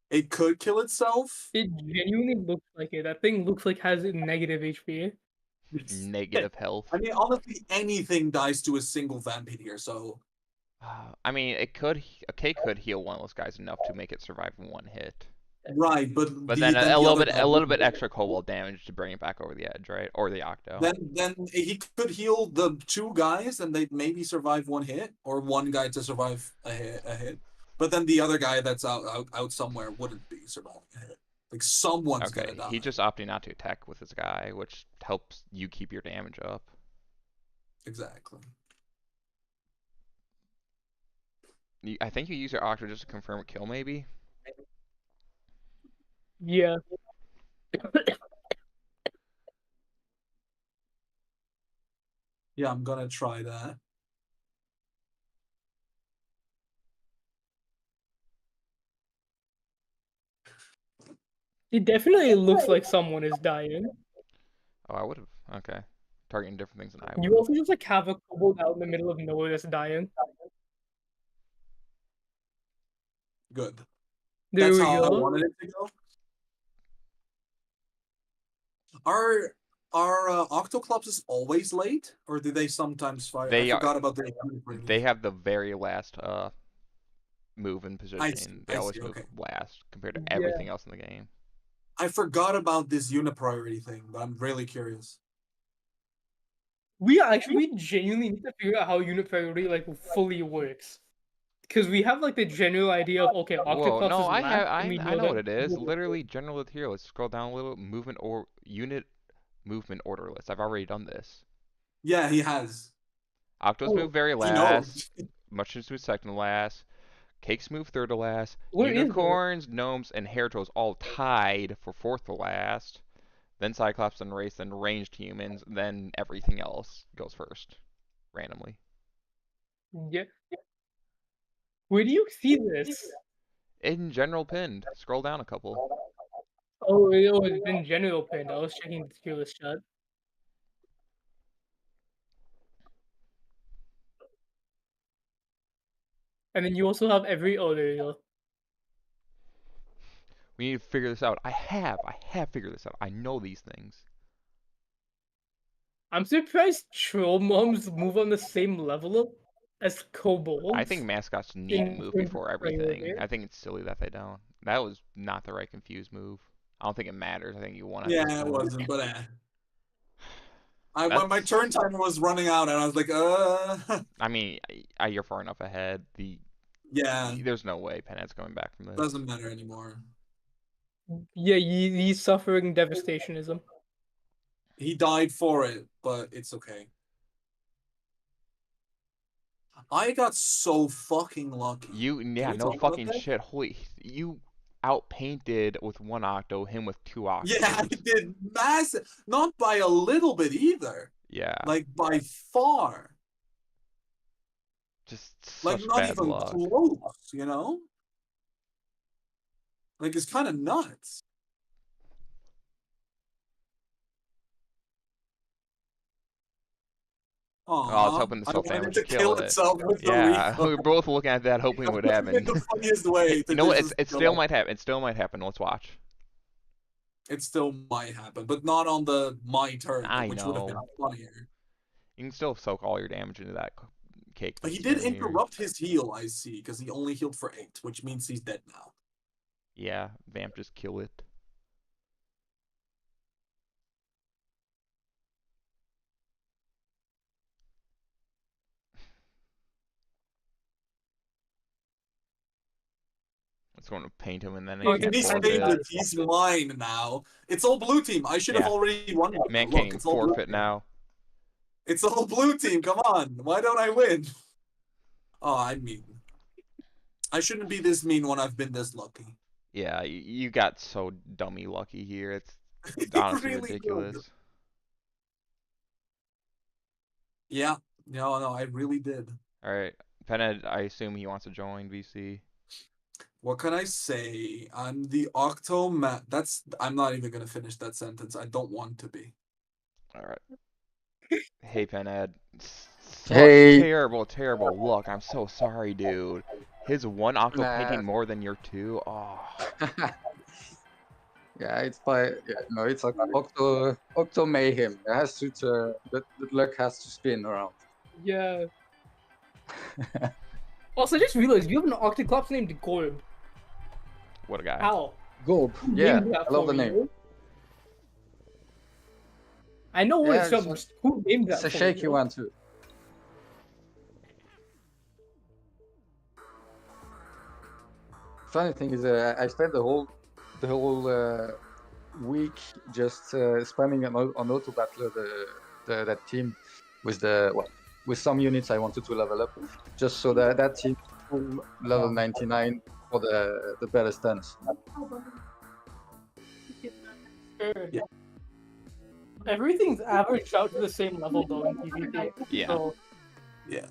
It could kill itself. It genuinely looks like it. That thing looks like has negative HP. Negative health. I mean, honestly, anything dies to a single vamp in here, so I mean, it could. A K could heal one of those guys enough to make it survive one hit. right. But Then the a little other bit, guy a little bit wouldn't. extra Kobold damage to bring it back over the edge, right? Or the Octo. Then he could heal the two guys, and they'd maybe survive one hit, or one guy to survive a hit. But then the other guy that's out somewhere wouldn't be surviving a hit. Like someone's Okay, gonna die. he just opting not to attack with his guy, which helps you keep your damage up. Exactly. I think you use your Octo just to confirm a kill, maybe. Yeah. Yeah, I'm gonna try that. It definitely looks like someone is dying. Oh, I would have. Okay. Targeting different things than I You would have. also just like have a kobold out in the middle of nowhere that's dying. Good. There That's we how I go. wanted it to go. Are Octoclops always late, or do they sometimes fire? I They are. forgot about the. They have the very last move in I see. position. They I always see. move Okay. last compared to Yeah. everything else in the game. I forgot about this unit priority thing, but I'm really curious. We genuinely need to figure out how unit priority like fully works. Because we have like the general idea of okay, Whoa, Octoclops no, is I last, have and we I know know that what it is. Literally general here. Let's scroll down a little. Movement or unit movement order list. I've already done this. Yeah, he has. Octos move very He last. knows. Mushins move second to last. Cakes move third to last. Where is it? Unicorns, gnomes, and hair trolls all tied for fourth to last. Then Cyclops and Wraith, then ranged humans, then everything else goes first, randomly. Yeah. Where do you see this? In general pinned. Scroll down a couple. Oh, it's been general pinned. I was checking the tier list chat. And then you also have every there you go. We need to figure this out. I have figured this out. I know these things. I'm surprised troll moms move on the same level as kobolds. I think mascots need to in move terms of before everything. priority. I think it's silly that they don't. That was not the right confused move. I don't think it matters. I think you won at Yeah, this it point. wasn't, but when my turn timer was running out, and I was like, I mean, you're far enough ahead. Yeah, There's no way Penhead's going back from this. doesn't matter anymore. Yeah, he's suffering devastationism. He died for it, but it's okay. I got so fucking lucky. Yeah, no fucking shit. Holy, you outpainted with one octo, him with two octos. Yeah, I did massive. Not by a little bit either. Yeah. Like by far. Just like such not bad even luck. close, you know? Like it's kind of nuts. Oh, I was hoping the self-damage would kill it. Itself with Yeah, the we were both looking at that, hoping it would happen. In the funniest way. You know what? It still might happen. It still might happen. Let's watch. It still might happen, but not on my turn, which would have been know. funnier. You can still soak all your damage into that cake. But he did interrupt his heal, I see, because he only healed for 8, which means he's dead now. Yeah, Vamp just kill it. It's going to paint him and then He's painted. He's mine now. It's all blue team. I should have already won. Man can't even forfeit now. It's all blue team. Come on. Why don't I win? Oh, I'm mean. I shouldn't be this mean when I've been this lucky. Yeah, you got so dummy lucky here. It's honestly really ridiculous. Good. Yeah. No, I really did. All right. Penhead, I assume he wants to join VC. What can I say? I'm the Octo I'm not even gonna finish that sentence. I don't want to be. All right. Hey, Penhead. Hey. Terrible luck. I'm so sorry, dude. His one Octo painting more than your two. Oh. Yeah, it's it's like Octo mayhem. It has to the luck has to spin around. Yeah. Also, I just realized you have an Octoclops named Gorb. What a guy. How? Gorb. Yeah, I love the name. I know what who named that. It's a shaky one too. Funny thing is, I spent the whole week just spamming on auto battler that team with with some units I wanted to level up, just so that team level 99 for the better stance. Yeah. Everything's averaged out to the same level though in PvP. Yeah. So, Yeah.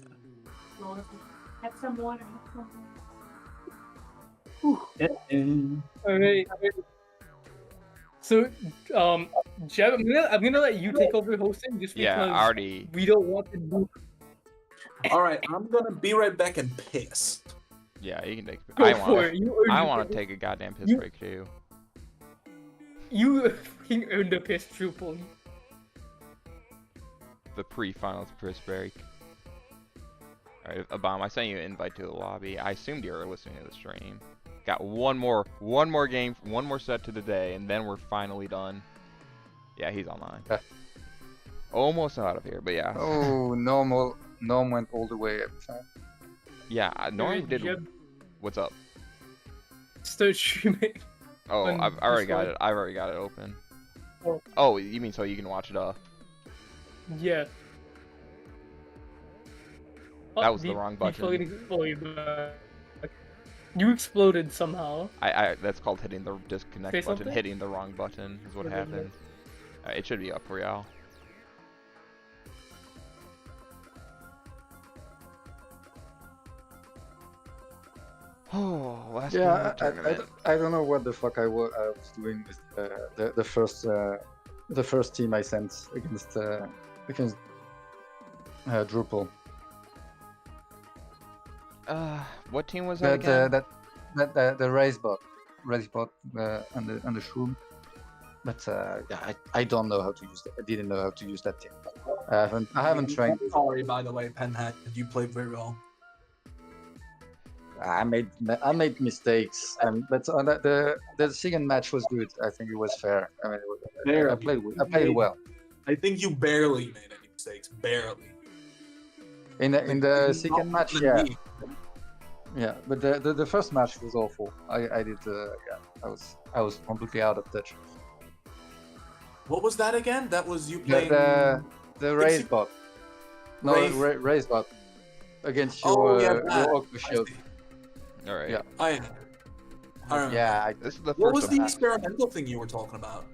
Have some water. alright. So, Jeb, I'm gonna let you take over hosting just Yeah, because I already. we don't want to do. All right, I'm gonna be right back and piss. Yeah, you can take. Go I for want. it. You earned I it. want to take a goddamn piss You- break too. You fucking earned a piss triple. The pre-finals piss break. Alright, Abam, I sent you an invite to the lobby. I assumed you were listening to the stream. Got one more game, one more set to the day, and then we're finally done. Yeah, he's online. Almost out of here, but yeah. Oh, Norm went all the way every time. Yeah, Norm Alright, did. Jeb, What's up? start streaming. Oh, on I've already got Discord. it. I've already got it open. Oh. Oh, you mean so you can watch it? Yeah. That was the wrong button. You exploded somehow. That's called hitting the disconnect Say button. something? Hitting the wrong button is what Okay, happened. It should be up for y'all. Oh, last game Yeah, of the tournament. I don't know what the fuck I was doing with the first team I sent against Drupal. What team was that again? The race bot and the shroom. But yeah, I don't know how to use that. I didn't know how to use that team. I haven't trained. Sorry, by the way, Penhead. You played very well. I made mistakes, but on the second match was good. I think it was fair. I mean, I played well. I think you barely made any mistakes. Barely. In the second match, yeah. Me. Yeah, but the first match was awful. I did I was completely out of touch. What was that again? That was you playing. The race bot. No, Race- race bot against Oh, your yeah, that. Octo I shield. see. All right. Yeah. I remember. Yeah, This is the What first was of the that. experimental thing you were talking about?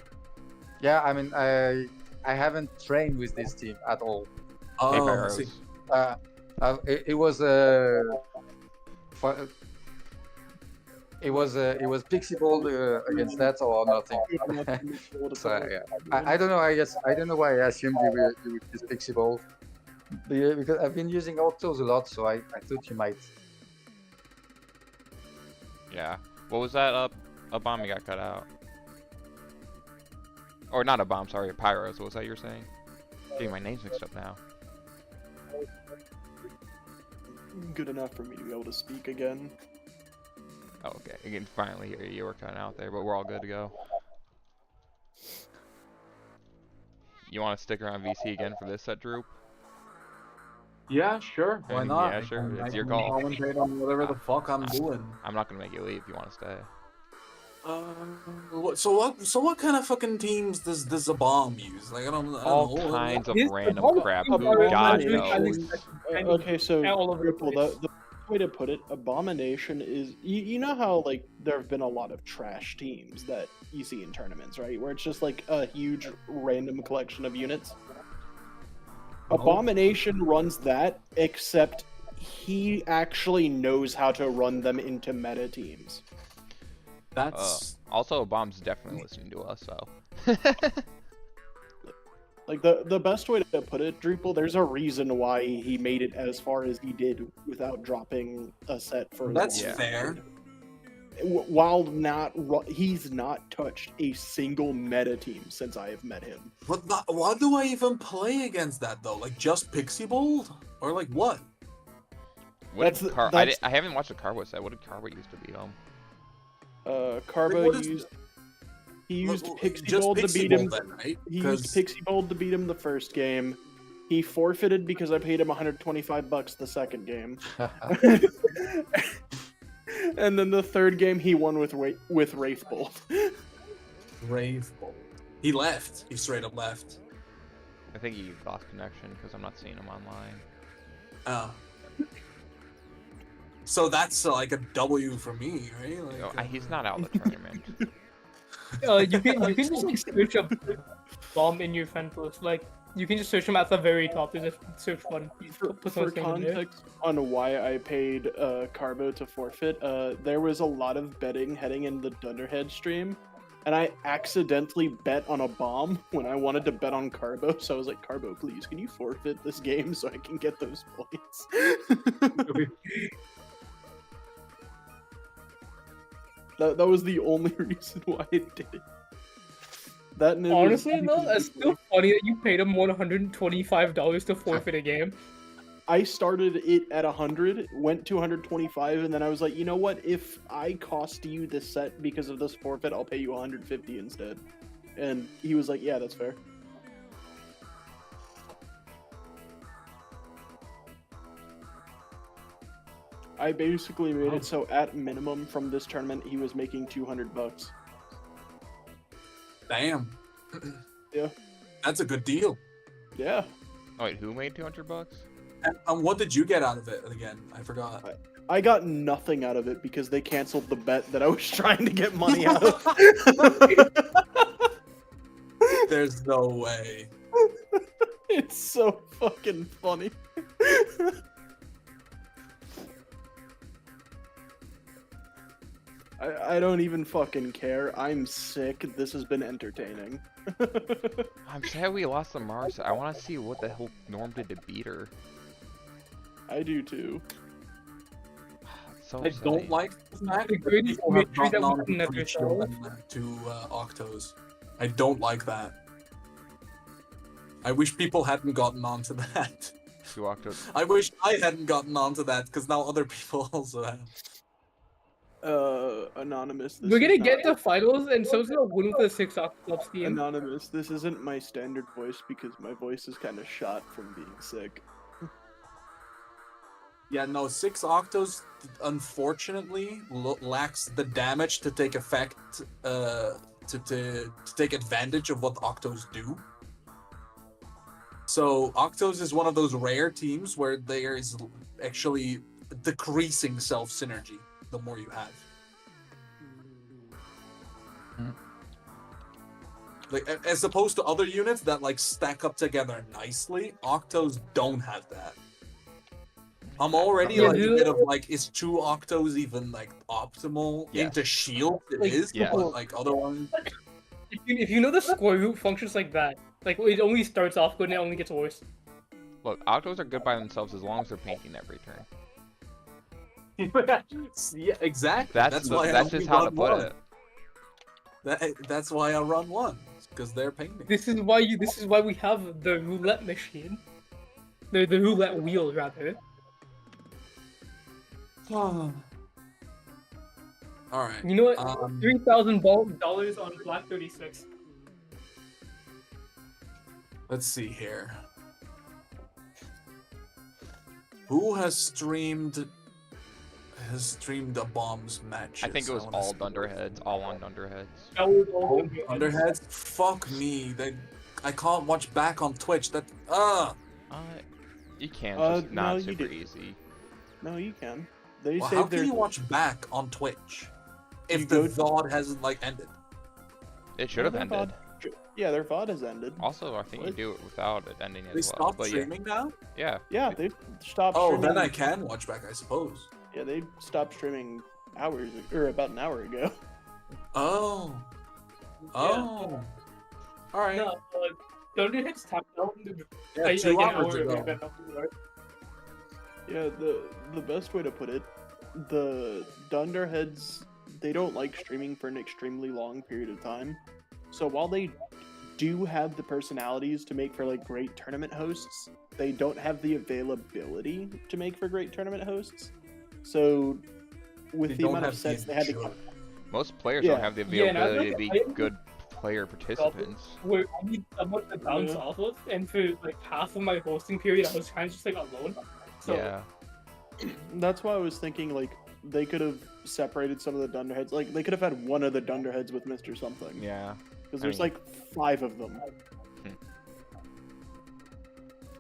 I mean, I haven't trained with this team at all. Oh, I Pyros. see. It was it was Pixie Ball against that or nothing. So yeah, I don't know. I don't know why I assumed you would use Pixie Ball. Because I've been using autos a lot, so I thought you might. Yeah. What was that? A bomb you got cut out. Or not a bomb, sorry, a Pyros. What was that you were saying? Getting my names mixed up now. Good enough for me to be able to speak again. Oh, okay. You can finally hear you. You were cutting out there, but we're all good to go. You want to stick around VC again for this set, Droop? Yeah, sure. Why And- not? yeah, I sure, can- it's I your can call. commentate on whatever the fuck I'm doing. I'm not gonna make you leave if you want to stay. So what kind of fucking teams does a bomb use? Like I don't All know. kinds of This- random all- crap. all- Who all- God all- knows? Okay, so all over the Ripple, place. the way to put it, Abomination is you know how like there have been a lot of trash teams that you see in tournaments, right? Where it's just like a huge random collection of units. Abomination runs that, except he actually knows how to run them into meta teams. That's Also, Bomb's definitely listening to us, so. Like the best way to put it, Drupal, there's a reason why he made it as far as he did without dropping a set for. that's Yeah. fair. While he's not touched a single meta team since I have met him. But why do I even play against that though? Like just Pixie Bolt or like what? What That's- Car- that's- I haven't watched the Carbo set. What did Carbo use to beat him? Carbo what is- used Pixie Just Bolt to Pixie beat him. Bolt then, right? He used 'Cause- Pixie Bolt to beat him the first game. He forfeited because I paid him $125 the second game. And then the third game he won with Wraith Bolt. Rave Bolt. He left. He straight up left. I think he lost connection because I'm not seeing him online. Oh. So that's like a W for me, right? Like, No, he's not out of the tournament. You can just like search up bomb in your friend list. Like you can just search them at the very top. There's a search button. You just put For someone's name in there. context on why I paid Carbo to forfeit, there was a lot of betting heading in the Dunderhead stream, and I accidentally bet on a bomb when I wanted to bet on Carbo. So I was like, Carbo, please, can you forfeit this game so I can get those points? That was the only reason why I did it. That and it was Honestly, though, it's still funny that you paid him $125 to forfeit a game. I started it at 100, went to 125, and then I was like, you know what? If I cost you this set because of this forfeit, I'll pay you 150 instead. And he was like, yeah, that's fair. I basically made it so at minimum from this tournament he was making $200. Damn. Yeah. That's a good deal. Yeah. Oh, wait, who made $200? And what did you get out of it again? I forgot. I got nothing out of it because they canceled the bet that I was trying to get money out of. There's no way. It's so fucking funny. I don't even fucking care. I'm sick. This has been entertaining. I'm sad we lost to Mars. I want to see what the hell Norm did to beat her. I do too. So I don't silly. like the fact The that greatest people have victory that gotten we on can never pretty solve. to Octos. I don't like that. I wish people hadn't gotten onto that. She walked up. I wish I hadn't gotten onto that because now other people also have. Anonymous. We're gonna is get not- to finals, and so's gonna win with a 6 Octopus team. Anonymous. This isn't my standard voice because my voice is kind of shot from being sick. Yeah, no, 6 Octos unfortunately lacks the damage to take effect, to take advantage of what Octos do. So Octos is one of those rare teams where there is actually decreasing self synergy the more you have. Like as opposed to other units that like stack up together nicely, Octos don't have that. I'm already Yeah, like a dude. bit of like, is 2 Octos even like optimal Yes. into shield? It Like, is, yes. but like other ones. If you know the square root functions like that, like it only starts off good and it only gets worse. Look, Octos are good by themselves as long as they're painting every turn. Yeah, exactly. That's why I that's only just how to run put one. it. That's why I run one, because they're painting. This is why we have the roulette machine. The roulette wheel rather. All right. You know what? Um, $3,000 on Black 36. let's see here. Who has streamed a bombs match? I think it was all Dunderheads, all on Dunderheads. That was all Oh, good. Underheads? Fuck me. I can't watch back on Twitch. You can, just no, not you super did. easy. No, you can. They Well, saved how can their. you watch back on Twitch if You the go- VOD hasn't like ended? It should have their ended. VOD Yeah, their VOD has ended. Also, I think you What? do it without it ending They as well. stopped But streaming now? yeah, Yeah, they stopped. Oh, streaming. then I can watch back, I suppose. Yeah, they stopped streaming hours or about an hour ago. Oh. Oh. All right. No, Thunderheads tapped out Yeah, like 2 an hours hour ago. ago. Yeah, the best way to put it, the Dunderheads, they don't like streaming for an extremely long period of time. So while they do have the personalities to make for like great tournament hosts, they don't have the availability to make for great tournament hosts. So with They the don't amount of have sets the they had to agility. most players Yeah. don't have the Yeah, and I availability to think- be good player participants. Where I need someone to bounce Yeah. off of, and for like half of my hosting period, I was kind of just like alone. So Yeah, That's why I was thinking like they could have separated some of the Dunderheads. Like they could have had one of the Dunderheads with Mr. Something. yeah. Because I there's mean- like 5 of them.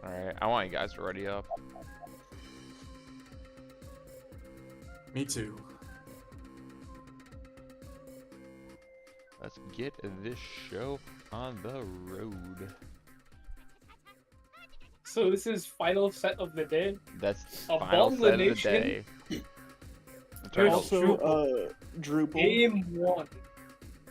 All right, I want you guys to ready up. Me too. Let's get this show on the road. So this is final set of the day. That's final set of the Abomination day. versus Also, Drupal. Drupal, Game 1.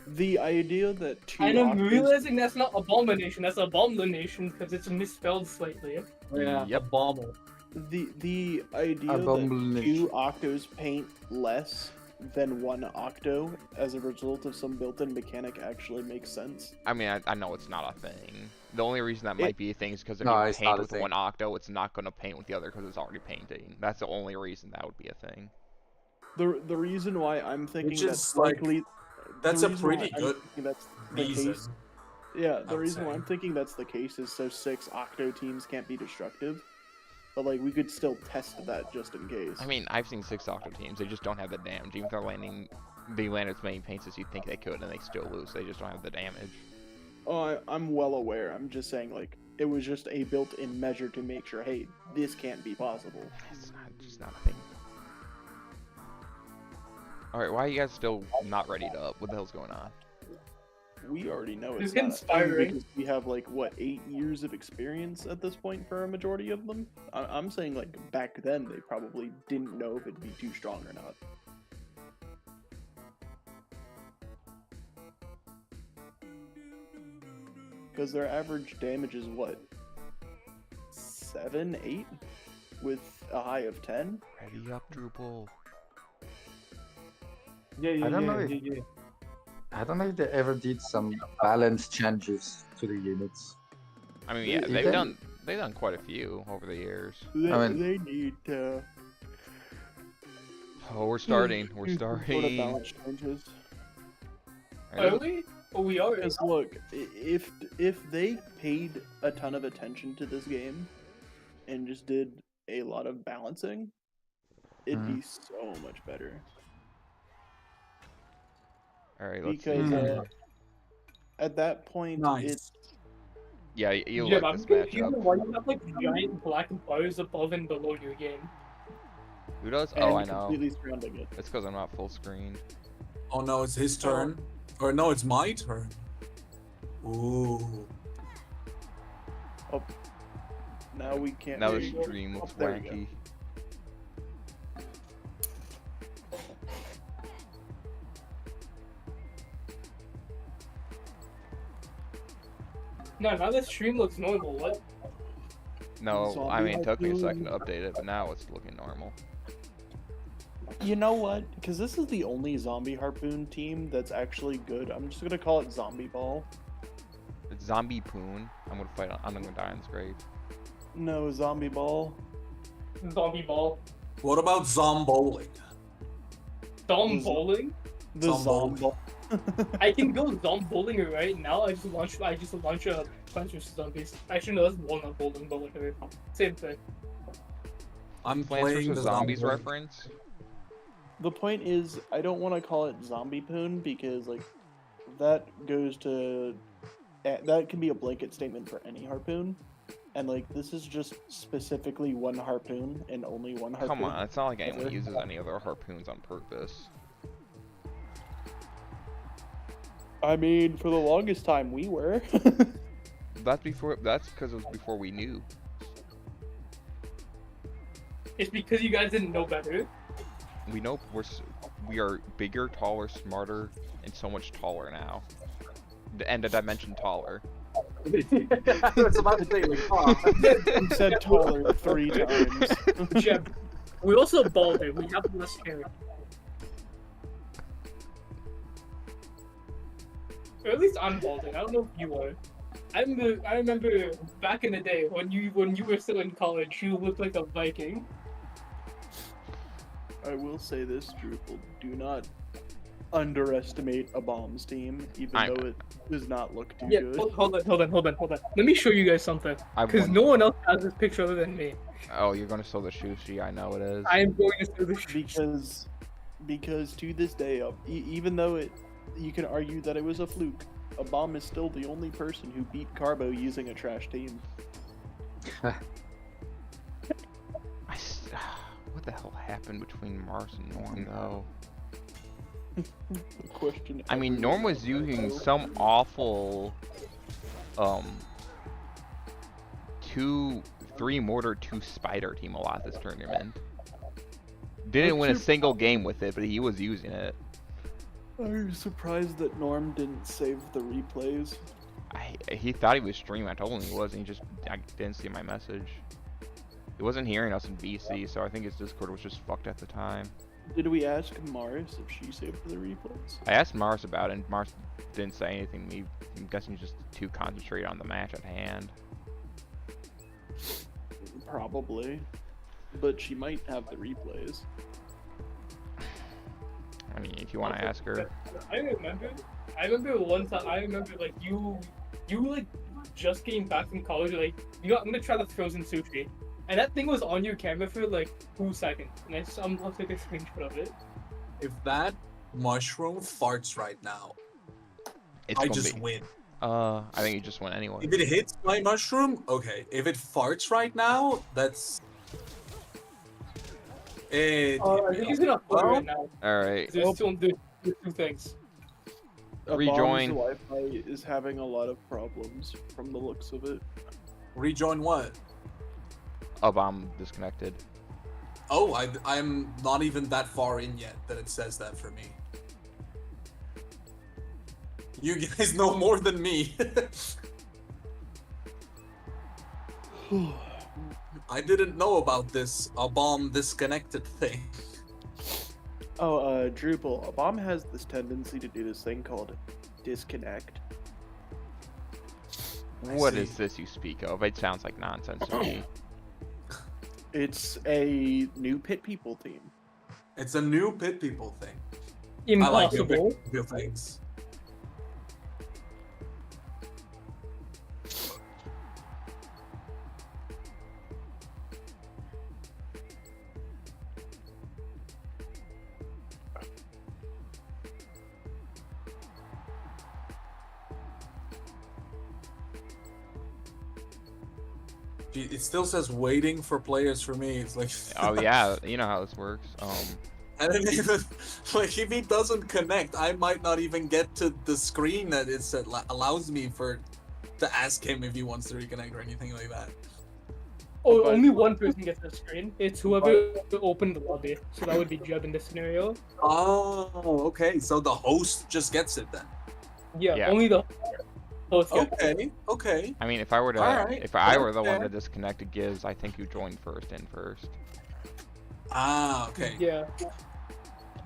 the idea that two And I'm octaves- realizing that's not Abomination, that's Abomination because it's misspelled slightly. Yeah, Yep. Abominable. the idea that Abomination. two octos paint less than one octo as a result of some built-in mechanic actually makes sense. I mean, I know it's not a thing. The only reason that might be a thing is because if No, you it's paint not a with thing. one octo, it's not going to paint with the other because it's already painting. That's the only reason that would be a thing. The reason why I'm thinking Which that's is, like, likely That's the a reason why pretty I'm good thinking that's the reason. case. Yeah, the would reason why say. I'm thinking that's the case is so 6 octo teams can't be destructive. But like we could still test that just in case. I mean, I've seen 6 octo teams. They just don't have the damage. Even if they land as many paints as you think they could, and they still lose. They just don't have the damage. Oh, I'm well aware. I'm just saying, like, it was just a built-in measure to make sure, hey, this can't be possible. It's just not a thing. Alright, why are you guys still not readied up? What the hell's going on? We already know It's it's not a thing inspiring. because we have, like, what, 8 years of experience at this point for a majority of them? I'm saying, like, back then they probably didn't know if it'd be too strong or not. Because their average damage is what? 7, 8? With a high of 10? Ready up, Drupal. Yeah, I don't know if- yeah. I don't know if they ever did some balance changes to the units. I mean, yeah, They they've did. done quite a few over the years. They need Oh, we're starting. We're sort of starting. balance changes. Are we? Oh, we are. Because look, if they paid a ton of attention to this game and just did a lot of balancing, it'd be so much better. Alright, let's Because see. at that point, Nice. it's Yeah, you'll Yeah, like but I'm this confused matchup. why you have like giant black bars above and below your game. Who does? and Oh, I know. completely surrounding it. It's because I'm not full screen. Oh no, it's his turn. Or no, it's my turn. Ooh. Now we can't. Now there the you go. stream looks There you go. wacky. No, now the stream looks normal. What? No, I Zombie mean, it took me a second to harpoon. update it, but now it's looking normal. You know what? Because this is the only zombie harpoon team that's actually good. I'm just gonna call it Zombie Ball. It's Zombie Poon. I'm gonna fight. I'm gonna die on this grave. No, Zombie Ball. Zombie ball. What about Zomboling? Dom Was- bowling. The Zombie. Zombie. I can go dom bowling right now. I just launch a bunch of zombies. Actually, no, that's walnut bowling, but whatever. Same thing. I'm Plants playing vs the Zombies Zomboling. reference. The point is, I don't want to call it Zombie Poon because like that goes to that can be a blanket statement for any harpoon, and like this is just specifically one harpoon and only one harpoon. Come on, it's not like anyone Ever. uses any other harpoons on purpose. I mean, for the longest time we were. That's because it was before we knew. It's because you guys didn't know better. We know we are bigger, taller, smarter, and so much taller now. And a dimension taller. I was about to say, like, oh, You said taller 3 times. Jeb, we also balder. We have less hair. Or at least I'm balding. I don't know if you are. I remember back in the day when you were still in college, you looked like a Viking. I will say this, Drupal, do not underestimate a bombs team, even I- though it does not look too Yeah, good. hold on. Let me show you guys something. Because no one else has this picture other than me. Oh, you're gonna show the Shushi. I know it is. I am going to show this. Because to this day, even though you can argue that it was a fluke, a bomb is still the only person who beat Carbo using a trash team. What the hell happened between Mars and Norm, though? Question. I mean, everyone Norm was wants to using know. some awful, 3 mortar, 2 spider team a lot this tournament. Didn't win a Actually- single game with it, but he was using it. I'm surprised that Norm didn't save the replays. He thought he was streaming. I told him he was, and I didn't see my message. He wasn't hearing us in BC, so I think his Discord was just fucked at the time. Did we ask Mars if she saved the replays? I asked Mars about it, and Mars didn't say anything to me. I'm guessing he's just too concentrated on the match at hand. Probably. But she might have the replays. I mean, if you want to ask her. I remember one time. I remember like you like just came back from college. Like, I'm gonna try the frozen sushi, and that thing was on your camera for like 2 seconds, and I'll take a screenshot of it. If that mushroom farts right now, It's I gonna just be. win. I think you just went anyway. If it hits my mushroom, okay. If it farts right now, that's. It. I think he's gonna fart right now. Alright. There's two things. Rejoin. Wi-Fi is having a lot of problems from the looks of it. Rejoin what? Oh, I'm disconnected. Oh, I'm not even that far in yet that it says that for me. You guys know more than me. I didn't know about this bomb disconnected thing. Oh, Drupal, a bomb has this tendency to do this thing called disconnect. What see. is this you speak of? It sounds like nonsense to me. It's a new Pit People theme. It's a new Pit People thing. I like new Impossible. Pit People things. Gee, it still says waiting for players for me. It's like Oh yeah, you know how this works. I didn't even like if he doesn't connect, I might not even get to the screen that allows me to ask him if he wants to reconnect or anything like that. Oh, But- only one person gets the screen. It's whoever opened the lobby. So that would be Jeb in this scenario. Oh, okay. So the host just gets it then. Yeah, Yeah. only the host gets it. Okay, okay. I mean, if I were to, Alright, if I were the one okay. to disconnect, it gives. I think you joined first in first. Ah, okay. Yeah.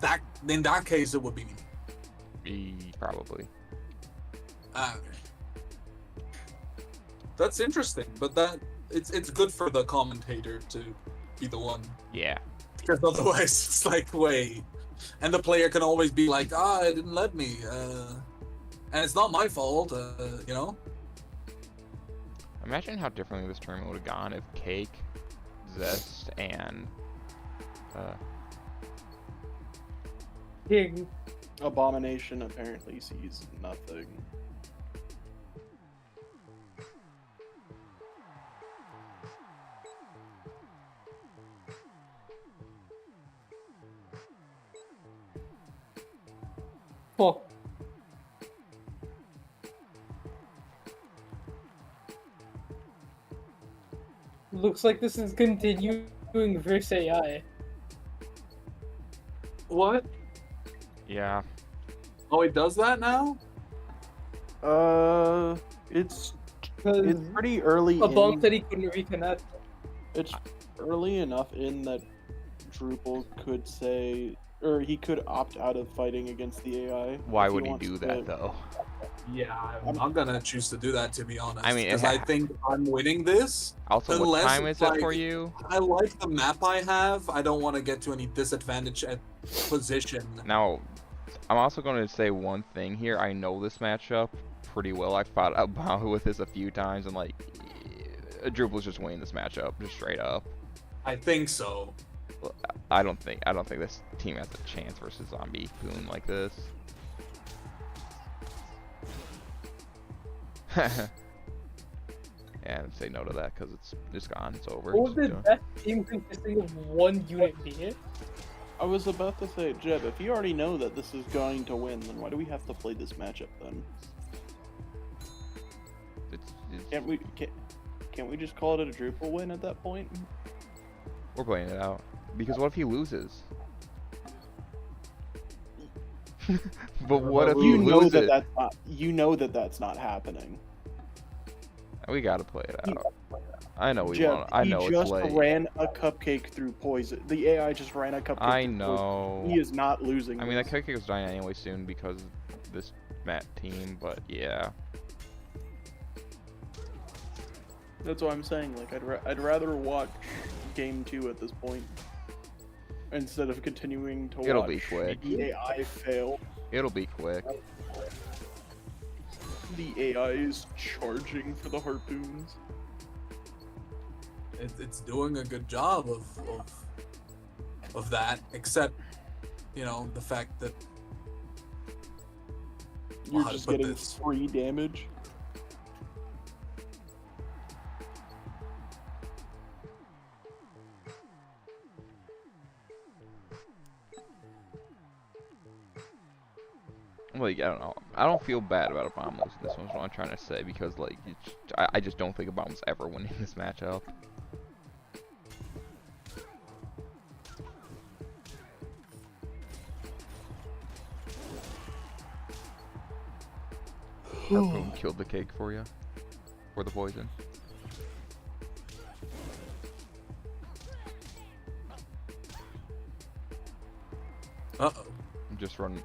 That in that case it would be me. Probably. Ah, okay. That's interesting, but it's good for the commentator to be the one, Yeah. because otherwise it's like wait, and the player can always be like, it didn't let me, and it's not my fault, you know. Imagine how differently this tournament would have gone if Cake, Zest, and King. Abomination apparently sees nothing. Oh. Looks like this is continuing versus AI. What? yeah. Oh, it does that now? It's Because pretty early. a bomb in- said he couldn't reconnect. It's early enough in that Drupal could say, or he could opt out of fighting against the AI. Why if would he wants do to- that though? Yeah, I'm not gonna choose to do that, to be honest. I mean, because I think I'm winning this. Also, what Unless time it's is it for like- you? I like the map I have. I don't want to get to any disadvantage at position. Now, I'm also going to say one thing here. I know this matchup pretty well. I've fought about with this a few times, and like, Drupal's just winning this matchup, just straight up. I think so. I don't think this team has a chance versus Zombie Poon like this. Yeah, I'd say no to that because it's just gone. It's over. What would Just the do it. best team consisting of one unit be? I was about to say, Jeb, if you already know that this is going to win, then why do we have to play this matchup then? Can't we just call it a Drupal win at that point? We're playing it out. Because what if he loses? But what if he You know loses? you know that that's not happening. We gotta play it out. I know we Jeff, want. I know he it's just late. ran a cupcake through poison. The AI just ran a cupcake. I through know. Poison. He is not losing. I mean, that this. cupcake was dying anyway soon because of this Matt team, but yeah. That's what I'm saying. Like, I'd rather watch game 2 at this point instead of continuing to It'll watch be quick. the AI fail. It'll be quick. The AI is charging for the harpoons. It's doing a good job of that, except, you know, the fact that You're how to just put getting this? free damage. Like, I don't know. I don't feel bad about a bomb losing this one, is what I'm trying to say, because, like, I just don't think a bomb's ever winning this matchup. Harpoon killed the cake for you. For the poison. Uh-oh. Just run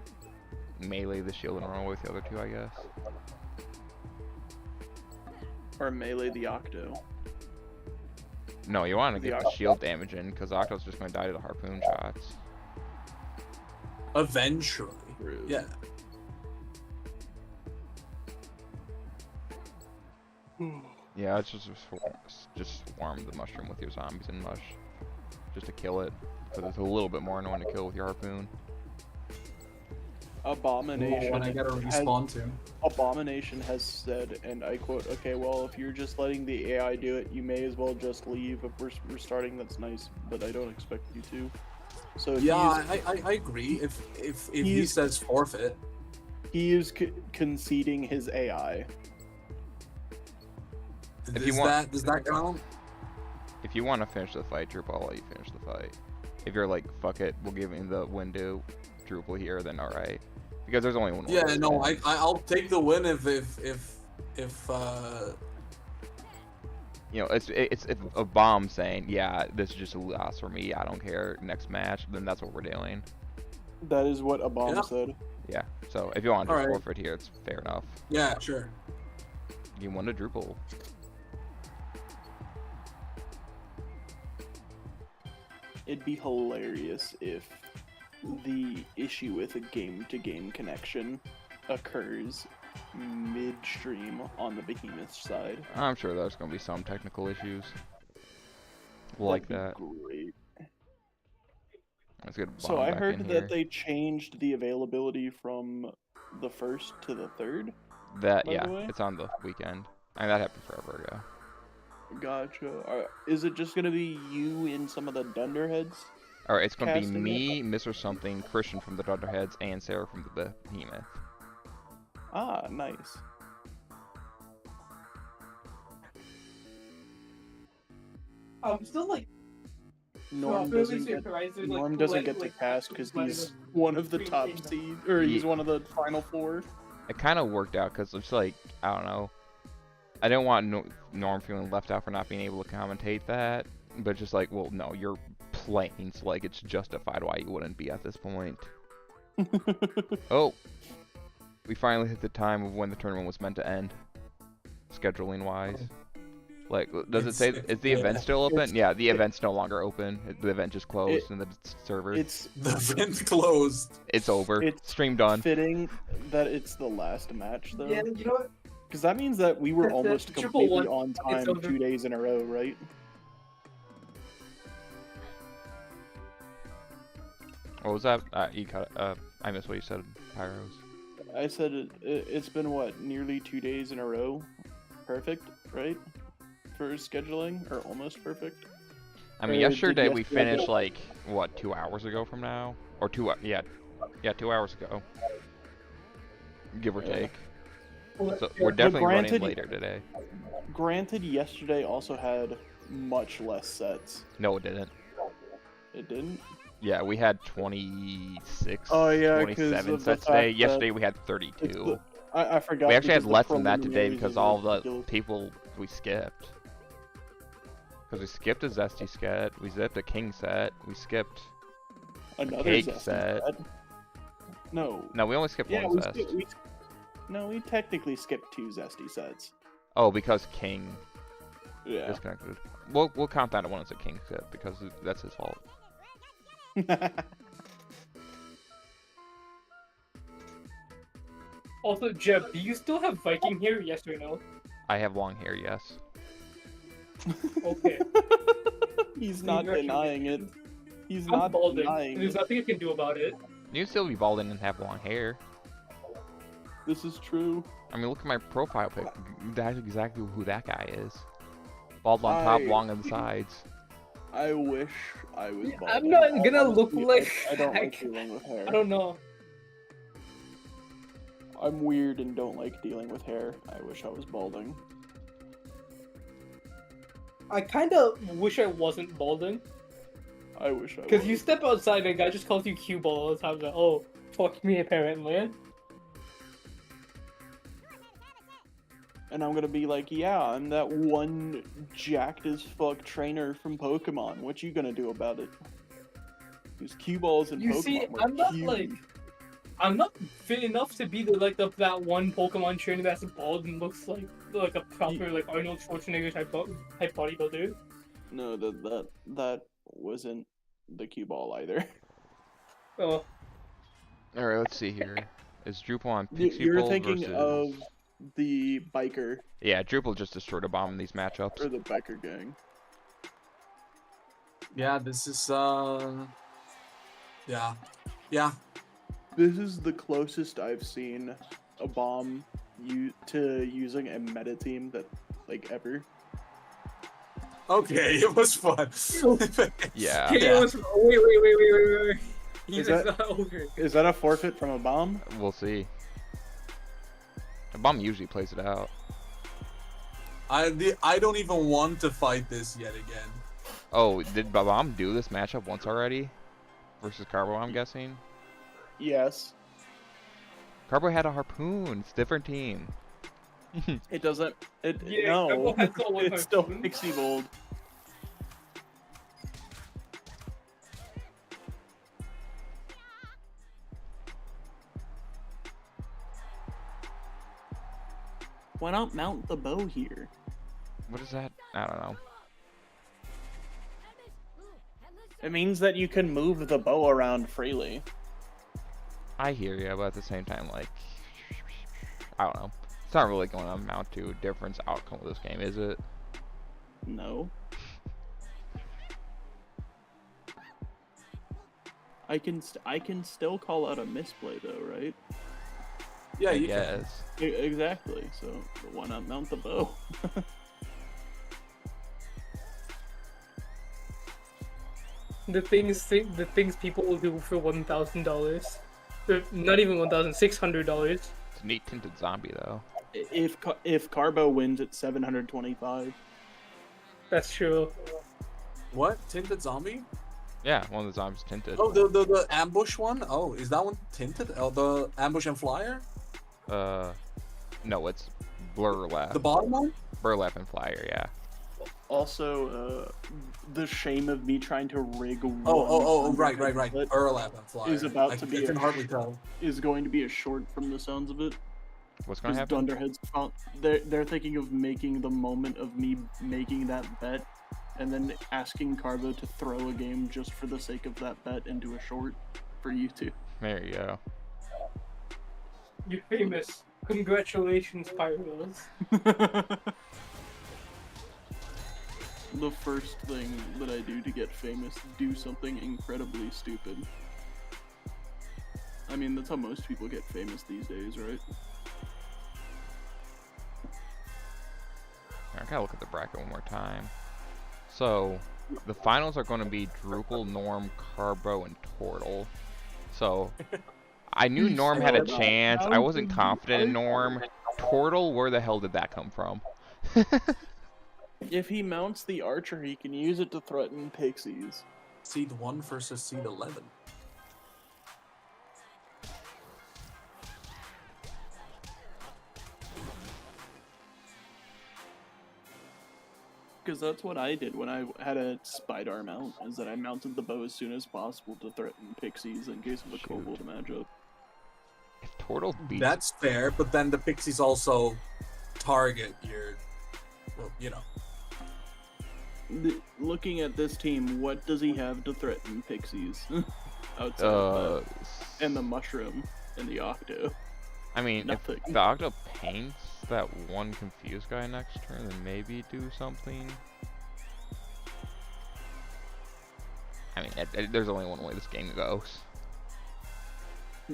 melee the shield and run with the other two, I guess. Or melee the Octo. No, you want to The get the shield damage in, because Octo's just going to die to the harpoon shots. Eventually. Rude. Yeah. Yeah, it's just swarm the mushroom with your zombies and mush. Just to kill it, because it's a little bit more annoying to kill with your harpoon. Abomination. When I gotta respawn to. Abomination has said, and I quote, "Okay, well, if you're just letting the AI do it, you may as well just leave. If we're restarting, that's nice, but I don't expect you to." So Yeah, I agree. If he he's- says forfeit, he is conceding his AI. If does you want- does that count? If you want to finish the fight, Drupal, I'll let you finish the fight. If you're like, fuck it, we'll give him the window, Drupal here, then alright. Because there's only one way. Yeah, no, win. I'll take the win if You know, it's a bomb saying, yeah, this is just a loss for me, I don't care, next match, then that's what we're doing. That is what a bomb Yeah. said. Yeah, so if you want to just Alright. forfeit here, it's fair enough. yeah, sure. You won to Drupal. It'd be hilarious if the issue with a game-to-game connection occurs midstream on the Behemoth side. I'm sure there's gonna be some technical issues. Like that. That'd be great. Let's get a bomb So I back heard in that here. they changed the availability from the 1st to the 3rd. That, by the yeah, way. it's on the weekend. I mean, that happened forever ago. Gotcha. Is it just gonna be you in some of the Dunderheads? Alright, it's gonna be Casting it? me, Mr. Something, Christian from the Dunderheads, and Sarah from the Behemoth. Ah, nice. I'm still like Norm doesn't get to cast because he's one of the top seed, or he's one of the final 4. It kind of worked out because it's like, I don't know. I didn't want Norm feeling left out for not being able to commentate that, but just like, well, no, you're playing, so like it's justified why you wouldn't be at this point. Oh, we finally hit the time of when the tournament was meant to end, scheduling wise. Like, does it say, is the event still open? Yeah, the event's no longer open. The event just closed and the server. It's The event's closed. It's over. It's Stream done. fitting that it's the last match, though. Yeah, you know what? Because that means that we were The almost triple completely one, on it's time over. 2 days in a row, right? What was that? You cut. I missed what you said, Pyros. I said it's been, what, nearly 2 days in a row? Perfect, right? For scheduling, or almost perfect? I mean, Or did yesterday we yesterday finished go- like what 2 hours ago from now, or yeah, 2 hours ago, give or Yeah. take. Well, So yeah, we're definitely running granted- later today. Granted, yesterday also had much less sets. No, it didn't. It didn't. Yeah, we had 26, Oh, yeah, 'cause 27 of the sets today. fact Yesterday we had It's 32. I forgot. We actually had because the less than that today preliminaries because is all the ridiculous. people we skipped. Because we skipped a Zesty set, we skipped a King set, we skipped. Another cake zesty set. No. No, we only skipped Yeah, one we, zest. no, we technically skipped 2 zesty sets. Oh, because King Yeah. disconnected. We'll count that one as a King set because that's his fault. Also, Jeb, do you still have Viking hair? Yes or no? I have long hair, yes. Okay. He's not denying it. He's I'm not balding. denying There's it. nothing I can do about it. You can still be balding and have long hair. This is true. I mean, look at my profile pic. That's exactly who that guy is. Bald on top, long on the sides. I wish I was balding. I'm not gonna look Honestly, like I don't like Shaq. dealing with hair. I don't know. I'm weird and don't like dealing with hair. I wish I was balding. I kind of wish I wasn't balding. I wish I was. Because you step outside and a guy just calls you cue ball all the time. Like, oh, fuck me apparently. And I'm gonna be like, yeah, I'm that one jacked as fuck trainer from Pokemon. What you gonna do about it? Because cue balls and You Pokemon see, were I'm not cute. like, I'm not fit enough to be that one Pokemon trainer that's bald and looks like a proper like Arnold Schwarzenegger type bodybuilder. No, that wasn't the cue ball either. Oh, Alright, let's see here. Is Drupal on Pixie You're Bowl thinking versus... of the biker Yeah, Drupal just destroyed a bomb in these matchups. or the biker gang. Yeah, this is yeah. This is the closest I've seen a bomb to using a meta team that like ever. Okay, it was fun. Yeah. okay, Yeah. wait. Is It's that- not over. Is that a forfeit from a bomb? We'll see. The bomb usually plays it out. I don't even want to fight this yet again. Oh, did Bomb do this matchup once already? Versus Carbo, I'm guessing? Yes. Carbo had a harpoon. It's a different team. It doesn't. Yeah, No. Carbo has the one It's still harpoon. Pixie Bold. Why not mount the bow here? What is that? I don't know. It means that you can move the bow around freely. I hear you, but at the same time, like, I don't know. It's not really going to amount to a difference outcome of this game, is it? No. I can still call out a misplay though, right? Yeah, I you can. guess. Exactly. So why not mount the bow? The things people will do for $1,000. Not even $1,600. It's a neat tinted zombie, though. If Carbo wins at 725. That's true. What? Tinted zombie? Yeah, one of the zombies tinted. Oh, the ambush one? Oh, is that one tinted? Oh, the ambush and flyer? No, it's Burlap. The bottom one? Burlap and Flyer, yeah. Also, the shame of me trying to rig. Oh, right. But Burlap and flyer. is about to be I can a hardly tell. is going to be a short from the sounds of it. What's going to Because happen? Dunderhead's they're thinking of making the moment of me making that bet, and then asking Carbo to throw a game just for the sake of that bet into a short for YouTube. There you go. You're famous. Congratulations, Pyros. The first thing that I do to get famous, do something incredibly stupid. I mean, that's how most people get famous these days, right? I gotta look at the bracket one more time. So, the finals are going to be Drupal, Norm, Carbo, and Tortle. So I knew Norm had a chance. I wasn't confident in Norm. Tortle, where the hell did that come from? If he mounts the archer, he can use it to threaten pixies. Seed 1 versus seed 11. Because that's what I did when I had a Spydar mount, is that I mounted the bow as soon as possible to threaten pixies in case of a kobold matchup. If Tortle beats... That's fair, but then the pixies also target your, well, you know. Looking at this team, what does he have to threaten pixies? Outside of that. And the mushroom and the octo. I mean, Nothing. if the octo paints that one confused guy next turn, then maybe do something. I mean, there's only one way this game goes.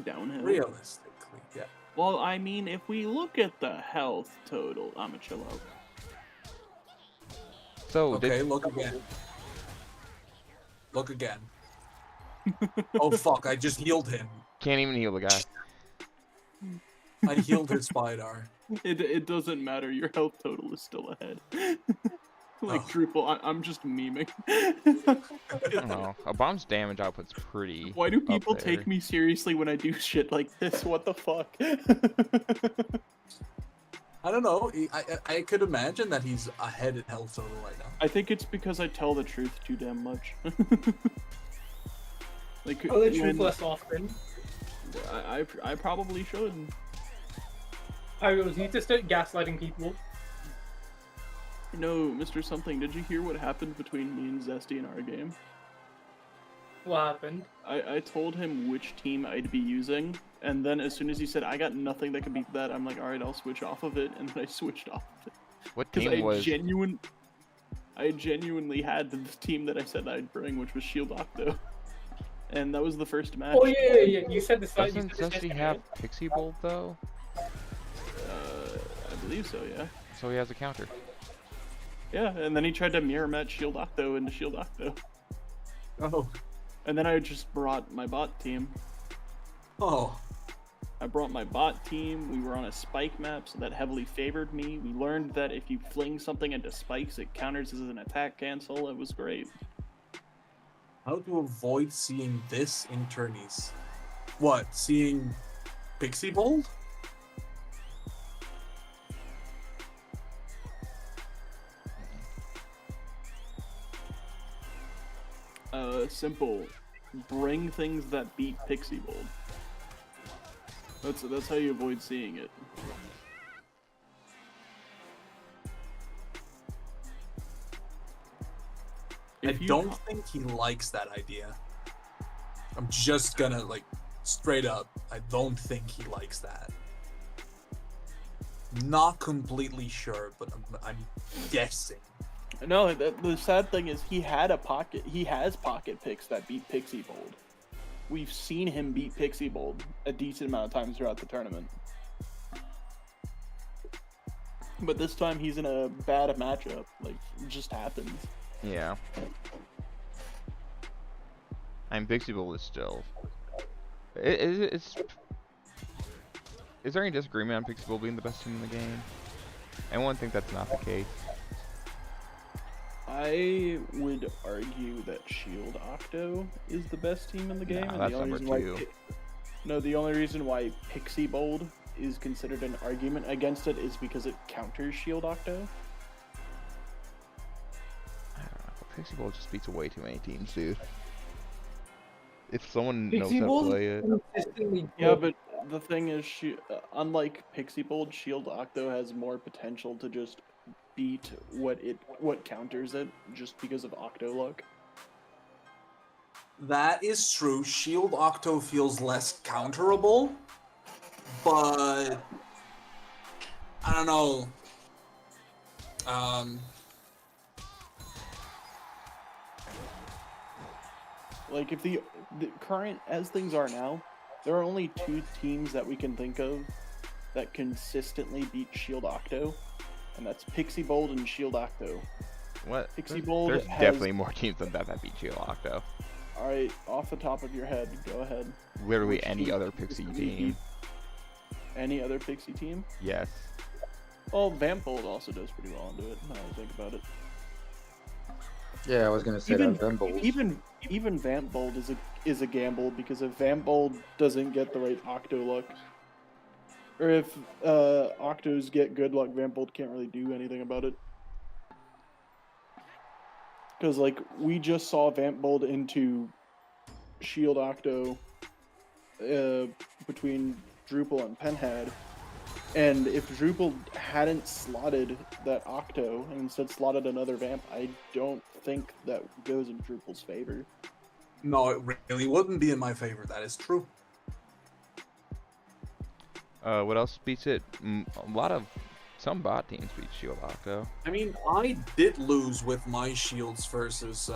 Downhill. Realistically, yeah. Well, I mean, if we look at the health total, I'ma chill out. So Okay, look again. Look again. Oh fuck, I just healed him. Can't even heal the guy. I healed his Spydar. It doesn't matter, your health total is still ahead. Like, Drupal, I'm just memeing. I don't know. A bomb's damage output's pretty. Why do people up take there. me seriously when I do shit like this? What the fuck? I don't know. I could imagine that he's ahead in health total right now. I think it's because I tell the truth too damn much. Like, Oh, the truth when- less often. I probably should. I was need to start gaslighting people. No, Mr. Something, did you hear what happened between me and Zesty in our game? What happened? I told him which team I'd be using, and then as soon as he said, I got nothing that can beat that, I'm like, alright, I'll switch off of it, and then I switched off of it. What Because team was? I genuinely had the team that I said I'd bring, which was Shield Octo. And that was the first match. Oh yeah. You said this. Doesn't Zesty have Pixie Bolt though? I believe so, yeah. So he has a counter. Yeah, and then he tried to mirror match Shield Octo into Shield Octo. Oh. And then I just brought my bot team. Oh. I brought my bot team, we were on a spike map, so that heavily favored me. We learned that if you fling something into spikes, it counters as an attack cancel. It was great. How to avoid seeing this in tourneys? What? Seeing Pixie Bolt? Simple. Bring things that beat Pixie Bolt. That's how you avoid seeing it. I don't think he likes that idea. I'm just gonna, like, straight up, I don't think he likes that. Not completely sure, but I'm guessing. No, the sad thing is he has pocket picks that beat Pixie Bolt. We've seen him beat Pixie Bolt a decent amount of times throughout the tournament. But this time he's in a bad matchup. Like, it just happens. Yeah. And Pixie Bolt is still. Is there any disagreement on Pixie Bolt being the best team in the game? Anyone think that's not the case? I would argue that Shield Octo is the best team in the game. Nah, And that's the only number reason two. the only reason why Pixie Bolt is considered an argument against it is because it counters Shield Octo. I don't know. Pixie Bolt just beats way too many teams, dude. If someone Pixie knows how to Bolt play it. consistently Yeah, good. but the thing is, unlike Pixie Bolt, Shield Octo has more potential to just beat what counters it, just because of Octo luck. That is true. Shield Octo feels less counterable, but I don't know. Like, if the current, as things are now, there are only two teams that we can think of that consistently beat Shield Octo, and that's Pixie Bolt and Shield Octo. What? Pixie Bold There's has. definitely more teams than that beat Shield Octo. All right, off the top of your head, go ahead. Literally Which any team other does Pixie he team. beat? Any other Pixie team? Yes. Well, Vampbold also does pretty well into it. Now that I think about it. Yeah, I was gonna say that. Rumbles. Even Vampbold is a gamble, because if Vampbold doesn't get the right Octo luck, or if Octos get good luck, Vampbold can't really do anything about it. Because like we just saw Vampbold into Shield Octo between Drupal and Penhead. And if Drupal hadn't slotted that Octo and instead slotted another Vamp, I don't think that goes in Drupal's favor. No, it really wouldn't be in my favor. That is true. What else beats it? Some bot teams beat Shield Octo. I mean, I did lose with my shields versus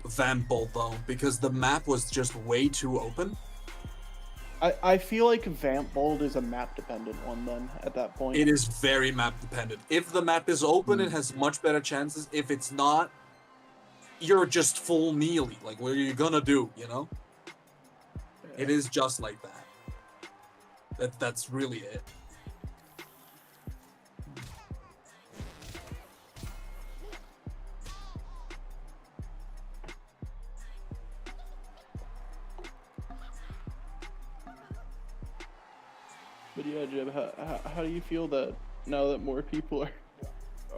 Vampbolt though, because the map was just way too open. I feel like Vampbold is a map dependent one then at that point. It is very map dependent. If the map is open, it has much better chances. If it's not, you're just full melee. Like, what are you gonna do, you know? Yeah. It is just like that. That's really it. But yeah, Jeb, how do you feel that now that more people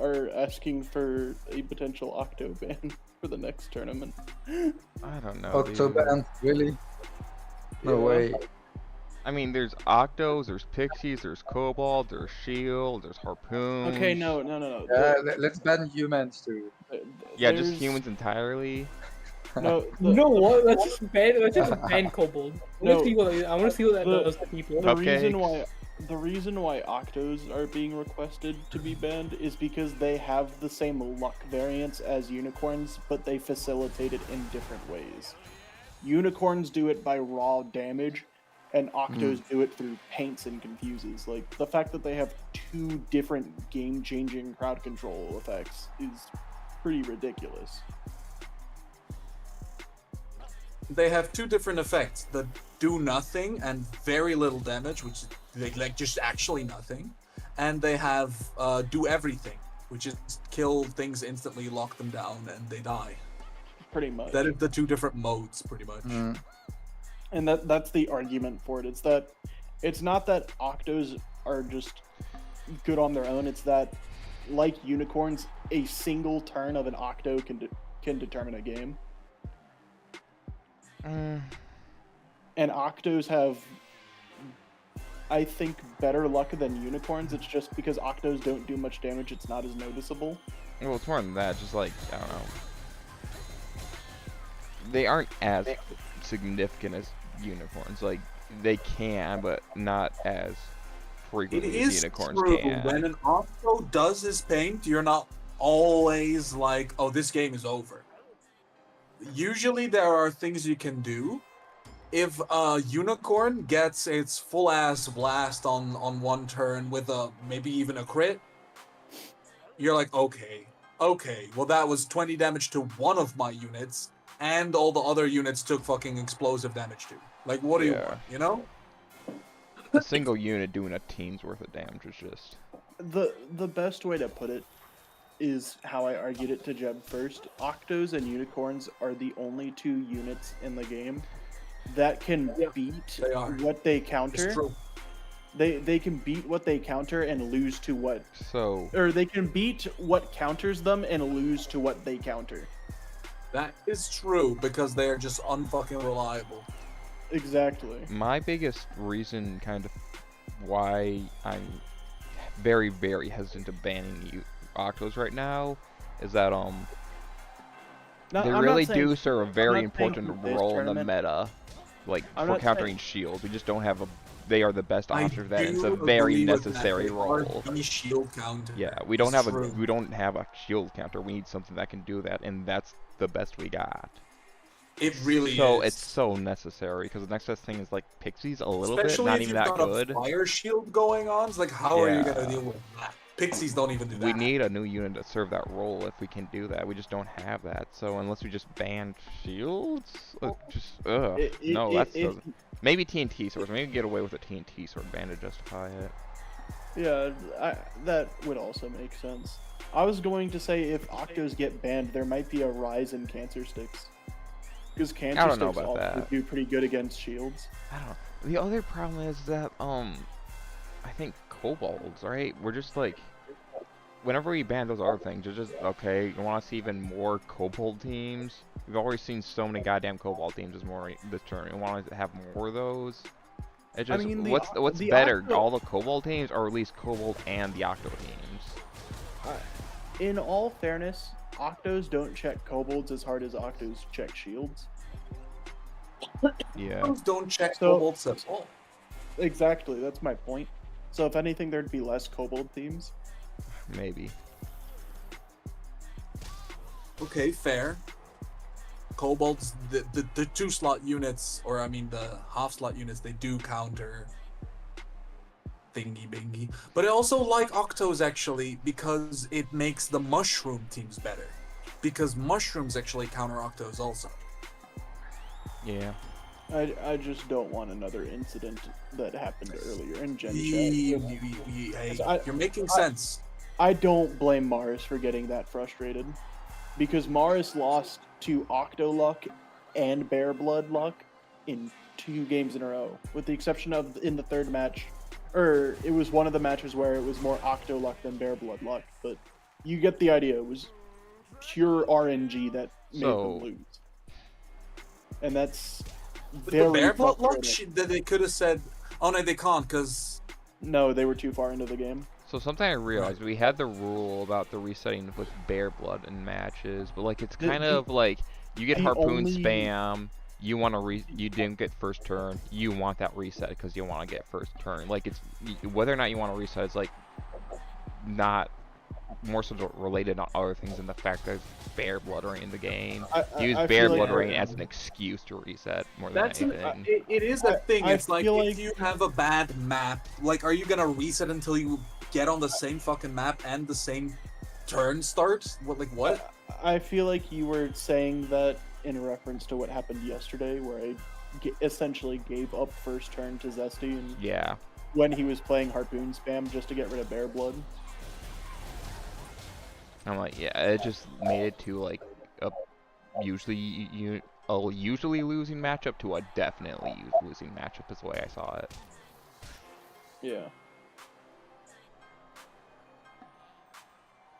are asking for a potential Octo ban for the next tournament? I don't know. Octoban, really? No Yeah. way. I mean, there's Octos, there's Pixies, there's Cobalt, there's Shield, there's Harpoons. Okay, no. Yeah, let's ban humans too. Yeah, just There's- humans entirely. No, You know what? Let's just ban Kobold. I No. want to see what that The- does to people. The Cupcakes. reason why Octos are being requested to be banned is because they have the same luck variance as Unicorns, but they facilitate it in different ways. Unicorns do it by raw damage, and Octos do it through paints and confuses. Like, the fact that they have two different game-changing crowd control effects is pretty ridiculous. They have two different effects that do nothing and very little damage, which is like just actually nothing, and they have do everything, which is kill things instantly, lock them down, and they die. Pretty much. That is the two different modes, pretty much. And that's the argument for it. It's not that Octos are just good on their own. It's that, like Unicorns, a single turn of an Octo can determine a game. And Octos have, I think, better luck than Unicorns. It's just because Octos don't do much damage, it's not as noticeable. Well, it's more than that. Just like, I don't know. They aren't as significant as Unicorns. Like, they can, but not as It frequently as is Unicorns true. can. When an Octo does his paint, you're not always like, oh, this game is over. Usually there are things you can do. If a Unicorn gets its full-ass blast on one turn with maybe even a crit, you're like, okay, well that was 20 damage to one of my units, and all the other units took fucking explosive damage too. Like, what do you Yeah. want, you know? A single unit doing a team's worth of damage is just... The best way to put it is how I argued it to Jeb first. Octos and Unicorns are the only two units in the game that can beat they are. what they It's counter. true. They can beat what they counter and lose to what, So, or they can beat what counters them and lose to what they counter. That is true, because they are just unfucking reliable. Exactly. my biggest reason kind of why I'm very, very hesitant to banning Octos right now is that, Now, they I'm not really saying- do serve a very not saying important for this role in the tournament. meta, like I'm for not countering saying- shield. We just don't have a. They are the best I option for that. And it's a do very agree with that. necessary They are role. the shield counter. Yeah, we don't It's have true. we don't have a shield counter. We need something that can do that, and that's the best we got. It really So is. it's so necessary because the next best thing is like Pixies a little Especially bit, not if even you've that got good. a fire shield going on. It's like, how are you Yeah. gonna deal with that? Pixies don't even do that. We need a new unit to serve that role if we can do that. We just don't have that. So unless we just ban shields, no, that's maybe TNT swords. Maybe get away with a TNT sword ban to justify it. Yeah, that would also make sense. I was going to say if Octos get banned, there might be a rise in Cancer Sticks. Because Cancer I don't know Sticks about also that. do pretty good against shields. I don't know. The other problem is that I think kobolds, right? We're just like, whenever we ban those other things, it's just okay. You want to see even more kobold teams? We've already seen so many goddamn kobold teams this turn. You want to have more of those? It just, what's better, all the kobold teams, or at least kobold and the octo teams? In all fairness, Octos don't check kobolds as hard as Octos check shields. Yeah. Those don't check So- kobolds at all. Exactly, that's my point. So if anything, there'd be less kobold teams. Maybe. Okay, fair. Kobolds, the 2-slot units, or I mean the half-slot units, they do counter thingy bingy. But I also like Octos actually because it makes the mushroom teams better. Because mushrooms actually counter Octos also. Yeah. I just don't want another incident that happened earlier in Gen Chat. Hey, you're making sense. I don't blame Mars for getting that frustrated. Because Mars lost to Octoluck and Bear Blood Luck in 2 games in a row. With the exception of in the third match. Or it was one of the matches where it was more Octoluck than Bear Blood Luck. But you get the idea. It was pure RNG that made them lose. And that's With very the Bear Blood luck, frustrating. that they could have said, oh no, they can't, because... No, they were too far into the game. So something I realized, we had the rule about the resetting with bear blood in matches, but like it's kind of like you get the harpoon only- spam, you didn't get first turn, you want that reset because you want to get first turn. Like it's whether or not you want to reset is like not more so related on other things than the fact that bear blood are in the game. Use I bear feel blood like- rain as an excuse to reset more than That's anything. it is a thing. I It's like feel if like- you have a bad map, like are you gonna reset until you get on the same fucking map and the same turn starts? What? I feel like you were saying that in reference to what happened yesterday, where I essentially gave up first turn to Zesty and Yeah. when he was playing harpoon spam just to get rid of bear blood. I'm like, yeah, it just made it to like a usually losing matchup to a definitely losing matchup is the way I saw it. Yeah.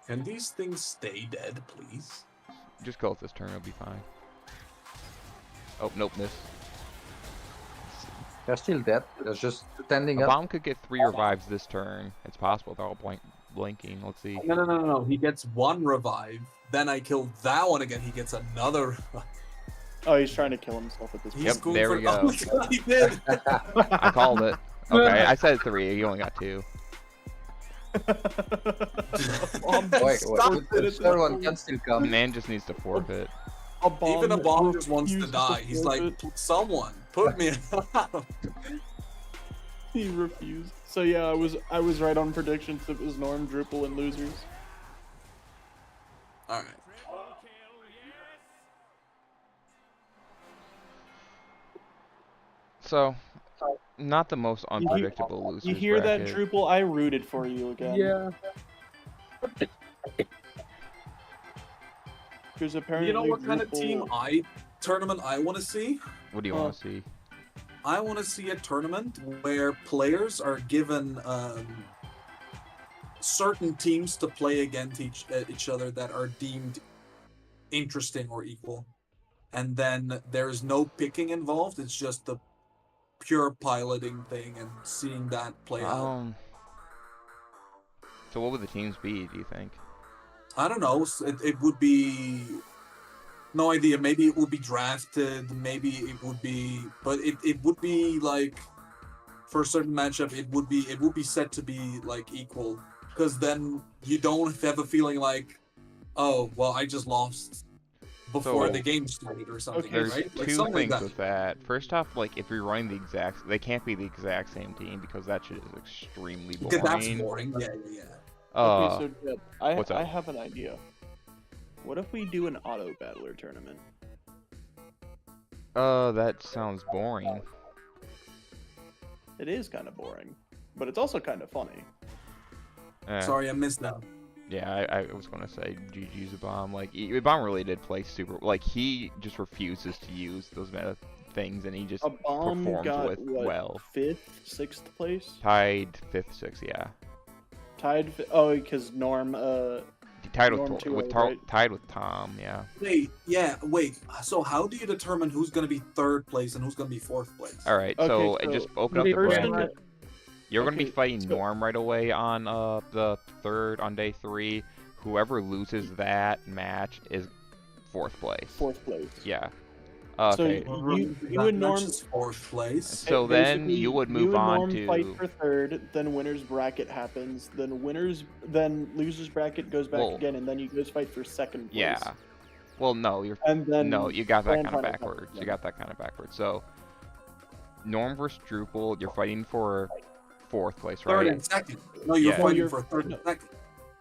Can these things stay dead, please? Just go with this turn, it'll be fine. Oh, nope, miss. They're still dead. They're just standing A up. bomb could get 3 revives this turn. It's possible they're all blinking. Let's see. No. He gets 1 revive. Then I kill that one again. He gets another. Oh, he's trying to kill himself at this point. He's Yep, going there for... we go. Oh my God, he did. I called it. Okay, I said 3. You only got 2. Wait, Stop the third one can still come. Man just needs to forfeit. Even a bomb just wants to refuses die. He's like, forfeit. someone put me. He refused. So yeah, I was right on predictions. It was Norm, Drupal, and losers. All right. So, not the most unpredictable losers You hear that, bracket. Drupal? I rooted for you again. Yeah. Because apparently You know what kind of Drupal- team tournament I want to see? What do you want to see? I want to see a tournament where players are given certain teams to play against each other that are deemed interesting or equal, and then there is no picking involved. It's just the pure piloting thing and seeing that play out. So what would the teams be, do you think? I don't know. It would be no idea. Maybe it would be drafted. Maybe it would be, but it would be like for a certain matchup. It would be set to be like equal, because then you don't have a feeling like, oh well, I just lost before So- the game started or something, Okay, There's right? Like two something things like that. with that. First off, like if you're running the exact, they can't be the exact same team because that shit is extremely boring. Because that's boring. Yeah. Uh, Okay, so Jeb, I what's up? I have an idea. What if we do an auto battler tournament? That sounds boring. It is kind of boring, but it's also kind of funny. Sorry, I missed that. Yeah, I was gonna say GG's a bomb. Like, Bomb really did play super. Like, he just refuses to use those meta things, and he just A bomb performs got with what, well. 5th, 6th place? Tied 5th, 6th, yeah. Tied. Oh, because Norm. Tied Norm with too, Tor- right? tied with Tom, yeah. Wait, yeah, wait. So how do you determine who's gonna be 3rd place and who's gonna be 4th place? All right, Okay, so so just open the up the person bracket. You're gonna be Okay, fighting so- Norm right away on the 3rd on day 3. Whoever loses that match is 4th place. 4th place. Yeah. So Okay. you That and Norm. match is 4th place. So then basically, you would move you and on Norm to fight for 3rd, then winners bracket happens, then losers bracket goes back Well, again, and then you guys fight for 2nd place. yeah. Well, no, you're And then no, you got that grand kind of final backwards. happens, You yeah. got that kind of backwards. So Norm versus Drupal, you're fighting for 4th place, 3rd right? and 2nd. No, you're Yeah. fighting You're- for 3rd and 2nd.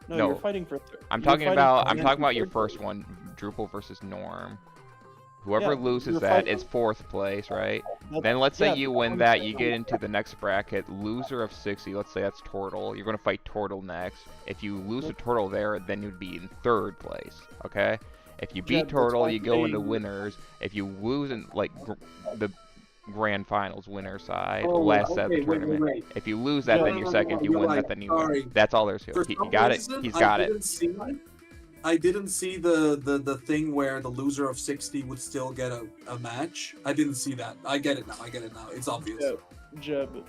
No, No. you're fighting for 3rd. I'm you're talking fighting about for your 3rd first place. one, Drupal versus Norm. Whoever Yeah, loses you're that fighting- is 4th place, right? That's- Then let's say yeah, you that's win what I'm that, saying. you get into the next bracket. Loser of 60, let's say that's Turtle. You're gonna fight Turtle next. If you lose to Turtle there, then you'd be in 3rd place. Okay. If you beat Yeah, that's Turtle, why you go into saying- winners. If you lose in like the grand finals winner side, Oh, last set of okay, the wait, tournament. wait. If you lose that, No, then no, you're no, second. no, If you you're win right. that, then you win. Sorry. That's all there's to For it. He some got it. reason, He's got I it. didn't see I didn't see the thing where the loser of 60 would still get a match. I didn't see that. I get it now. It's obvious. Yeah. Jeb,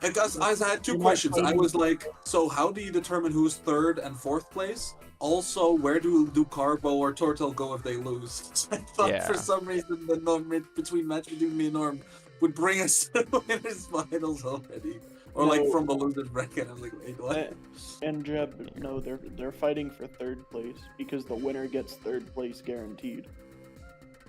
Because I had two You might questions. I find- was like, so how do you determine who's 3rd and 4th place? Also, where do Carbo or Tortel go if they lose? I thought Yeah. for some reason the Norm match between me and Norm would bring us to the winners finals already, or like No. from the losers bracket. I was like, wait, what? and Jeb, no, they're fighting for 3rd place because the winner gets 3rd place guaranteed.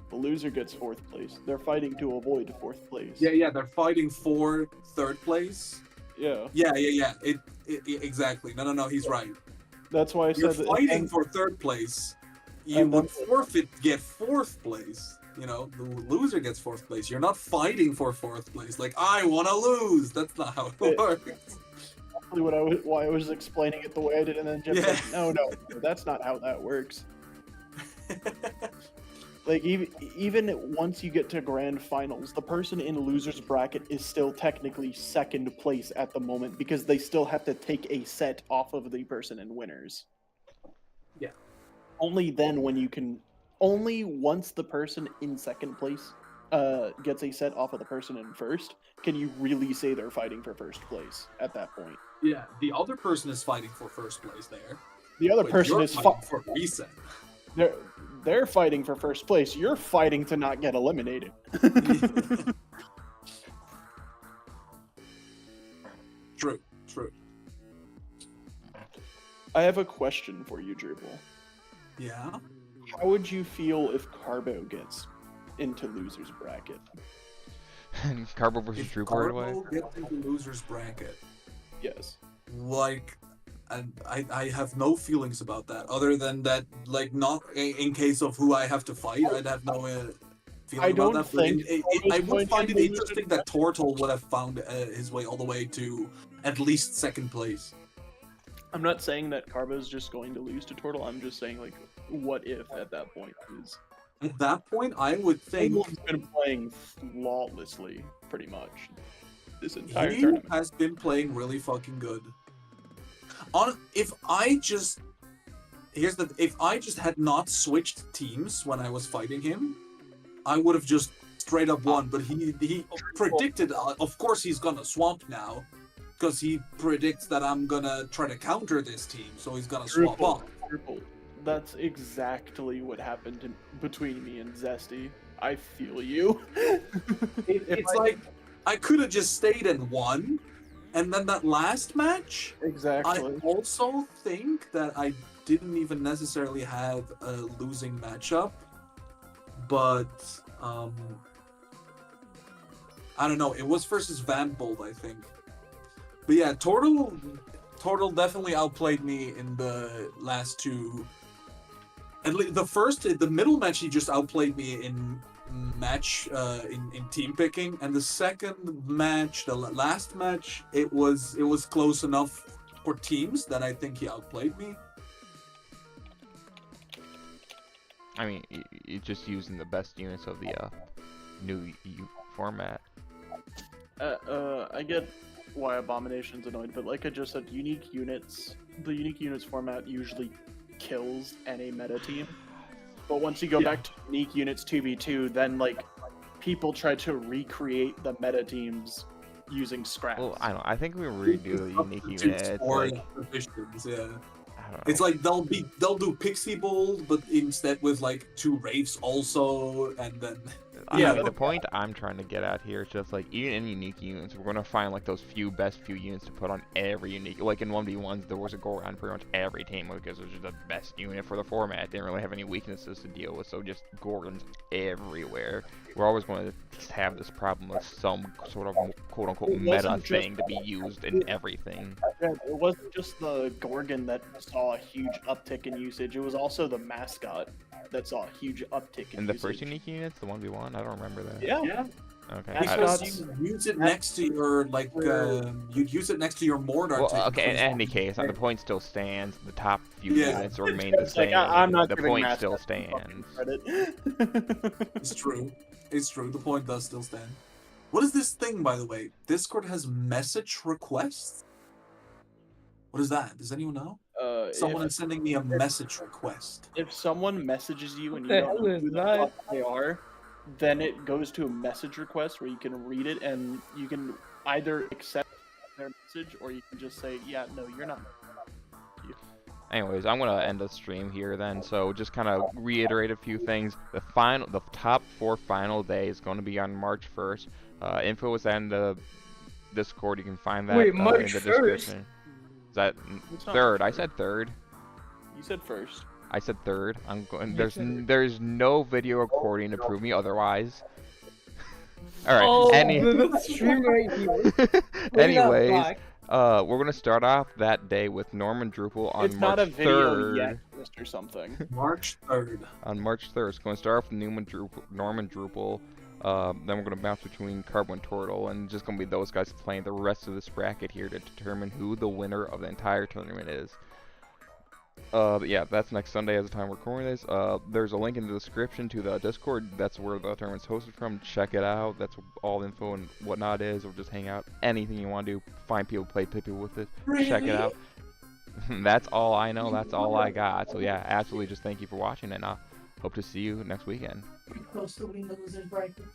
The loser gets 4th place. They're fighting to avoid 4th place. Yeah, they're fighting for 3rd place. Yeah. Yeah. It exactly. No, he's right. That's why I You're said that. fighting and- for 3rd place. You and would then- get 4th place. You know, the loser gets 4th place. You're not fighting for 4th place. Like, I want to lose. That's not how it works. Exactly why I was explaining it the way I did, and then Jeb Yeah. said, no, that's not how that works. Like even once you get to grand finals, the person in losers bracket is still technically 2nd place at the moment because they still have to take a set off of the person in winners. Yeah. Only then when you can. Only once the person in 2nd place gets a set off of the person in 1st can you really say they're fighting for 1st place at that point. Yeah, the other person is fighting for 1st place there. The other but person you're is fighting for reset. they're fighting for 1st place. You're fighting to not get eliminated. True. I have a question for you, Drupal. Yeah. How would you feel if Carbo gets into losers bracket? Carbo versus If Drupal right away. Carbo gets into losers bracket, Yes. like, and I have no feelings about that other than that, like, not in case of who I have to fight, I'd have no feeling I about don't that. But think I Carbo's would find it going to interesting that Tortle would have found his way all the way to at least 2nd place. I'm not saying that Carbo's just going to lose to Turtle. I'm just saying, like, what if at that point is. At that point, I would think Turtle's been playing flawlessly, pretty much, this entire he tournament. has been playing really fucking good. If I just had not switched teams when I was fighting him, I would have just straight up won. But he predicted, of course, he's gonna swamp now, because he predicts that I'm gonna try to counter this team, so he's gonna swap off. Drupal. That's exactly what happened between me and Zesty. I feel you. It's like I could have just stayed and won, and then that last match. Exactly. I also think that I didn't even necessarily have a losing matchup, but I don't know. It was versus Van Bold, I think. But yeah, Turtle Turtle definitely outplayed me in the last two. At least the middle match, he just outplayed me in in team picking, and the second match, the last match, it was close enough for teams that I think he outplayed me. I mean, you're just using the best units of the new format. I get why Abomination's annoyed, but like I just said, the unique units format usually kills any meta team. But once you go back to unique units 2v2, then like people try to recreate the meta teams using scraps. Well, I don't. I think we redo the unique units. Like, Divisions, yeah. I don't know. It's like they'll do Pixie Bold, but instead with like 2 Wraiths also, and then The point I'm trying to get at here is just like even in unique units, we're gonna find like those best few units to put on every unique. Like in 1v1s, there was a Gorgon on pretty much every team because it was just the best unit for the format. It didn't really have any weaknesses to deal with, so just Gorgons everywhere. We're always going to have this problem of some sort of quote-unquote meta thing to be used in everything. Yeah, it wasn't just the Gorgon that saw a huge uptick in usage. It was also the mascot that saw a huge uptick in In the usage. first unique units, the 1v1, I don't remember that. Yeah. Okay. because you use it next to your you'd use it next to your Mordor. Well, tank, okay, in because- any case, the point still stands. The top few Yeah. units remain the It's like, same. I'm not the giving point mascots still fucking stands. credit. It's true. It's true. The point does still stand. What is this thing, by the way? Discord has message requests? What is that? Does anyone know? Someone is sending me a message request. If someone messages you and you The don't hell know is who the that? fuck they are, then it goes to a message request where you can read it and you can either accept their message or you can just say, yeah, no, you're not. Anyways, I'm gonna end the stream here then. So just kind of reiterate a few things. The top 4 final day is going to be on March 1st. Info is in the Discord. You can find that Wait, in March the 1st? description. Is that It's not third? I first. said third. You said first. I said third. I'm going. You There's said there's no video recording to prove me otherwise. All right. Oh, the stream right here. Bring that Anyways, back. we're gonna start off that day with Norman Drupal on It's March not a video 3rd. yet, Mr. Something. March 3rd. On March 3rd, it's going to start off with Norman Drupal. Then we're going to bounce between Carbo and Turtle, and just going to be those guys playing the rest of this bracket here to determine who the winner of the entire tournament is. But yeah, that's next Sunday as the time we're recording this. There's a link in the description to the Discord. That's where the tournament's hosted from. Check it out. That's where all info and whatnot is. Or just hang out. Anything you want to do. Find people, play people with it. Check it out. That's all I know. That's all I got. So yeah, absolutely just thank you for watching, and hope to see you next weekend. Close to windows and brackets.